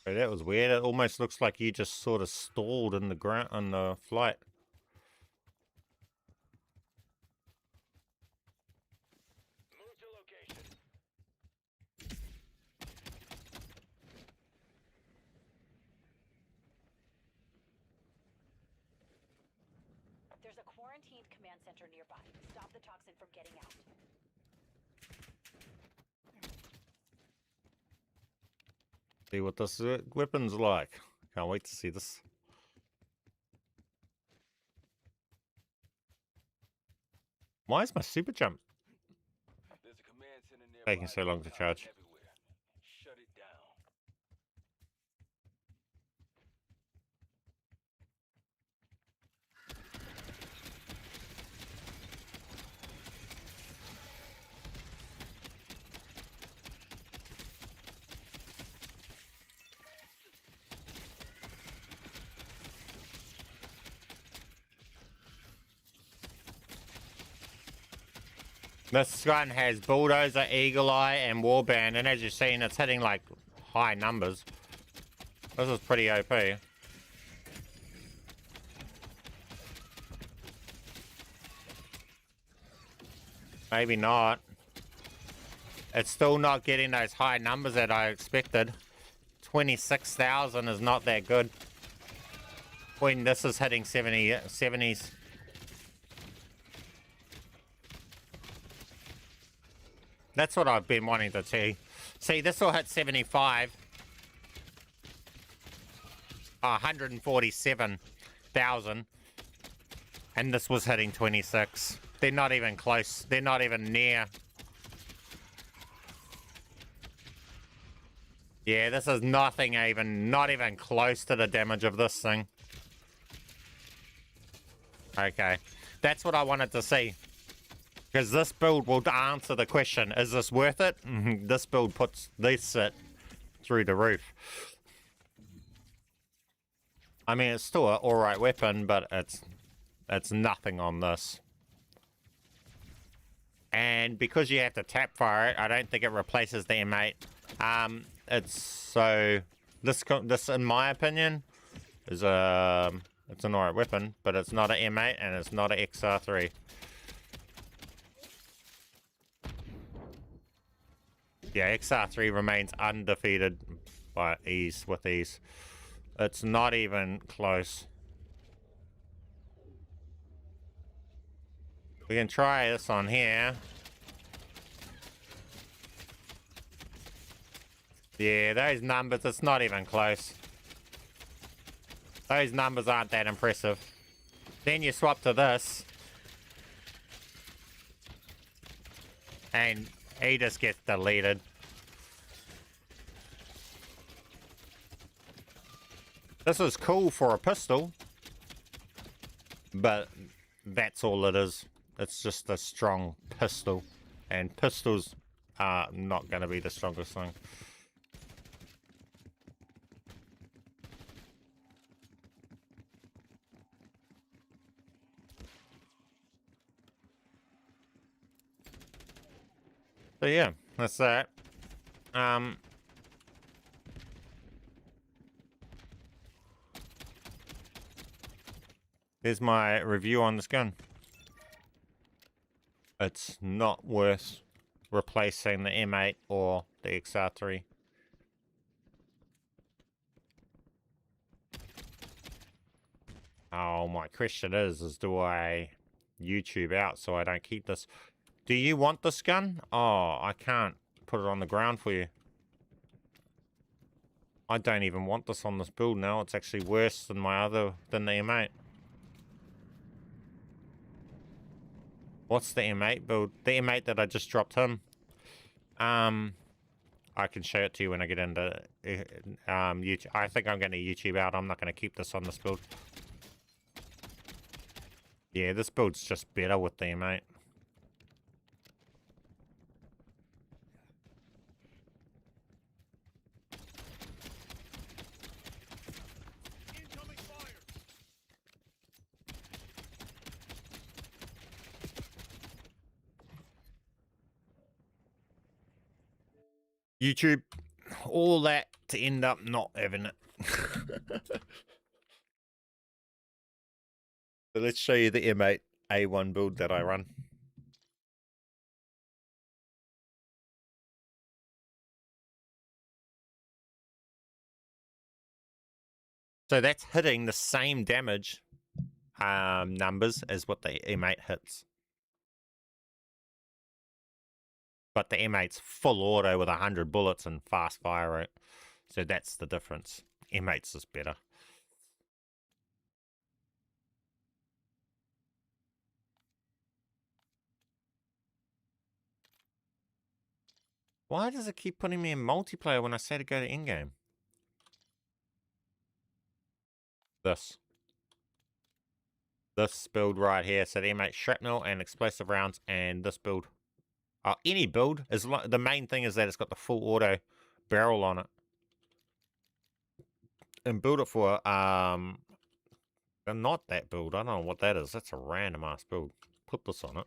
Oh, that was weird. It almost looks like you just sort of stalled in the ground on the flight. Move to location. There's a quarantined command center nearby. Stop the toxin from getting out. See what this weapon's like. Can't wait to see this. Why is my super jump There's a command center nearby. taking so long to charge? Everywhere. Shut it down. This gun has Bulldozer, Eagle Eye, and Warband, and as you've seen, it's hitting like high numbers. This is pretty OP. Maybe not. It's still not getting those high numbers that I expected. 26,000 is not that good. When this is hitting 70s. That's what I've been wanting to see. See, this will hit 75. 147,000. And this was hitting 26. They're not even close. They're not even near. Yeah, this is nothing even, not even close to the damage of this thing. Okay. That's what I wanted to see. Because this build will answer the question, is this worth it? This build puts this through the roof. I mean, it's still an alright weapon, but it's nothing on this. And because you have to tap fire it, I don't think it replaces the M8. It's so... This, in my opinion, is it's an alright weapon, but it's not an M8 and it's not an XR3. Yeah, XR3 remains undefeated by ease, with ease. It's not even close. We can try this on here. Yeah, those numbers, it's not even close. Those numbers aren't that impressive. Then you swap to this. And he just gets deleted. This is cool for a pistol, but that's all it is. It's just a strong pistol, and pistols are not going to be the strongest thing. So yeah, that's that. Here's my review on this gun. It's not worth replacing the M8 or the XR3. Oh, my question is do I YouTube out so I don't keep this? Do you want this gun? Oh, I can't put it on the ground for you. I don't even want this on this build now. It's actually worse than than the M8. What's the M8 build? The M8 that I just dropped him. I can show it to you when I get into YouTube. I think I'm going to YouTube out. I'm not going to keep this on this build. Yeah, this build's just better with the M8. Incoming fire. YouTube, all that to end up not having it. So let's show you the M8 A1 build that I run. So that's hitting the same damage numbers as what the M8 hits. But the M8's full auto with 100 bullets and fast fire rate. So that's the difference. M8's just better. Why does it keep putting me in multiplayer when I say to go to endgame? This build right here. So the M8 shrapnel and explosive rounds, and this build. Any build. The main thing is that it's got the full auto barrel on it. And build it for, not that build. I don't know what that is. That's a random ass build. Put this on it.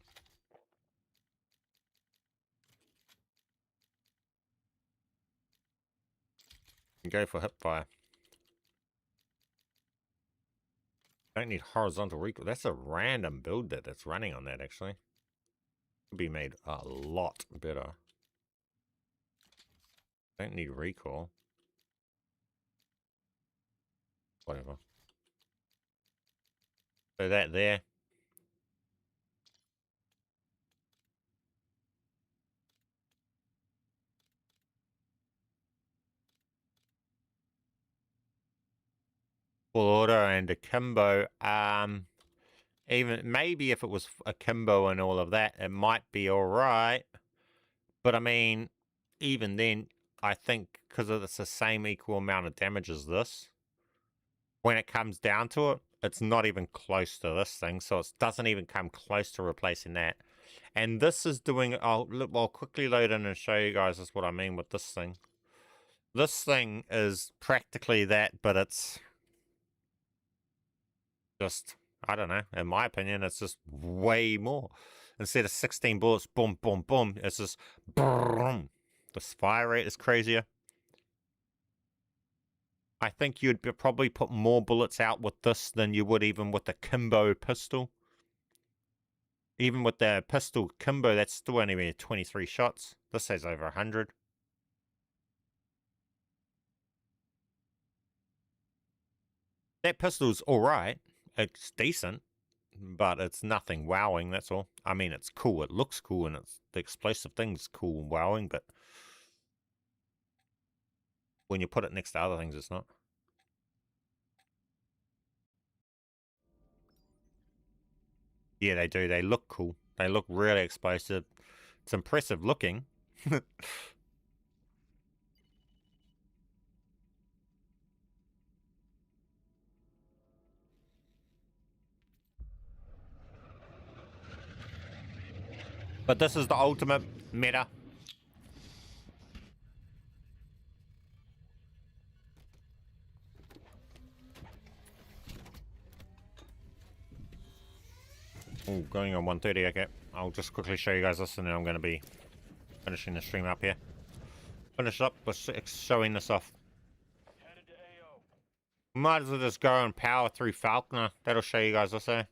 And go for hip fire. Don't need horizontal recoil. That's a random build that's running on that, actually. Could be made a lot better. Don't need recoil. Whatever. So that there. Full auto and akimbo. Even maybe if it was akimbo and all of that, it might be alright. But I mean, even then, I think because it's the same equal amount of damage as this, when it comes down to it, it's not even close to this thing. So it doesn't even come close to replacing that. And this is doing, I'll quickly load in and show you guys what I mean with this thing. This thing is practically that, but it's just, I don't know, in my opinion, it's just way more. Instead of 16 bullets, boom, boom, boom, it's just boom. The fire rate is crazier. I think you'd probably put more bullets out with this than you would even with the Kimbo pistol. Even with the pistol Kimbo, that's still only 23 shots. This has over 100. That pistol's alright. It's decent. But it's nothing wowing, that's all. I mean, it's cool. It looks cool, and the explosive thing's cool and wowing, but when you put it next to other things, it's not. Yeah, they do. They look cool. They look really explosive. It's impressive looking. But this is the ultimate meta. Oh, going on 1:30, okay. I'll just quickly show you guys this and then I'm going to be finishing the stream up here. Finish up with showing this off. Headed to AO. Might as well just go and power through Falconer. That'll show you guys this, eh?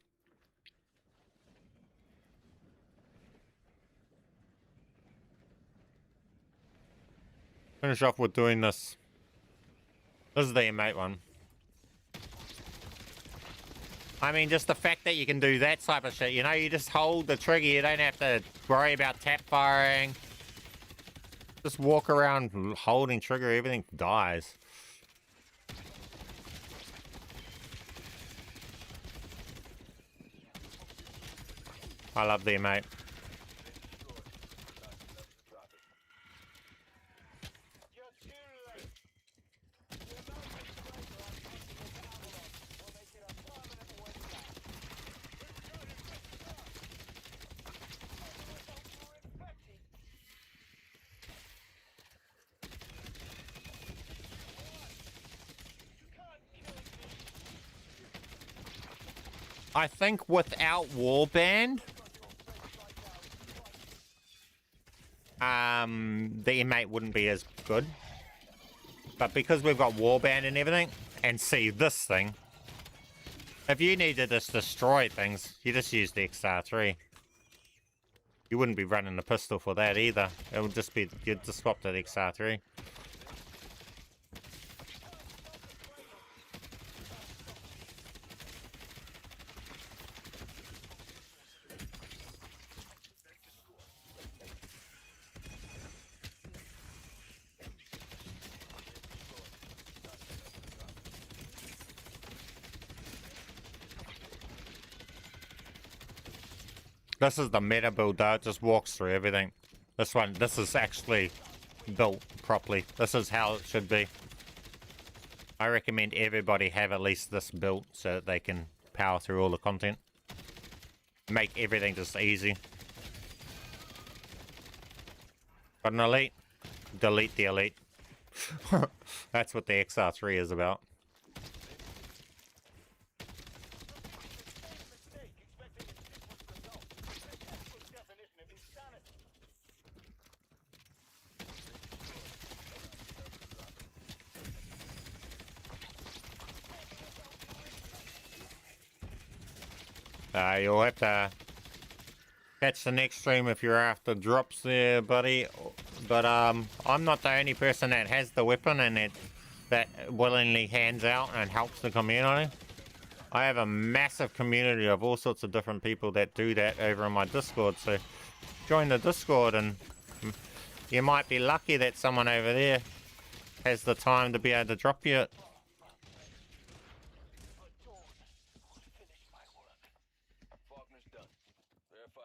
Finish off with doing this. This is the M8 one. I mean, just the fact that you can do that type of shit, you know, you just hold the trigger, you don't have to worry about tap firing. Just walk around holding trigger, everything dies. I love the M8. I think without Warband, the M8 wouldn't be as good. But because we've got Warband and everything, and see this thing, if you need to just destroy things, you just use the XR3. You wouldn't be running the pistol for that either. It would just be, you'd just swap to the XR3. This is the meta build though, it just walks through everything. This is actually built properly. This is how it should be. I recommend everybody have at least this built so that they can power through all the content. Make everything just easy. Got an elite? Delete the elite. That's what the XR3 is about. You'll have to catch the next stream if you're after drops there, buddy. But I'm not the only person that has the weapon and that willingly hands out and helps the community. I have a massive community of all sorts of different people that do that over on my Discord. So join the Discord and you might be lucky that someone over there has the time to be able to drop you it.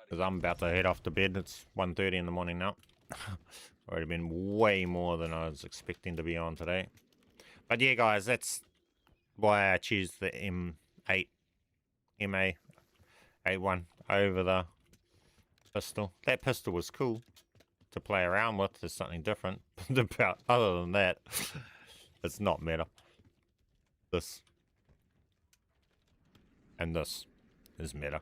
Because I'm about to head off to bed. It's 1:30 in the morning now. Already been way more than I was expecting to be on today. But yeah, guys, that's why I choose the M8, MA81 over the pistol. That pistol was cool to play around with. There's something different. About other than that, it's not meta. This and this is meta.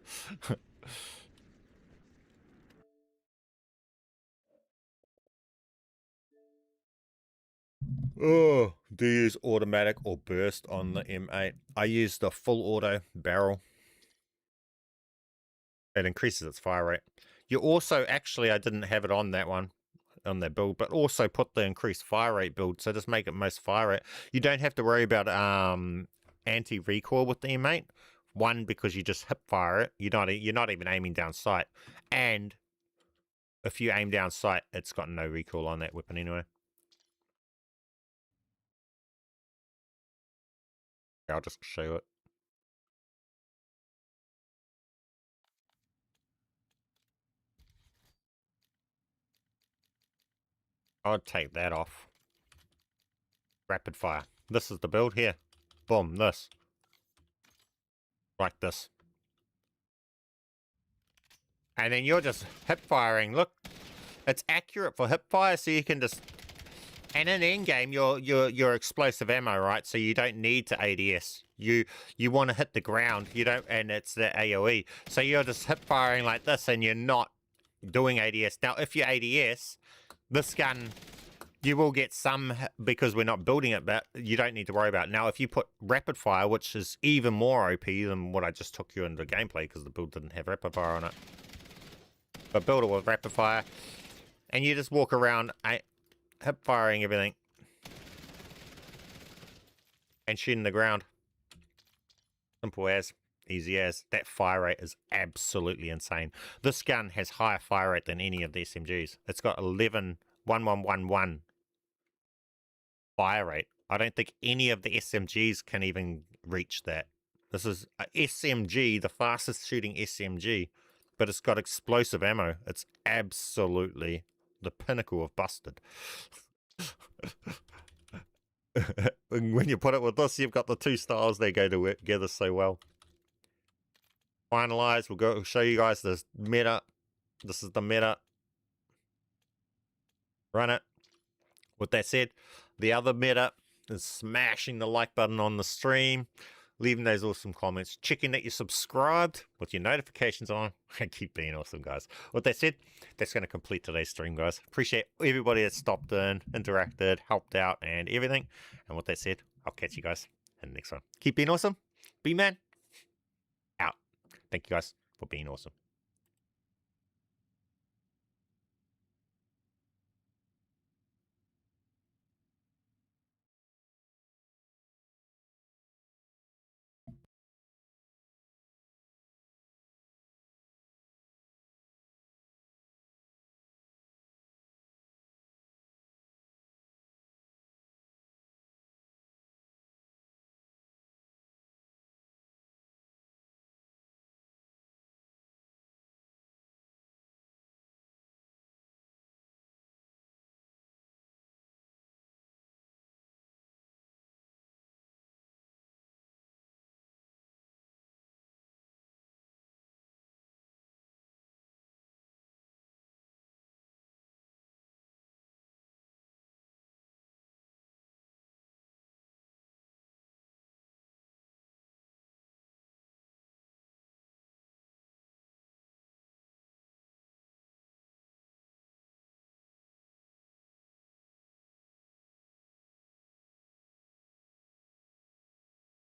Oh, do you use automatic or burst on the M8? I use the full auto barrel. It increases its fire rate. You also, actually, I didn't have it on that one, on that build, but also put the increased fire rate build, so just make it most fire rate. You don't have to worry about anti-recoil with the M8. One, because you just hip fire it. You're not even aiming down sight. And if you aim down sight, it's got no recoil on that weapon anyway. I'll just show it. I'll take that off. Rapid fire. This is the build here. Boom, this. Like this. And then you're just hip firing. Look, it's accurate for hip fire, so you can just... And in endgame, you're explosive ammo, right? So you don't need to ADS. You want to hit the ground. You don't, and it's the AOE. So you're just hip firing like this, and you're not doing ADS. Now, if you ADS, this gun, you will get some, because we're not building it, but you don't need to worry about it. Now, if you put rapid fire, which is even more OP than what I just took you into gameplay, because the build didn't have rapid fire on it. But build it with rapid fire, and you just walk around hip firing everything and shooting the ground. Simple as, easy as. That fire rate is absolutely insane. This gun has higher fire rate than any of the SMGs. It's got 11 fire rate. I don't think any of the SMGs can even reach that. This is a SMG, the fastest shooting SMG, but it's got explosive ammo. It's absolutely the pinnacle of busted. When you put it with this, you've got the two styles. They go together so well. Finalize. We'll go show you guys this meta. This is the meta. Run it. With that said, the other meta is smashing the like button on the stream, leaving those awesome comments, checking that you're subscribed with your notifications on, and keep being awesome, guys. With that said, that's going to complete today's stream, guys. Appreciate everybody that stopped in, interacted, helped out, and everything. And with that said, I'll catch you guys in the next one. Keep being awesome. Be man. Out. Thank you guys for being awesome.